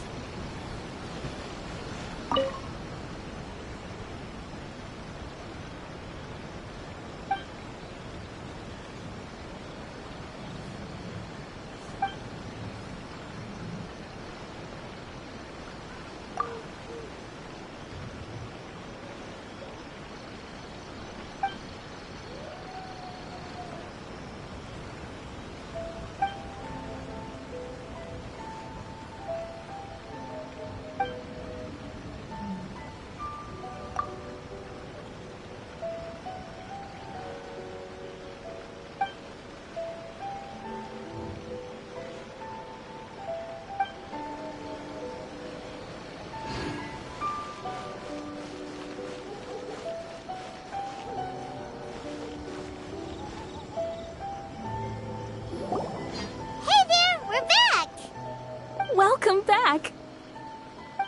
Welcome back!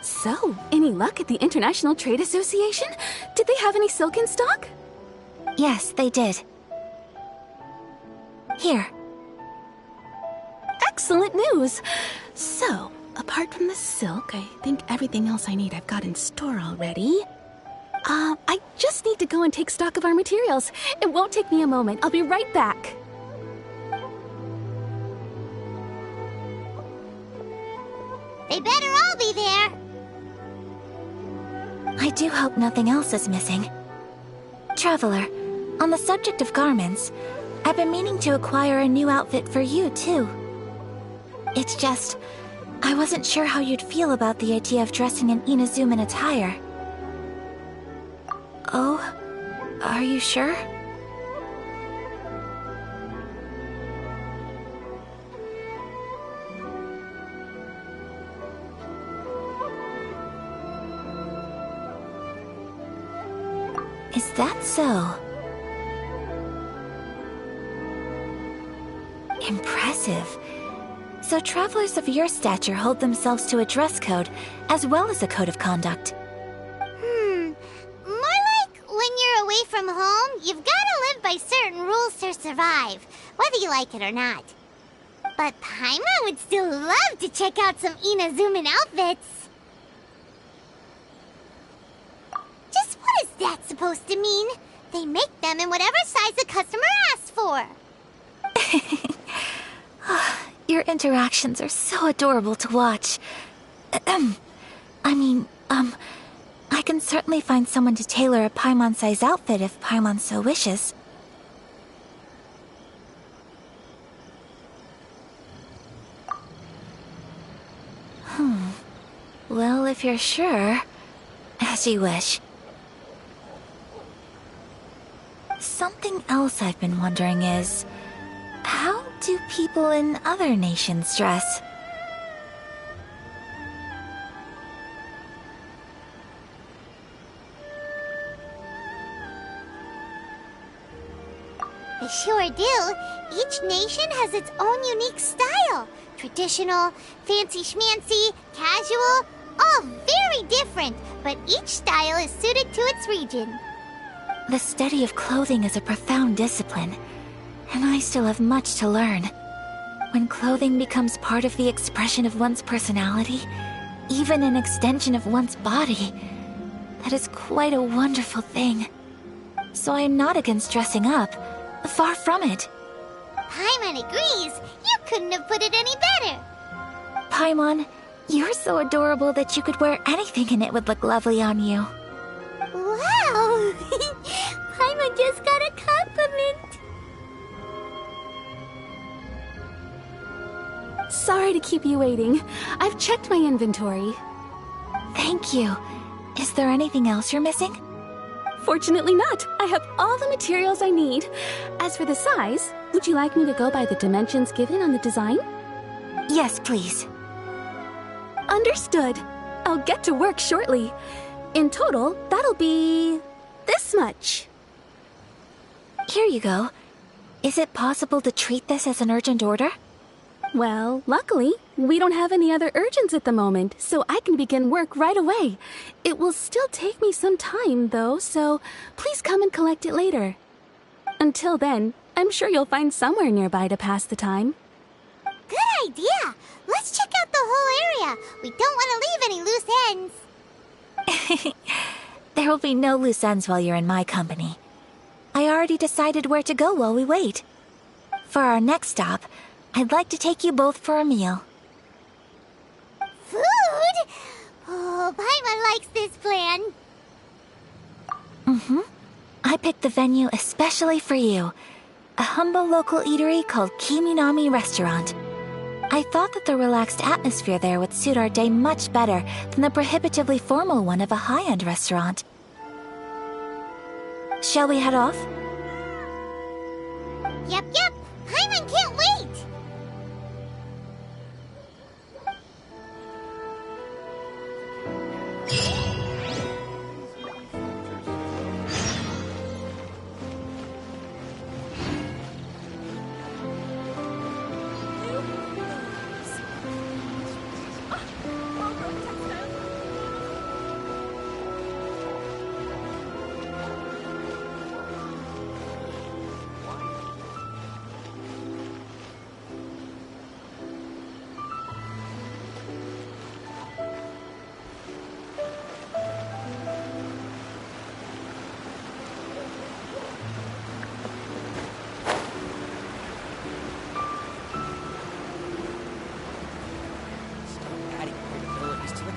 So, any luck at the International Trade Association? Did they have any silk in stock? Yes, they did. Here. Excellent news! So, apart from the silk, I think everything else I need I've got in store already. I just need to go and take stock of our materials. It won't take me a moment. I'll be right back. They better all be there. I do hope nothing else is missing. Traveler, on the subject of garments, I've been meaning to acquire a new outfit for you, too. It's just, I wasn't sure how you'd feel about the idea of dressing in Inazuman attire. Oh, are you sure? Is that so? Impressive. So travelers of your stature hold themselves to a dress code, as well as a code of conduct. More like when you're away from home, you've gotta live by certain rules to survive, whether you like it or not. But Paimon would still love to check out some Inazuman outfits. Just what is that supposed to mean? They make them in whatever size the customer asks for. Your interactions are so adorable to watch. I can certainly find someone to tailor a Paimon-size outfit if Paimon so wishes. Well, if you're sure, as you wish. Something else I've been wondering is, how do people in other nations dress? They sure do. Each nation has its own unique style. Traditional, fancy schmancy, casual, all very different, but each style is suited to its region. The study of clothing is a profound discipline, and I still have much to learn. When clothing becomes part of the expression of one's personality, even an extension of one's body, that is quite a wonderful thing. So I'm not against dressing up. Far from it. Paimon agrees. You couldn't have put it any better. Paimon, you're so adorable that you could wear anything and it would look lovely on you. Wow! Paimon just got a compliment. Sorry to keep you waiting. I've checked my inventory. Thank you. Is there anything else you're missing? Fortunately not. I have all the materials I need. As for the size, would you like me to go by the dimensions given on the design? Yes, please. Understood. I'll get to work shortly. In total, that'll be this much. Here you go. Is it possible to treat this as an urgent order? Well, luckily, we don't have any other urgents at the moment, so I can begin work right away. It will still take me some time, though, so please come and collect it later. Until then, I'm sure you'll find somewhere nearby to pass the time. Good idea. Let's check out the whole area. We don't want to leave any loose ends. There will be no loose ends while you're in my company. I already decided where to go while we wait. For our next stop, I'd like to take you both for a meal. Food? Oh, Paimon likes this plan. I picked the venue especially for you. A humble local eatery called Kiminami Restaurant. I thought that the relaxed atmosphere there would suit our day much better than the prohibitively formal one of a high-end restaurant. Shall we head off? Yep. Paimon can't wait.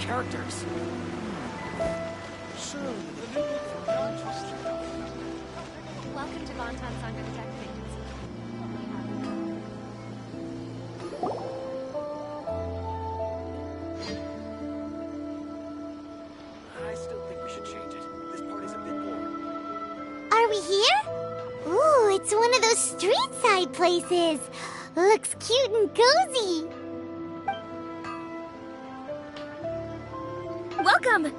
Characters. Welcome to Bonton Sangha Detectives. I still think we should change it. This party's a bit boring. Are we here? Ooh, it's one of those street side places. Looks cute and cozy. Welcome!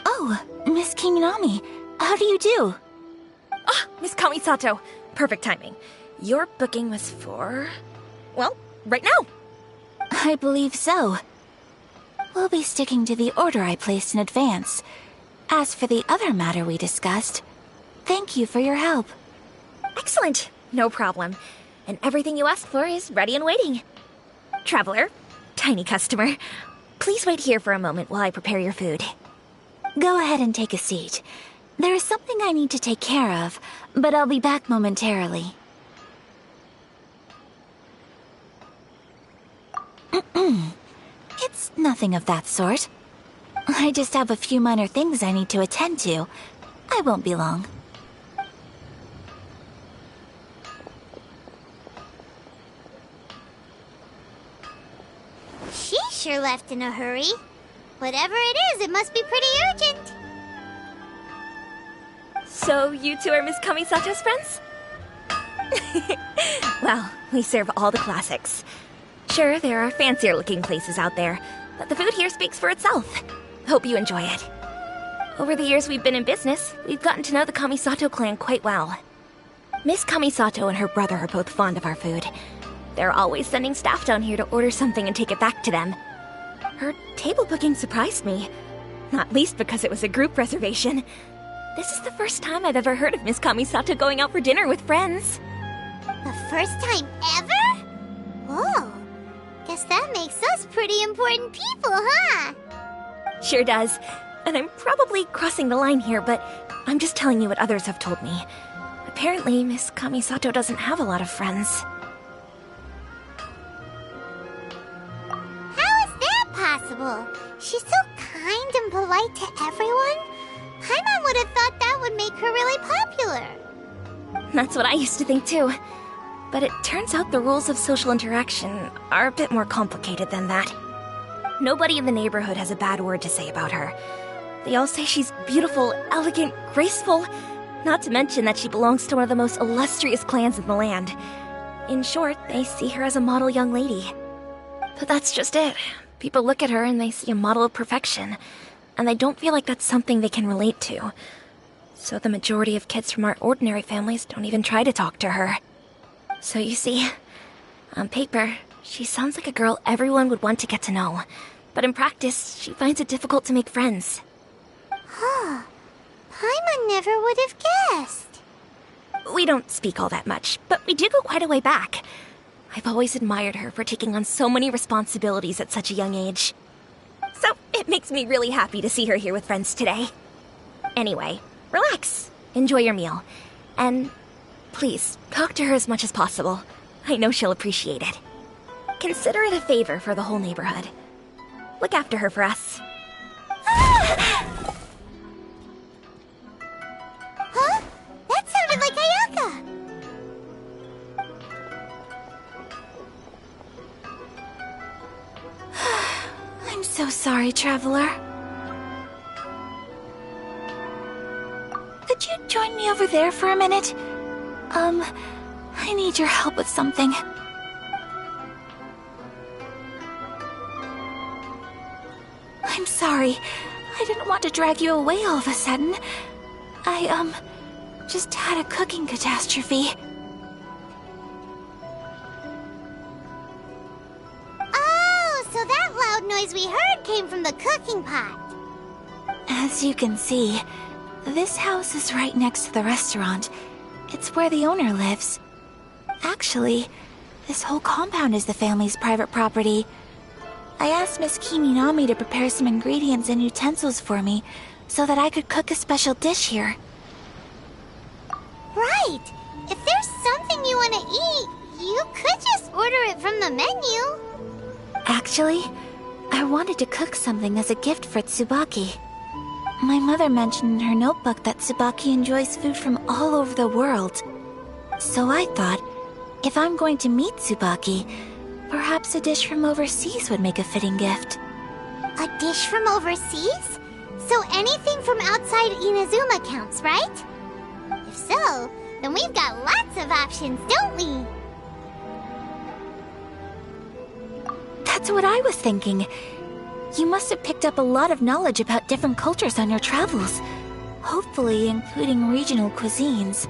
Oh, Miss Kiminami, how do you do? Ah, Miss Kamisato. Perfect timing. Your booking was for... well, right now. I believe so. We'll be sticking to the order I placed in advance. As for the other matter we discussed, thank you for your help. Excellent. No problem. And everything you asked for is ready and waiting. Traveler, tiny customer, please wait here for a moment while I prepare your food. Go ahead and take a seat. There is something I need to take care of, but I'll be back momentarily. It's nothing of that sort. I just have a few minor things I need to attend to. I won't be long. She sure left in a hurry. Whatever it is, it must be pretty urgent. So you two are Miss Kamisato's friends? Well, we serve all the classics. Sure, there are fancier looking places out there, but the food here speaks for itself. Hope you enjoy it. Over the years we've been in business, we've gotten to know the Kamisato clan quite well. Miss Kamisato and her brother are both fond of our food. They're always sending staff down here to order something and take it back to them. Her table booking surprised me, not least because it was a group reservation. This is the first time I've ever heard of Miss Kamisato going out for dinner with friends. The first time ever? Whoa. Guess that makes us pretty important people, huh? Sure does. And I'm probably crossing the line here, but I'm just telling you what others have told me. Apparently, Miss Kamisato doesn't have a lot of friends. How is that possible? She's so kind and polite to everyone. Paimon would have thought that would make her really popular. That's what I used to think too. But it turns out the rules of social interaction are a bit more complicated than that. Nobody in the neighborhood has a bad word to say about her. They all say she's beautiful, elegant, graceful, not to mention that she belongs to one of the most illustrious clans in the land. In short, they see her as a model young lady. But that's just it. People look at her and they see a model of perfection, and they don't feel like that's something they can relate to. So the majority of kids from our ordinary families don't even try to talk to her. So you see, on paper, she sounds like a girl everyone would want to get to know. But in practice, she finds it difficult to make friends. Huh. Paimon never would have guessed. We don't speak all that much, but we do go quite a way back. I've always admired her for taking on so many responsibilities at such a young age. So it makes me really happy to see her here with friends today. Anyway, relax, enjoy your meal, and please, talk to her as much as possible. I know she'll appreciate it. Consider it a favor for the whole neighborhood. Look after her for us. Huh? That sounded like Ayaka! I'm so sorry, Traveler. Could you join me over there for a minute? I need your help with something. I'm sorry. I didn't want to drag you away all of a sudden. I, just had a cooking catastrophe. Oh, so that loud noise we heard came from the cooking pot. As you can see, this house is right next to the restaurant. It's where the owner lives. Actually, this whole compound is the family's private property. I asked Miss Kiminami to prepare some ingredients and utensils for me so that I could cook a special dish here. Right! If there's something you want to eat, you could just order it from the menu. Actually, I wanted to cook something as a gift for Tsubaki. My mother mentioned in her notebook that Tsubaki enjoys food from all over the world. So I thought, if I'm going to meet Tsubaki, perhaps a dish from overseas would make a fitting gift. A dish from overseas? So anything from outside Inazuma counts, right? If so, then we've got lots of options, don't we? That's what I was thinking. You must have picked up a lot of knowledge about different cultures on your travels, hopefully including regional cuisines.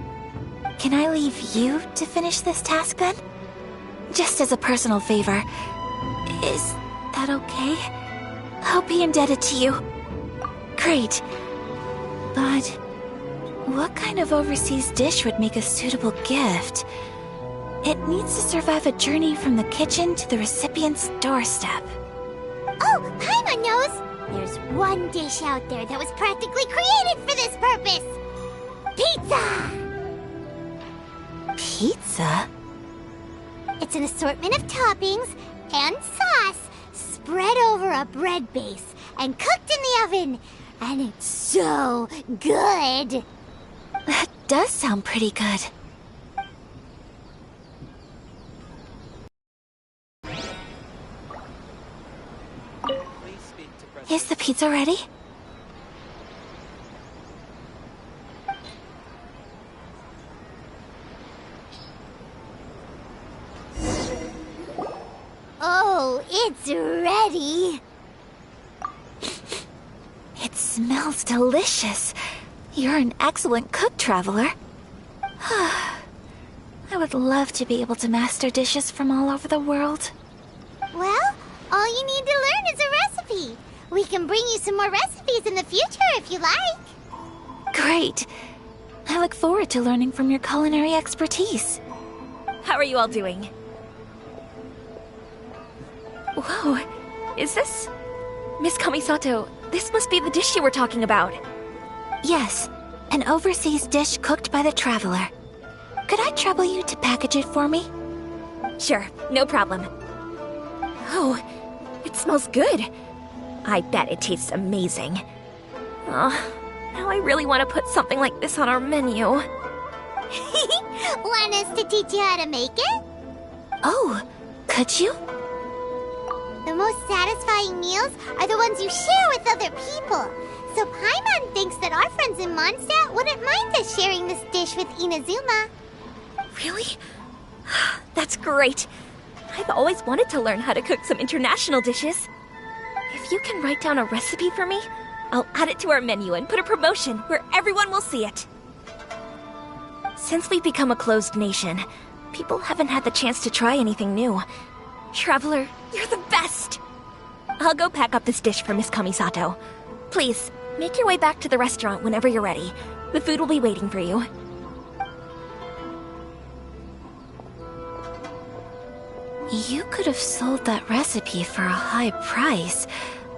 Can I leave you to finish this task then? Just as a personal favor. Is that okay? I'll be indebted to you. Great. But what kind of overseas dish would make a suitable gift? It needs to survive a journey from the kitchen to the recipient's doorstep. Oh, Paimon knows! There's one dish out there that was practically created for this purpose! Pizza! Pizza? It's an assortment of toppings and sauce spread over a bread base and cooked in the oven. And it's so good! That does sound pretty good. Is the pizza ready? Oh, it's ready! It smells delicious. You're an excellent cook, Traveler. I would love to be able to master dishes from all over the world. Well, all you need to learn is a recipe. We can bring you some more recipes in the future if you like. Great. I look forward to learning from your culinary expertise. How are you all doing? Whoa, is this... Miss Kamisato, this must be the dish you were talking about. Yes, an overseas dish cooked by the Traveler. Could I trouble you to package it for me? Sure, no problem. Oh, it smells good. I bet it tastes amazing. Oh, now I really want to put something like this on our menu. Want us to teach you how to make it? Oh, could you? The most satisfying meals are the ones you share with other people. So Paimon thinks that our friends in Mondstadt wouldn't mind us sharing this dish with Inazuma. Really? That's great. I've always wanted to learn how to cook some international dishes. If you can write down a recipe for me, I'll add it to our menu and put a promotion where everyone will see it. Since we've become a closed nation, people haven't had the chance to try anything new. Traveler, you're the best! I'll go pack up this dish for Miss Kamisato. Please, make your way back to the restaurant whenever you're ready. The food will be waiting for you. You could have sold that recipe for a high price,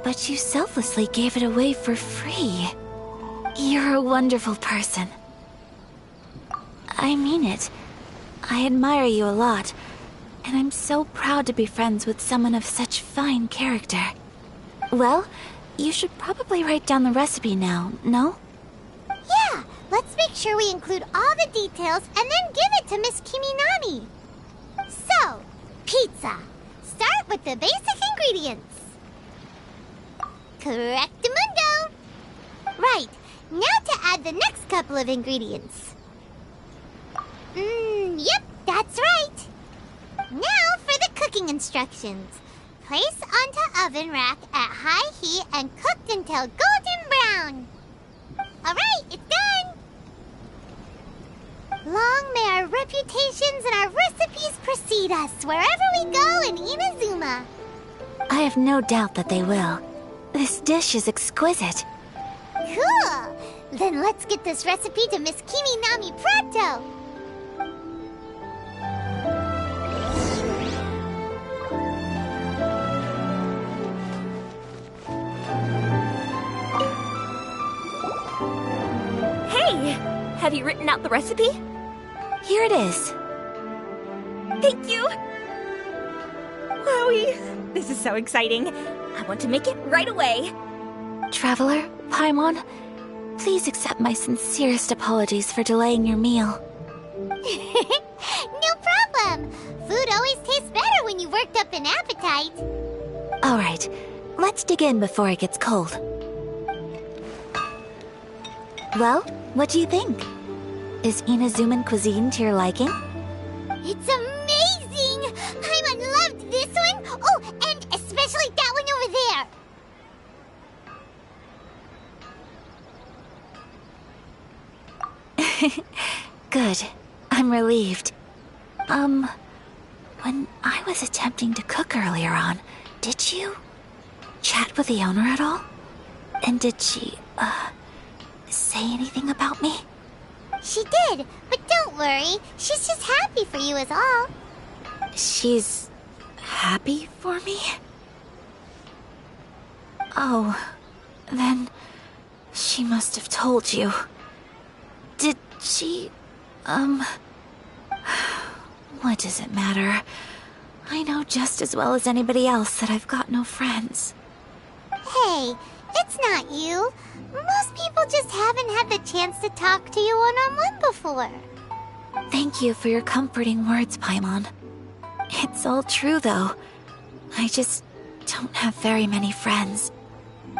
but you selflessly gave it away for free. You're a wonderful person. I mean it. I admire you a lot, and I'm so proud to be friends with someone of such fine character. Well, you should probably write down the recipe now, no? Yeah, let's make sure we include all the details and then give it to Miss Kiminami. So, pizza. Start with the basic ingredients. Correctamundo. Right, now to add the next couple of ingredients. Yep, that's right. Now for the cooking instructions. Place onto oven rack at high heat and cooked until golden brown. Alright, it's done! Long may our reputations and our recipes precede us wherever we go in Inazuma. I have no doubt that they will. This dish is exquisite. Cool! Then let's get this recipe to Miss Kiminami pronto! Hey! Have you written out the recipe? Here it is. Thank you! Wowie! This is so exciting. I want to make it right away. Traveler, Paimon, please accept my sincerest apologies for delaying your meal. No problem! Food always tastes better when you've worked up an appetite. Alright, let's dig in before it gets cold. Well, what do you think? Is Inazuman cuisine to your liking? It's amazing! Paimon loved this one! Oh, and especially that one over there! Good. I'm relieved. When I was attempting to cook earlier on, did you chat with the owner at all? And did she, say anything about me? She did, but don't worry. She's just happy for you is all. She's happy for me? Oh, then she must have told you. Did she, what does it matter? I know just as well as anybody else that I've got no friends. Hey, it's not you. Most people just haven't had the chance to talk to you one-on-one before. Thank you for your comforting words, Paimon. It's all true, though. I just don't have very many friends.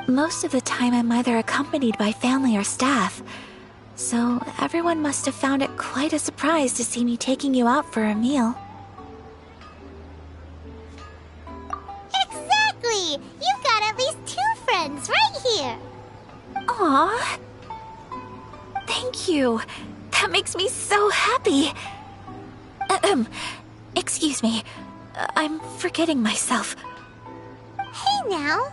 Most of the time I'm either accompanied by family or staff, so everyone must have found it quite a surprise to see me taking you out for a meal. Exactly! You've got at least 2 friends right here. Aww. Thank you. That makes me so happy. Excuse me. I'm forgetting myself. Hey now,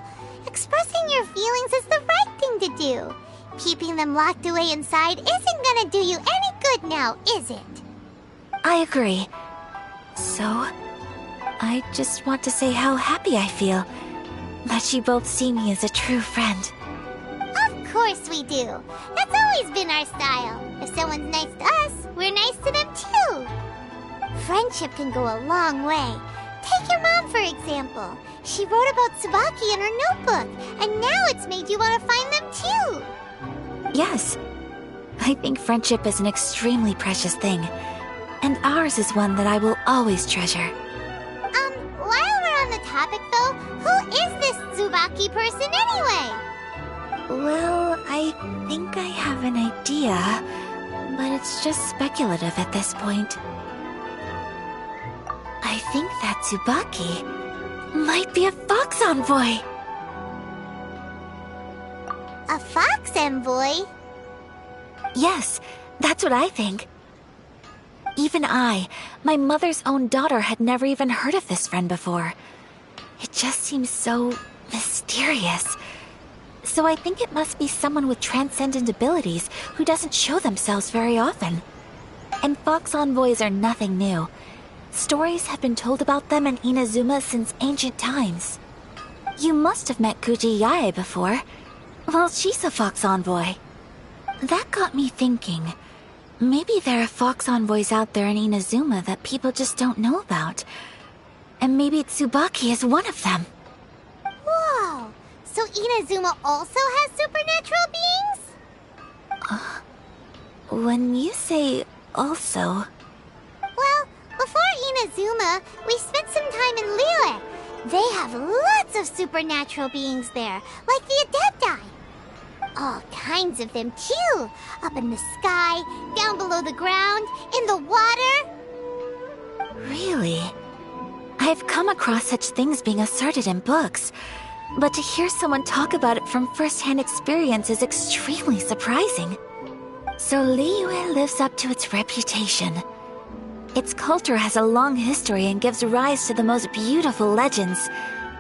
expressing your feelings is the right thing to do. Keeping them locked away inside isn't gonna do you any good now, is it? I agree. So, I just want to say how happy I feel that you both see me as a true friend. Of course we do. That's always been our style. If someone's nice to us, we're nice to them too. Friendship can go a long way. Take your mom, for example. She wrote about Tsubaki in her notebook, and now it's made you want to find them too. Yes. I think friendship is an extremely precious thing, and ours is one that I will always treasure. While we're on the topic though, who is this Tsubaki person anyway? Well, I think I have an idea, but it's just speculative at this point. I think that Tsubaki might be a fox envoy. A fox envoy? Yes, that's what I think. Even I, my mother's own daughter, had never even heard of this friend before. It just seems so mysterious. So I think it must be someone with transcendent abilities who doesn't show themselves very often. And fox envoys are nothing new. Stories have been told about them in Inazuma since ancient times. You must have met Kuji Yae before. Well, she's a fox envoy. That got me thinking. Maybe there are fox envoys out there in Inazuma that people just don't know about. And maybe Tsubaki is one of them. Whoa! So Inazuma also has supernatural beings? When you say also... Well, before Inazuma, we spent some time in Liyue. They have lots of supernatural beings there, like the Adepti. All kinds of them too. Up in the sky, down below the ground, in the water. Really? I've come across such things being asserted in books, but to hear someone talk about it from first-hand experience is extremely surprising. So Liyue lives up to its reputation. Its culture has a long history and gives rise to the most beautiful legends.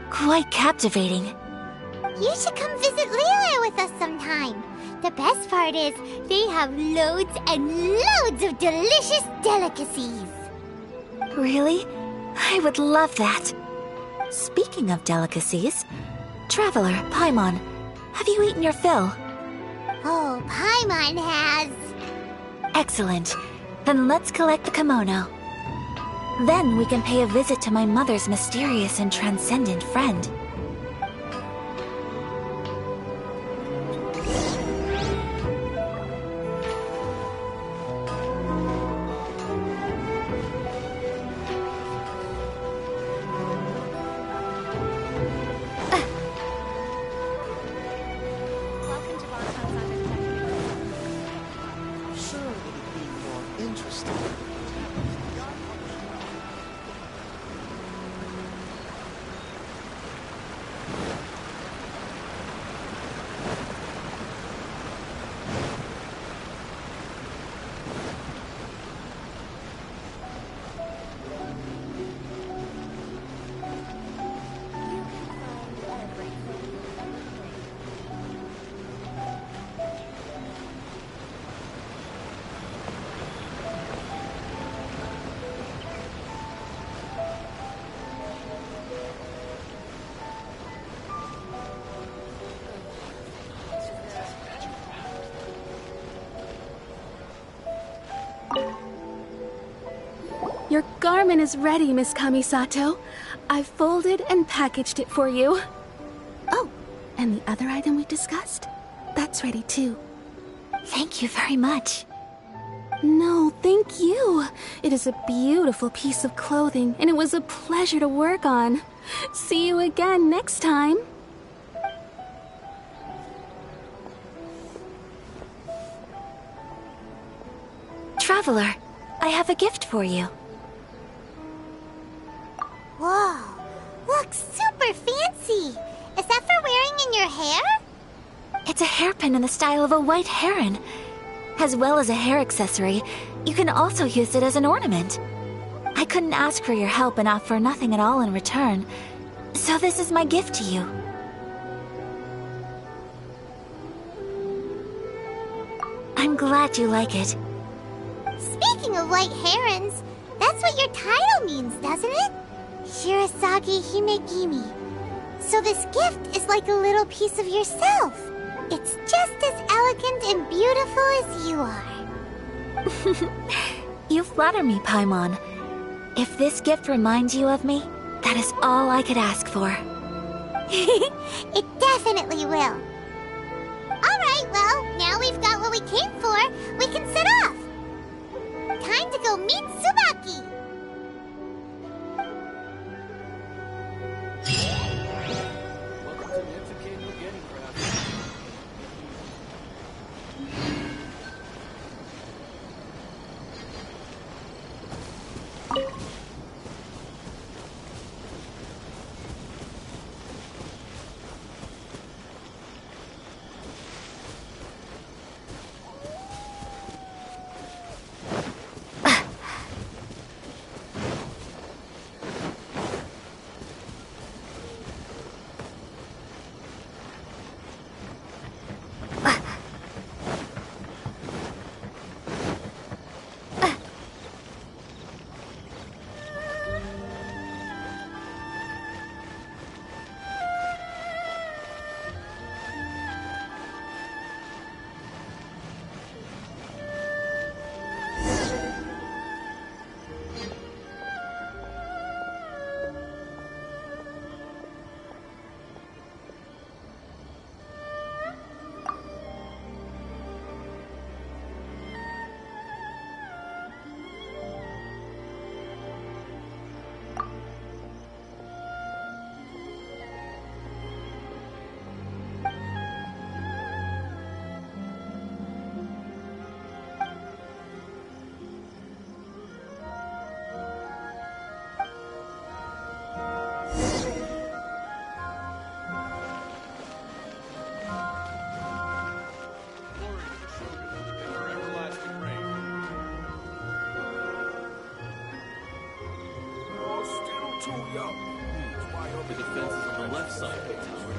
Quite captivating. You should come visit Liyue with us sometime. The best part is, they have loads and loads of delicious delicacies. Really? I would love that. Speaking of delicacies, Traveler, Paimon, have you eaten your fill? Oh, Paimon has. Excellent. Then let's collect the kimono. Then we can pay a visit to my mother's mysterious and transcendent friend. Your garment is ready, Miss Kamisato. I've folded and packaged it for you. Oh, and the other item we discussed? That's ready too. Thank you very much. No, thank you. It is a beautiful piece of clothing, and it was a pleasure to work on. See you again next time. Traveler, I have a gift for you. Whoa, looks super fancy. Is that for wearing in your hair? It's a hairpin in the style of a white heron. As well as a hair accessory, you can also use it as an ornament. I couldn't ask for your help and offer nothing at all in return, so this is my gift to you. I'm glad you like it. Speaking of white herons, that's what your title means, doesn't it? Shirasagi Himegimi. So this gift is like a little piece of yourself. It's just as elegant and beautiful as you are. You flatter me, Paimon. If this gift reminds you of me, that is all I could ask for. It definitely will. Alright, well, now we've got what we came for, we can set off. Time to go meet Tsubaki. too young. That's why The defense is on the left side of the tower.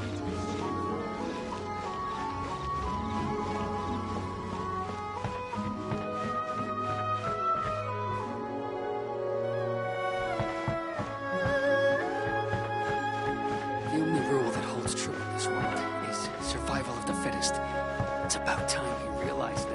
The only rule that holds true in this world is survival of the fittest. It's about time you realize that.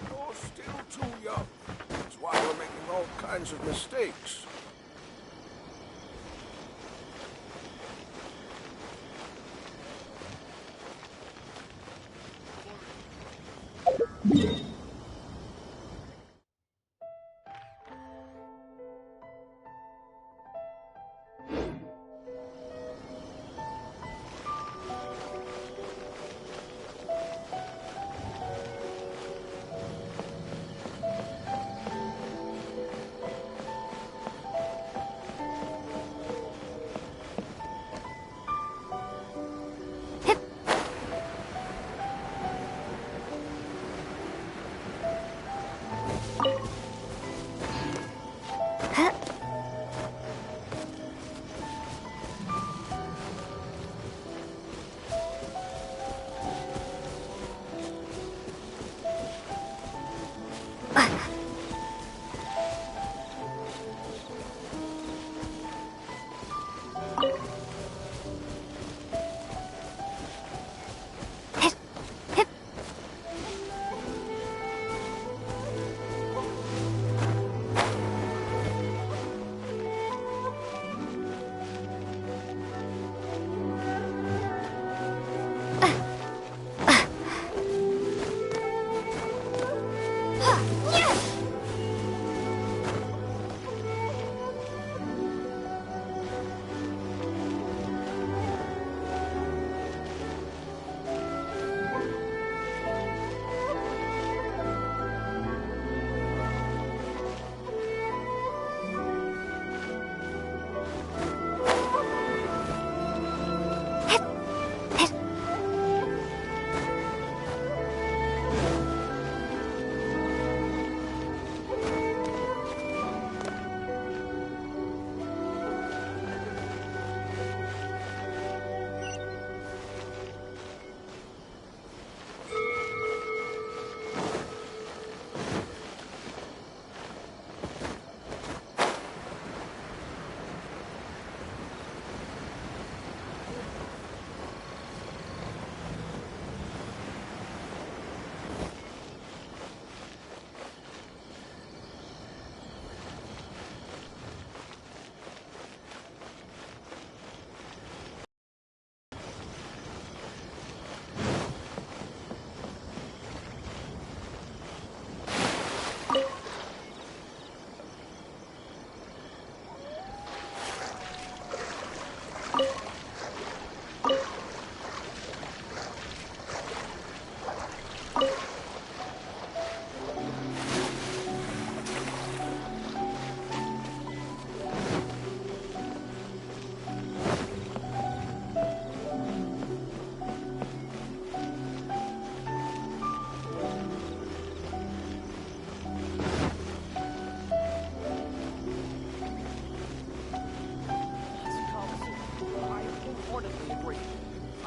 You're still too young. That's why we're making all kinds of mistakes.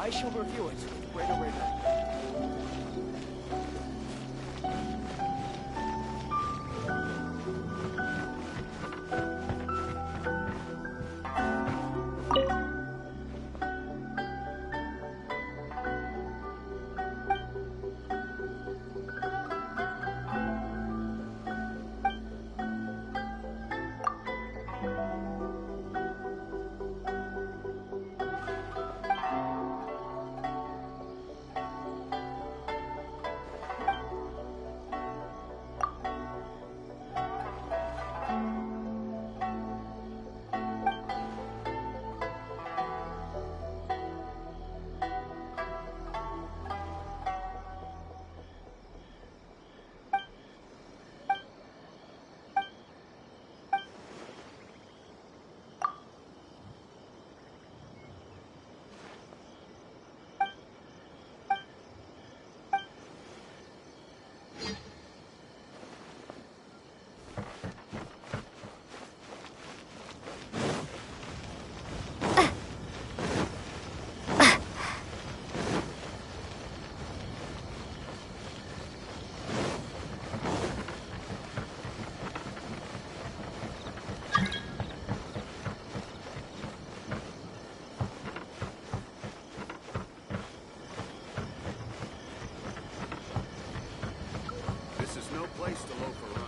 I shall review it with greater rigor. place to loaf around.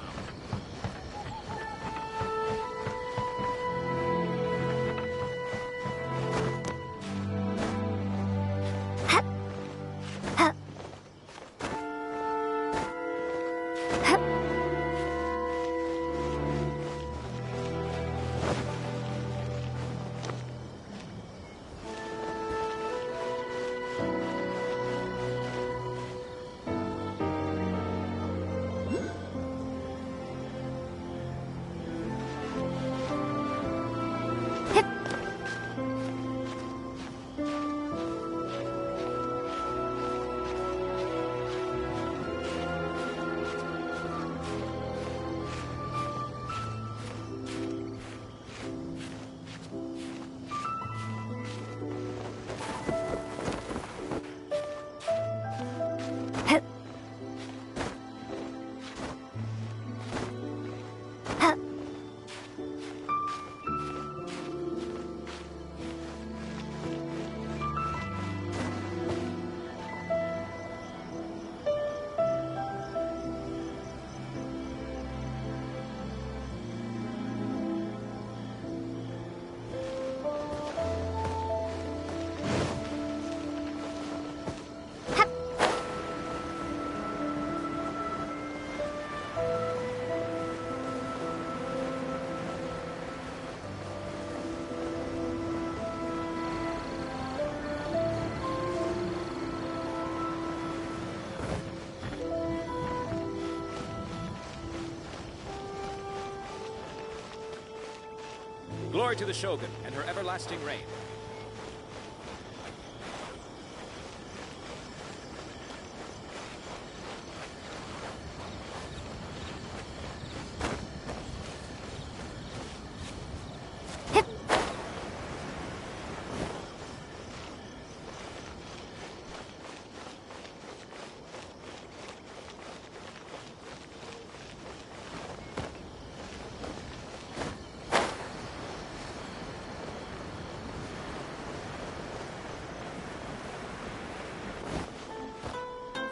Glory to the Shogun and her everlasting reign.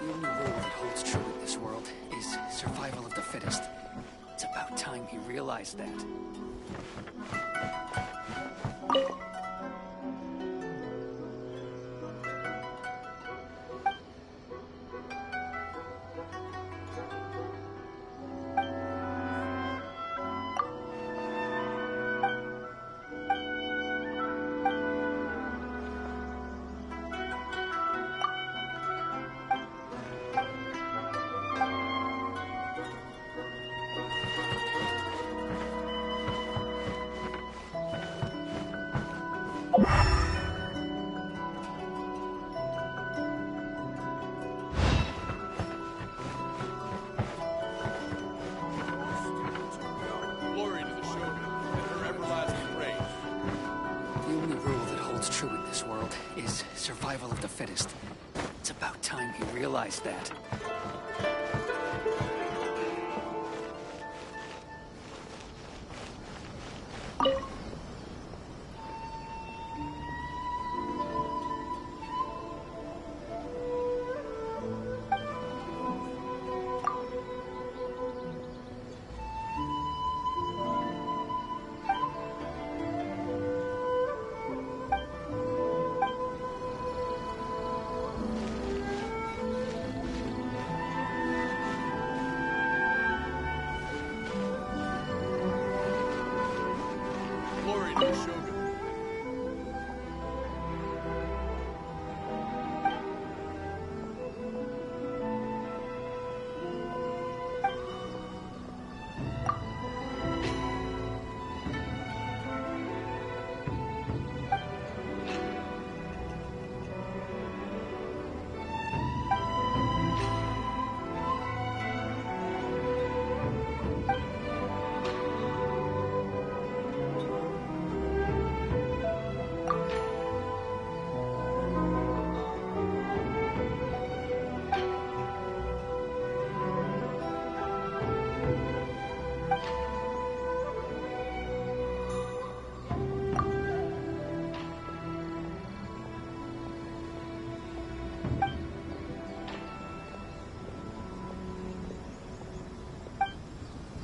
The only rule that holds true in this world is survival of the fittest. It's about time he realized that. Glory to the Shogun and her everlasting reign. The only rule that holds true in this world is survival of the fittest. It's about time he realized that.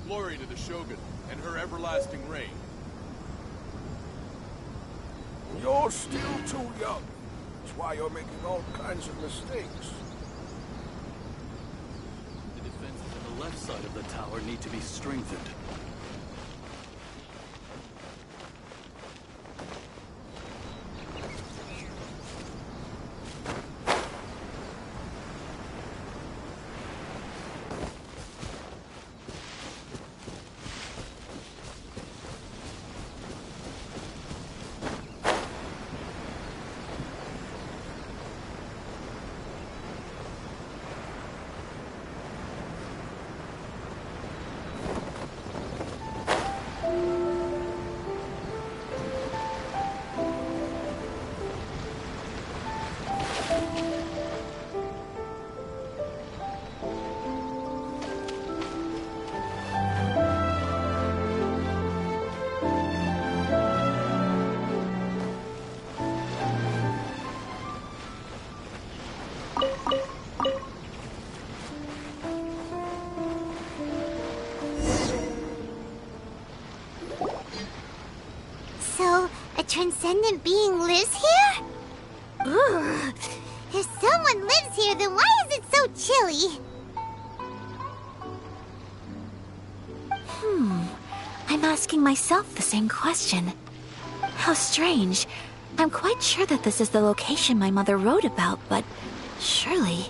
Glory to the Shogun and her everlasting reign. You're still too young. That's why you're making all kinds of mistakes. The defenses on the left side of the tower need to be strengthened. So, a transcendent being lives here? Ugh. If someone lives here, then why is it so chilly? I'm asking myself the same question. How strange. I'm quite sure that this is the location my mother wrote about, but surely...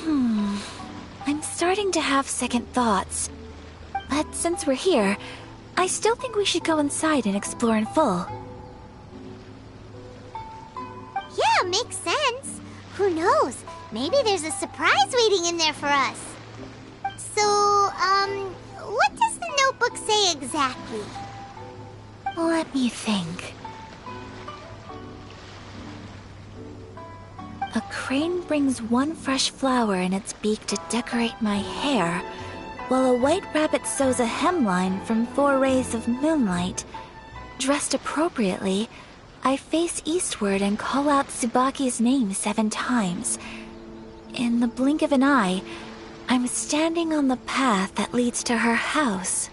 I'm starting to have second thoughts. But since we're here, I still think we should go inside and explore in full. Yeah, makes sense. Who knows? Maybe there's a surprise waiting in there for us. So, what does the notebook say exactly? Let me think. A crane brings one fresh flower in its beak to decorate my hair, while a white rabbit sews a hemline from 4 rays of moonlight. Dressed appropriately, I face eastward and call out Tsubaki's name 7 times. In the blink of an eye, I'm standing on the path that leads to her house.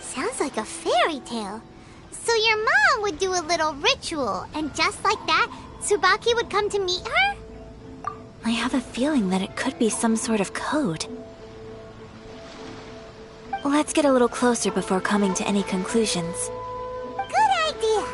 Sounds like a fairy tale. So your mom would do a little ritual, and just like that, Tsubaki would come to meet her? I have a feeling that it could be some sort of code. Let's get a little closer before coming to any conclusions. Good idea.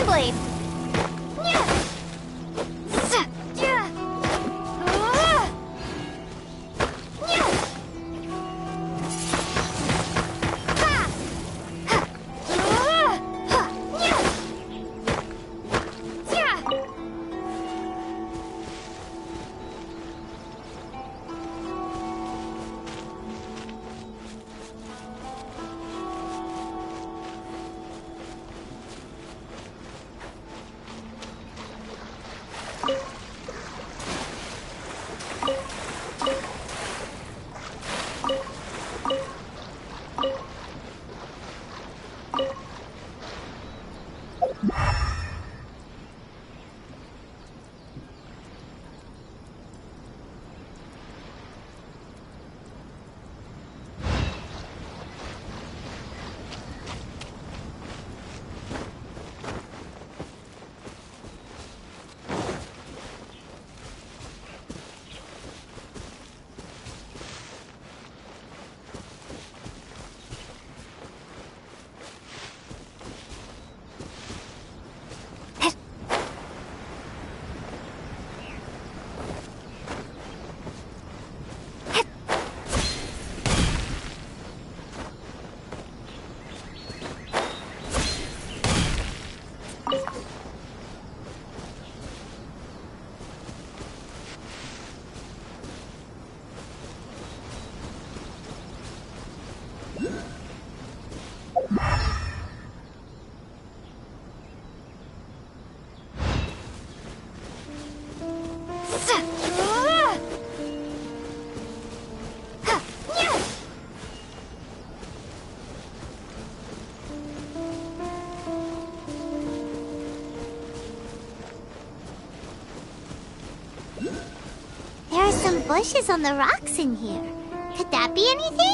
Twin Blade! There are some bushes on the rocks in here. Could that be anything?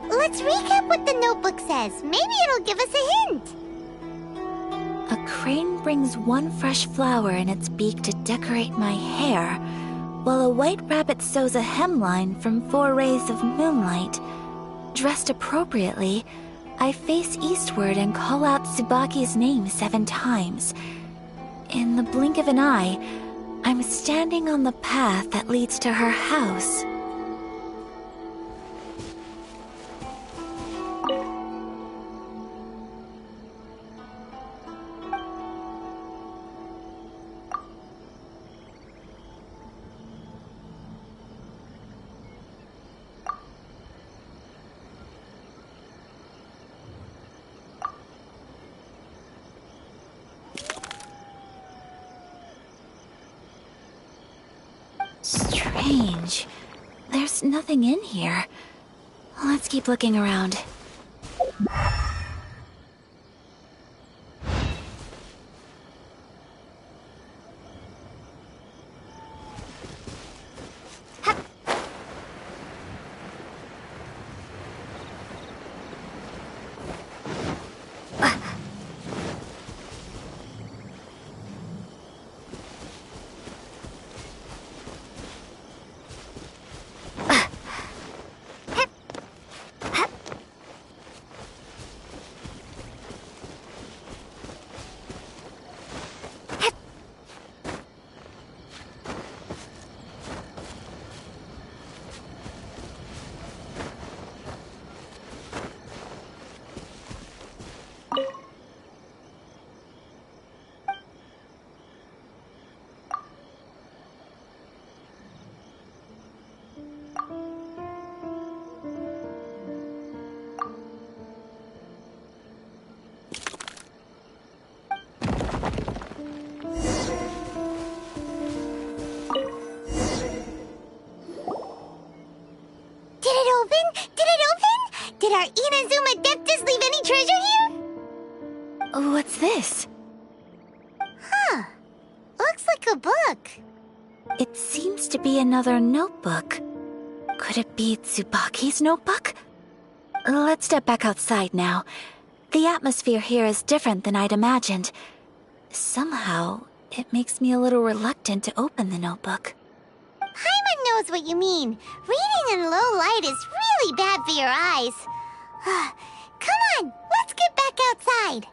Let's recap what the notebook says. Maybe it'll give us a hint. A crane brings one fresh flower in its beak to decorate my hair, while a white rabbit sews a hemline from 4 rays of moonlight. Dressed appropriately, I face eastward and call out Tsubaki's name 7 times. In the blink of an eye, I'm standing on the path that leads to her house. Strange. There's nothing in here. Let's keep looking around. Did our Inazuma Adeptus leave any treasure here? What's this? Huh. Looks like a book. It seems to be another notebook. Could it be Tsubaki's notebook? Let's step back outside now. The atmosphere here is different than I'd imagined. Somehow, it makes me a little reluctant to open the notebook. Paimon knows what you mean. Reading in low light is really bad for your eyes. Come on, let's get back outside.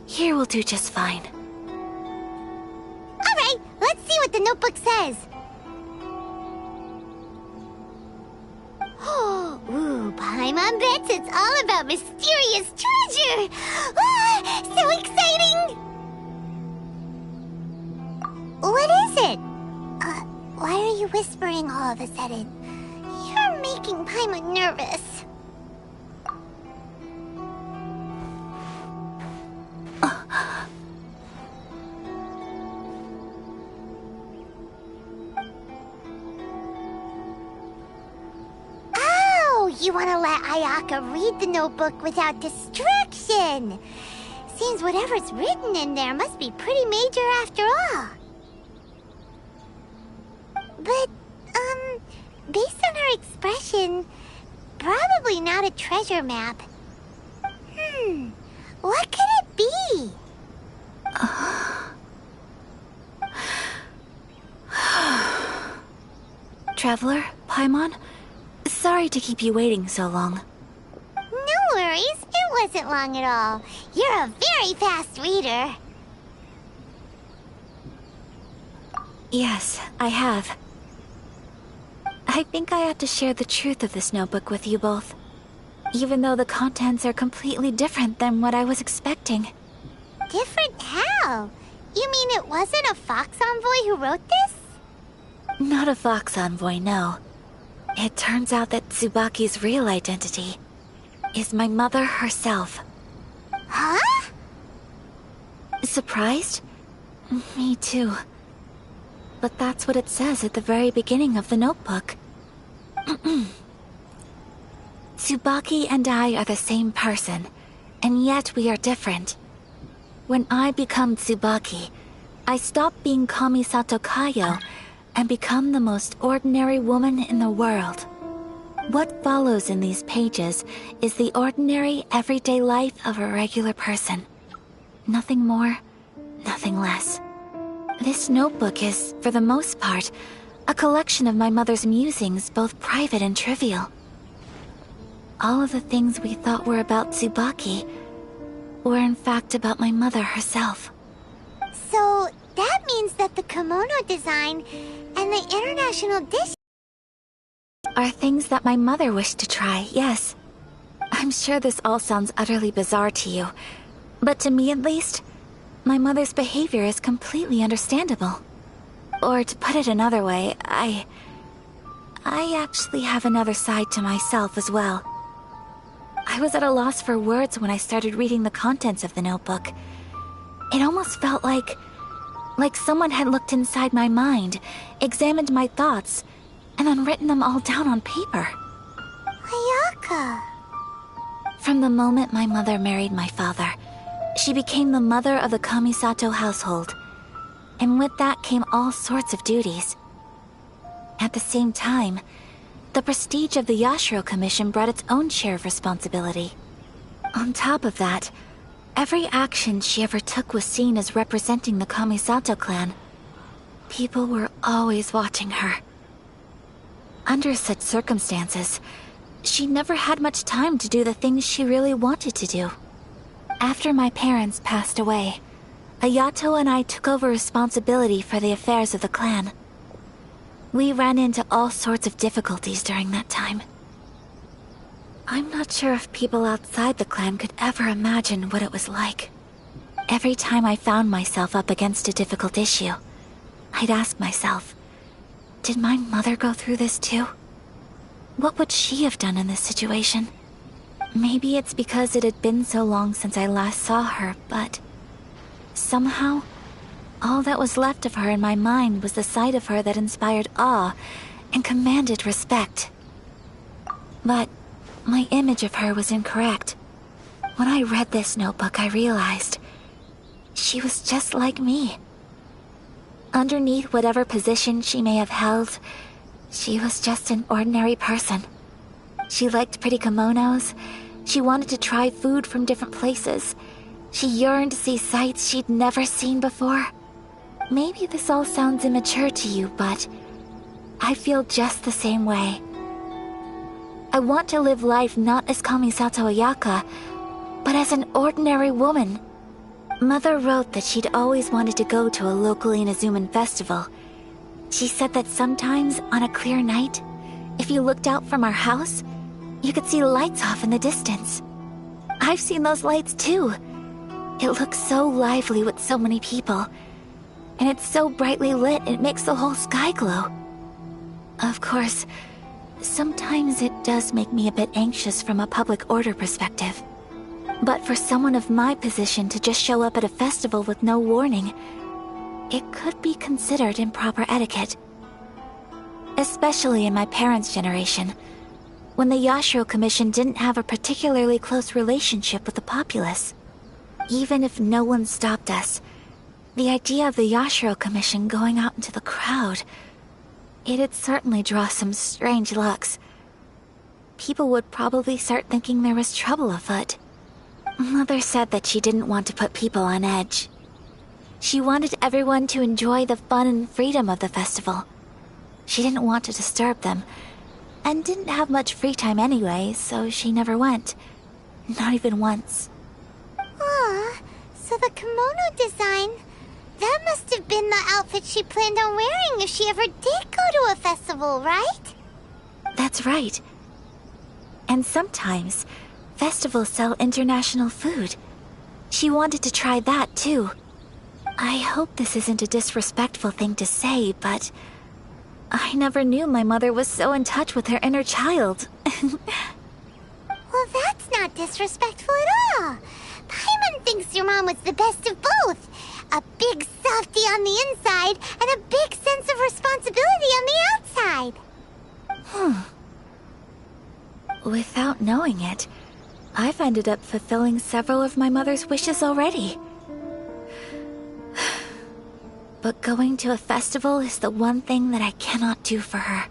Here will do just fine. Alright, let's see what the notebook says. Ooh, Paimon bets it's all about mysterious treasure! Ah, so exciting! What is it? Why are you whispering all of a sudden? You're making Paimon nervous. you want to let Ayaka read the notebook without distraction. Seems whatever's written in there must be pretty major after all. But, based on her expression, probably not a treasure map. What could it be? Traveler, Paimon, sorry to keep you waiting so long. No worries, it wasn't long at all. You're a very fast reader. Yes, I have. I think I have to share the truth of this notebook with you both, even though the contents are completely different than what I was expecting. Different how? You mean it wasn't a Fox Envoy who wrote this? Not a Fox Envoy, no. It turns out that Tsubaki's real identity is my mother herself. Huh? Surprised? Me too. But that's what it says at the very beginning of the notebook. Tsubaki and I are the same person, and yet we are different. When I become Tsubaki, I stop being Kamisato Kayo and become the most ordinary woman in the world. What follows in these pages is the ordinary, everyday life of a regular person. Nothing more, nothing less. This notebook is, for the most part, a collection of my mother's musings, both private and trivial. All of the things we thought were about Tsubaki were in fact about my mother herself. So, that means that the kimono design and the international dish are things that my mother wished to try, yes. I'm sure this all sounds utterly bizarre to you, but to me at least, my mother's behavior is completely understandable. Or to put it another way, I actually have another side to myself as well. I was at a loss for words when I started reading the contents of the notebook. It almost felt like someone had looked inside my mind, examined my thoughts, and then written them all down on paper. Ayaka. From the moment my mother married my father, she became the mother of the Kamisato household, and with that came all sorts of duties. At the same time, the prestige of the Yashiro Commission brought its own share of responsibility. On top of that, every action she ever took was seen as representing the Kamisato clan. People were always watching her. Under such circumstances, she never had much time to do the things she really wanted to do. After my parents passed away, Ayato and I took over responsibility for the affairs of the clan. We ran into all sorts of difficulties during that time. I'm not sure if people outside the clan could ever imagine what it was like. Every time I found myself up against a difficult issue, I'd ask myself, did my mother go through this too? What would she have done in this situation? Maybe it's because it had been so long since I last saw her, but somehow, all that was left of her in my mind was the sight of her that inspired awe and commanded respect. But my image of her was incorrect. When I read this notebook, I realized she was just like me. Underneath whatever position she may have held, she was just an ordinary person. She liked pretty kimonos. She wanted to try food from different places. She yearned to see sights she'd never seen before. Maybe this all sounds immature to you, but I feel just the same way. I want to live life not as Kamisato Ayaka, but as an ordinary woman. Mother wrote that she'd always wanted to go to a local Inazuman festival. She said that sometimes, on a clear night, if you looked out from our house, you could see lights off in the distance. I've seen those lights too. It looks so lively with so many people, and it's so brightly lit it makes the whole sky glow. Of course, sometimes it does make me a bit anxious from a public order perspective. But for someone of my position to just show up at a festival with no warning, it could be considered improper etiquette. Especially in my parents' generation, when the Yashiro Commission didn't have a particularly close relationship with the populace. Even if no one stopped us, the idea of the Yashiro Commission going out into the crowd, it'd certainly draw some strange looks. People would probably start thinking there was trouble afoot. Mother said that she didn't want to put people on edge. She wanted everyone to enjoy the fun and freedom of the festival. She didn't want to disturb them, and didn't have much free time anyway, so she never went. Not even once. Aw, so the kimono design, that must have been the outfit she planned on wearing if she ever did go to a festival, right? That's right. And sometimes, festivals sell international food. She wanted to try that too. I hope this isn't a disrespectful thing to say, but I never knew my mother was so in touch with her inner child. Well, that's not disrespectful at all. Paimon thinks your mom was the best of both. A big softie on the inside and a big sense of responsibility on the outside. Without knowing it, I've ended up fulfilling several of my mother's wishes already. But going to a festival is the one thing that I cannot do for her.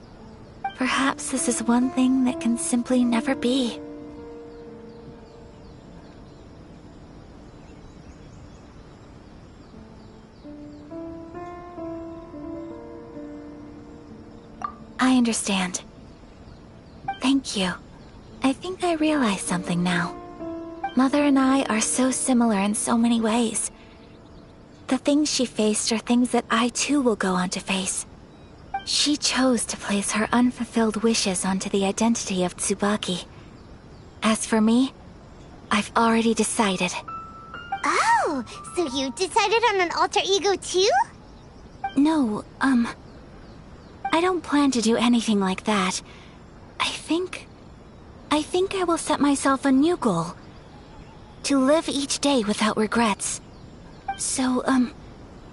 Perhaps this is one thing that can simply never be. I understand. Thank you. I think I realize something now. Mother and I are so similar in so many ways. The things she faced are things that I too will go on to face. She chose to place her unfulfilled wishes onto the identity of Tsubaki. As for me, I've already decided. Oh, so you decided on an alter ego too? No, I don't plan to do anything like that. I think I will set myself a new goal. To live each day without regrets. So,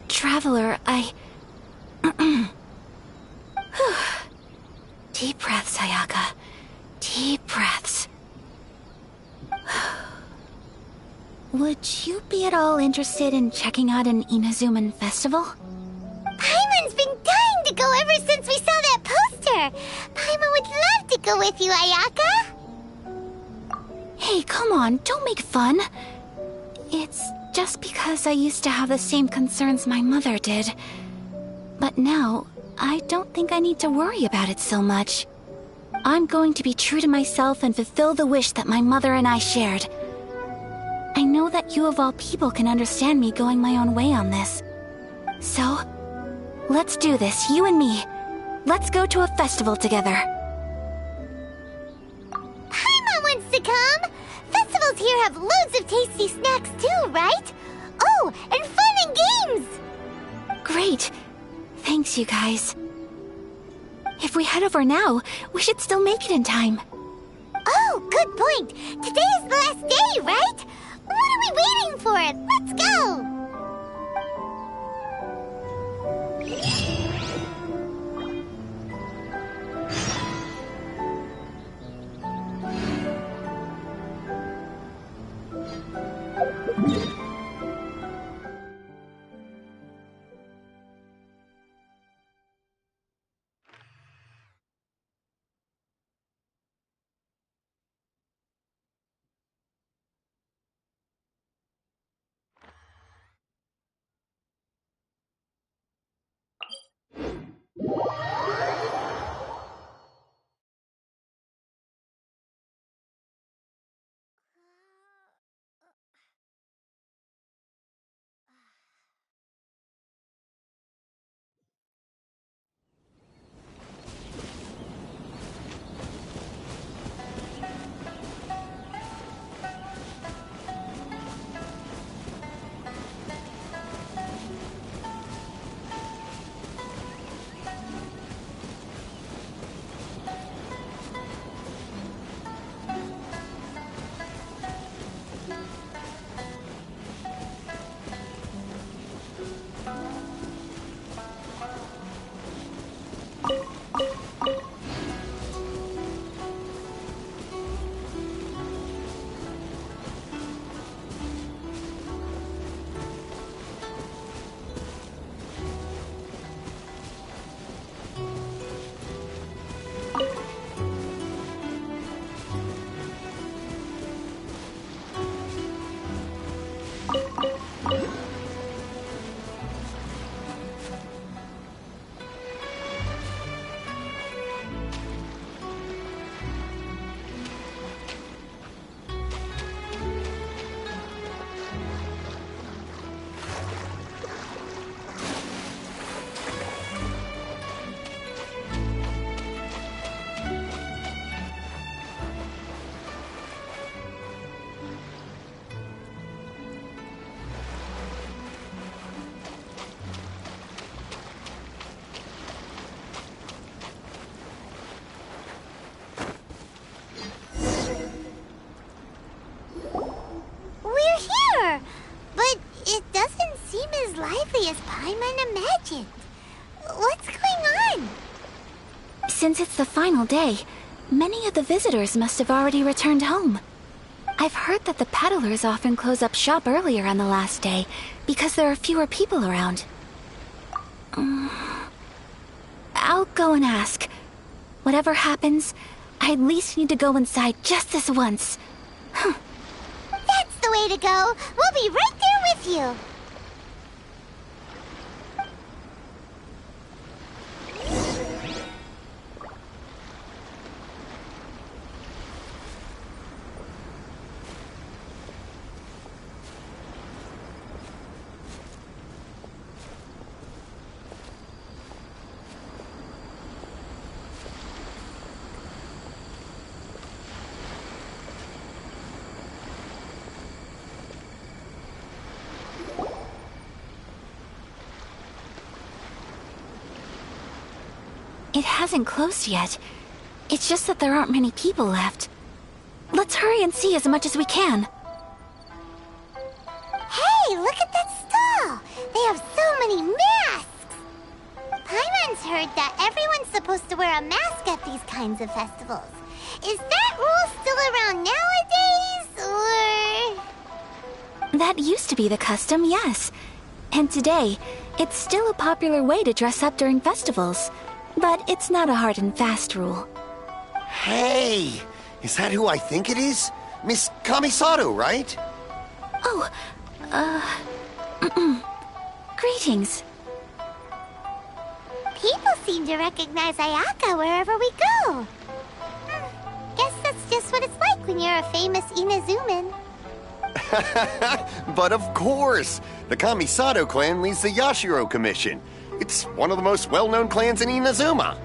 Traveler, Deep breaths, Ayaka. Deep breaths. Would you be at all interested in checking out an Inazuman festival? Paimon's been dying to go ever since we saw that poster. Paimon would love to go with you, Ayaka. Hey, come on, don't make fun. It's just because I used to have the same concerns my mother did. But now, I don't think I need to worry about it so much. I'm going to be true to myself and fulfill the wish that my mother and I shared. I know that you of all people can understand me going my own way on this. So, let's do this, you and me. Let's go to a festival together. Paimon wants to come. Festivals here have loads of tasty snacks too, right? Oh, and fun and games! Great. Thanks, you guys. If we head over now, we should still make it in time. Oh, good point. Today is the last day, right? What are we waiting for? Let's go! as lively as Paimon imagined. What's going on? Since it's the final day, many of the visitors must have already returned home. I've heard that the peddlers often close up shop earlier on the last day because there are fewer people around. I'll go and ask. Whatever happens, I at least need to go inside just this once. That's the way to go. We'll be right there with you. It hasn't closed yet. It's just that there aren't many people left. Let's hurry and see as much as we can. Hey, look at that stall! They have so many masks! Paimon's heard that everyone's supposed to wear a mask at these kinds of festivals. Is that rule still around nowadays, or...? That used to be the custom, yes. And today, it's still a popular way to dress up during festivals. But it's not a hard and fast rule. Hey! Is that who I think it is? Miss Kamisato, right? Oh, greetings. People seem to recognize Ayaka wherever we go. Guess that's just what it's like when you're a famous Inazuman. But of course! The Kamisato clan leads the Yashiro Commission. It's one of the most well-known clans in Inazuma.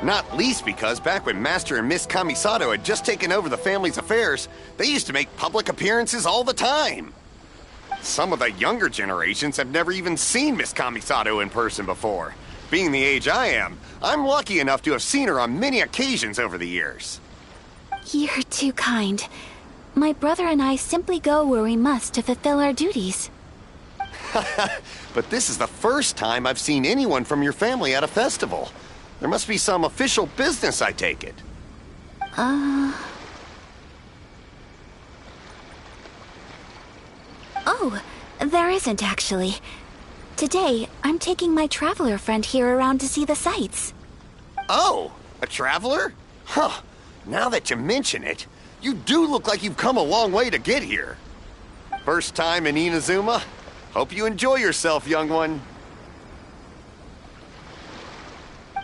Not least because back when Master and Miss Kamisato had just taken over the family's affairs, they used to make public appearances all the time. Some of the younger generations have never even seen Miss Kamisato in person before. Being the age I am, I'm lucky enough to have seen her on many occasions over the years. You're too kind. My brother and I simply go where we must to fulfill our duties. But this is the first time I've seen anyone from your family at a festival. There must be some official business, I take it. Oh, there isn't actually. Today, I'm taking my traveler friend here around to see the sights. Oh, a traveler? Huh. Now that you mention it, you do look like you've come a long way to get here. First time in Inazuma? Hope you enjoy yourself, young one.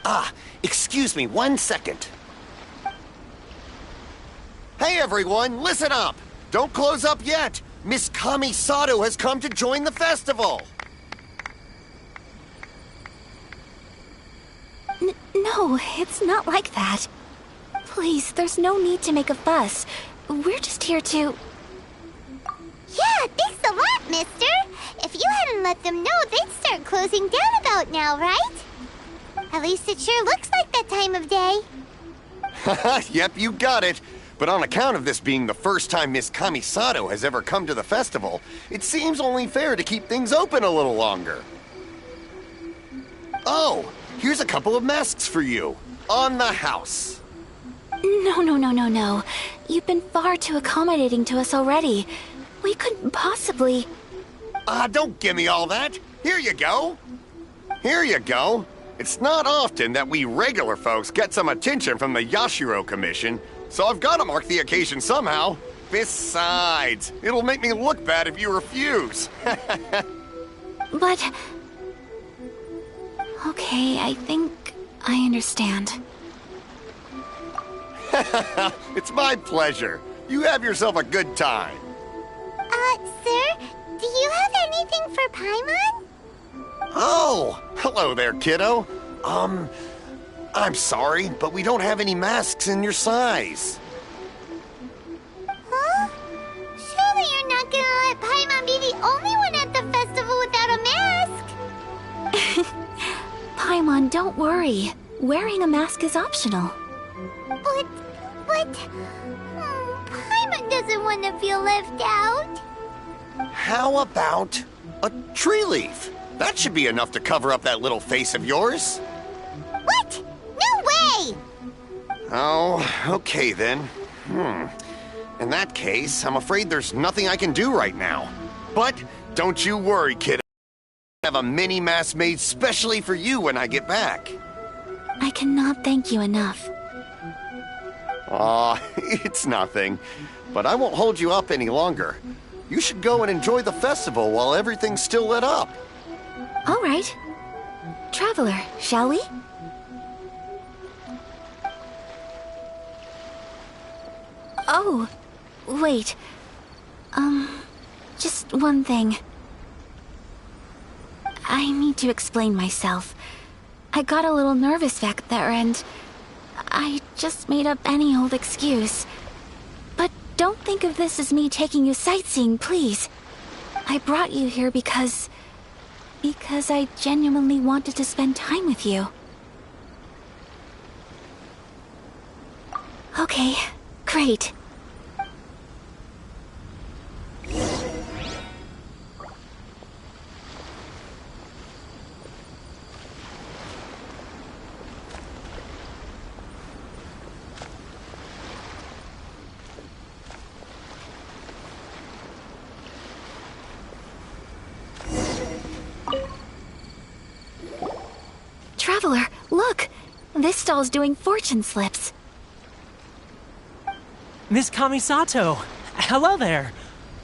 Ah, excuse me 1 second. Hey everyone, listen up! Don't close up yet! Miss Kamisato has come to join the festival! No, it's not like that. Please, there's no need to make a fuss. We're just here to... Yeah, thanks a lot, mister. If you hadn't let them know, they'd start closing down about now, right? At least it sure looks like that time of day. Yep, you got it. But on account of this being the first time Miss Kamisato has ever come to the festival, it seems only fair to keep things open a little longer. Oh, here's a couple of masks for you. On the house. No. You've been far too accommodating to us already. We couldn't possibly... Don't give me all that. Here you go. Here you go. It's not often that we regular folks get some attention from the Yashiro Commission, so I've got to mark the occasion somehow. Besides, it'll make me look bad if you refuse. But... Okay, I think I understand. It's my pleasure. You have yourself a good time. Sir, do you have anything for Paimon? Oh, hello there, kiddo. I'm sorry, but we don't have any masks in your size. Huh? Surely you're not gonna let Paimon be the only one at the festival without a mask? Paimon, don't worry. Wearing a mask is optional. But... Paimon doesn't want to feel left out. How about A tree leaf? That should be enough to cover up that little face of yours. What? No way! Oh, okay then. In that case, I'm afraid there's nothing I can do right now. But don't you worry, kid. I have a mini mask made specially for you when I get back. I cannot thank you enough. Aw, it's nothing. But I won't hold you up any longer. You should go and enjoy the festival while everything's still lit up. All right. Traveler, shall we? Oh, wait. Just one thing. I need to explain myself. I got a little nervous back there and I just made up any old excuse. But don't think of this as me taking you sightseeing, please. I brought you here because I genuinely wanted to spend time with you. Okay, great. Traveler, look! This stall's doing fortune slips. Miss Kamisato! Hello there!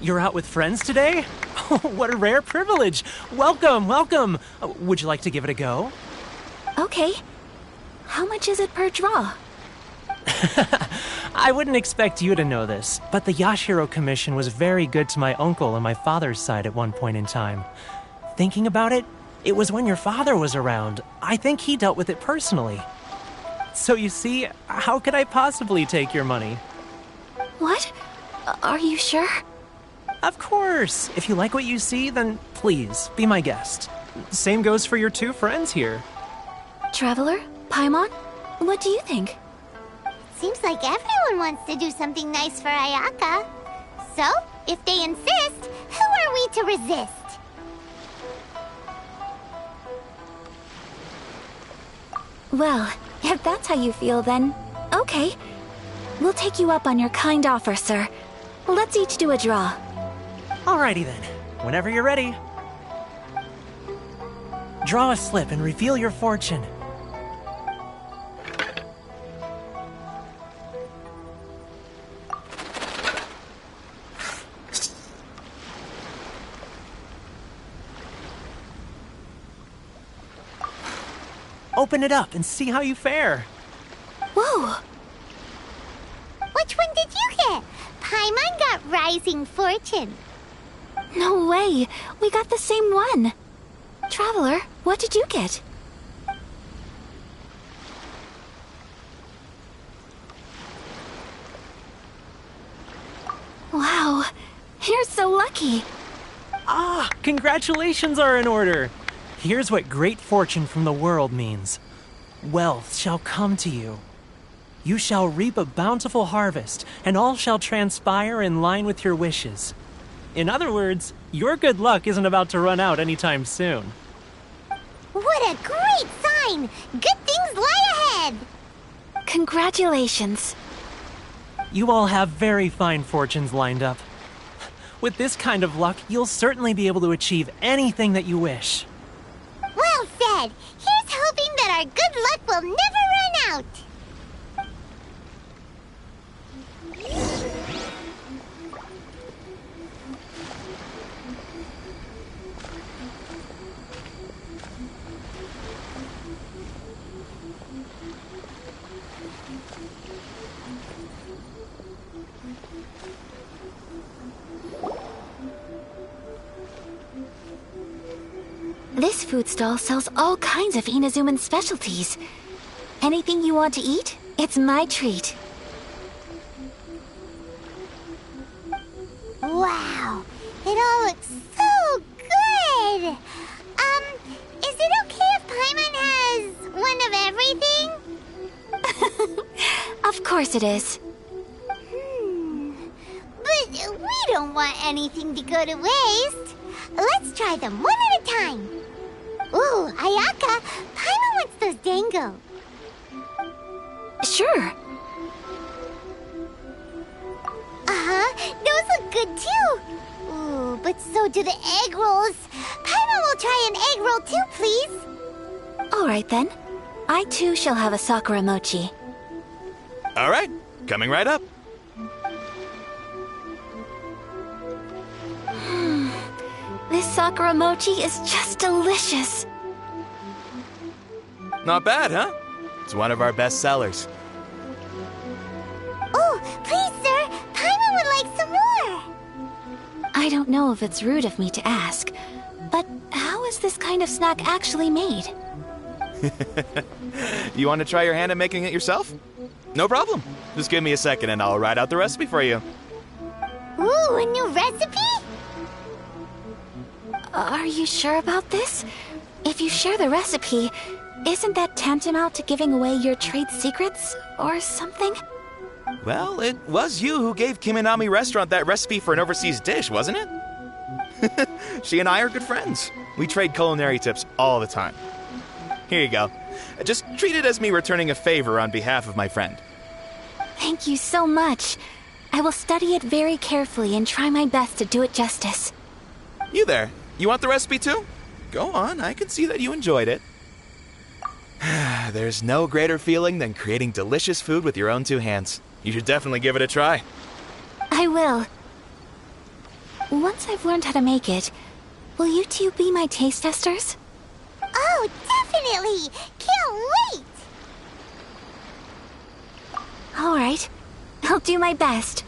You're out with friends today? Oh, what a rare privilege! Welcome, welcome! Would you like to give it a go? Okay. How much is it per draw? I wouldn't expect you to know this, but the Yashiro Commission was very good to my uncle on my father's side at one point in time. Thinking about it, it was when your father was around. I think he dealt with it personally. So you see, how could I possibly take your money? What? Are you sure? Of course! If you like what you see, then please, be my guest. Same goes for your two friends here. Traveler? Paimon? What do you think? Seems like everyone wants to do something nice for Ayaka. So, if they insist, who are we to resist? Well, if that's how you feel, then okay. We'll take you up on your kind offer, sir. Let's each do a draw. Alrighty then. Whenever you're ready. Draw a slip and reveal your fortune. Open it up and see how you fare. Whoa! Which one did you get? Paimon got Rising Fortune. No way! We got the same one! Traveler, what did you get? Wow! You're so lucky! Ah, congratulations are in order! Here's what great fortune from the world means. Wealth shall come to you. You shall reap a bountiful harvest, and all shall transpire in line with your wishes. In other words, your good luck isn't about to run out anytime soon. What a great sign! Good things lie ahead! Congratulations. You all have very fine fortunes lined up. With this kind of luck, you'll certainly be able to achieve anything that you wish. Well said! Here's hoping that our good luck will never run out! This food stall sells all kinds of Inazuman specialties. Anything you want to eat, it's my treat. Wow! It all looks so good! Is it okay if Paimon has one of everything? Of course it is. But we don't want anything to go to waste. Let's try them one at a time. Ooh, Ayaka, Paimon wants those dango. Sure. Uh-huh, those look good too. Ooh, but so do the egg rolls. Paimon will try an egg roll too, please. All right then. I too shall have a Sakura mochi. All right, coming right up. This Sakura mochi is just delicious. Not bad, huh? It's one of our best sellers. Oh, please, sir. Paimon would like some more. I don't know if it's rude of me to ask, but how is this kind of snack actually made? You want to try your hand at making it yourself? No problem. Just give me a second and I'll write out the recipe for you. Ooh, a new recipe? Are you sure about this? If you share the recipe, isn't that tantamount to giving away your trade secrets or something? Well, it was you who gave Kiminami Restaurant that recipe for an overseas dish, wasn't it? She and I are good friends. We trade culinary tips all the time. Here you go. Just treat it as me returning a favor on behalf of my friend. Thank you so much. I will study it very carefully and try my best to do it justice. You there. You want the recipe too? Go on, I can see that you enjoyed it. There's no greater feeling than creating delicious food with your own two hands. You should definitely give it a try. I will. Once I've learned how to make it, will you two be my taste testers? Oh, definitely! Can't wait! All right. I'll do my best.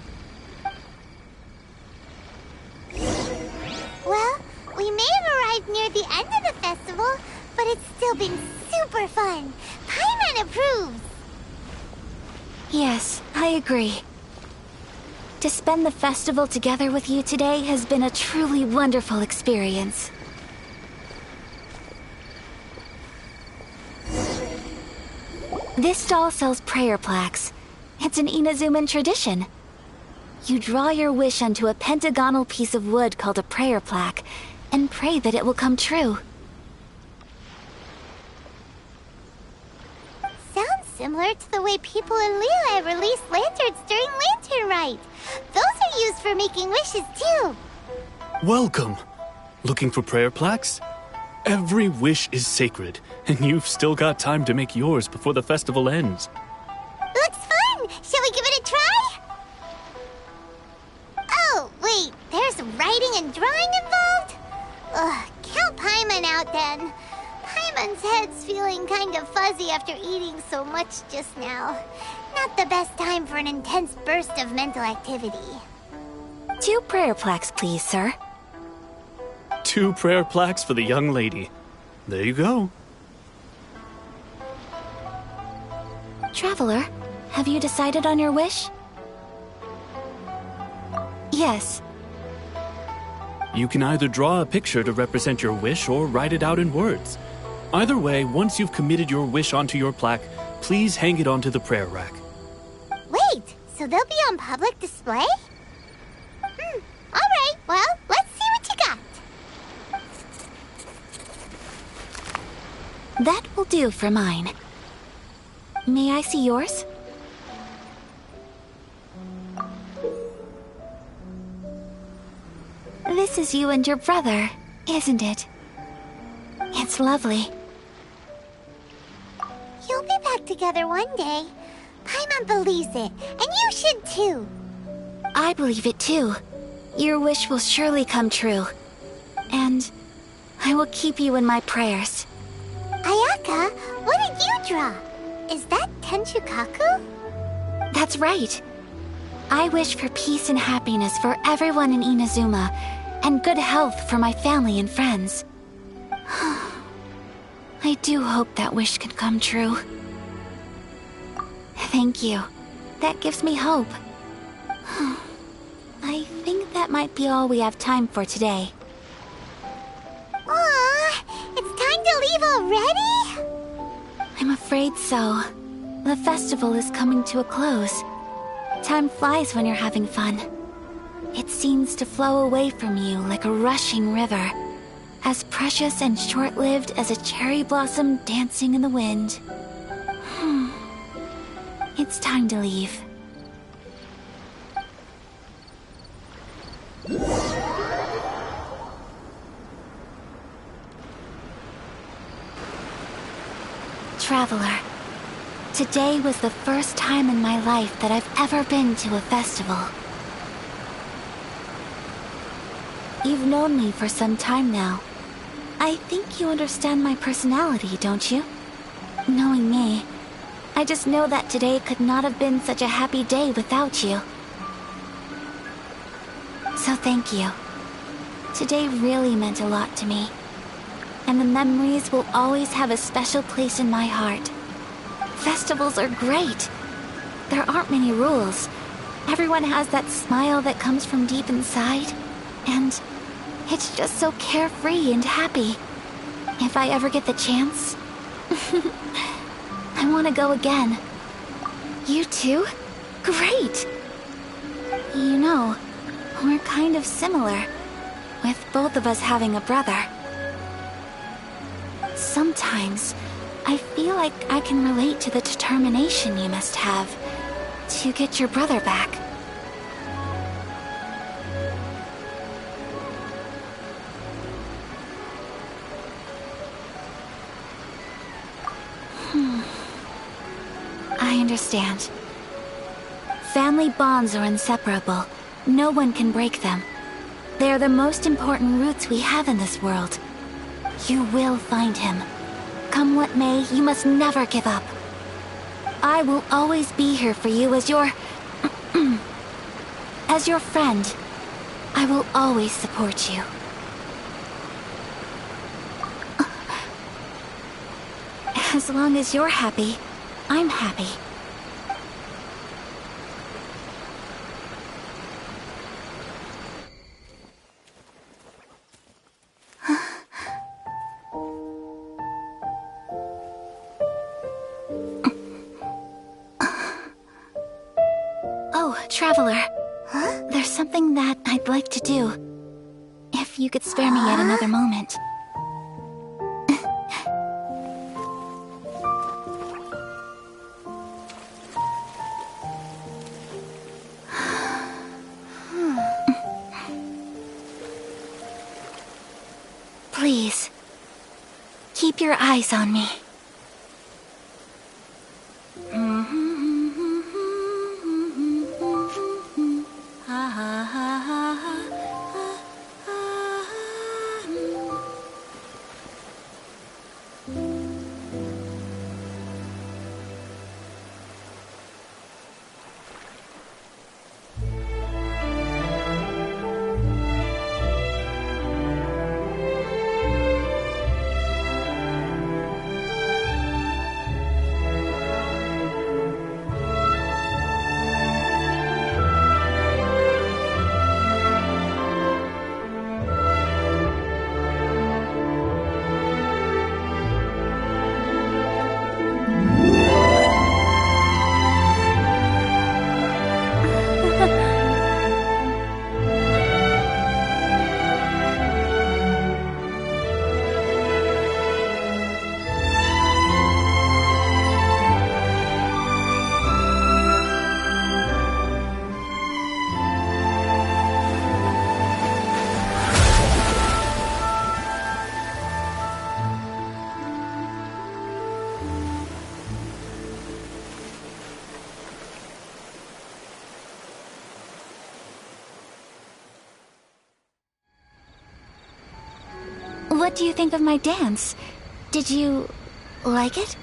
Well, we may have arrived near the end of the festival, but it's still been super fun. Paimon approves. Yes, I agree. To spend the festival together with you today has been a truly wonderful experience. This stall sells prayer plaques. It's an Inazuman tradition. You draw your wish onto a pentagonal piece of wood called a prayer plaque, and pray that it will come true. Sounds similar to the way people in Liyue release lanterns during Lantern Rite. Those are used for making wishes too. Welcome. Looking for prayer plaques? Every wish is sacred, and you've still got time to make yours before the festival ends. Looks fun! Shall we give it a try? Oh, wait, there's writing and drawing involved? Ugh, count Paimon out then. Paimon's head's feeling kind of fuzzy after eating so much just now. Not the best time for an intense burst of mental activity. 2 prayer plaques, please, sir. 2 prayer plaques for the young lady. There you go. Traveler, have you decided on your wish? Yes. You can either draw a picture to represent your wish or write it out in words. Either way, once you've committed your wish onto your plaque, please hang it onto the prayer rack. Wait, so they'll be on public display? Alright, well, let's see what you got. That will do for mine. May I see yours? This is you and your brother, isn't it? It's lovely. You'll be back together one day. Paimon believes it, and you should too. I believe it too. Your wish will surely come true. And I will keep you in my prayers. Ayaka, what did you draw? Is that Tenchukaku? That's right. I wish for peace and happiness for everyone in Inazuma, and good health for my family and friends. I do hope that wish can come true. Thank you. That gives me hope. I think that might be all we have time for today. Aw, it's time to leave already? I'm afraid so. The festival is coming to a close. Time flies when you're having fun. It seems to flow away from you like a rushing river, as precious and short-lived as a cherry blossom dancing in the wind. It's time to leave. Traveler, today was the first time in my life that I've ever been to a festival. You've known me for some time now. I think you understand my personality, don't you? Knowing me, I just know that today could not have been such a happy day without you. So thank you. Today really meant a lot to me. And the memories will always have a special place in my heart. Festivals are great. There aren't many rules. Everyone has that smile that comes from deep inside. And it's just so carefree and happy. If I ever get the chance, I want to go again. You too? Great! You know, we're kind of similar, with both of us having a brother. Sometimes, I feel like I can relate to the determination you must have to get your brother back. I understand. Family bonds are inseparable. No one can break them. They are the most important roots we have in this world. You will find him. Come what may, you must never give up. I will always be here for you as your... as your friend. I will always support you. As long as you're happy, I'm happy. Oh, Traveler. Huh? There's something that I'd like to do. If you could spare me yet another moment. Please, keep your eyes on me. What do you think of my dance? Did you like it?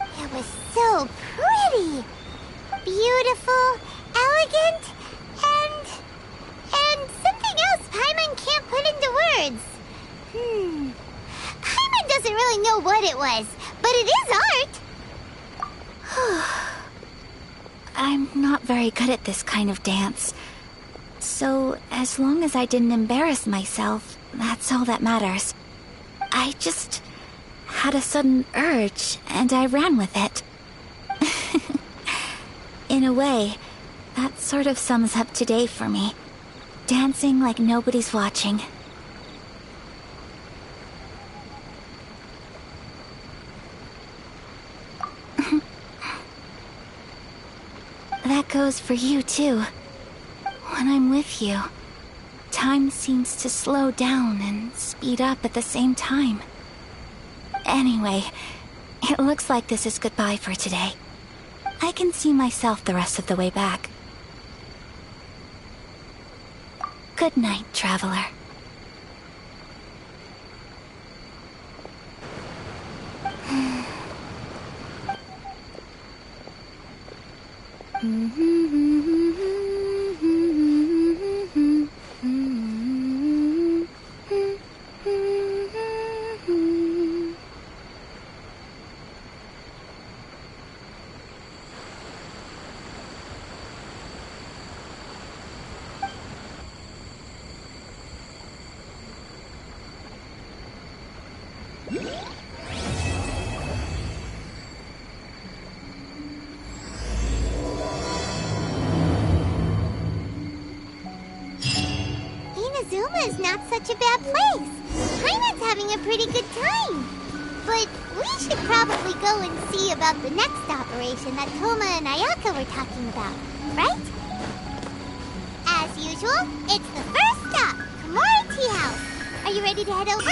It was so pretty! Beautiful, elegant, and something else Paimon can't put into words. Paimon doesn't really know what it was, but it is art! I'm not very good at this kind of dance. So, as long as I didn't embarrass myself, that's all that matters. I just had a sudden urge, and I ran with it. In a way, That sort of sums up today for me. Dancing like nobody's watching. That goes for you, too. When I'm with you, time seems to slow down and speed up at the same time. Anyway, it looks like this is goodbye for today. I can see myself the rest of the way back. Good night, traveler. Inazuma is not such a bad place. Paimon's having a pretty good time. But we should probably go and see about the next operation that Toma and Ayaka were talking about, right? As usual, it's the first stop, Komori Tea House. Are you ready to head over?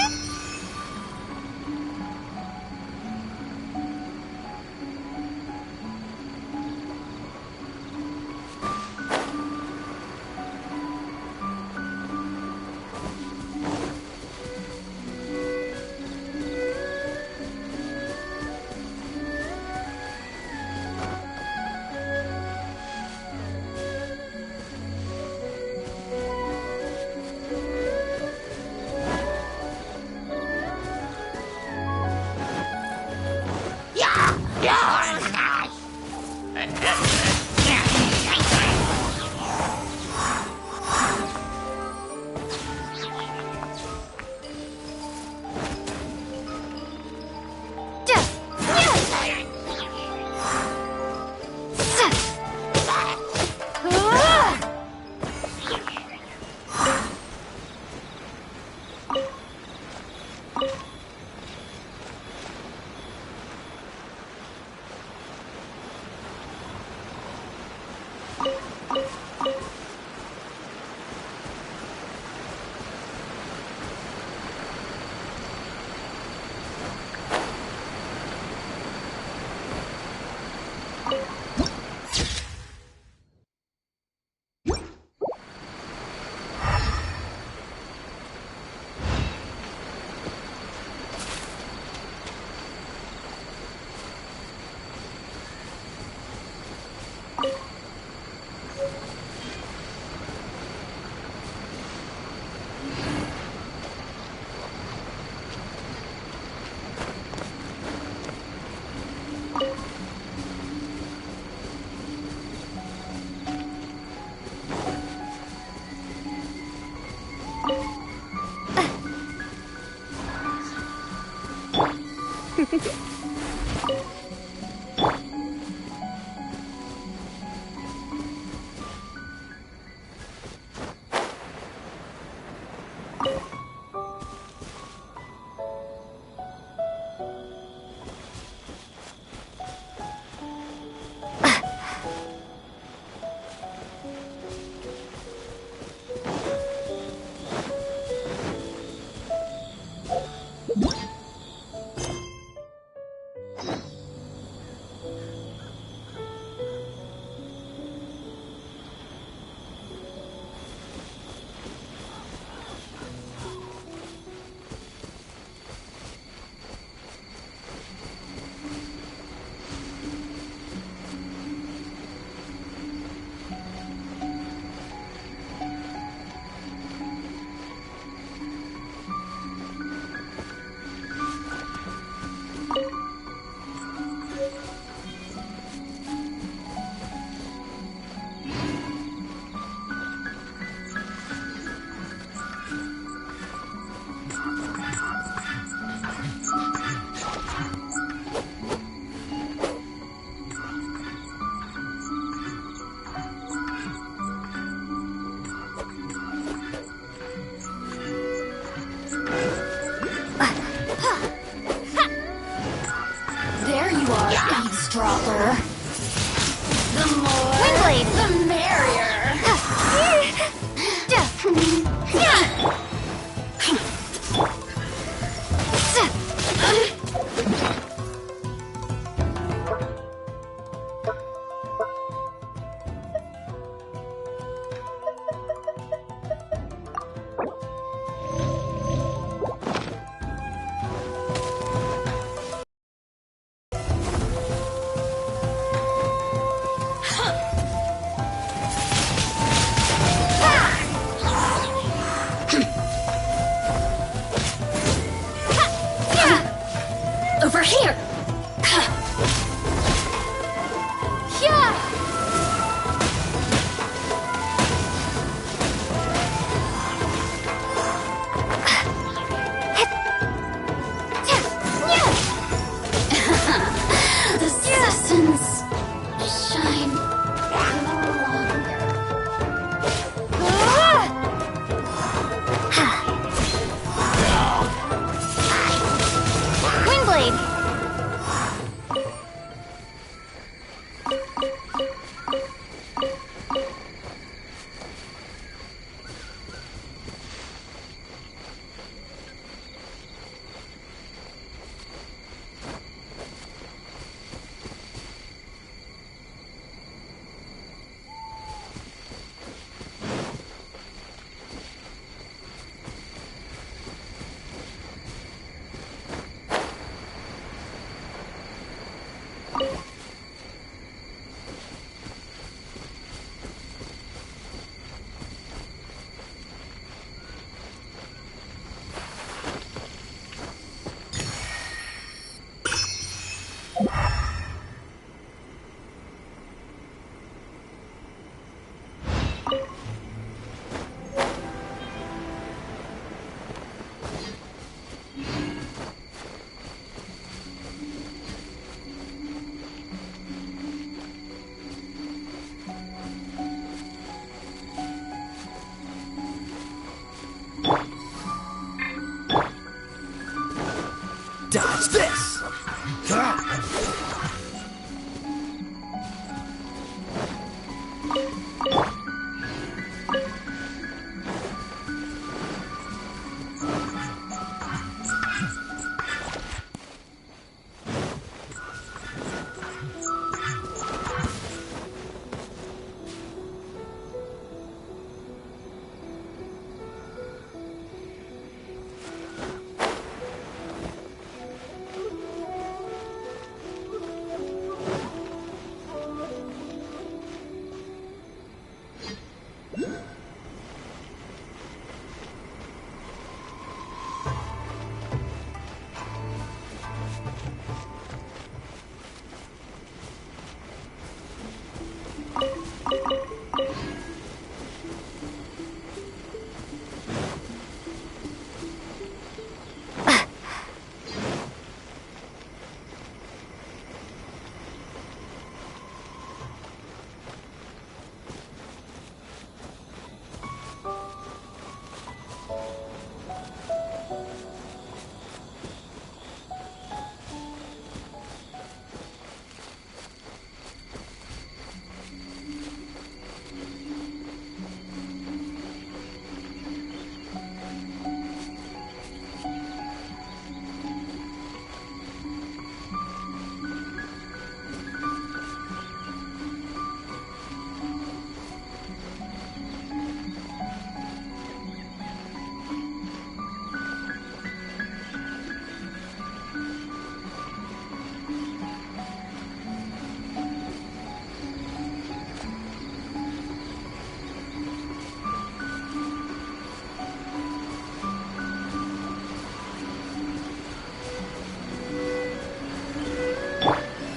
eavesdropper. The more, Windblade! the merrier. Over here. The citizens shine Windblade! Dodge this!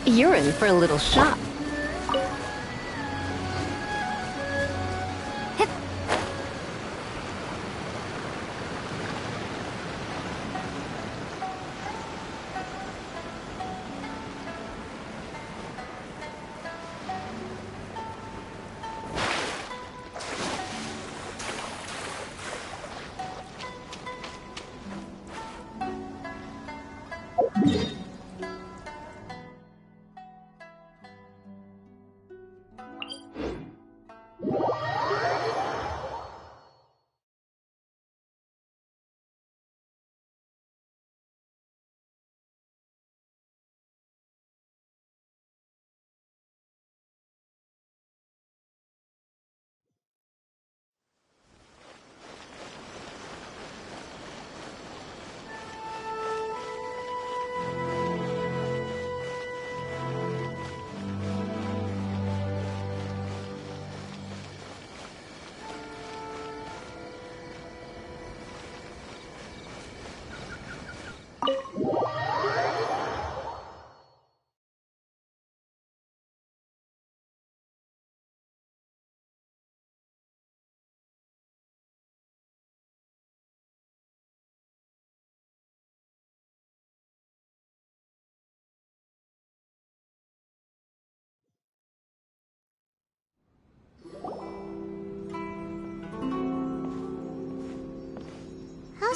You're in for a little shock.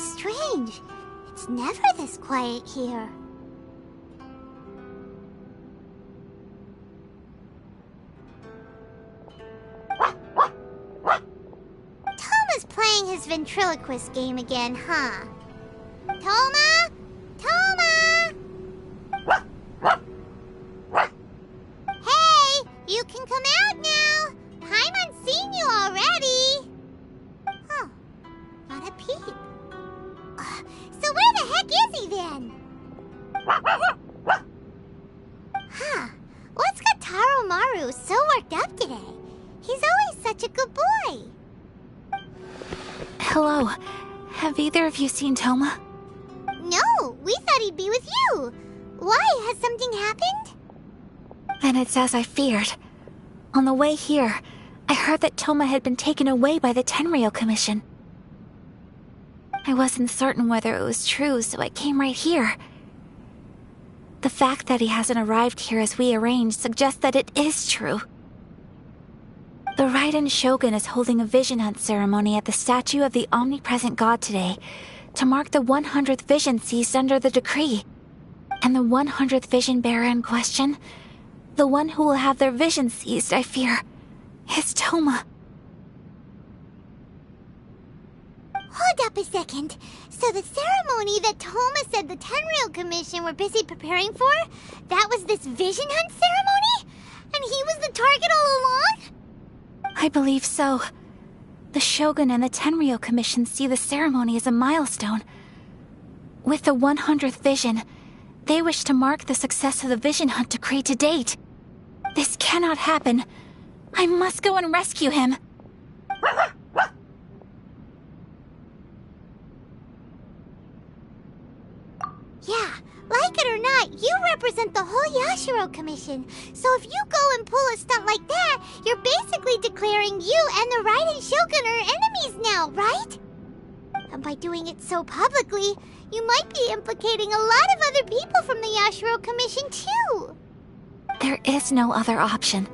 strange. It's never this quiet here. Toma's playing his ventriloquist game again, huh? Toma? Toma! Hey, you can come out now. Paimon's seen you already. Huh, not a peep. So where the heck is he then? Huh, what's got Taro Maru so worked up today? He's always such a good boy. Hello. Have either of you seen Toma? No, we thought he'd be with you. Why? Has something happened? Then it's as I feared. On the way here, I heard that Toma had been taken away by the Tenryou Commission. I wasn't certain whether it was true, so I came right here. The fact that he hasn't arrived here as we arranged suggests that it is true. The Raiden Shogun is holding a vision hunt ceremony at the statue of the omnipresent god today to mark the 100th vision seized under the decree. And the 100th vision bearer in question, the one who will have their vision seized, I fear, is Toma. Hold up a second. So the ceremony that Toma said the Tenryou Commission were busy preparing for, that was this vision hunt ceremony? And he was the target all along? I believe so. The Shogun and the Tenryou Commission see the ceremony as a milestone. With the 100th vision, they wish to mark the success of the vision hunt decree to date. This cannot happen. I must go and rescue him. Yeah, like it or not, you represent the whole Yashiro Commission. So if you go and pull a stunt like that, you're basically declaring you and the Raiden Shogun are enemies now, right? And by doing it so publicly, you might be implicating a lot of other people from the Yashiro Commission too. There is no other option.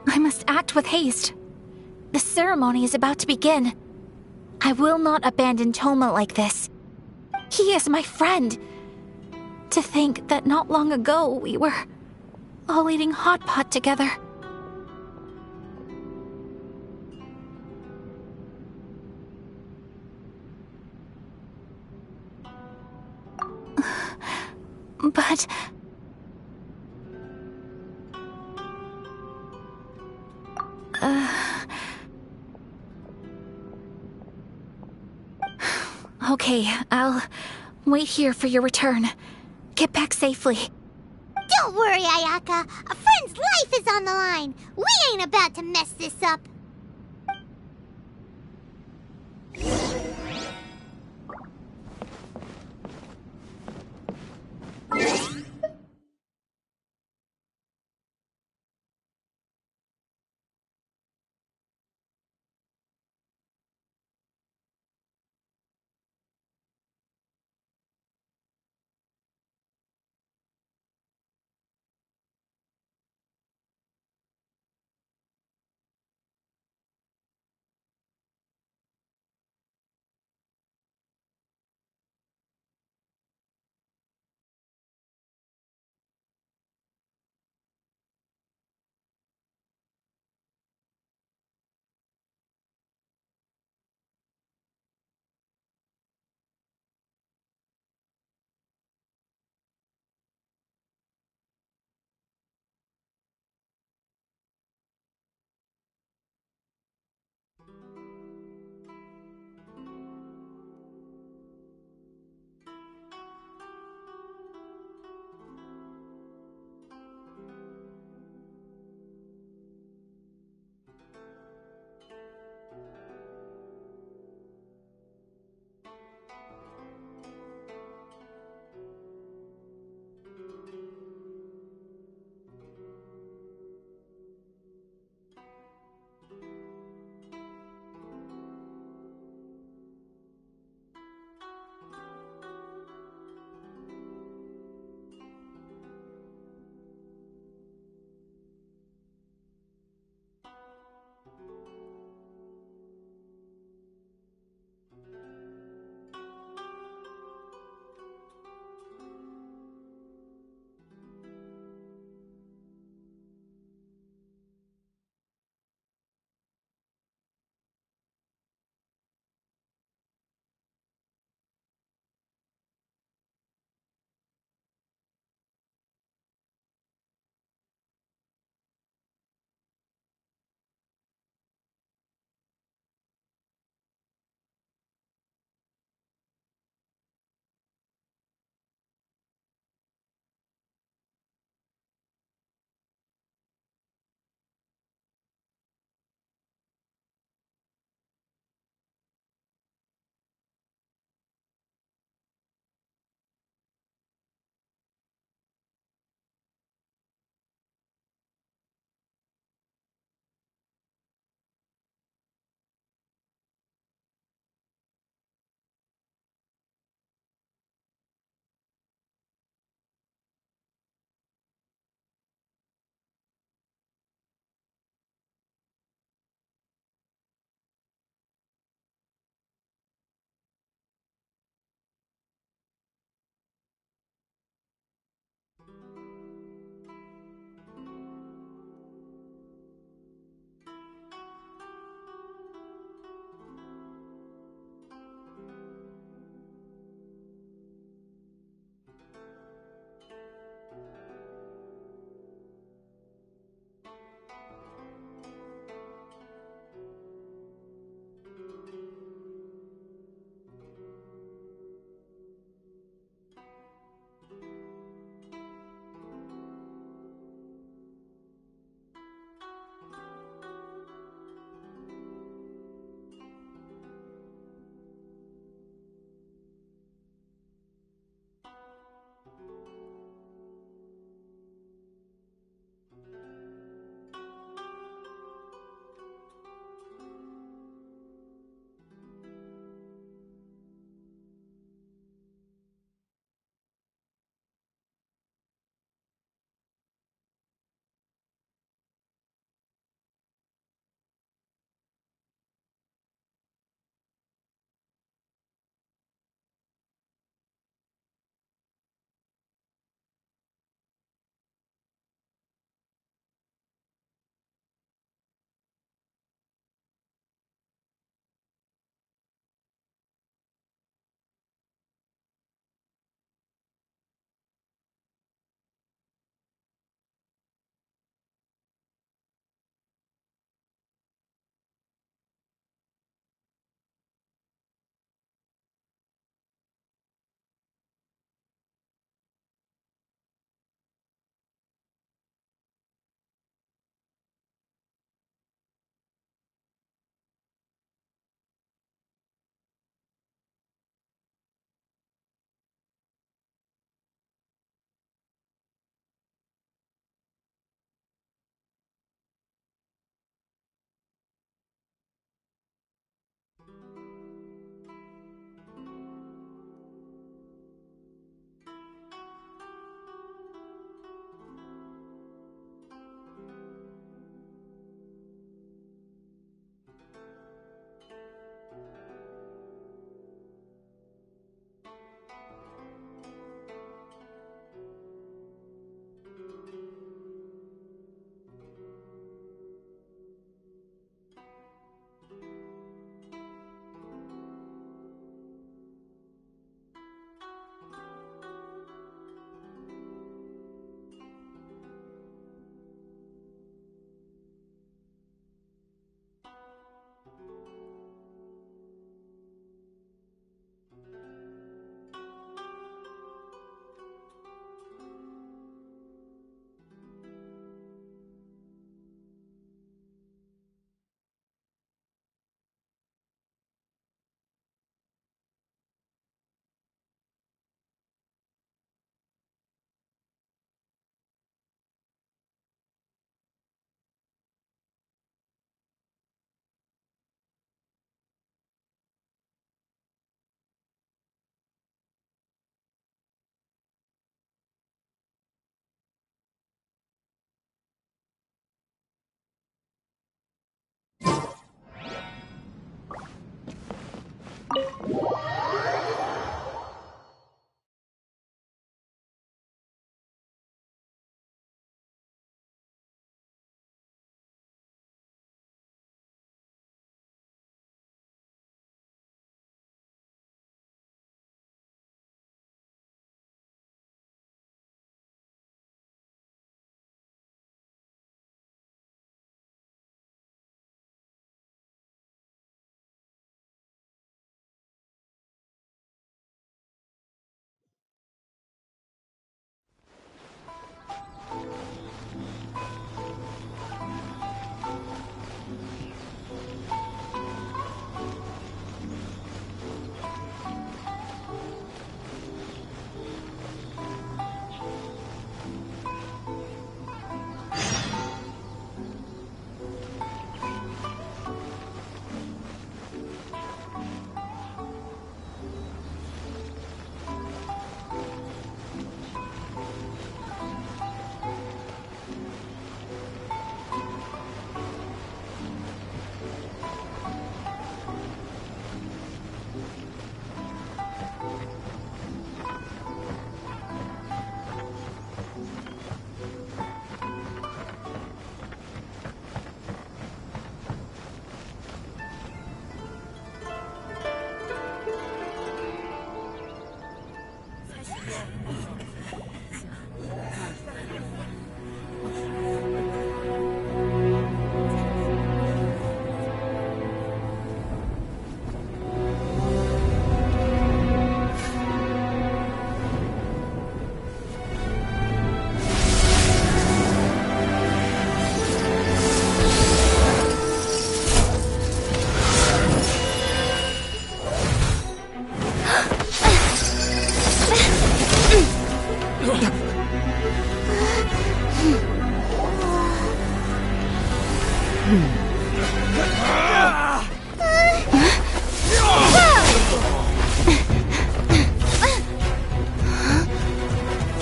I must act with haste. The ceremony is about to begin. I will not abandon Toma like this. He is my friend. To think that not long ago we were all eating hot pot together. But... Okay, I'll wait here for your return. Get back safely. Don't worry, Ayaka. A friend's life is on the line. We ain't about to mess this up.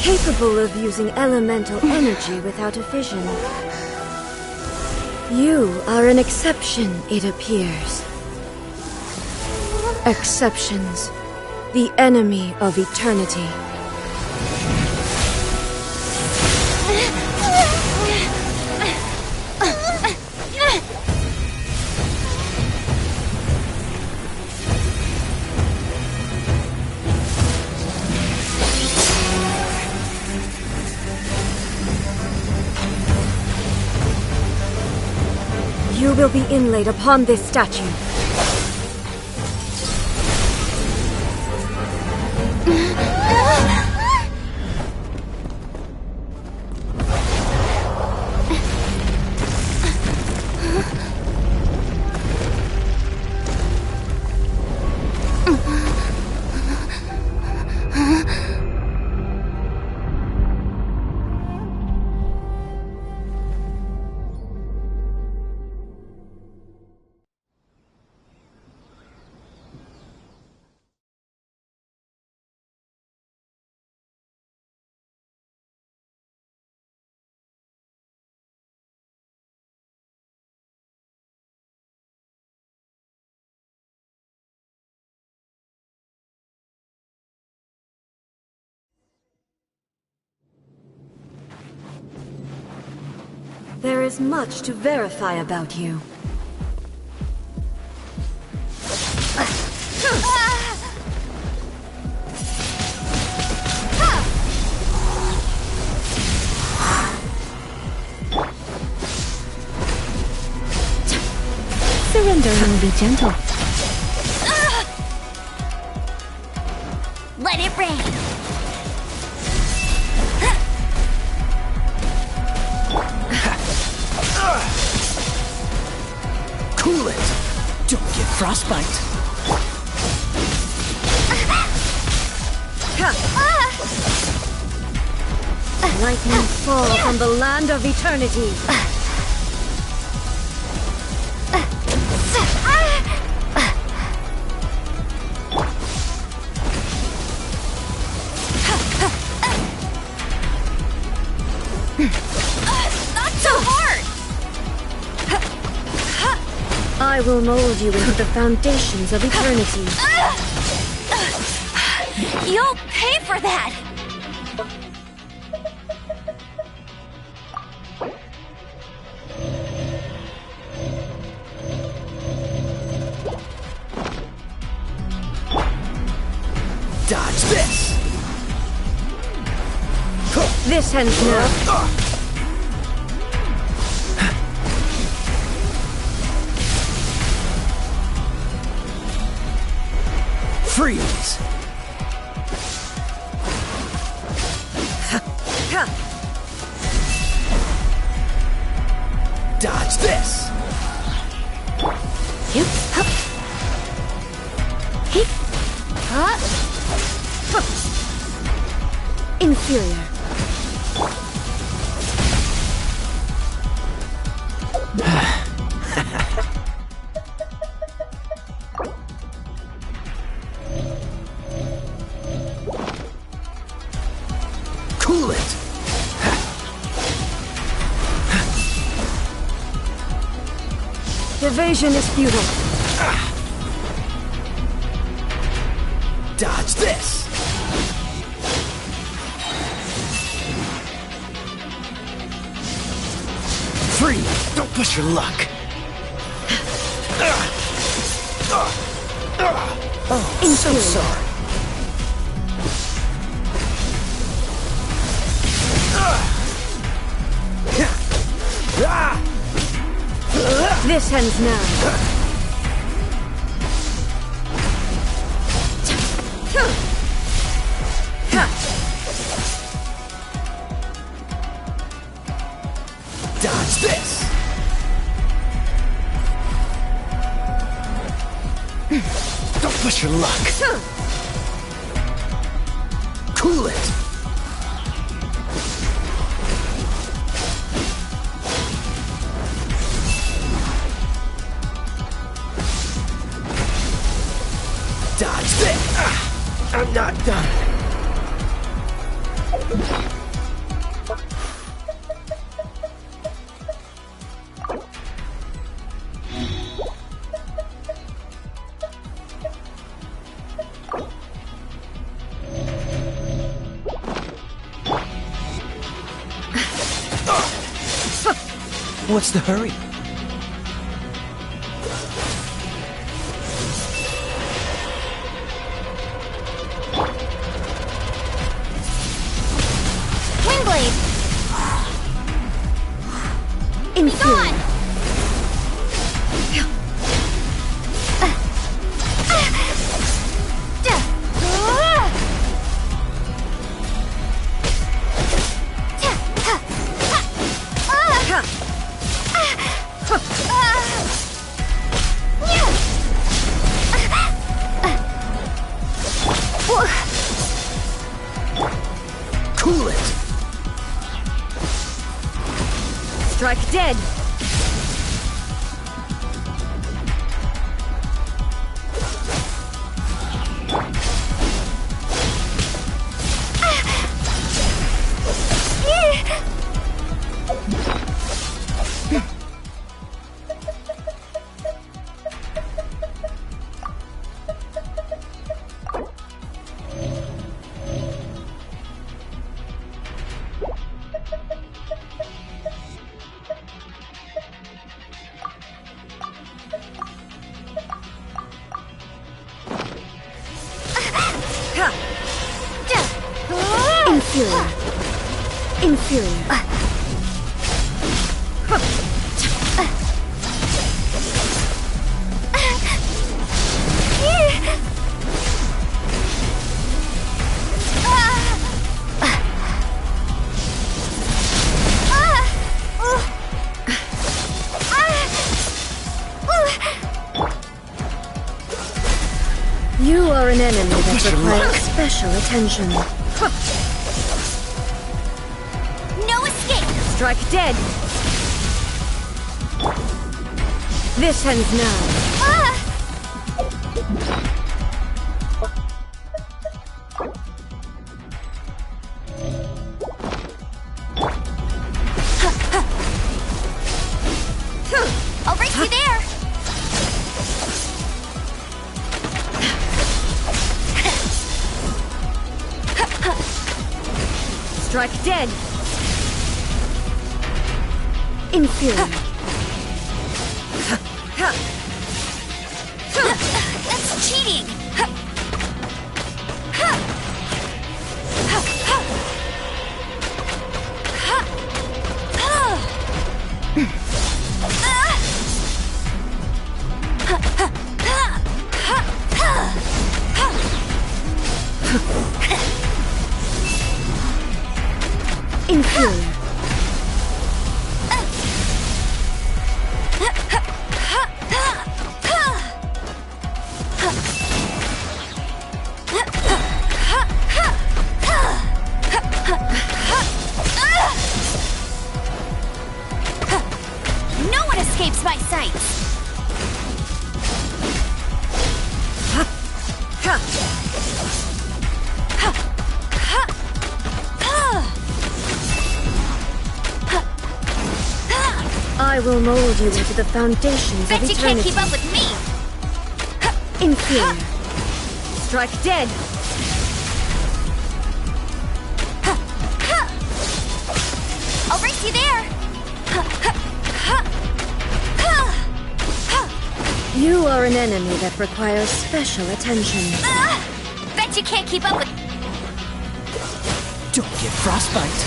Capable of using elemental energy without a fission. You are an exception, it appears. Exceptions. The enemy of eternity. You will be inlaid upon this statue. There is much to verify about you. Surrender and be gentle. Let it rain. Cool it. Don't get frostbite. Lightning fall from the land of eternity. I I will mold you into the foundations of eternity. You'll pay for that! Dodge this! This ends now. Freeze! Dodge this! Inferior. Cool it! Evasion is futile. Dodge this! Free! Don't push your luck! Oh, so sorry. This ends now. Dodge this! Don't push your luck! Cool it! Dodge this! I'm not done. What's the hurry? Windblade! Inferior. Cool it! Strike dead. Inferior. Inferior. You are an enemy that requires special attention. No escape! Strike dead. This ends now. I'll race you there! Strike dead! Inferior. That's cheating! Inferior. No one escapes my sights! I will mold you into the foundations Bet of you can't eternity. keep up with me! Inferior. Strike dead! I'll race you there! You are an enemy that requires special attention. Bet you can't keep up with... Don't get frostbite.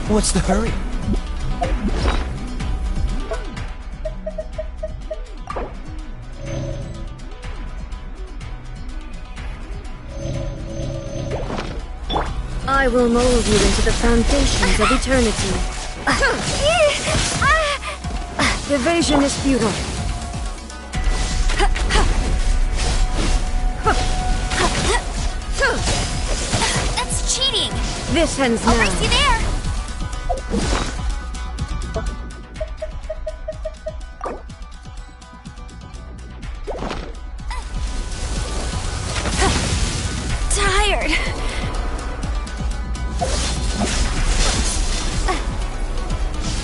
What's the hurry? I will mold you into the foundations of eternity. Evasion is futile. That's cheating! This ends now. I'll race you there! Tired!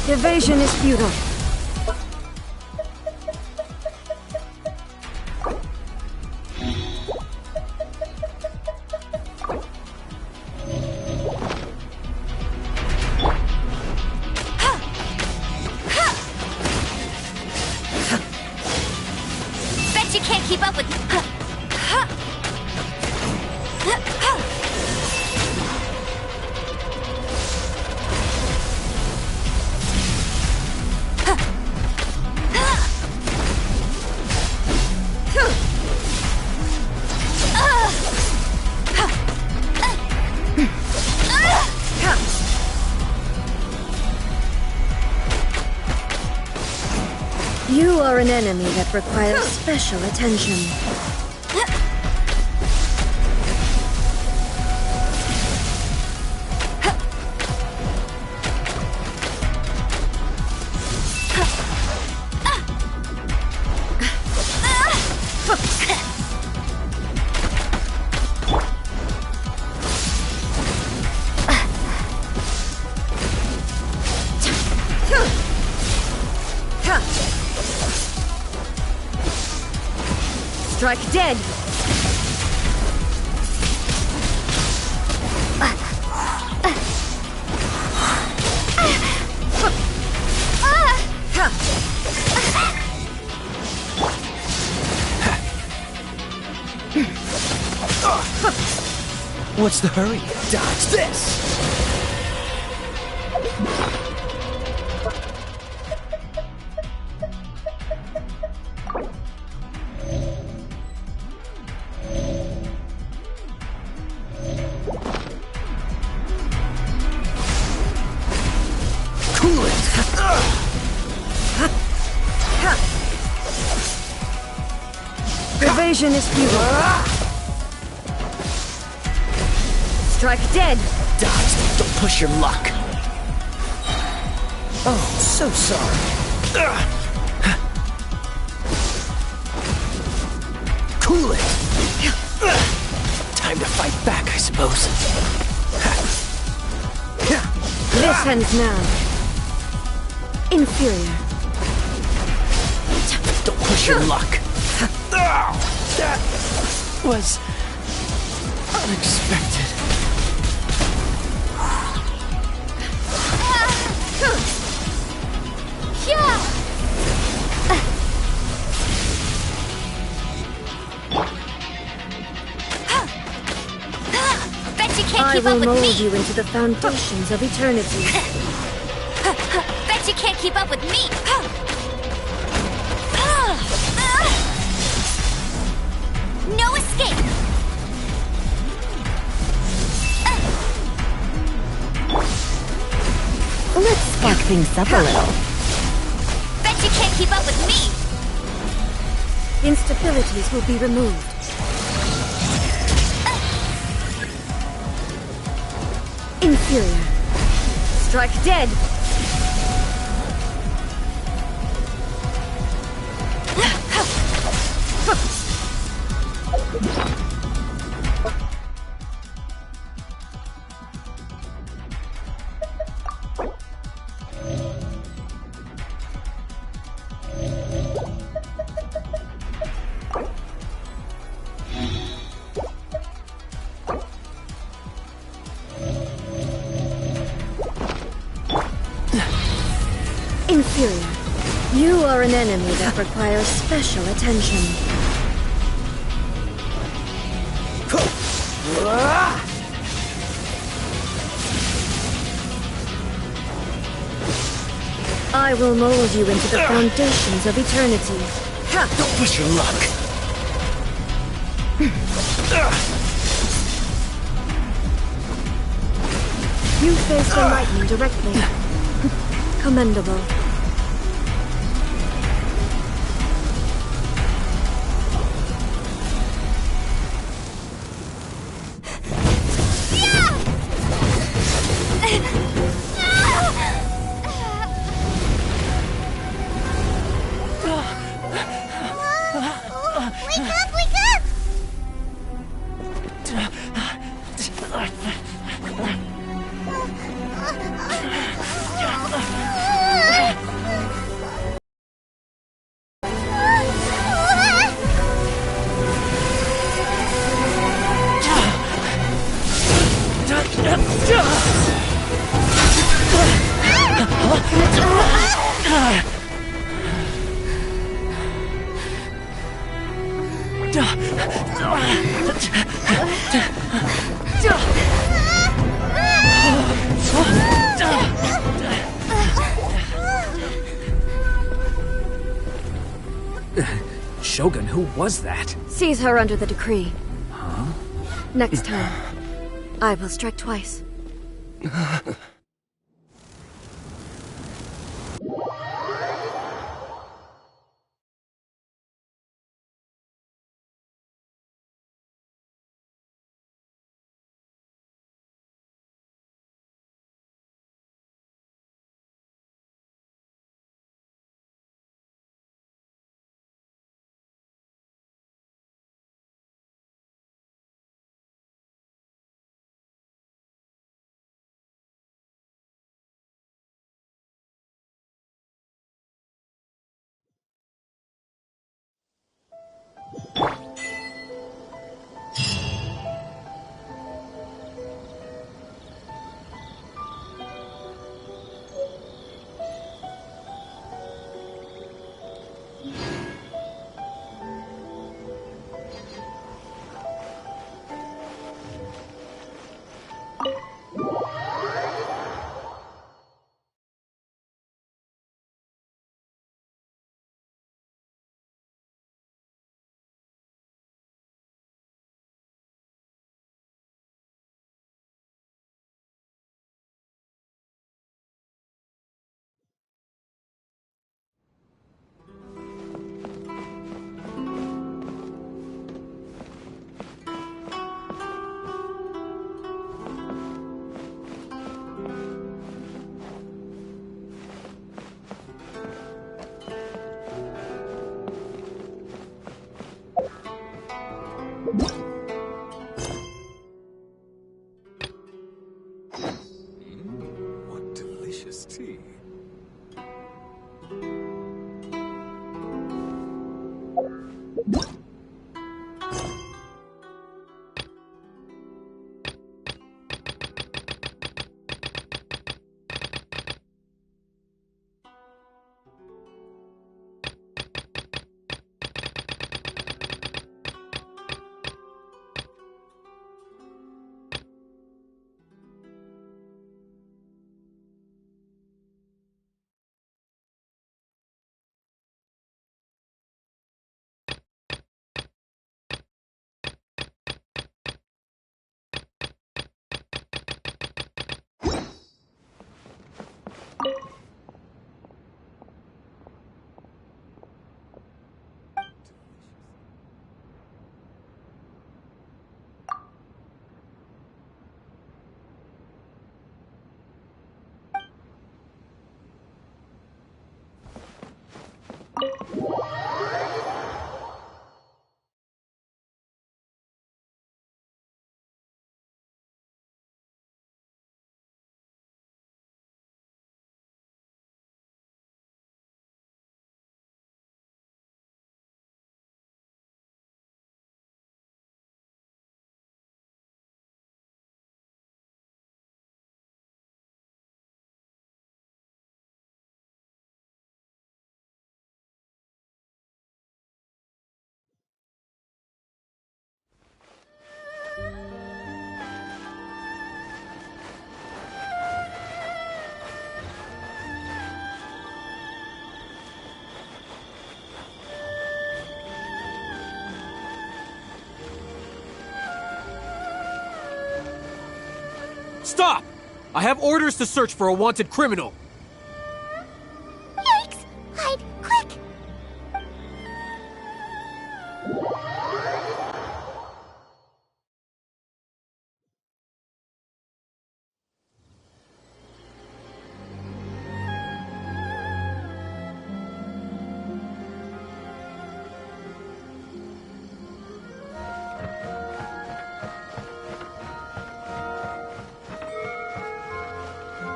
Evasion is futile. Bet you can't keep up with... You are an enemy that requires special attention. Strike dead! What's the hurry? Dodge this! Cool it! Evasion is futile. Strike dead! Dodge, don't push your luck. Oh, so sorry. Cool it! Time to fight back, I suppose. This ends now. Inferior. Don't push your luck. That was unexpected. Bet you can't I keep will up with mold me. you into the foundations of eternity. Bet you can't keep up with me. No escape. Let's spark things up a little. Bet you can't keep up with me. Instabilities will be removed. Inferior. Strike dead. Inferior. You are an enemy that requires special attention. I will mold you into the foundations of eternity. Don't push your luck. You face the lightning directly. Commendable. Wake up, wake up! Shogun, who was that? Seize her under the decree. Huh? Next time, I will strike twice. Stop! I have orders to search for a wanted criminal. Yikes! Hide, quick!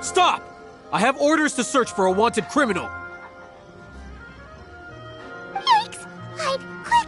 Stop! I have orders to search for a wanted criminal. Yikes! Hide, quick!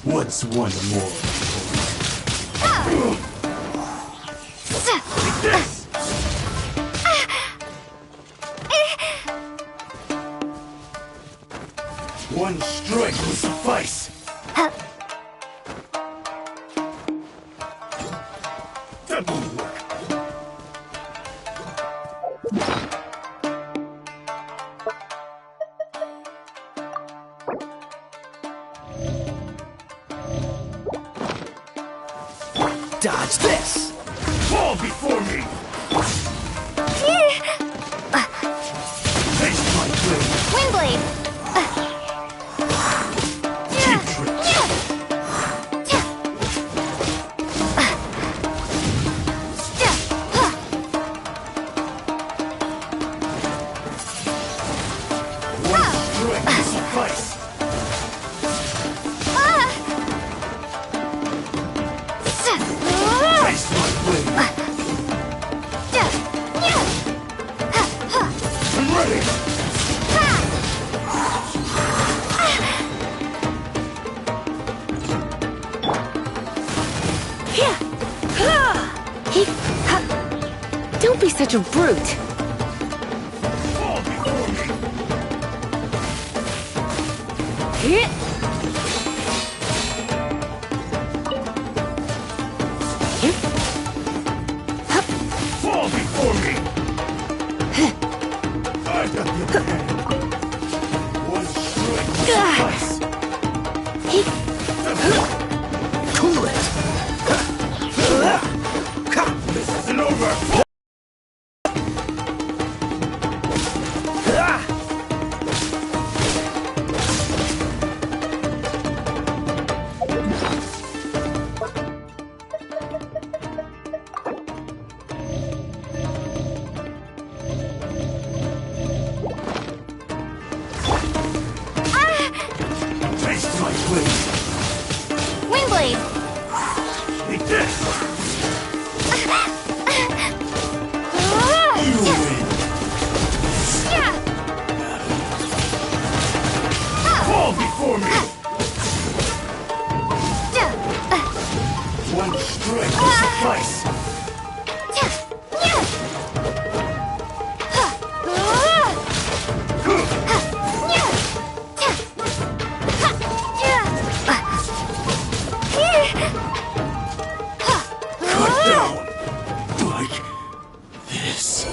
What's one more? Take this! One strike will suffice. That won't work. Dodge this! Fall before me! Taste my blade! Windblade! Don't be such a brute. Fall before me! I got the upper hand. One strike will suffice. Cool it! This isn't over! this?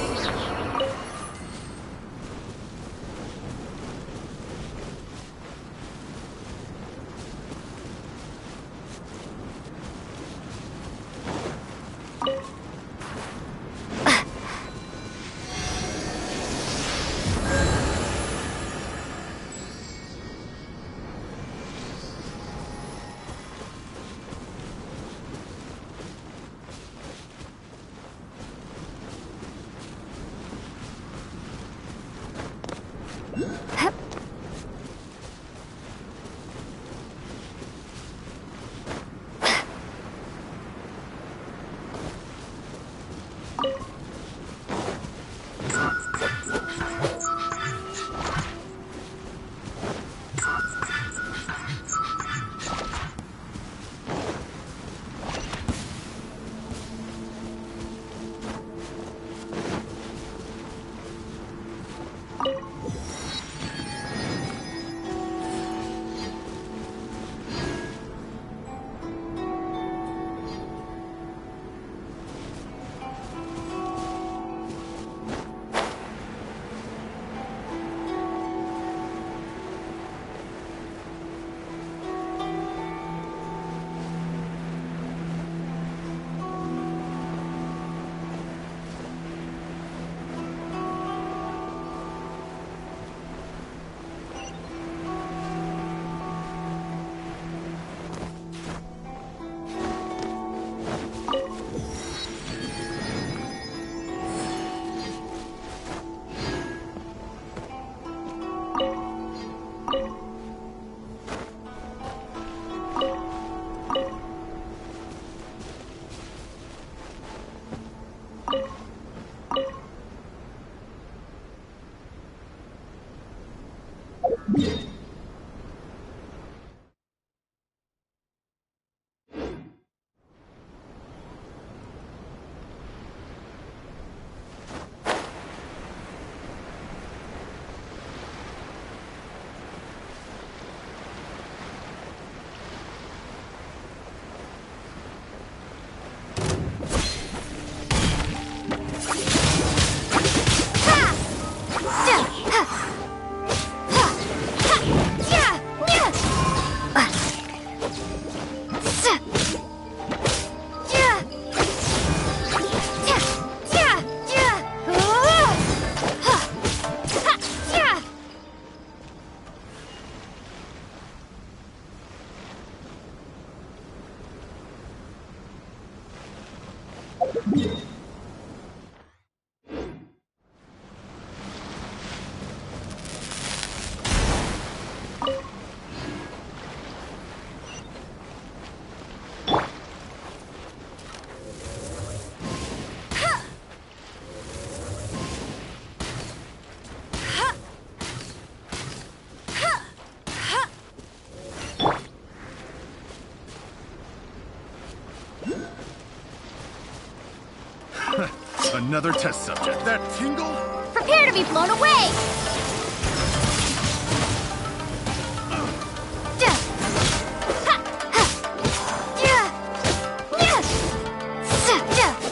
Another test subject. That tingle? Prepare to be blown away!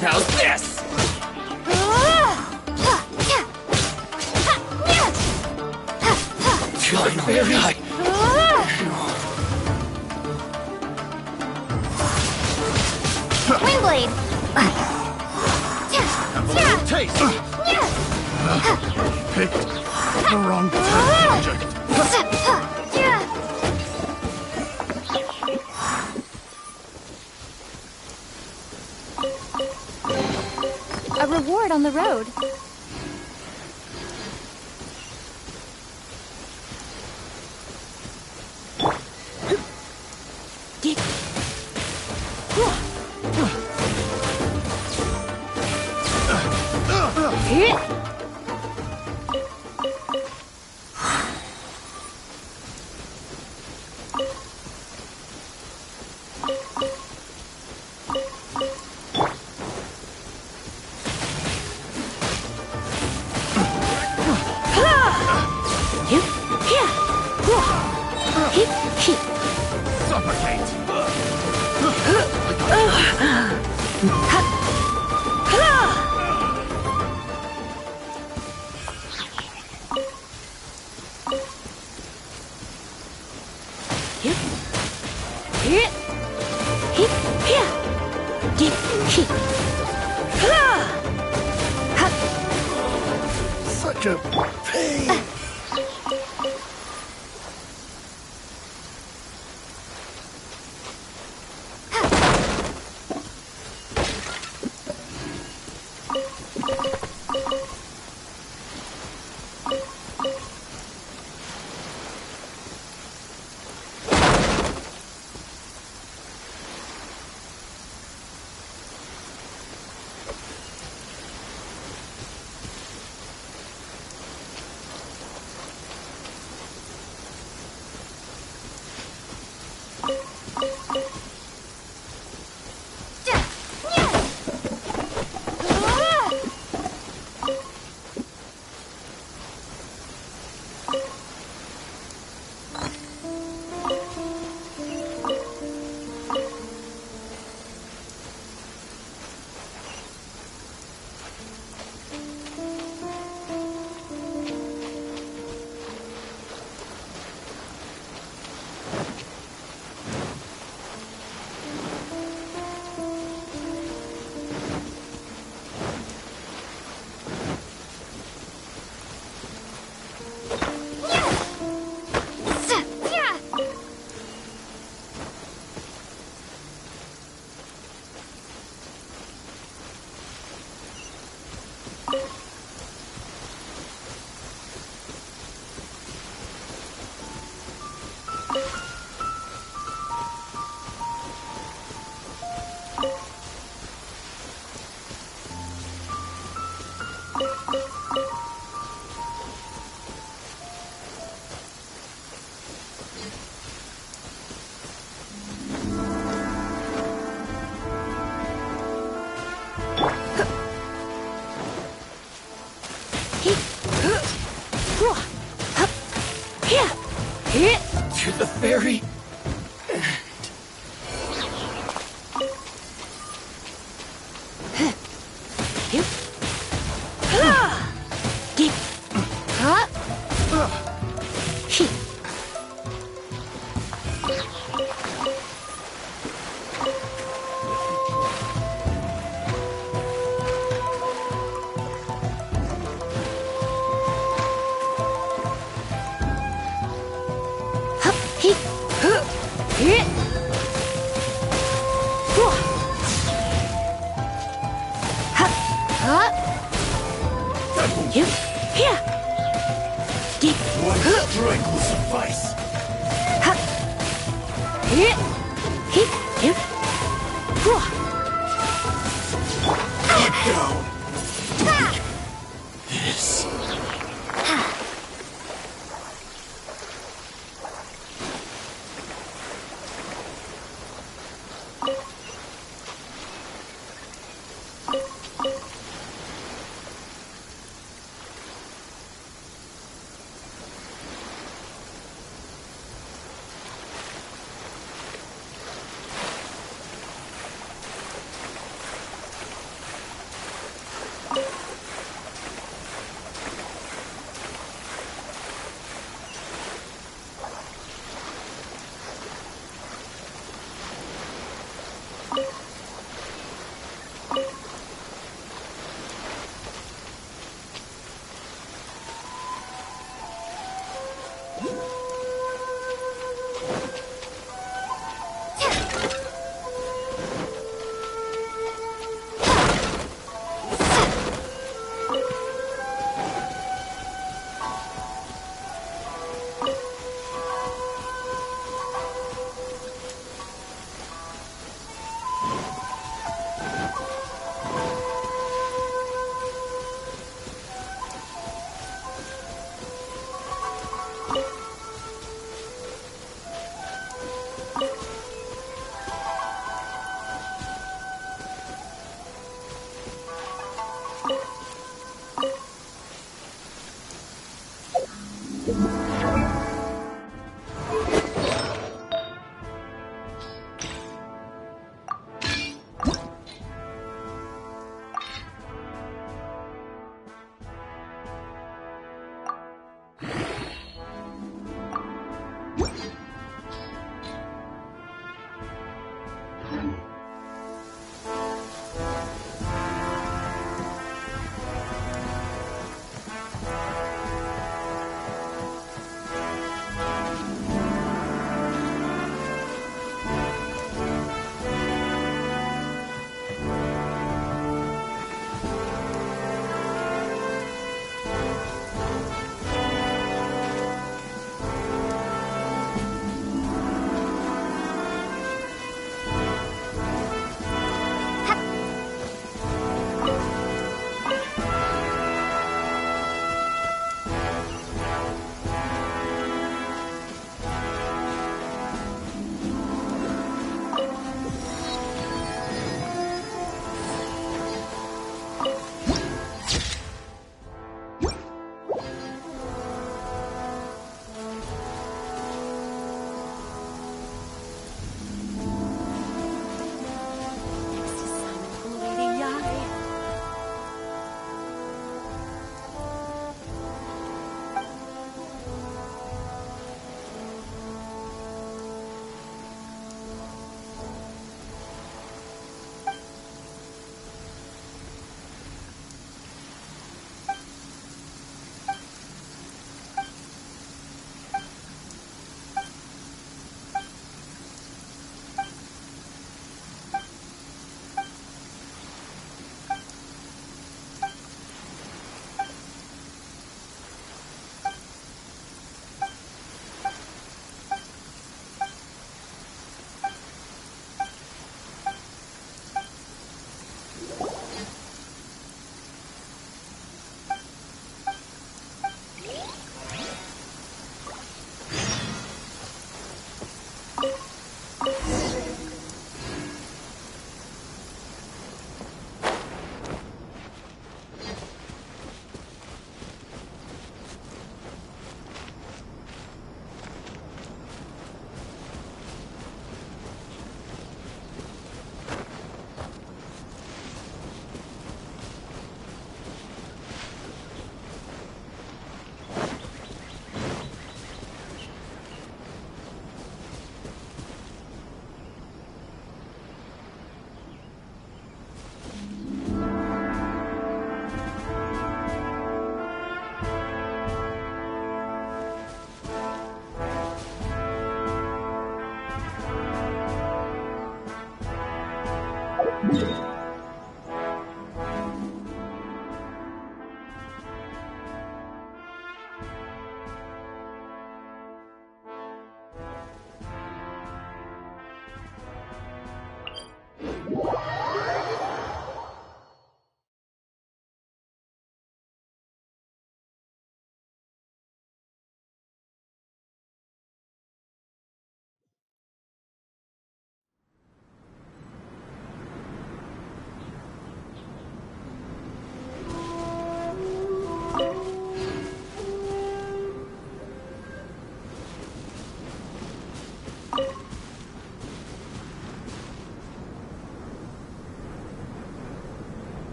How's this? Finally, Wingblade! Taste! Picked the wrong test subject. A reward on the road. such a pain. To the ferry. One strike will suffice. Down. This.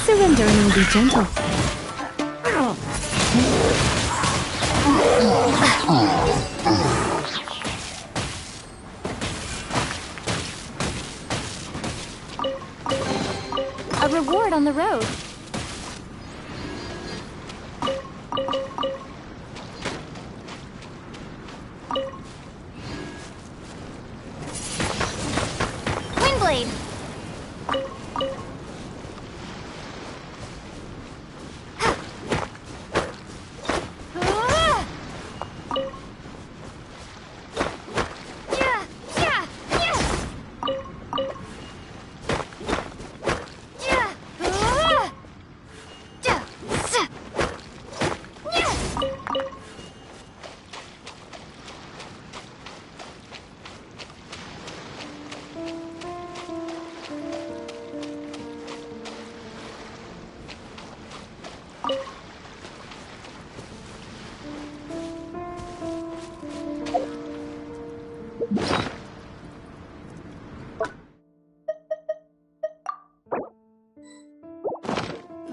Surrender and be gentle. A reward on the road. Windblade!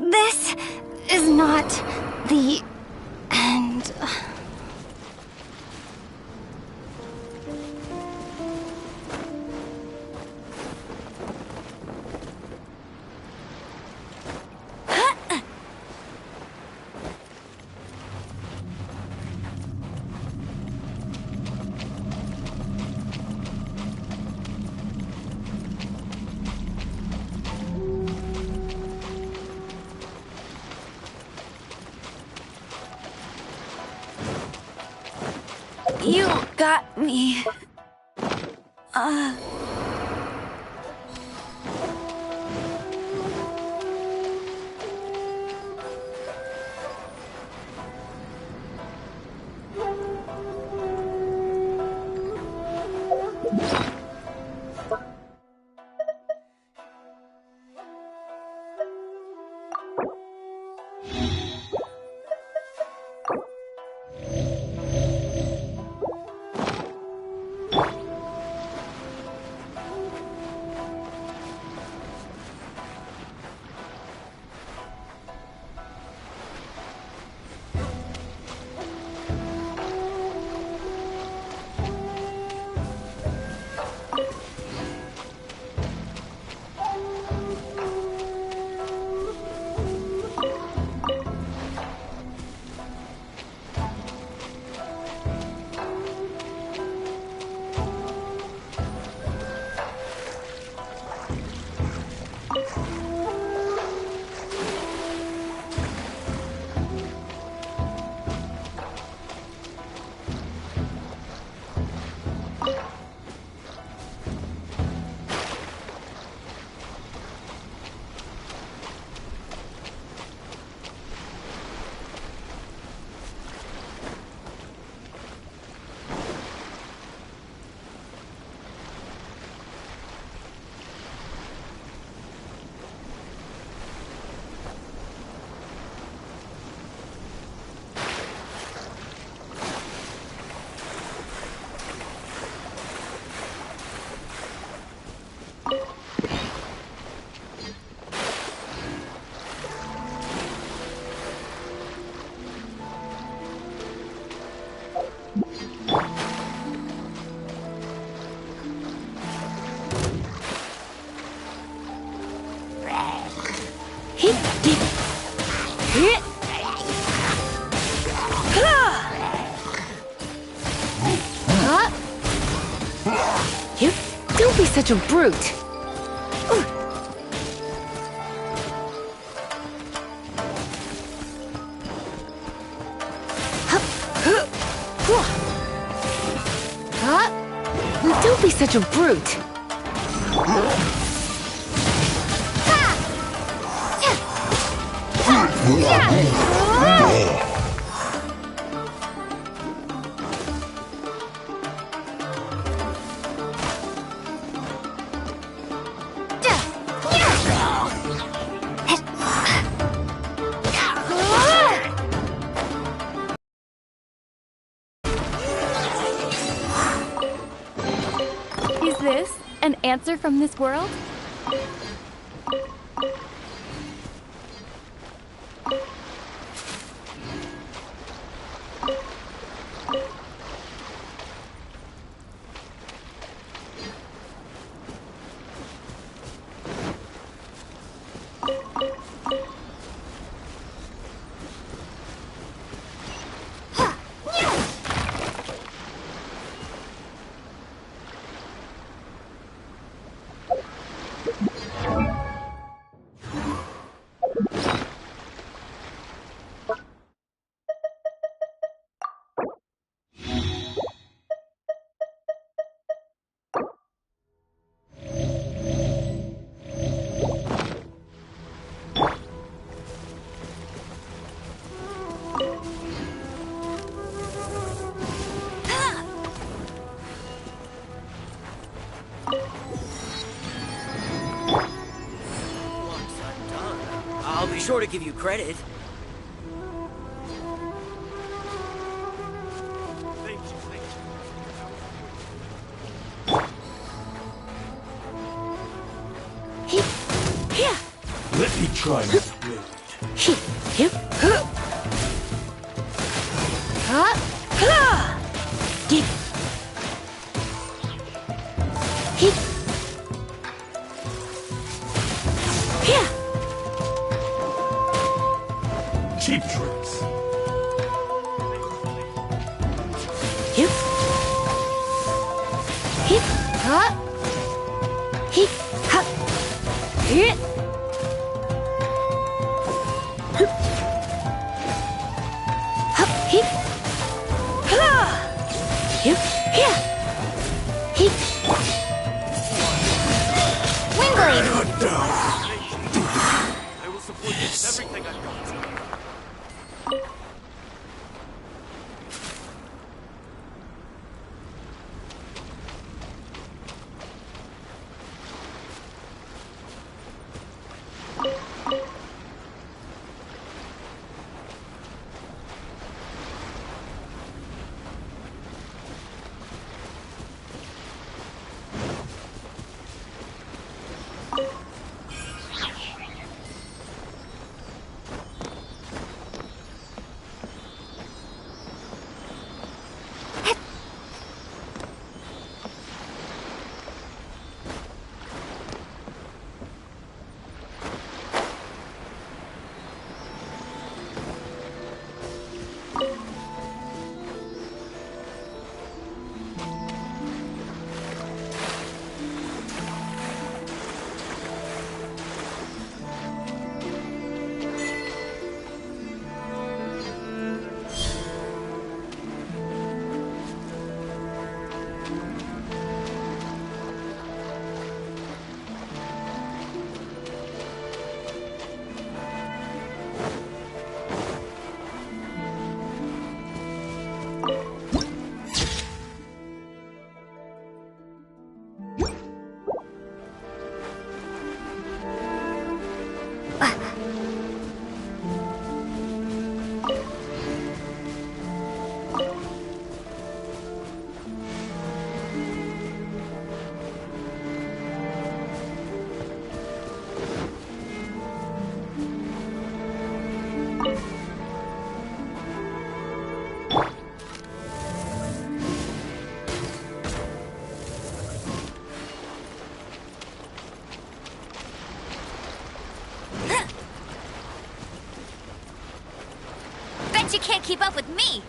This is not the end. You got me. You don't be such a brute. Don't be such a brute. Is this An answer from this world? I'll be sure to give you credit. Thank you, thank you. Let me try my blade. Cheap tricks. I will support you with everything I've got. Bet you can't keep up with me!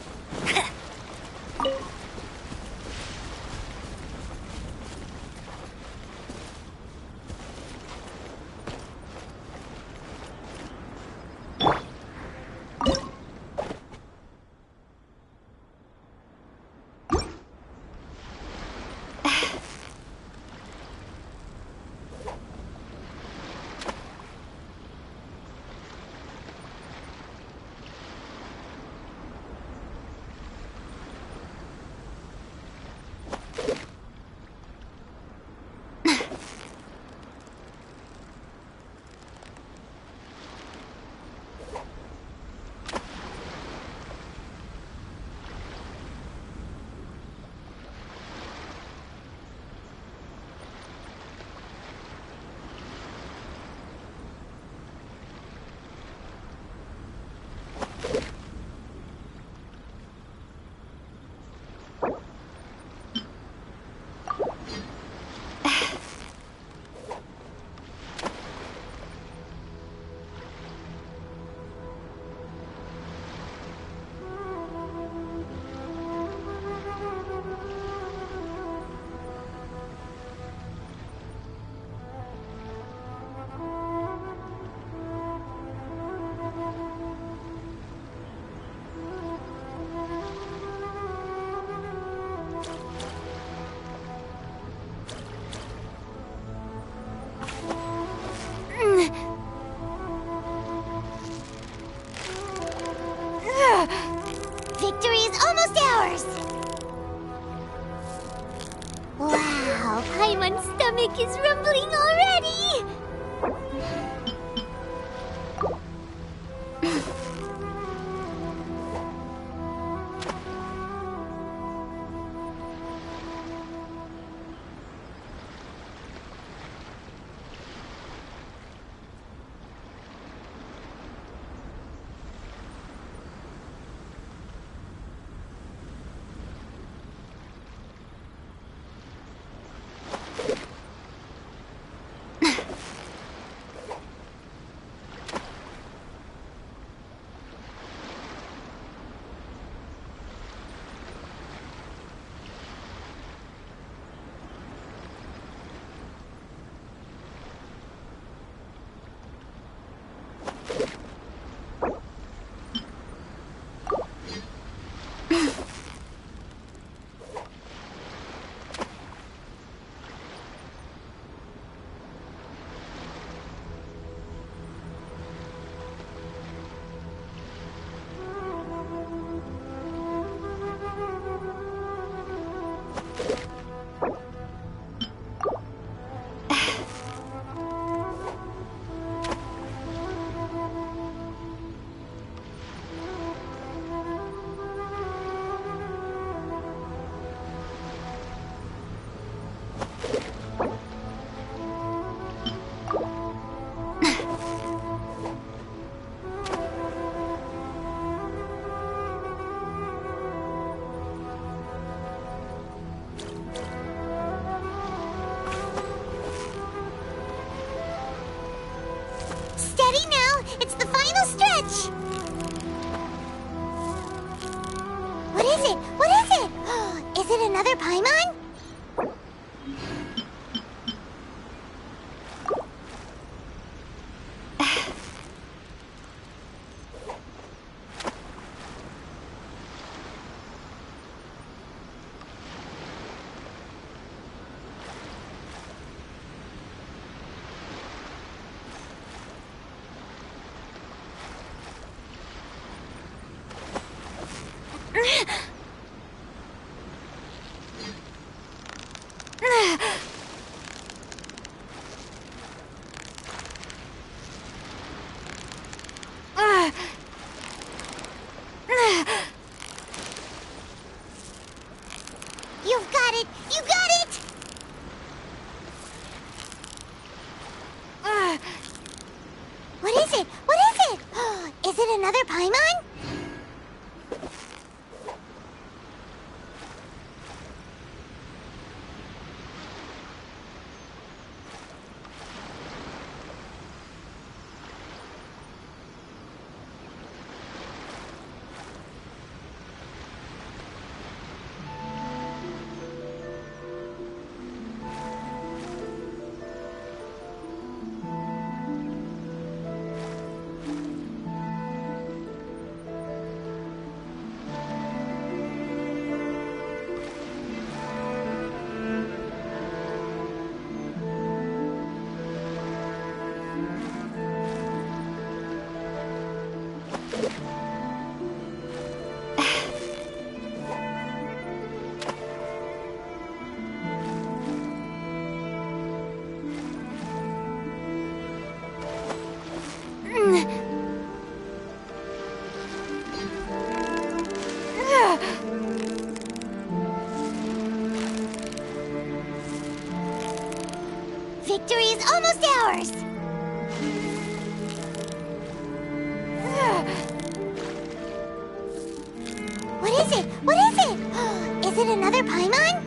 Paimon's stomach is rumbling already! Steady now! It's the final stretch! What is it? What is it? Is it another Paimon? You've got it! You got it! What is it? What is it? Is it another Paimon? Victory is almost ours! What is it? What is it? Is it another Paimon?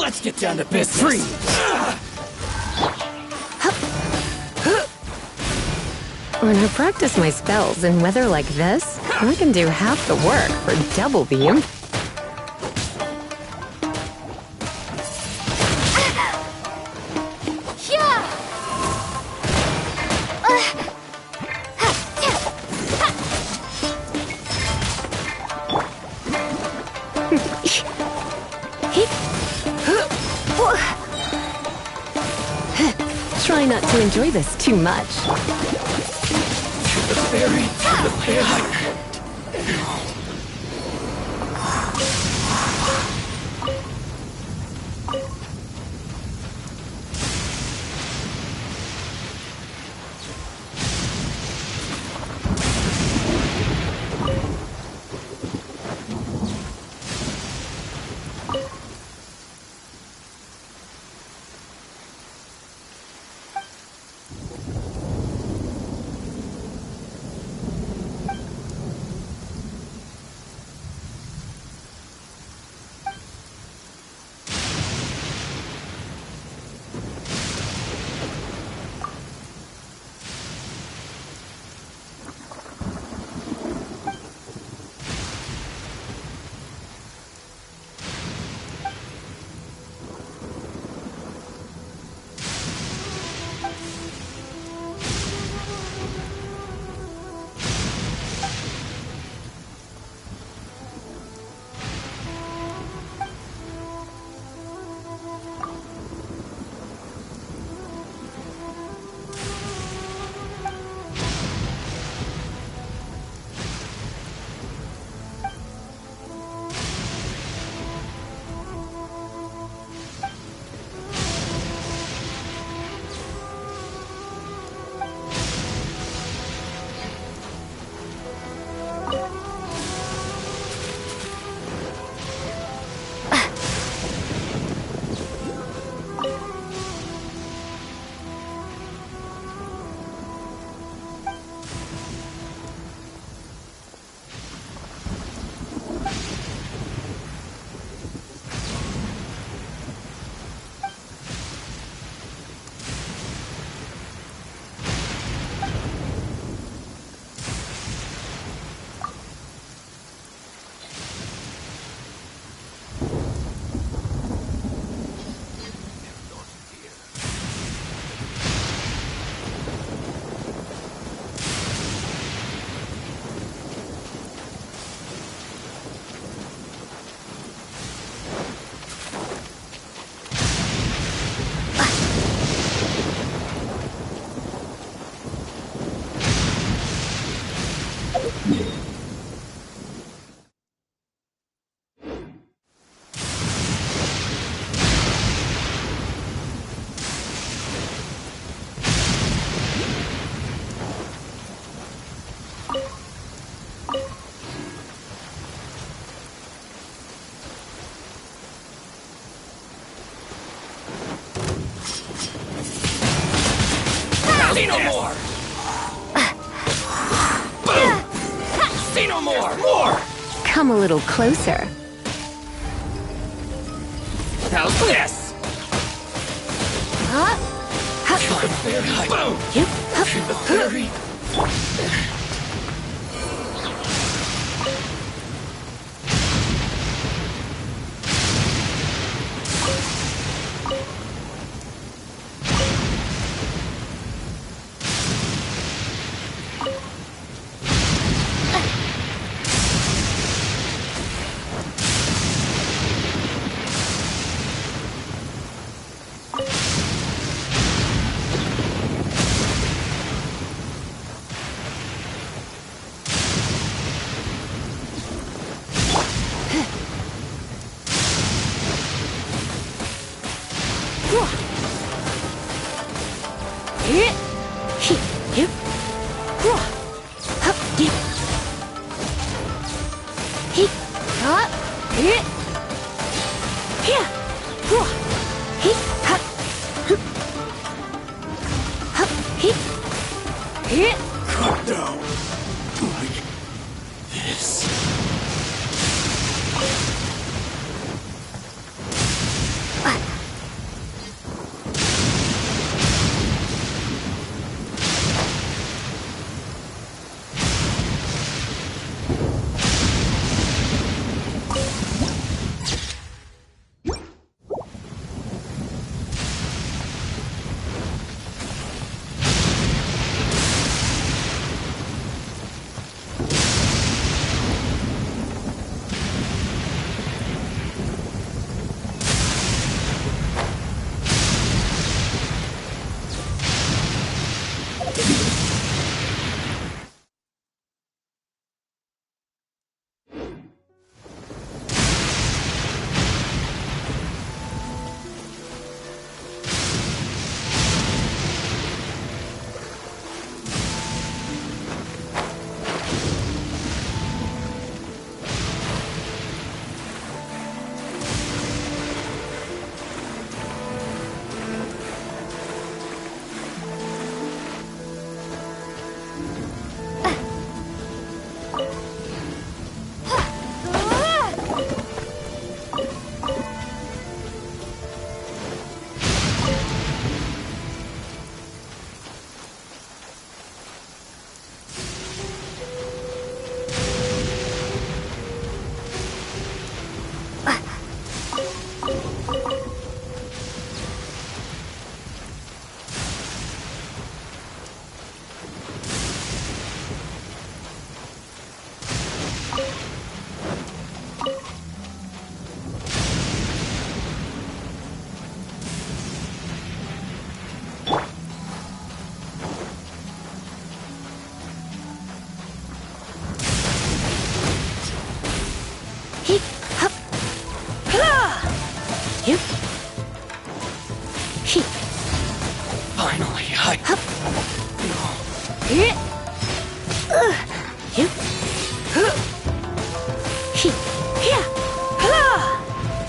Let's get down to business. Freeze! When I practice my spells in weather like this, I can do half the work for double the impact. Try not to enjoy this too much. To the berry, to the berry. See no more! Boom! See no more! More! Come a little closer. How's this? Shoot the fairy! Boom! Shoot the fairy! Cut down like this.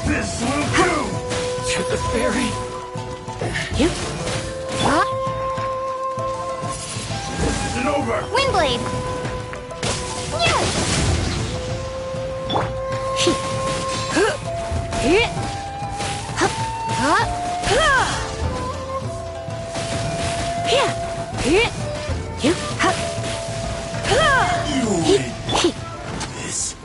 This will do! To the fairy! This isn't over! Windblade! You win! This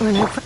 When I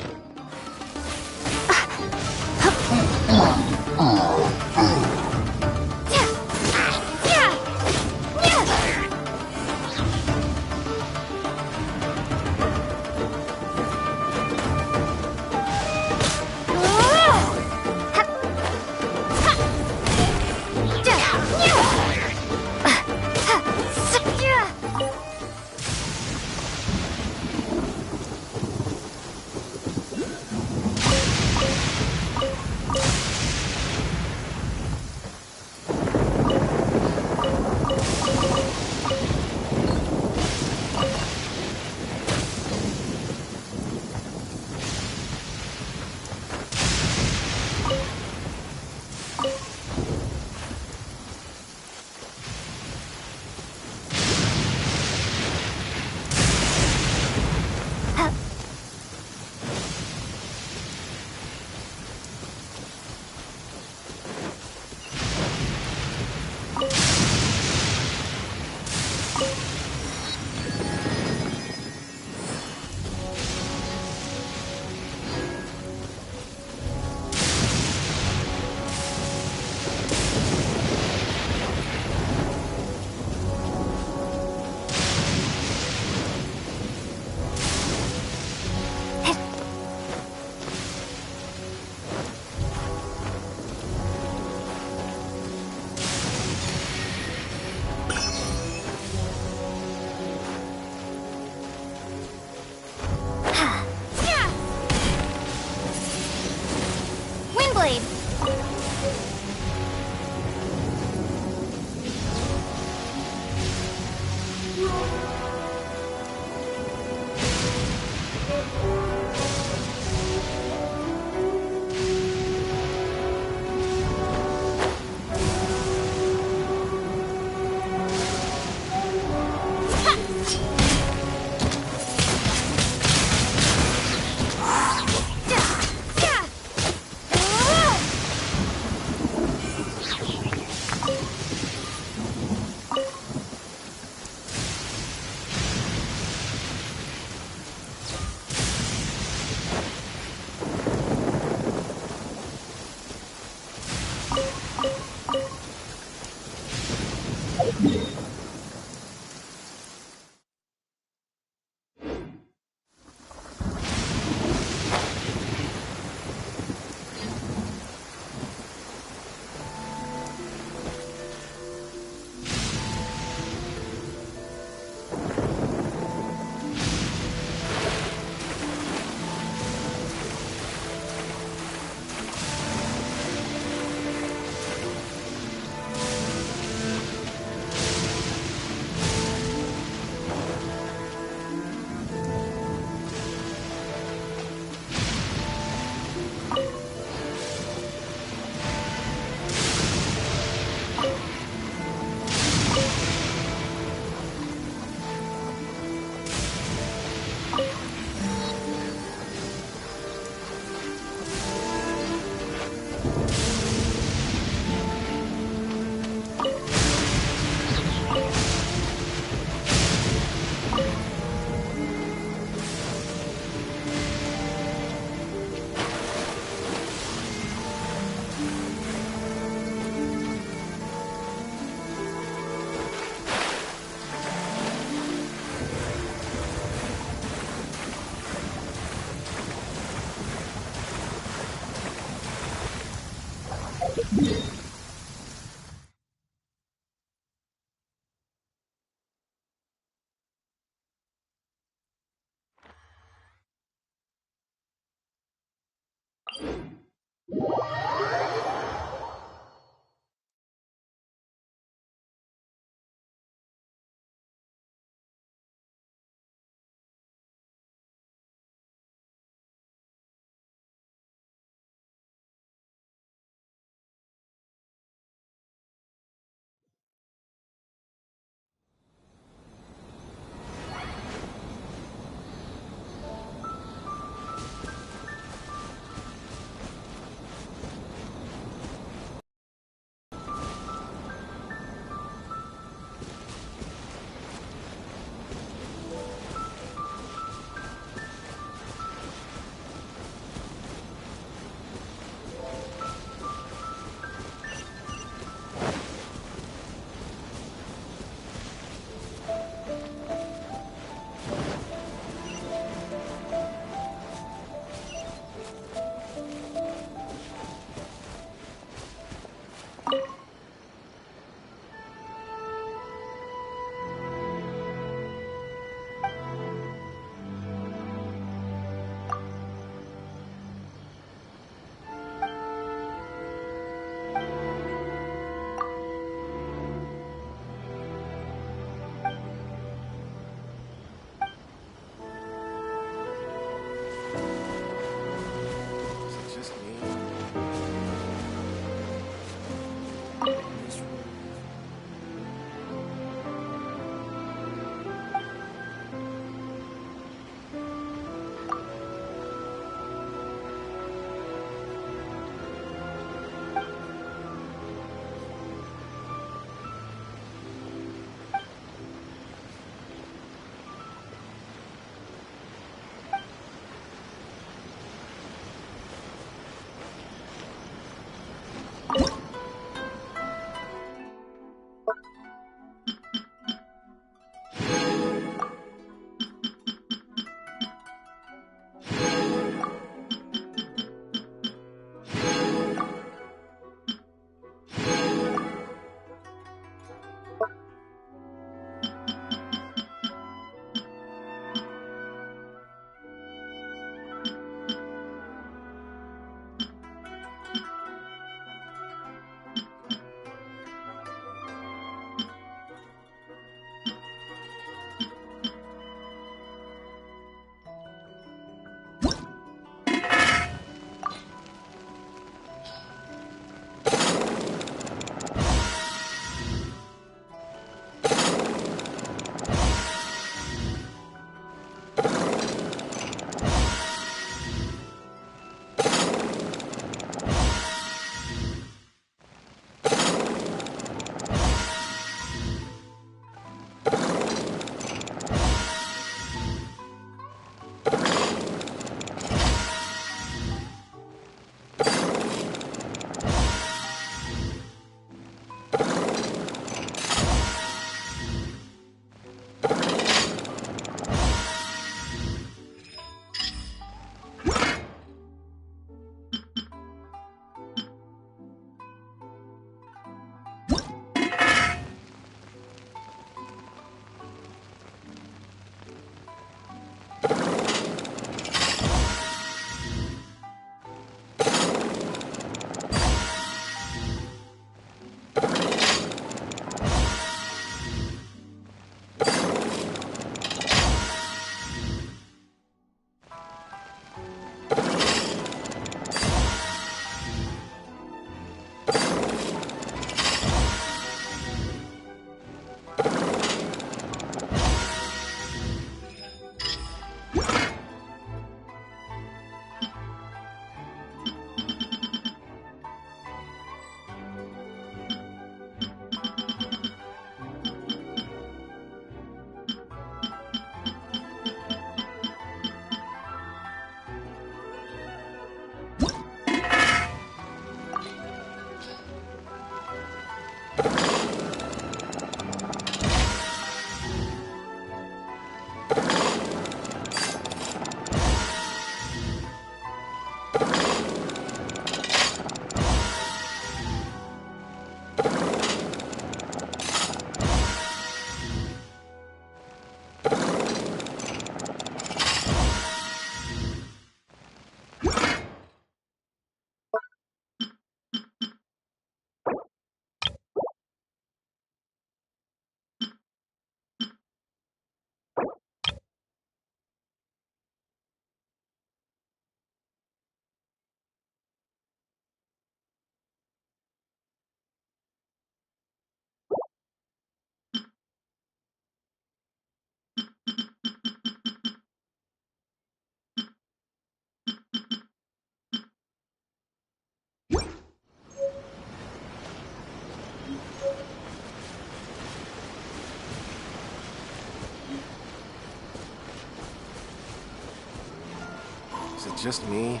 Is it just me?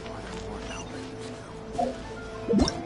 Or are there more Outlanders now?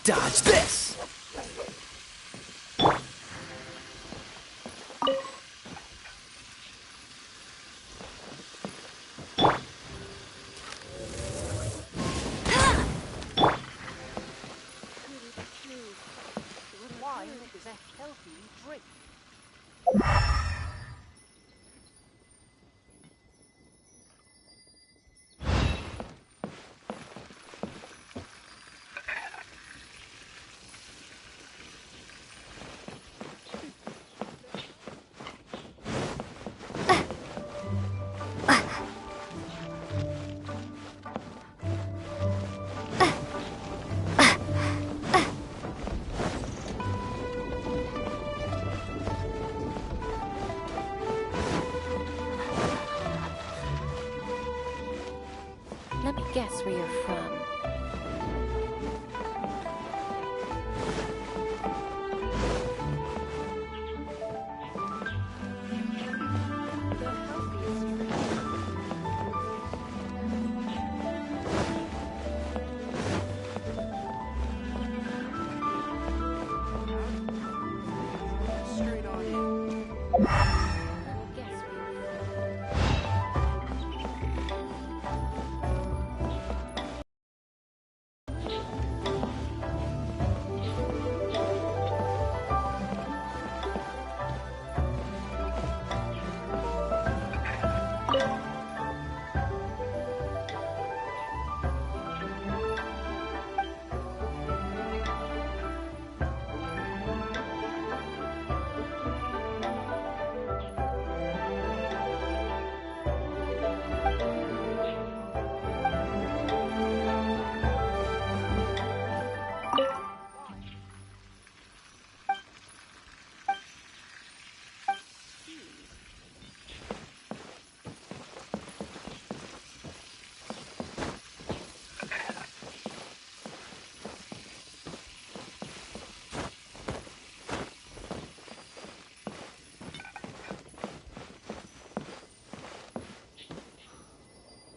Dodge this! Wine is a healthy drink. Let me guess where you're from. Straight on in.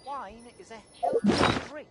Wine is a healthy drink.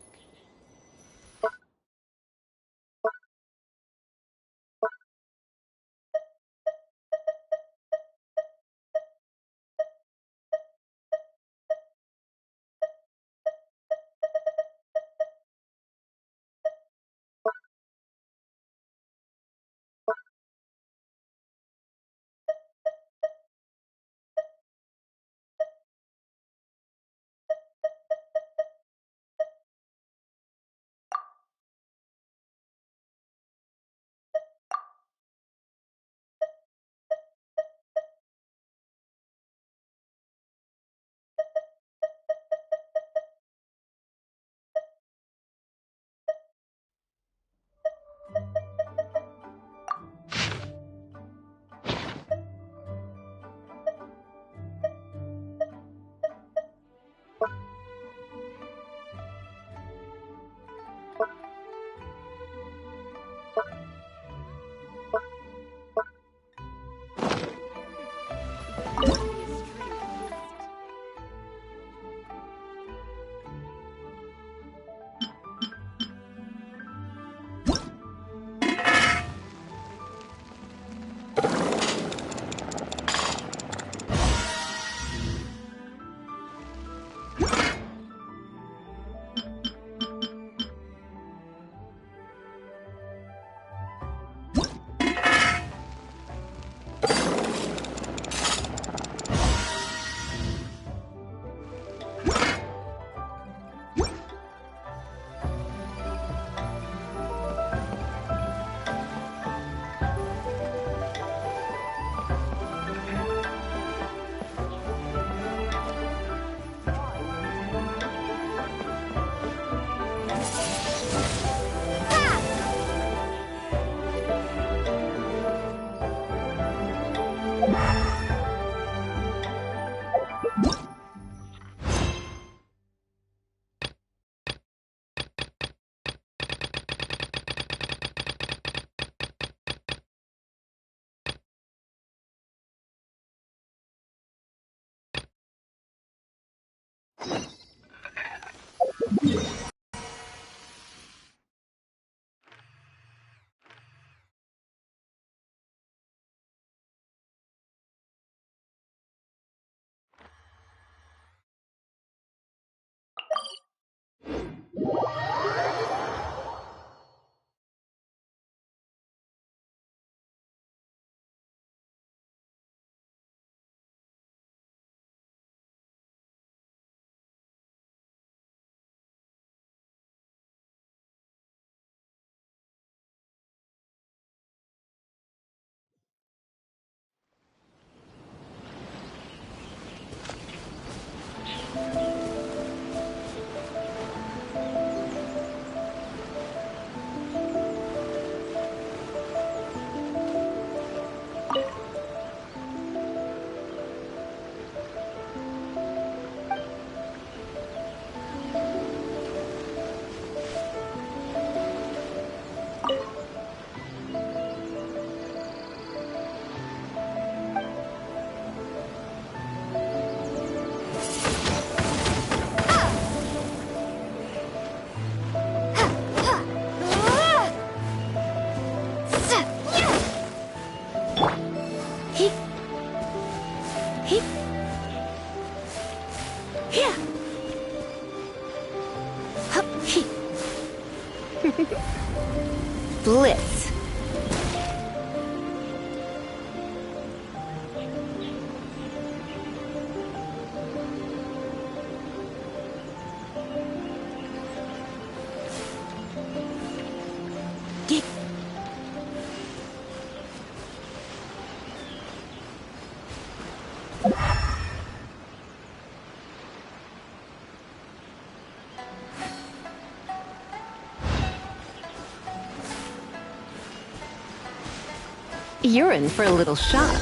Blitz. You're in for a little shock.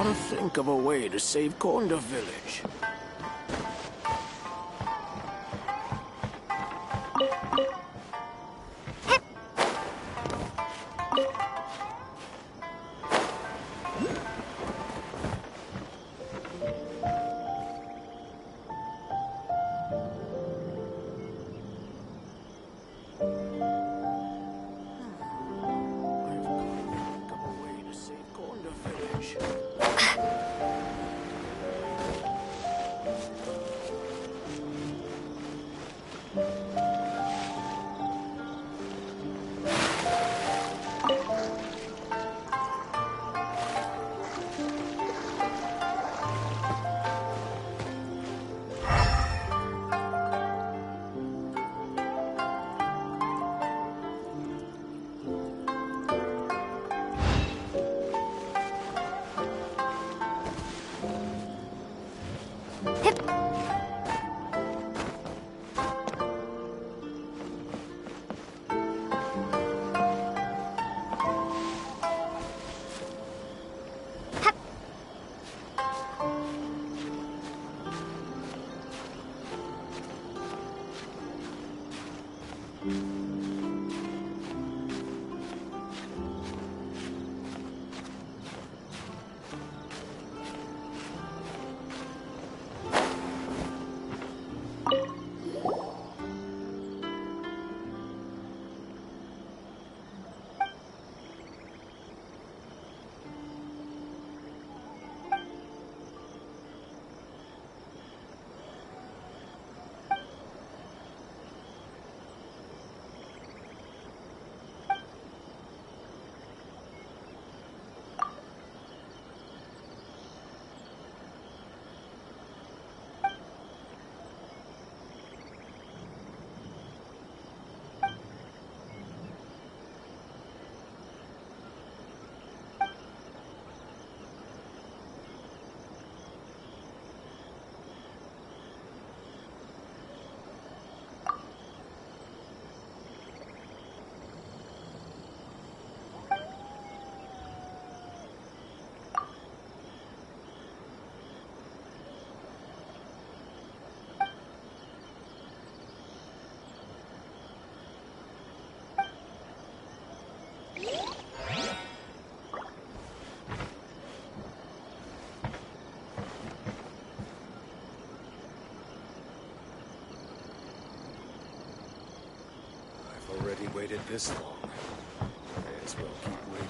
Gotta think of a way to save Konda Village. Already waited this long. May as well keep waiting.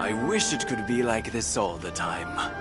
I wish it could be like this all the time.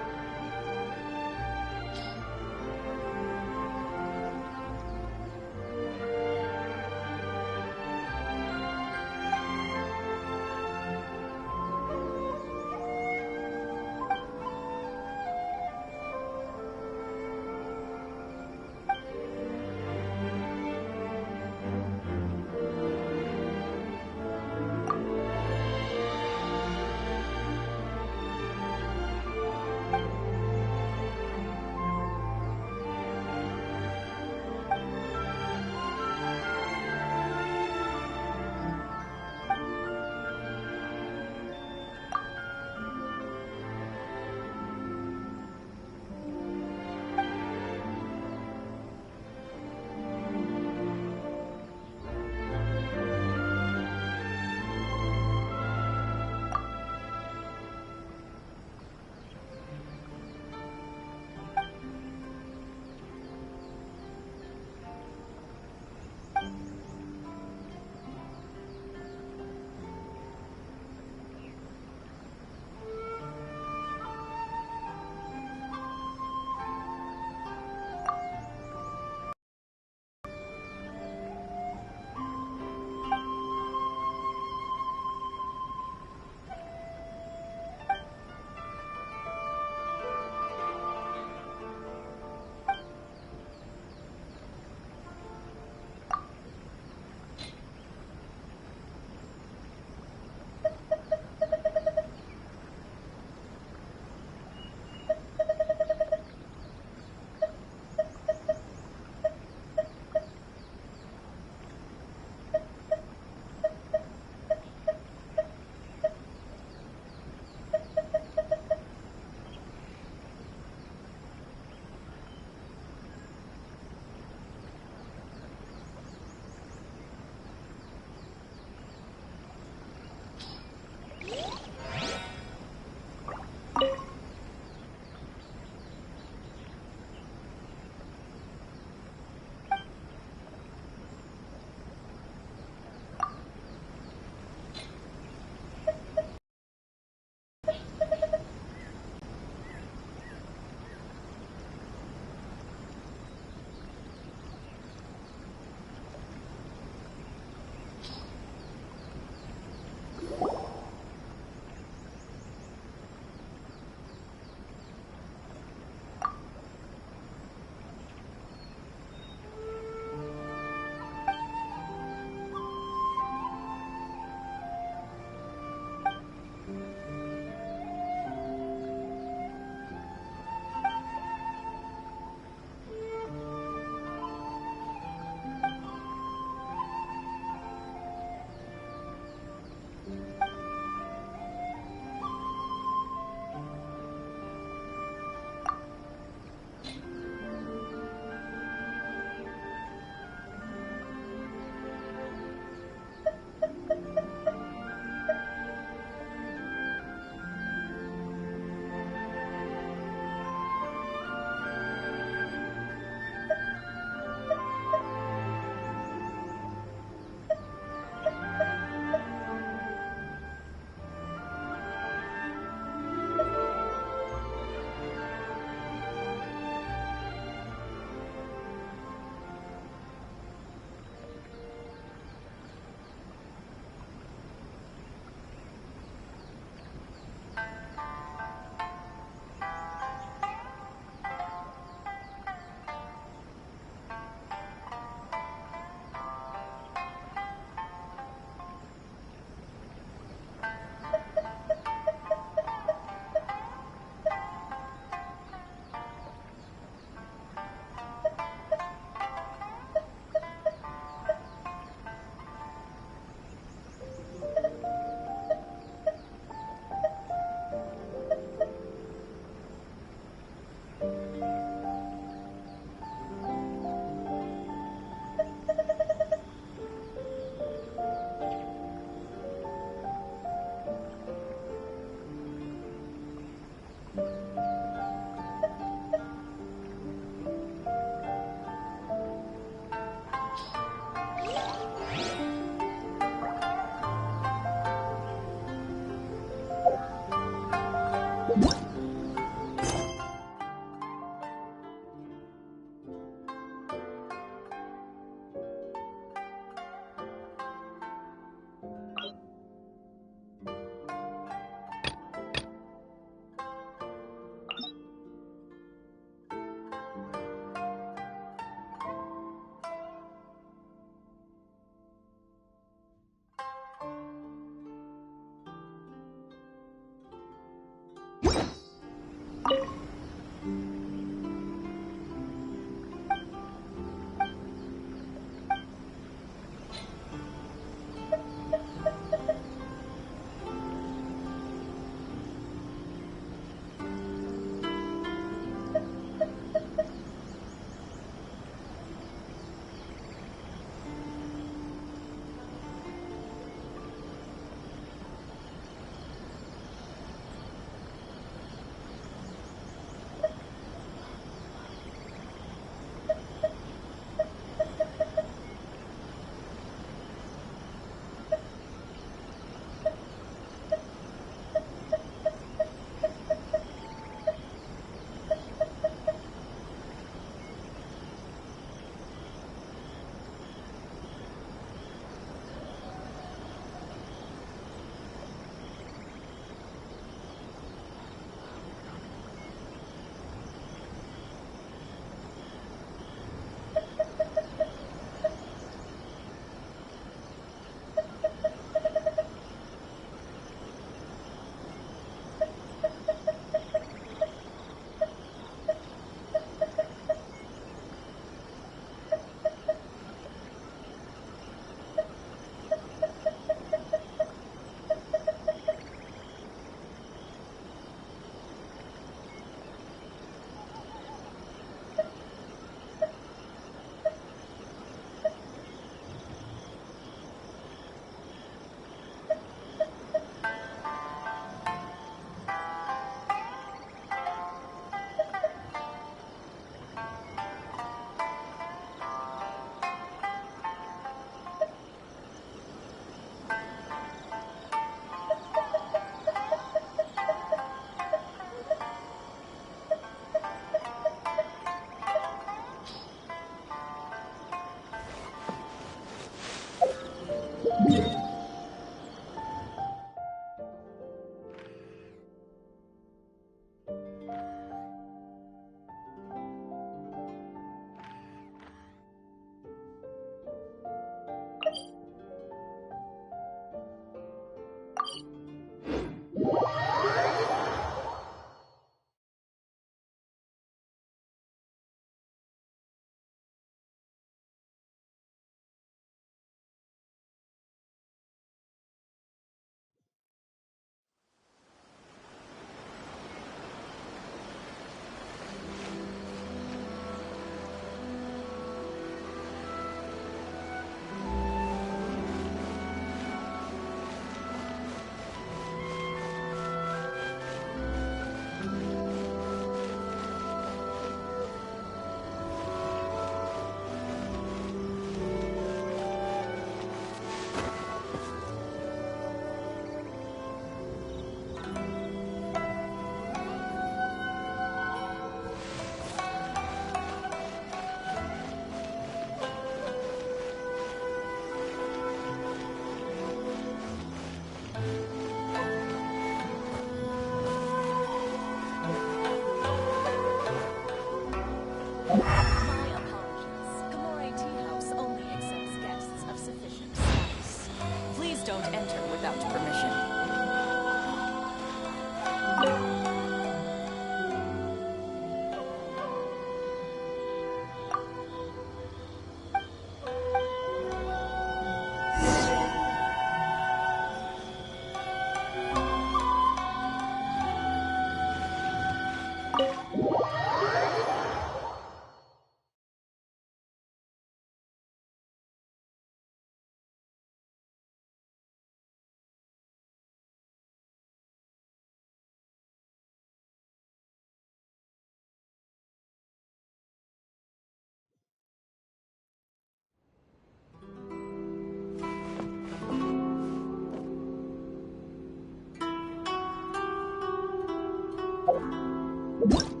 Huh?